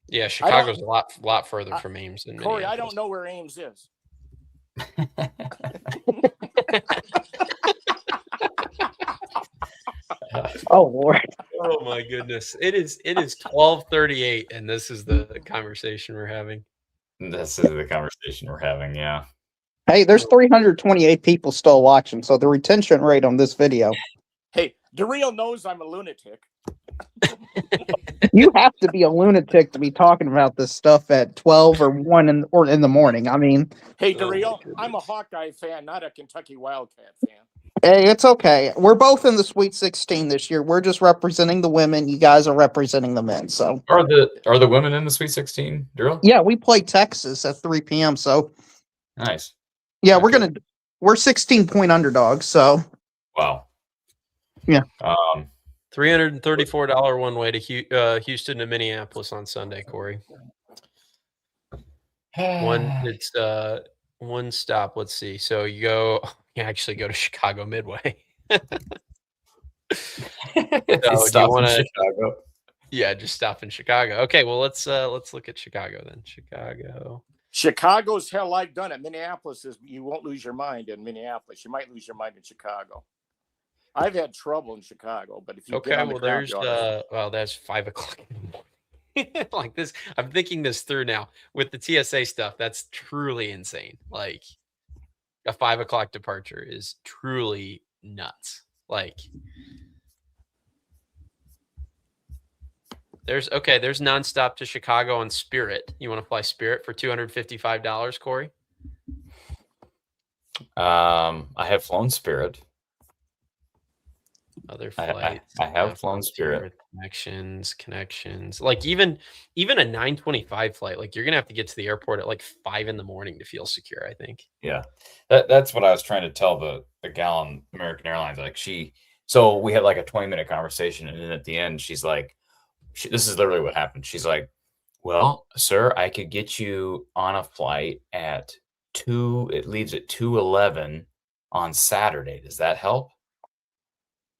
Yeah, Chicago's a lot further from Ames than Corey, Minneapolis. I don't know where Ames is. Oh Lord. Oh my goodness. It is 12:38 and this is the conversation we're having. This is the conversation we're having, yeah. Hey, there's 328 people still watching, so the retention rate on this video. Hey, DeReal knows I'm a lunatic. You have to be a lunatic to be talking about this stuff at 12 or 1 in the morning. I mean, Hey, DeReal, I'm a Hawkeye fan, not a Kentucky Wildcat fan. hey, it's okay. We're both in the Sweet 16 this year. We're just representing the women. You guys are representing the men. So Are the women in the Sweet 16, Daryl? yeah, we play Texas at 3 p.m. So Nice. yeah, we're 16-point underdogs. So Wow. yeah. $334 one way to Houston to Minneapolis on Sunday, Corey. It's one stop. Let's see. So you actually go to Chicago Midway. Stop in Chicago. Yeah, just stop in Chicago. Okay, well let's look at Chicago then. Chicago's hell I've done it. Minneapolis is you won't lose your mind in Minneapolis. You might lose your mind in Chicago. I've had trouble in Chicago, but if you get on the ground, that's 5 o'clock in the morning. Like this, I'm thinking this through now with the TSA stuff. That's truly insane. Like a 5 o'clock departure is truly nuts. Like there's nonstop to Chicago on Spirit. You want to fly Spirit for $255, Corey? I have flown Spirit. Other flights. I have flown Spirit. Connections. Like even a 9:25 flight, like you're gonna have to get to the airport at like 5 a.m. to feel secure, I think. Yeah. That's what I was trying to tell the gal on American Airlines. Like so we had like a 20-minute conversation, and then at the end, she's like, this is literally what happened. She's like, well, sir, I could get you on a flight at 2, it leaves at 2:11 on Saturday. Does that help?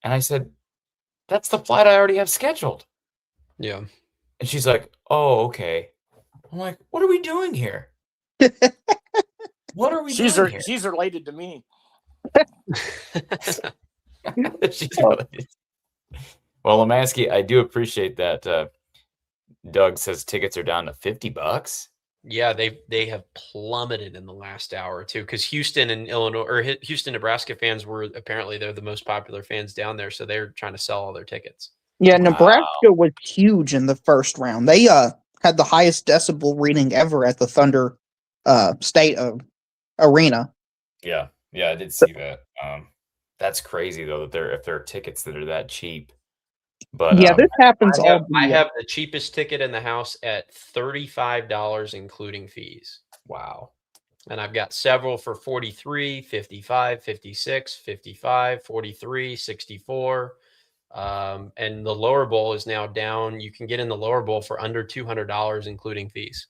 And I said, that's the flight I already have scheduled. Yeah. And she's like, oh, okay. I'm like, what are we doing here? What are we doing here? She's related to me. She's related. Well, Lammansky, I do appreciate that. Doug says tickets are down to $50. Yeah, they have plummeted in the last hour or two because Houston and Illinois or Houston, Nebraska fans they're the most popular fans down there, so they're trying to sell all their tickets. Yeah, Nebraska was huge in the first round. They had the highest decibel reading ever at the Thunder State Arena. Yeah, I did see that. That's crazy though that if there are tickets that are that cheap. But yeah, this happens. I have the cheapest ticket in the house at $35, including fees. Wow. And I've got several for 43, 55, 56, 55, 43, 64. And the lower bowl is now down. You can get in the lower bowl for under $200, including fees.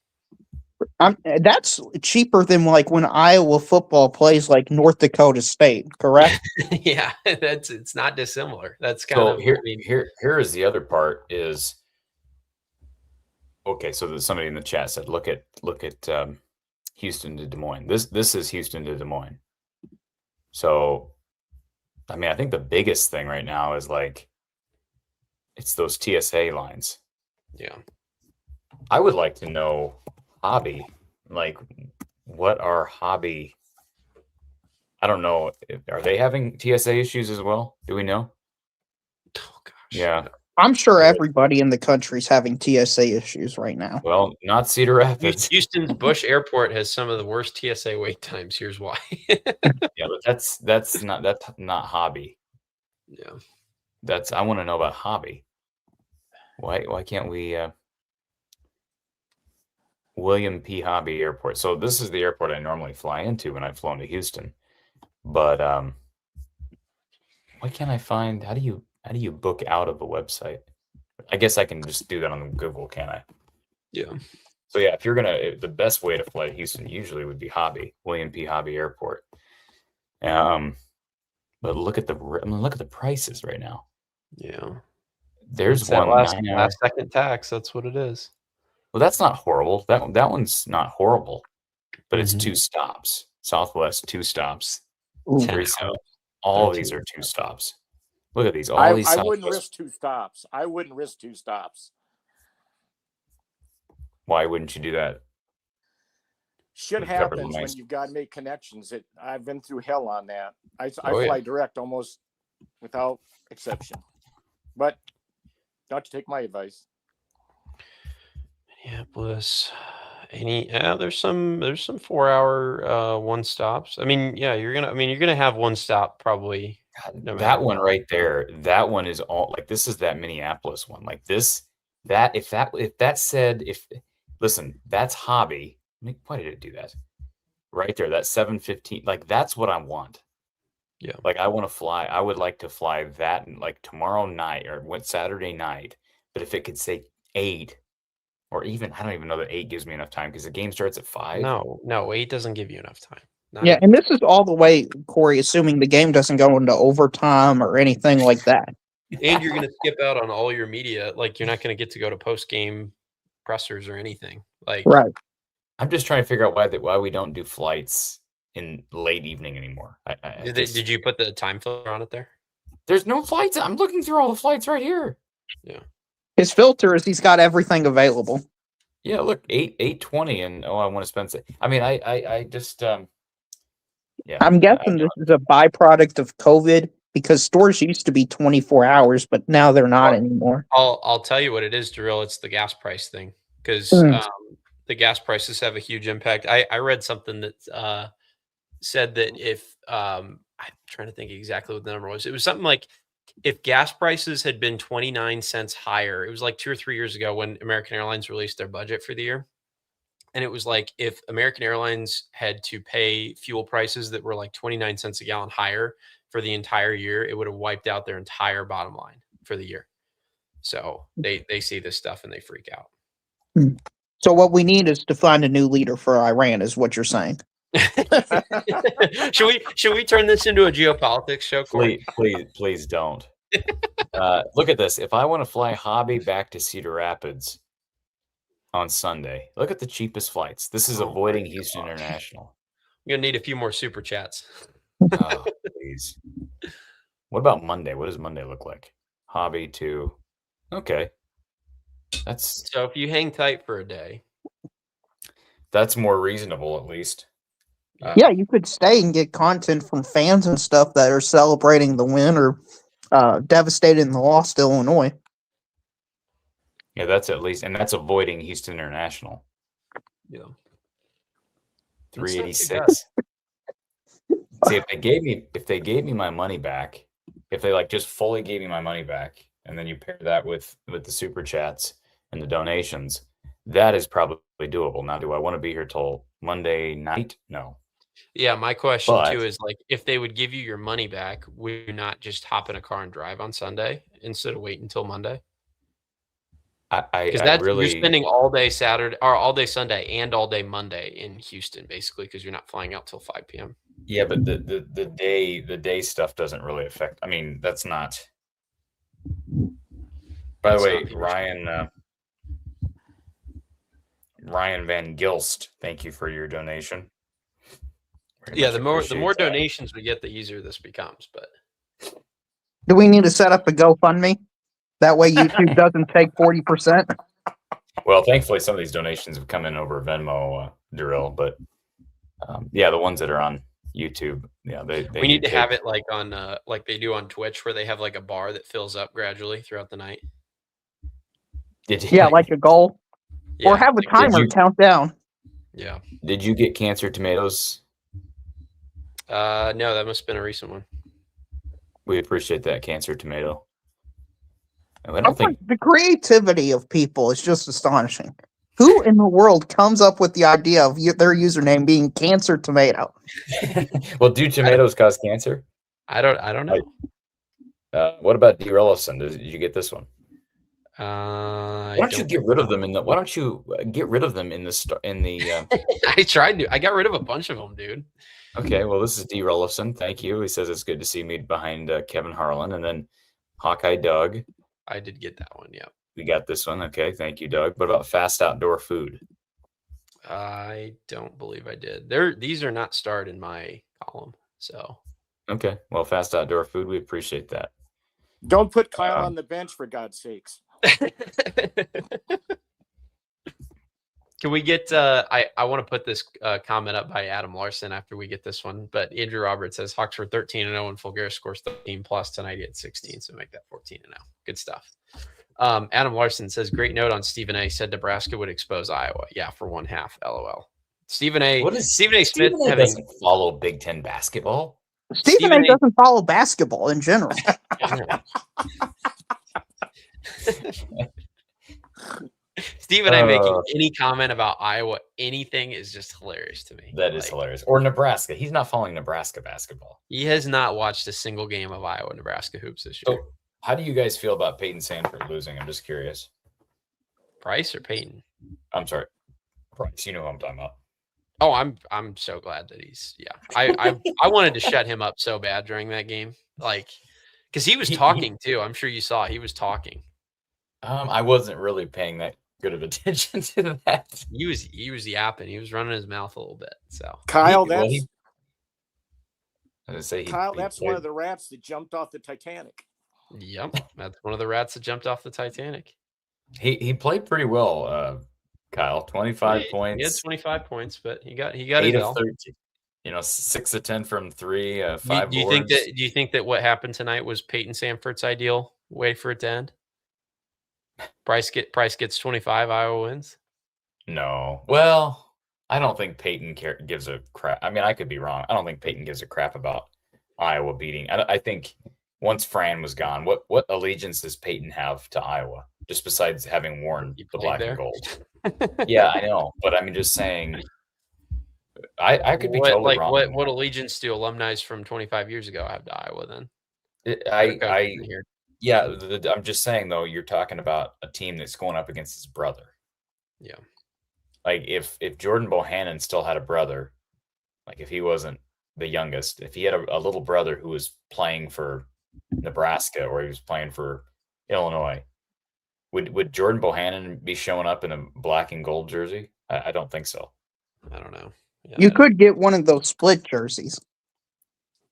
That's cheaper than like when Iowa football plays like North Dakota State, correct? Yeah, it's not dissimilar. That's kind of here is the other part is okay. So there's somebody in the chat said, look at Houston to Des Moines. This is Houston to Des Moines. So, I mean, I think the biggest thing right now is like it's those TSA lines. Yeah, I would like to know. Hobby, like what are Hobby? I don't know. Are they having TSA issues as well? Do we know? Oh gosh, yeah. I'm sure everybody in the country's having TSA issues right now. Well, not Cedar Rapids. Houston's Bush Airport has some of the worst TSA wait times. Here's why. Yeah, but that's not Hobby. Yeah, I want to know about Hobby. Why can't we? William P. Hobby Airport. So this is the airport I normally fly into when I've flown to Houston. But why can't I find? How do you book out of a website? I guess I can just do that on Google, can't I? Yeah. So yeah, if you're the best way to fly to Houston usually would be William P. Hobby Airport. But look at the prices right now. Yeah. There's It's that one last second tax. That's what it is. Well, that's not horrible. That one's not horrible, but it's 2 stops. Southwest 2 stops. 3 stops. All of these are 2 stops. Look at these. All these. I wouldn't risk 2 stops. I wouldn't risk 2 stops. Why wouldn't you do that? Shit happens when you've got to make connections. I've been through hell on that. I fly direct almost without exception. But don't you take my advice. Minneapolis. There's some 4-hour 1 stops. I mean, yeah, you're gonna have 1 stop probably. That one right there. That one is all like this is that Minneapolis one. Like this, listen, that's Hobby. Why did it do that? Right there, that 7:15. Like that's what I want. Yeah. Like I want to fly. I would like to fly that like tomorrow night or Saturday night. But if it could say 8, or even I don't even know that 8 gives me enough time because the game starts at 5. No, 8 doesn't give you enough time. Yeah, and this is all the way, Corey, assuming the game doesn't go into overtime or anything like that. And you're gonna skip out on all your media. Like you're not gonna get to go to post game pressers or anything. Like right. I'm just trying to figure out why we don't do flights in late evening anymore. Did you put the time filter on it there? There's no flights. I'm looking through all the flights right here. Yeah. His filter is he's got everything available. Yeah, look, 8:20, and I want to spend. I mean, I just yeah. I'm guessing this is a byproduct of COVID because stores used to be 24 hours, but now they're not anymore. I'll tell you what it is, Darryl. It's the gas price thing because the gas prices have a huge impact. I read something that said that if I'm trying to think exactly what the number was. It was something like if gas prices had been 29 cents higher, it was like 2 or 3 years ago when American Airlines released their budget for the year. And it was like if American Airlines had to pay fuel prices that were like 29 cents a gallon higher for the entire year, it would have wiped out their entire bottom line for the year. So they see this stuff and they freak out. So what we need is to find a new leader for Iran, is what you're saying. Should we turn this into a geopolitics show, Corey? Please don't. Look at this. If I want to fly Hobby back to Cedar Rapids on Sunday, look at the cheapest flights. This is avoiding Houston International. I'm gonna need a few more super chats. Oh, please. What about Monday? What does Monday look like? Hobby to okay. That's so if you hang tight for a day. That's more reasonable, at least. Yeah, you could stay and get content from fans and stuff that are celebrating the win or devastated in the loss to Illinois. Yeah, that's at least, and that's avoiding Houston International. Yeah. 386. See, if they gave me my money back, if they like just fully gave me my money back, and then you pair that with the super chats and the donations, that is probably doable. Now, do I want to be here till Monday night? No. Yeah, my question too is like, if they would give you your money back, would you not just hop in a car and drive on Sunday instead of waiting until Monday? Because you're spending all day Saturday or all day Sunday and all day Monday in Houston, basically, because you're not flying out till 5 p.m. Yeah, but the day stuff doesn't really affect. I mean, that's not. By the way, Ryan Van Gilst, thank you for your donation. Yeah, the more donations we get, the easier this becomes. But do we need to set up a GoFundMe? That way YouTube doesn't take 40%. Well, thankfully, some of these donations have come in over Venmo, Darryl, but yeah, the ones that are on YouTube, yeah, they we need to have it like on like they do on Twitch, where they have like a bar that fills up gradually throughout the night. Yeah, like a goal, or have a timer count down. Yeah. Did you get cancer tomatoes? No, that must have been a recent one. We appreciate that, cancer tomato. I don't think the creativity of people is just astonishing. Who in the world comes up with the idea of their username being Cancer Tomato? Well, do tomatoes cause cancer? I don't know. What about D. Ellison? Did you get this one? Why don't you get rid of them in the? Why don't you get rid of them in the? I tried to. I got rid of a bunch of them, dude. Okay, well, this is D. Ellison. Thank you. He says it's good to see me behind Kevin Harlan, and then Hawkeye Doug. I did get that one. Yeah. We got this one. Okay, thank you, Doug. What about fast outdoor food? I don't believe I did. These are not starred in my column. So. Okay, well, fast outdoor food. We appreciate that. Don't put Kyle on the bench, for God's sakes. Can we get I want to put this comment up by Adam Larson after we get this one, but Andrew Roberts says Hawks were 13-0 and Fulgaris scores 13 plus tonight at 16, so make that 14-0. Good stuff. Adam Larson says great note on Stephen A. Said Nebraska would expose Iowa. Yeah, for 1/2. LOL. Stephen A. What is Stephen A. Smith Stephen A. having doesn't follow Big Ten basketball? Stephen A. doesn't follow basketball in general. Stephen A. making any comment about Iowa, anything is just hilarious to me. That is hilarious. Or Nebraska. He's not following Nebraska basketball. He has not watched a single game of Iowa Nebraska hoops this year. So, how do you guys feel about Peyton Sandford losing? I'm just curious. Price or Peyton? I'm sorry. Price. You know who I'm talking about. Oh, I'm so glad that he's I wanted to shut him up so bad during that game, like because he was talking too. I'm sure you saw he was talking. I wasn't really paying that good of attention to that. He was yapping. He was running his mouth a little bit. So Kyle, that's one of the rats that jumped off the Titanic. Yep, that's one of the rats that jumped off the Titanic. He played pretty well, Kyle. 25 points. He had 25 points, but he got 8 his of L. 13. 6 of 10 from 3. 5 do you think that what happened tonight was Peyton Sandfort's ideal way for it to end? Price gets 25, Iowa wins. No. Well, I don't think Peyton gives a crap. I mean, I could be wrong. I don't think Peyton gives a crap about Iowa beating. I think once Fran was gone, what allegiance does Peyton have to Iowa? Just besides having worn the black and gold. Yeah, I know. But I'm just saying, I could be totally wrong. What allegiance do alumni from 25 years ago have to Iowa then? Yeah, I'm just saying, though, you're talking about a team that's going up against his brother. Yeah. Like, if Jordan Bohannon still had a brother, like if he wasn't the youngest, if he had a little brother who was playing for Nebraska or he was playing for Illinois, would Jordan Bohannon be showing up in a black and gold jersey? I don't think so. I don't know. Yeah, you could get one of those split jerseys.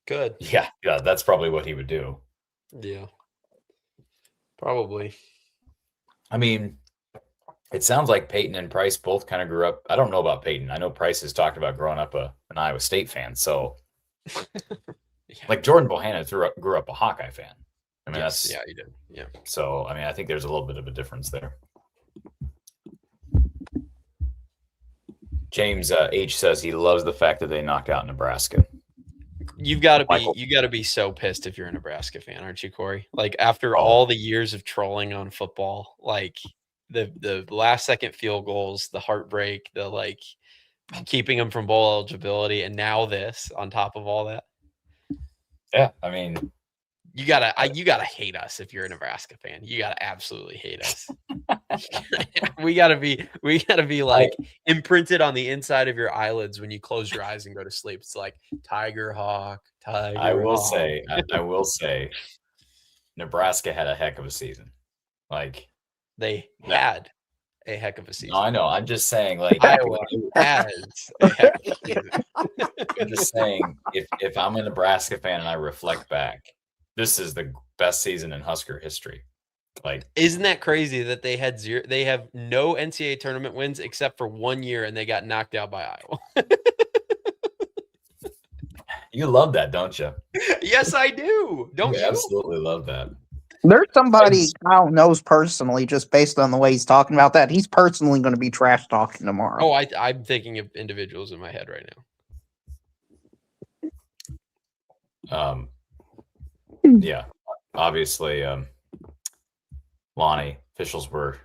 Good. Yeah, that's probably what he would do. Yeah. Probably. I mean, it sounds like Peyton and Price both kind of grew up. I don't know about Peyton. I know Price has talked about growing up an Iowa State fan. So, like Jordan Bohannon grew up a Hawkeye fan. I mean, yes, he did. Yeah. So, I mean, I think there's a little bit of a difference there. James H says he loves the fact that they knocked out Nebraska. You got to be so pissed if you're a Nebraska fan, aren't you, Corey? Like after all the years of trolling on football, like the last second field goals, the heartbreak, the like keeping them from bowl eligibility, and now this on top of all that. Yeah, I mean, you gotta hate us if you're a Nebraska fan. You gotta absolutely hate us. we gotta be like imprinted on the inside of your eyelids when you close your eyes and go to sleep. It's like Tiger Hawk. I will say, Nebraska had a heck of a season. Like they had a heck of a season. No, I know. I'm just saying, like Iowa has a heck of a season. I'm just saying, if I'm a Nebraska fan and I reflect back, this is the best season in Husker history. Like, isn't that crazy that they had zero? They have no NCAA tournament wins except for 1 year, and they got knocked out by Iowa. You love that, don't you? Yes, I do. Don't you? Absolutely love that. There's somebody Kyle knows personally, just based on the way he's talking about that. He's personally going to be trash talking tomorrow. Oh, I'm thinking of individuals in my head right now. Yeah, obviously, Lonnie officials were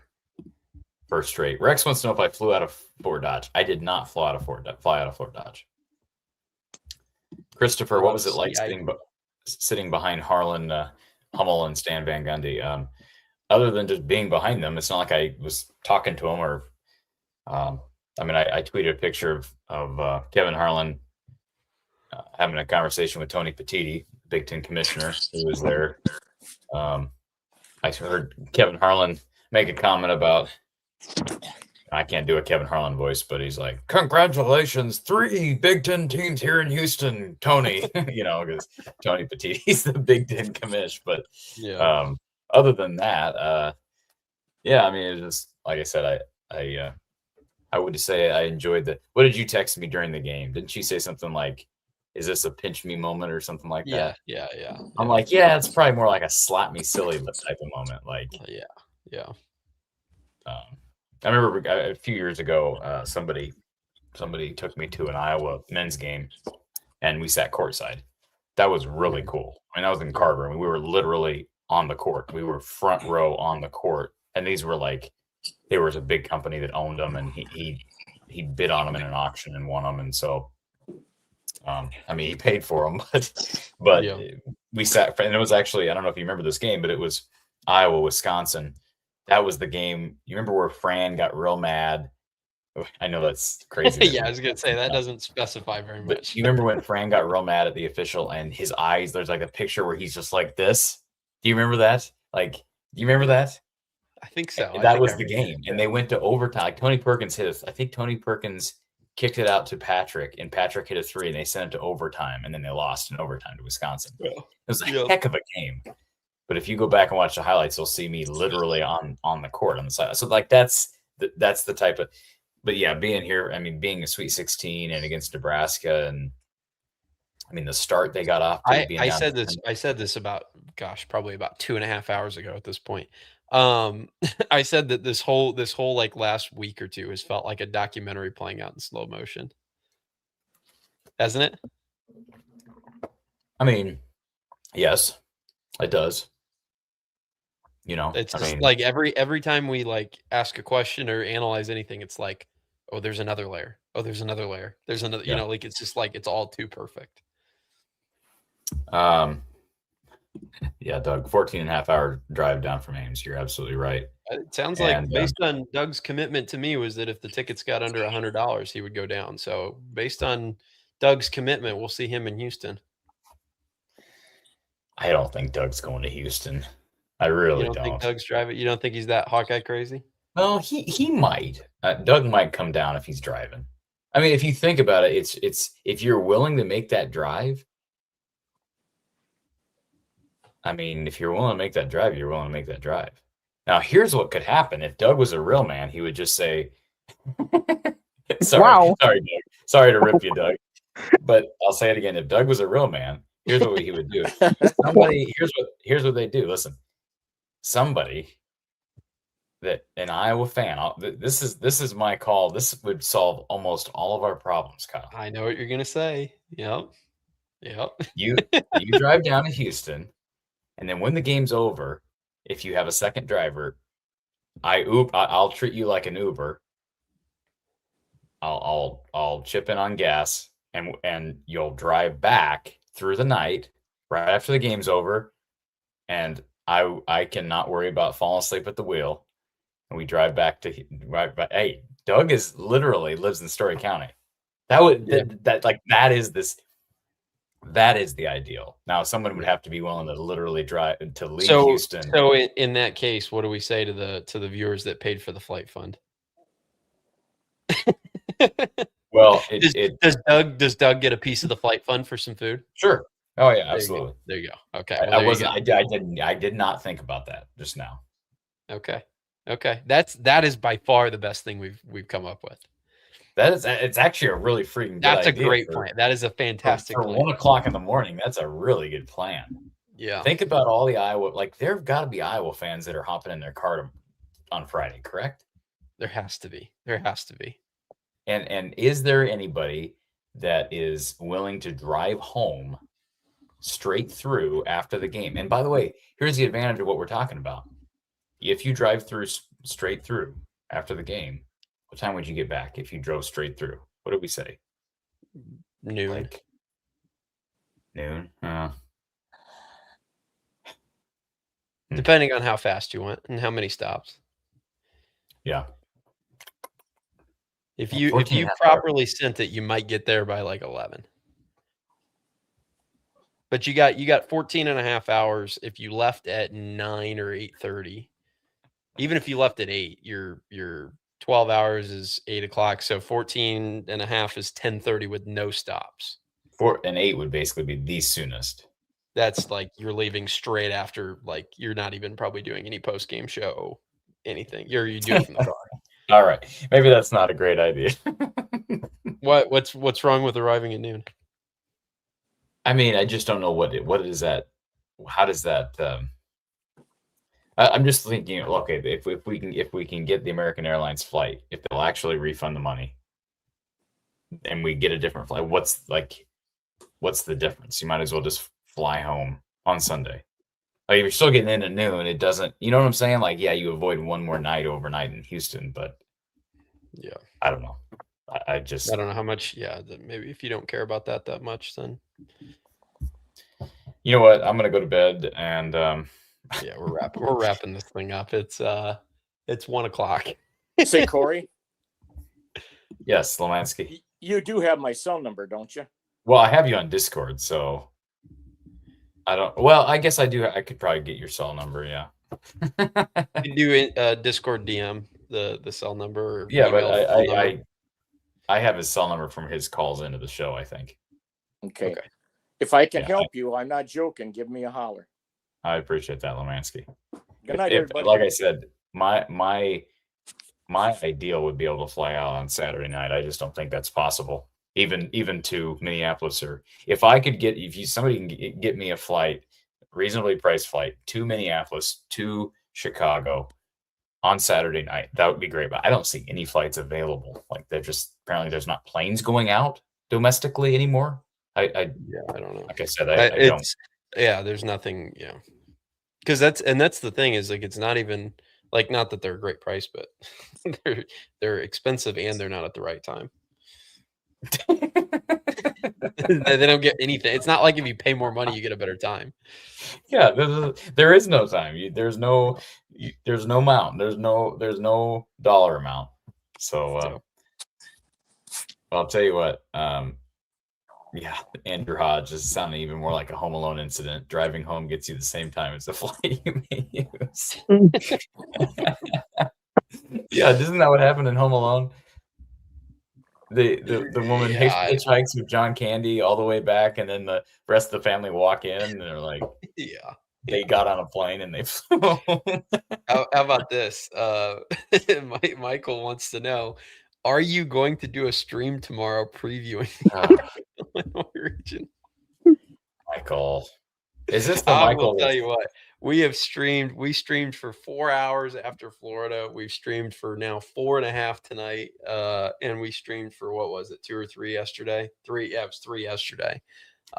first straight. Rex wants to know if I flew out of Fort Dodge. I did not fly out of Fort Dodge. Christopher, what was it like sitting behind Harlan Hummel and Stan Van Gundy? Other than just being behind them, it's not like I was talking to him or. I tweeted a picture of Kevin Harlan having a conversation with Tony Petitti, Big Ten commissioner, who was there. I heard Kevin Harlan make a comment about. I can't do a Kevin Harlan voice, but he's like, "Congratulations, 3 Big Ten teams here in Houston, Tony." Because Tony Petitti's the Big Ten commish. But other than that, it was just like I said. I would say I enjoyed the. What did you text me during the game? Didn't you say something like, "Is this a pinch me moment" or something like that? Yeah. I'm like, yeah, it's probably more like a slap me silly type of moment. Like, yeah. I remember a few years ago, somebody took me to an Iowa men's game, and we sat courtside. That was really cool. I mean, that was in Carver. I mean, we were literally on the court. We were front row on the court, and these were like. There was a big company that owned them, and he bid on them in an auction and won them. And so, he paid for them, but we sat, and it was actually, I don't know if you remember this game, but it was Iowa, Wisconsin. That was the game. You remember where Fran got real mad? I know that's crazy. Yeah, I was going to say that doesn't specify very much. But you remember when Fran got real mad at the official and his eyes, there's like a picture where he's just like this. Do you remember that? Do you remember that? I think so. That was the game. And they went to overtime. Like Tony Perkins I think Tony Perkins kicked it out to Patrick, and Patrick hit a 3, and they sent it to overtime, and then they lost in overtime to Wisconsin. It was a heck of a game. But if you go back and watch the highlights, you'll see me literally on the court on the side. So that's the type of. But yeah, being here, being a Sweet 16 and against Nebraska, and the start they got off. I said this about probably about 2.5 hours ago at this point. I said that this whole like last week or two has felt like a documentary playing out in slow motion, hasn't it? Yes, it does. It's just like every time we like ask a question or analyze anything, it's like, oh, there's another layer. Oh, there's another layer. There's another. It's just like it's all too perfect. Yeah, Doug, 14.5-hour drive down from Ames. You're absolutely right. It sounds like based on Doug's commitment to me was that if the tickets got under $100, he would go down. So based on Doug's commitment, we'll see him in Houston. I don't think Doug's going to Houston. I really don't. Think Doug's driving? You don't think he's that Hawkeye crazy? Well, he might. Doug might come down if he's driving. If you think about it, it's if you're willing to make that drive. If you're willing to make that drive, you're willing to make that drive. Now, here's what could happen. If Doug was a real man, he would just say, sorry, Doug. Sorry to rip you, Doug. But I'll say it again. If Doug was a real man, here's what he would do. Here's what they do. Listen, somebody that an Iowa fan, this is my call. This would solve almost all of our problems, Kyle. I know what you're going to say. Yep. You drive down to Houston. And then when the game's over, if you have a second driver, I'll treat you like an Uber. I'll chip in on gas, and you'll drive back through the night right after the game's over, and I cannot worry about falling asleep at the wheel. And we drive back to Hey, Doug literally lives in Story County. That is the ideal. Now, someone would have to be willing to literally drive to leave Houston. So in that case, what do we say to the viewers that paid for the flight fund? Well, does Doug get a piece of the flight fund for some food? Sure. Oh yeah, absolutely. There you go. Okay. I did not think about that just now. Okay. That is by far the best thing we've come up with. It's actually a really freaking good That's idea a great plan. That is a fantastic for plan. 1 o'clock in the morning. That's a really good plan. Yeah. Think about all the Iowa, there have got to be Iowa fans that are hopping in their car on Friday, correct? There has to be. And is there anybody that is willing to drive home straight through after the game? And by the way, here's the advantage of what we're talking about. If you drive straight through, after the game, what time would you get back if you drove straight through? What did we say? Noon. Like noon? Depending on how fast you went and how many stops. Yeah. If Well, you 14 and a half properly sent it, you might get there by like 11. But you got 14 and a half hours if you left at 9 or 8:30. Even if you left at 8, your 12 hours is 8 o'clock. So 14 and a half is 10:30 with no stops. 4 and 8 would basically be the soonest. That's like you're leaving straight after, like you're not even probably doing any post-game show, anything. You do it from the car. All right. Maybe that's not a great idea. What's wrong with arriving at noon? I mean, I just don't know what is that. How does that? I'm just thinking. Okay, if we can get the American Airlines flight, if they'll actually refund the money, and we get a different flight, what's the difference? You might as well just fly home on Sunday. Like if you're still getting in at noon, it doesn't. You know what I'm saying? Like, yeah, you avoid one more night overnight in Houston, but yeah, I don't know. I don't know how much. Yeah, maybe if you don't care about that much, then you know what? I'm gonna go to bed and yeah, we're wrapping this thing up. It's 1 o'clock. Say, Corey. Yes, Lammansky. You do have my cell number, don't you? Well, I have you on Discord, so I don't. Well, I guess I do. I could probably get your cell number. Yeah. You do Discord DM the cell number. Or yeah, but I have his cell number from his calls into the show, I think. Okay. If I can help you, I'm not joking. Give me a holler. I appreciate that, Lammansky. Good night, everybody. Like I said, my ideal would be able to fly out on Saturday night. I just don't think that's possible. Even to Minneapolis, or if somebody can get me a flight, reasonably priced flight to Minneapolis, to Chicago on Saturday night, that would be great. But I don't see any flights available. Like apparently there's not planes going out domestically anymore. I don't know. Like I said, I don't. Yeah, there's nothing. Yeah, because that's the thing is like it's not even like not that they're a great price, but they're expensive and they're not at the right time. They don't get anything. It's not like if you pay more money, you get a better time. Yeah, there is no time. There's no amount. There's no dollar amount. So I'll tell you what. Yeah, Andrew Hodge is sounding even more like a Home Alone incident. Driving home gets you the same time as the flight you may use. Yeah, isn't that what happened in Home Alone? The woman hitchhikes with John Candy all the way back, and then the rest of the family walk in, and they're like, "Yeah, they got on a plane and they flew." How about this? Michael wants to know: are you going to do a stream tomorrow previewing the Illinois region? Michael, is this the I Michael? will tell you what. We streamed for 4 hours after Florida. We've streamed for now 4.5 tonight. And we streamed for, what was it, 2 or 3 yesterday? 3. Yeah, it was 3 yesterday.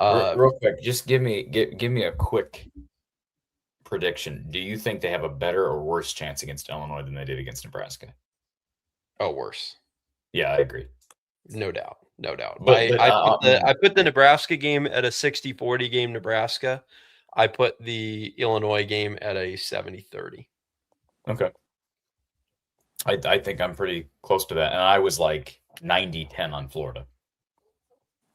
Real quick, just give me a quick prediction. Do you think they have a better or worse chance against Illinois than they did against Nebraska? Oh, worse. Yeah, I agree. No doubt. But I put the Nebraska game at a 60-40 game, Nebraska. I put the Illinois game at a 70-30. Okay. I think I'm pretty close to that. And I was like 90-10 on Florida.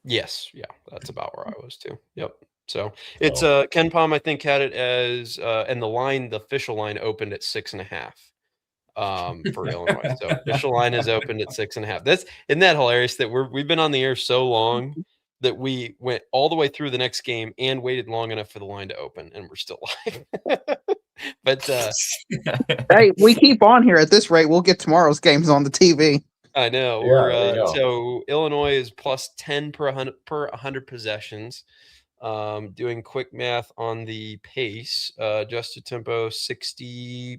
Yes. Yeah. That's about where I was too. Yep. So it's Ken Palm, I think, had it as and the official line opened at 6.5 for Illinois. So official line is opened at 6.5. Isn't that hilarious that we've been on the air so long that we went all the way through the next game and waited long enough for the line to open, and we're still live. But hey, we keep on here at this rate. We'll get tomorrow's games on the TV. I know. So Illinois is plus 10 per 100 possessions. Doing quick math on the pace, adjusted tempo,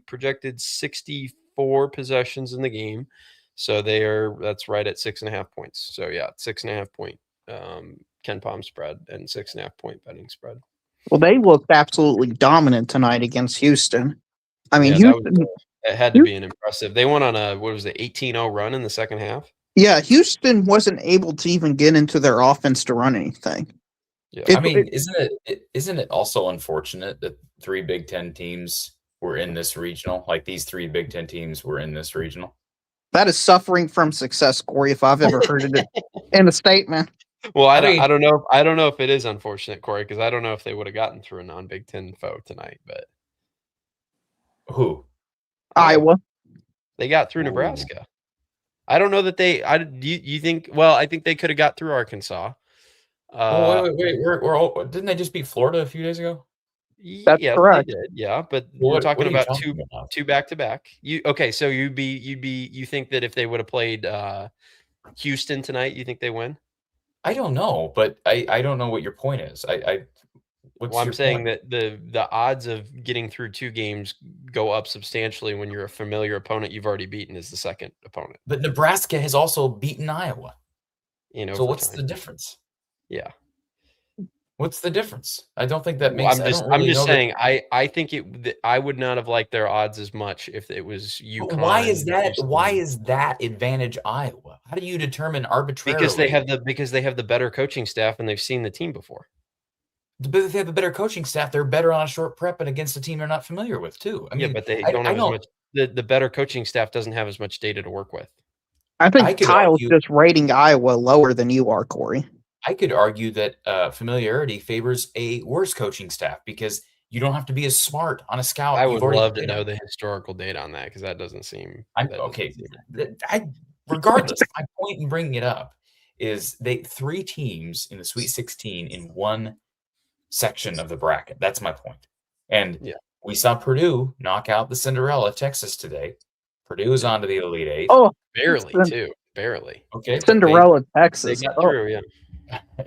projected 64 possessions in the game. So that's right at 6.5 points. So yeah, 6.5 point Ken Palm spread and 6.5 point betting spread. Well, they looked absolutely dominant tonight against Houston. I mean, It had to be an impressive. They went on a 18-0 run in the second half. Yeah, Houston wasn't able to even get into their offense to run anything. Yeah. Isn't it also unfortunate that 3 Big Ten teams were in this regional? Like these 3 Big Ten teams were in this regional. That is suffering from success, Corey, if I've ever heard it in a statement. Well, I don't know. I don't know if it is unfortunate, Corey, because I don't know if they would have gotten through a non-Big Ten foe tonight. But who? Iowa. They got through Nebraska. I don't know that they. You think? Well, I think they could have got through Arkansas. Wait. Didn't they just beat Florida a few days ago? That's correct. They did, yeah, but we're talking about two back-to-back. So you think that if they would have played Houston tonight, you think they win? I don't know, but I don't know what your point is. I'm saying that the odds of getting through 2 games go up substantially when you're a familiar opponent you've already beaten as the second opponent. But Nebraska has also beaten Iowa. So what's the difference? Yeah. What's the difference? I don't think that makes. I'm just saying. I think I would not have liked their odds as much if it was UConn. Why is that? Why is that advantage Iowa? How do you determine arbitrarily? Because they have the better coaching staff and they've seen the team before. But if they have the better coaching staff, they're better on a short prep and against a team they're not familiar with too. I mean, but they don't have as much. The better coaching staff doesn't have as much data to work with. I think Kyle's just rating Iowa lower than you are, Corey. I could argue that familiarity favors a worse coaching staff because you don't have to be as smart on a scout. I would love to know the historical data on that because that doesn't seem. Regardless, my point in bringing it up is 3 teams in the Sweet 16 in one section of the bracket. That's my point. And we saw Purdue knock out the Cinderella Texas today. Purdue is on to the Elite 8. Oh, barely too. Barely. Okay. Cinderella Texas. They got through, yeah.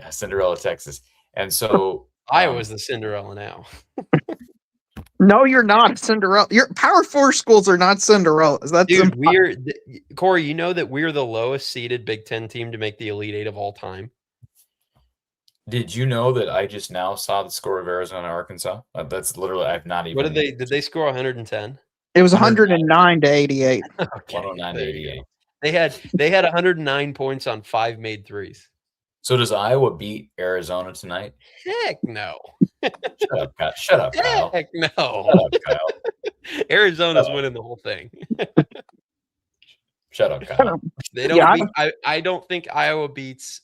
Cinderella, Texas. And so Iowa's the Cinderella now. No, you're not Cinderella. Your Power 4 schools are not Cinderellas. That's Corey, you know that we're the lowest seeded Big Ten team to make the Elite 8 of all time. Did you know that I just now saw the score of Arizona, Arkansas? That's literally I've not even. What did they score 110? It was 109 to 88. Okay, 109 to 88. They had 109 points on 5 made threes. So does Iowa beat Arizona tonight? Heck no. Shut up, Kyle. Heck no. Shut up, Kyle. Arizona's winning the whole thing. Shut up, Kyle. They don't. I don't think Iowa beats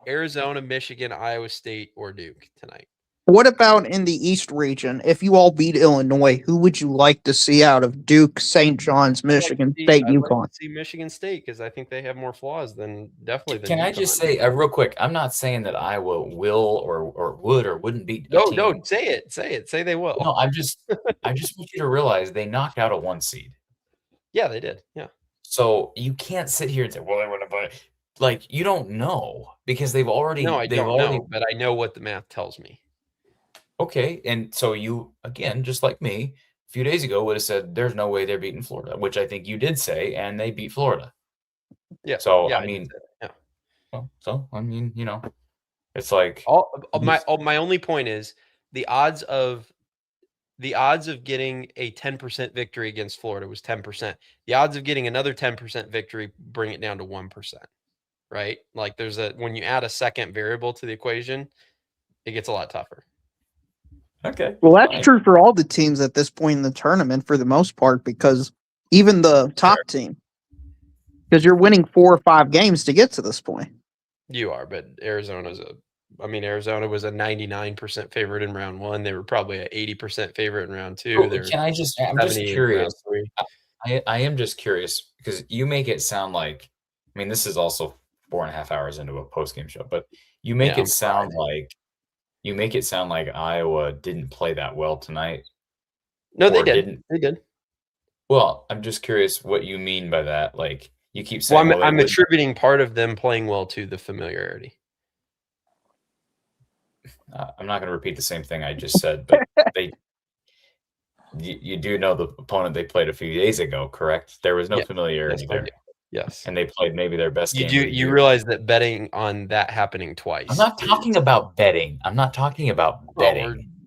Arizona, Michigan, Iowa State, or Duke tonight. What about in the East region? If you all beat Illinois, who would you like to see out of Duke, St. John's, Michigan State, UConn? Like to see Michigan State because I think they have more flaws than definitely. Can I just say real quick? I'm not saying that Iowa will or would or wouldn't beat. No, say it. Say they will. No, I just want you to realize they knocked out a 1 seed. Yeah, they did. Yeah. So you can't sit here and say, "Well, they would have." Like you don't know because they've already. No, I don't know, but I know what the math tells me. Okay, and so you, again, just like me, a few days ago would have said there's no way they're beating Florida, which I think you did say, and they beat Florida. Yeah. So, yeah, I mean, yeah. It's like my only point is the odds of getting a 10% victory against Florida was 10%. The odds of getting another 10% victory bring it down to 1%. Right? Like when you add a second variable to the equation, it gets a lot tougher. Okay. Well, that's true for all the teams at this point in the tournament for the most part, because even the top team, because you're winning 4 or 5 games to get to this point. You are, but Arizona was a 99% favorite in round 1. They were probably an 80% favorite in round 2. I'm just curious. I am just curious because you make it sound like, this is also 4.5 hours into a post-game show, but you make it sound like Iowa didn't play that well tonight. No, they did. They did. Well, I'm just curious what you mean by that. Like you keep saying, I'm attributing part of them playing well to the familiarity. I'm not going to repeat the same thing I just said, but you do know the opponent they played a few days ago, correct? There was no familiarity there. Yes. And they played maybe their best game. You realize that betting on that happening twice. I'm not talking about betting.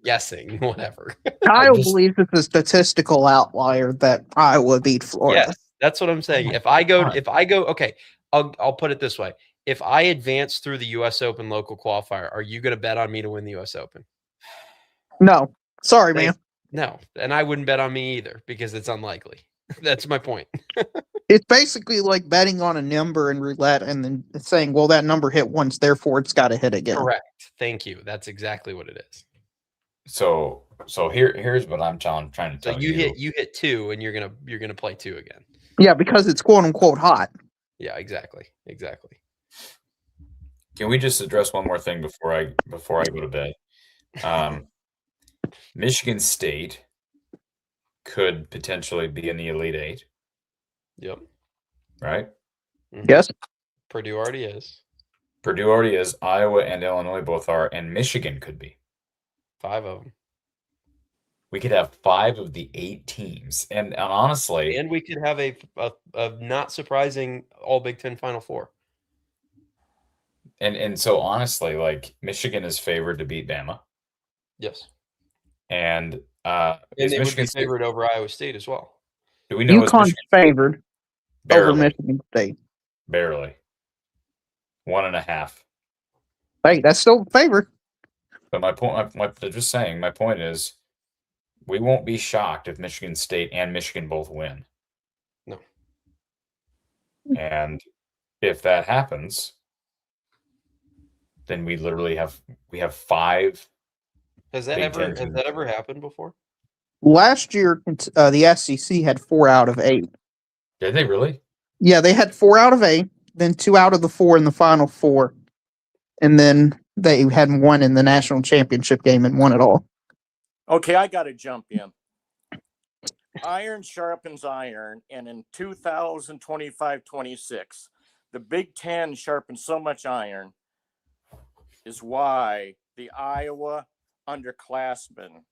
guessing, whatever. Kyle believes it's a statistical outlier that Iowa beat Florida. Yes, that's what I'm saying. If I go, okay, I'll put it this way. If I advance through the U.S. Open local qualifier, are you going to bet on me to win the U.S. Open? No. Sorry, man. No, and I wouldn't bet on me either because it's unlikely. That's my point. It's basically like betting on a number in roulette and then saying, well, that number hit once, therefore it's got to hit again. Correct. Thank you. That's exactly what it is. So here's what I'm trying to tell you. You hit 2 and you're gonna play 2 again. Yeah, because it's quote unquote hot. Yeah, exactly. Can we just address one more thing before I go to bed? Michigan State could potentially be in the Elite Eight. Yep. Right? Yes. Purdue already is. Iowa and Illinois both are, and Michigan could be. 5 of them. We could have 5 of the 8 teams, and honestly, and we could have a not surprising All Big Ten Final Four. And so honestly, like Michigan is favored to beat Bama. Yes. And they would be favored over Iowa State as well. Do we know UConn's favored over Michigan State? Barely. 1.5. Hey, that's still favored. But my point, just saying, my point is, we won't be shocked if Michigan State and Michigan both win. No. And if that happens, then we literally have 5. Has that ever happened before? Last year, the SEC had 4 out of 8. Did they really? Yeah, they had 4 out of 8, then 2 out of the 4 in the Final Four, and then they had 1 in the national championship game and won it all. Okay, I got to jump in. Iron sharpens iron, and in 2025-26, the Big Ten sharpens so much iron is why the Iowa underclassmen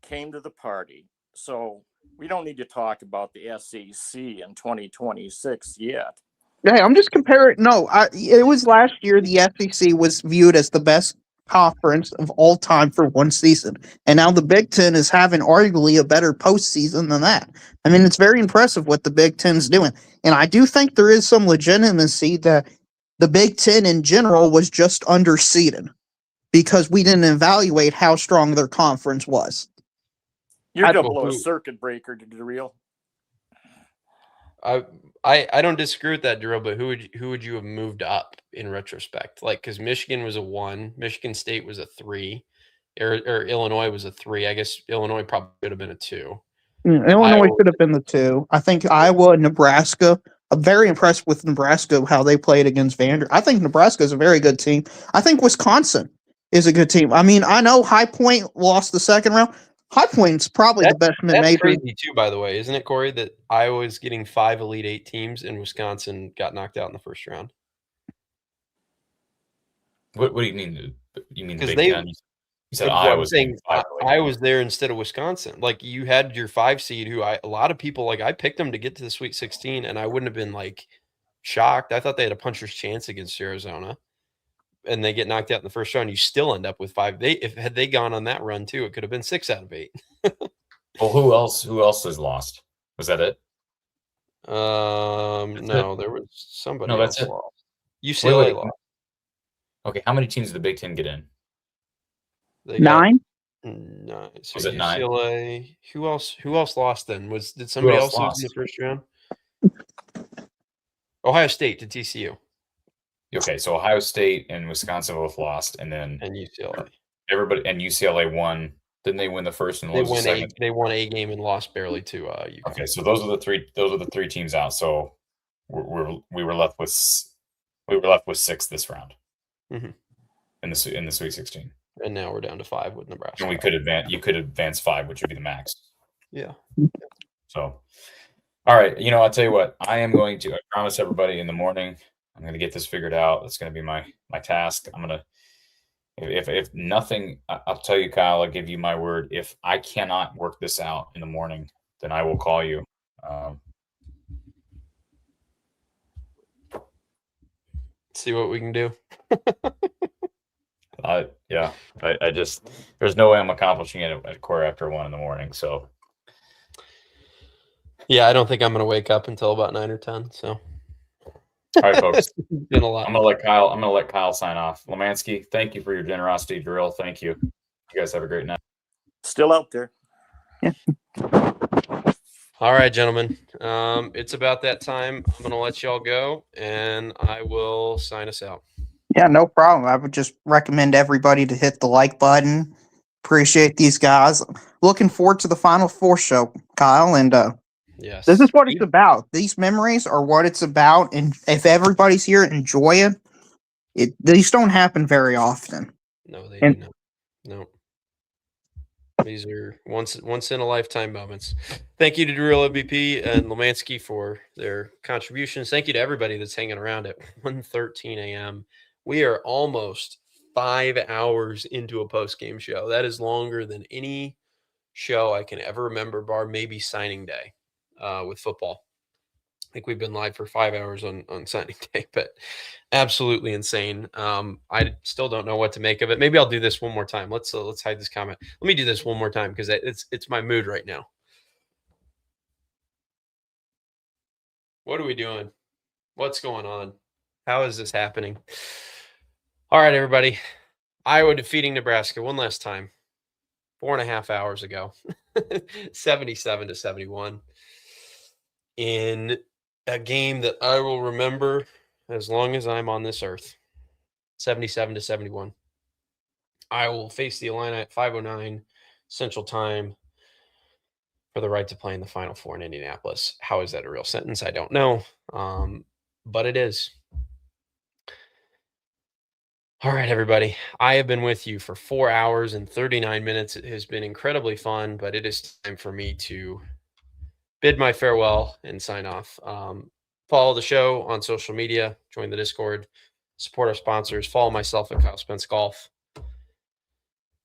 came to the party. So we don't need to talk about the SEC in 2026 yet. Hey, I'm just comparing. No, it was last year the SEC was viewed as the best conference of all time for one season. And now the Big Ten is having arguably a better postseason than that. I mean, it's very impressive what the Big Ten's doing. And I do think there is some legitimacy that the Big Ten in general was just underseeded because we didn't evaluate how strong their conference was. You're going to blow a circuit breaker to the real. I don't disagree with that, Drew, but who would you have moved up in retrospect? Like, because Michigan was a 1, Michigan State was a 3, or Illinois was a 3. I guess Illinois probably could have been a 2. Illinois could have been the 2. I think Iowa and Nebraska. I'm very impressed with Nebraska, how they played against Vanderbilt. I think Nebraska is a very good team. I think Wisconsin is a good team. I mean, I know High Point lost the second round. High Point's probably the best mid-major. That's crazy too, by the way, isn't it, Corey? That Iowa is getting 5 Elite 8 teams, and Wisconsin got knocked out in the first round. What do you mean? You mean the Big they? Ten? You said Iowa's saying Iowa's there instead of Wisconsin. Like you had your 5 seed, who a lot of people like. I picked them to get to the Sweet 16, and I wouldn't have been like shocked. I thought they had a puncher's chance against Arizona. And they get knocked out in the first round, you still end up with 5. Had they gone on that run too, it could have been 6 out of 8. Well, who else has lost? Was that it? No, there was somebody. No, that's else it. lost. UCLA lost. Okay, how many teams did the Big Ten get in? 9. 9. So Was it UCLA? 9? Who else lost then? Did somebody else lose in the first round? Ohio State to TCU. Okay, so Ohio State and Wisconsin both lost, and UCLA. Everybody and UCLA won. Didn't they win the first and they won a game and lost barely to UConn. Okay, so those are the 3 teams out. So we were left with 6 this round in the Sweet 16. And now we're down to 5 with Nebraska. And we could advance. You could advance 5, which would be the max. Yeah. So, all right. I'll tell you what. I promise everybody in the morning. I'm going to get this figured out. That's going to be my task. I'm going to, if nothing, I'll tell you, Kyle, I'll give you my word. If I cannot work this out in the morning, then I will call you. See what we can do. Yeah. I just there's no way I'm accomplishing it at 1:15 in the morning. So yeah, I don't think I'm gonna wake up until about 9 or 10. So all right, folks. Been a lot. I'm gonna let Kyle sign off. Lammansky, thank you for your generosity, Drill. Thank you. You guys have a great night. Still out there. All right, gentlemen. It's about that time. I'm gonna let y'all go, and I will sign us out. Yeah, no problem. I would just recommend everybody to hit the like button. Appreciate these guys. Looking forward to the Final Four show, Kyle. And yes, this is what it's about. These memories are what it's about. And if everybody's here, enjoy it. These don't happen very often. No, they do not. No. These are once in a lifetime moments. Thank you to Drill MVP and Lammansky for their contributions. Thank you to everybody that's hanging around at 1:13 a.m. We are almost 5 hours into a post-game show. That is longer than any show I can ever remember, bar maybe signing day with football. I think we've been live for 5 hours on signing day, but absolutely insane. I still don't know what to make of it. Maybe I'll do this one more time. Let's hide this comment. Let me do this one more time because it's my mood right now. What are we doing? What's going on? How is this happening? All right, everybody. Iowa defeating Nebraska one last time. 4.5 hours ago. 77-71. In a game that I will remember as long as I'm on this earth. 77-71. I will face the Illini at 5:09 Central Time for the right to play in the Final Four in Indianapolis. How is that a real sentence? I don't know, but it is. All right, everybody. I have been with you for 4 hours and 39 minutes. It has been incredibly fun, but it is time for me to bid my farewell and sign off. Follow the show on social media, join the Discord, support our sponsors, follow myself at Kyle Spence Golf,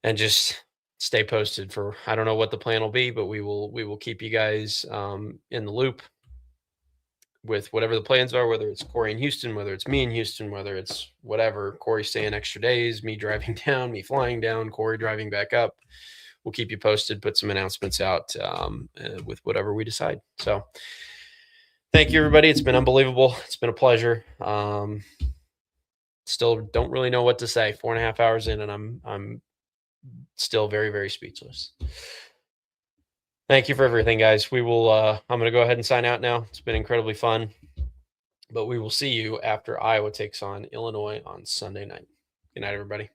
and just stay posted for, I don't know what the plan will be, but we will keep you guys in the loop with whatever the plans are, whether it's Cory in Houston, whether it's me in Houston, whether it's whatever, Cory staying extra days, me driving down, me flying down, Cory driving back up. We'll keep you posted, put some announcements out with whatever we decide. So thank you, everybody. It's been unbelievable. It's been a pleasure. Still don't really know what to say. 4.5 hours in, and I'm still very, very speechless. Thank you for everything, guys. We will. I'm going to go ahead and sign out now. It's been incredibly fun, but we will see you after Iowa takes on Illinois on Sunday night. Good night, everybody.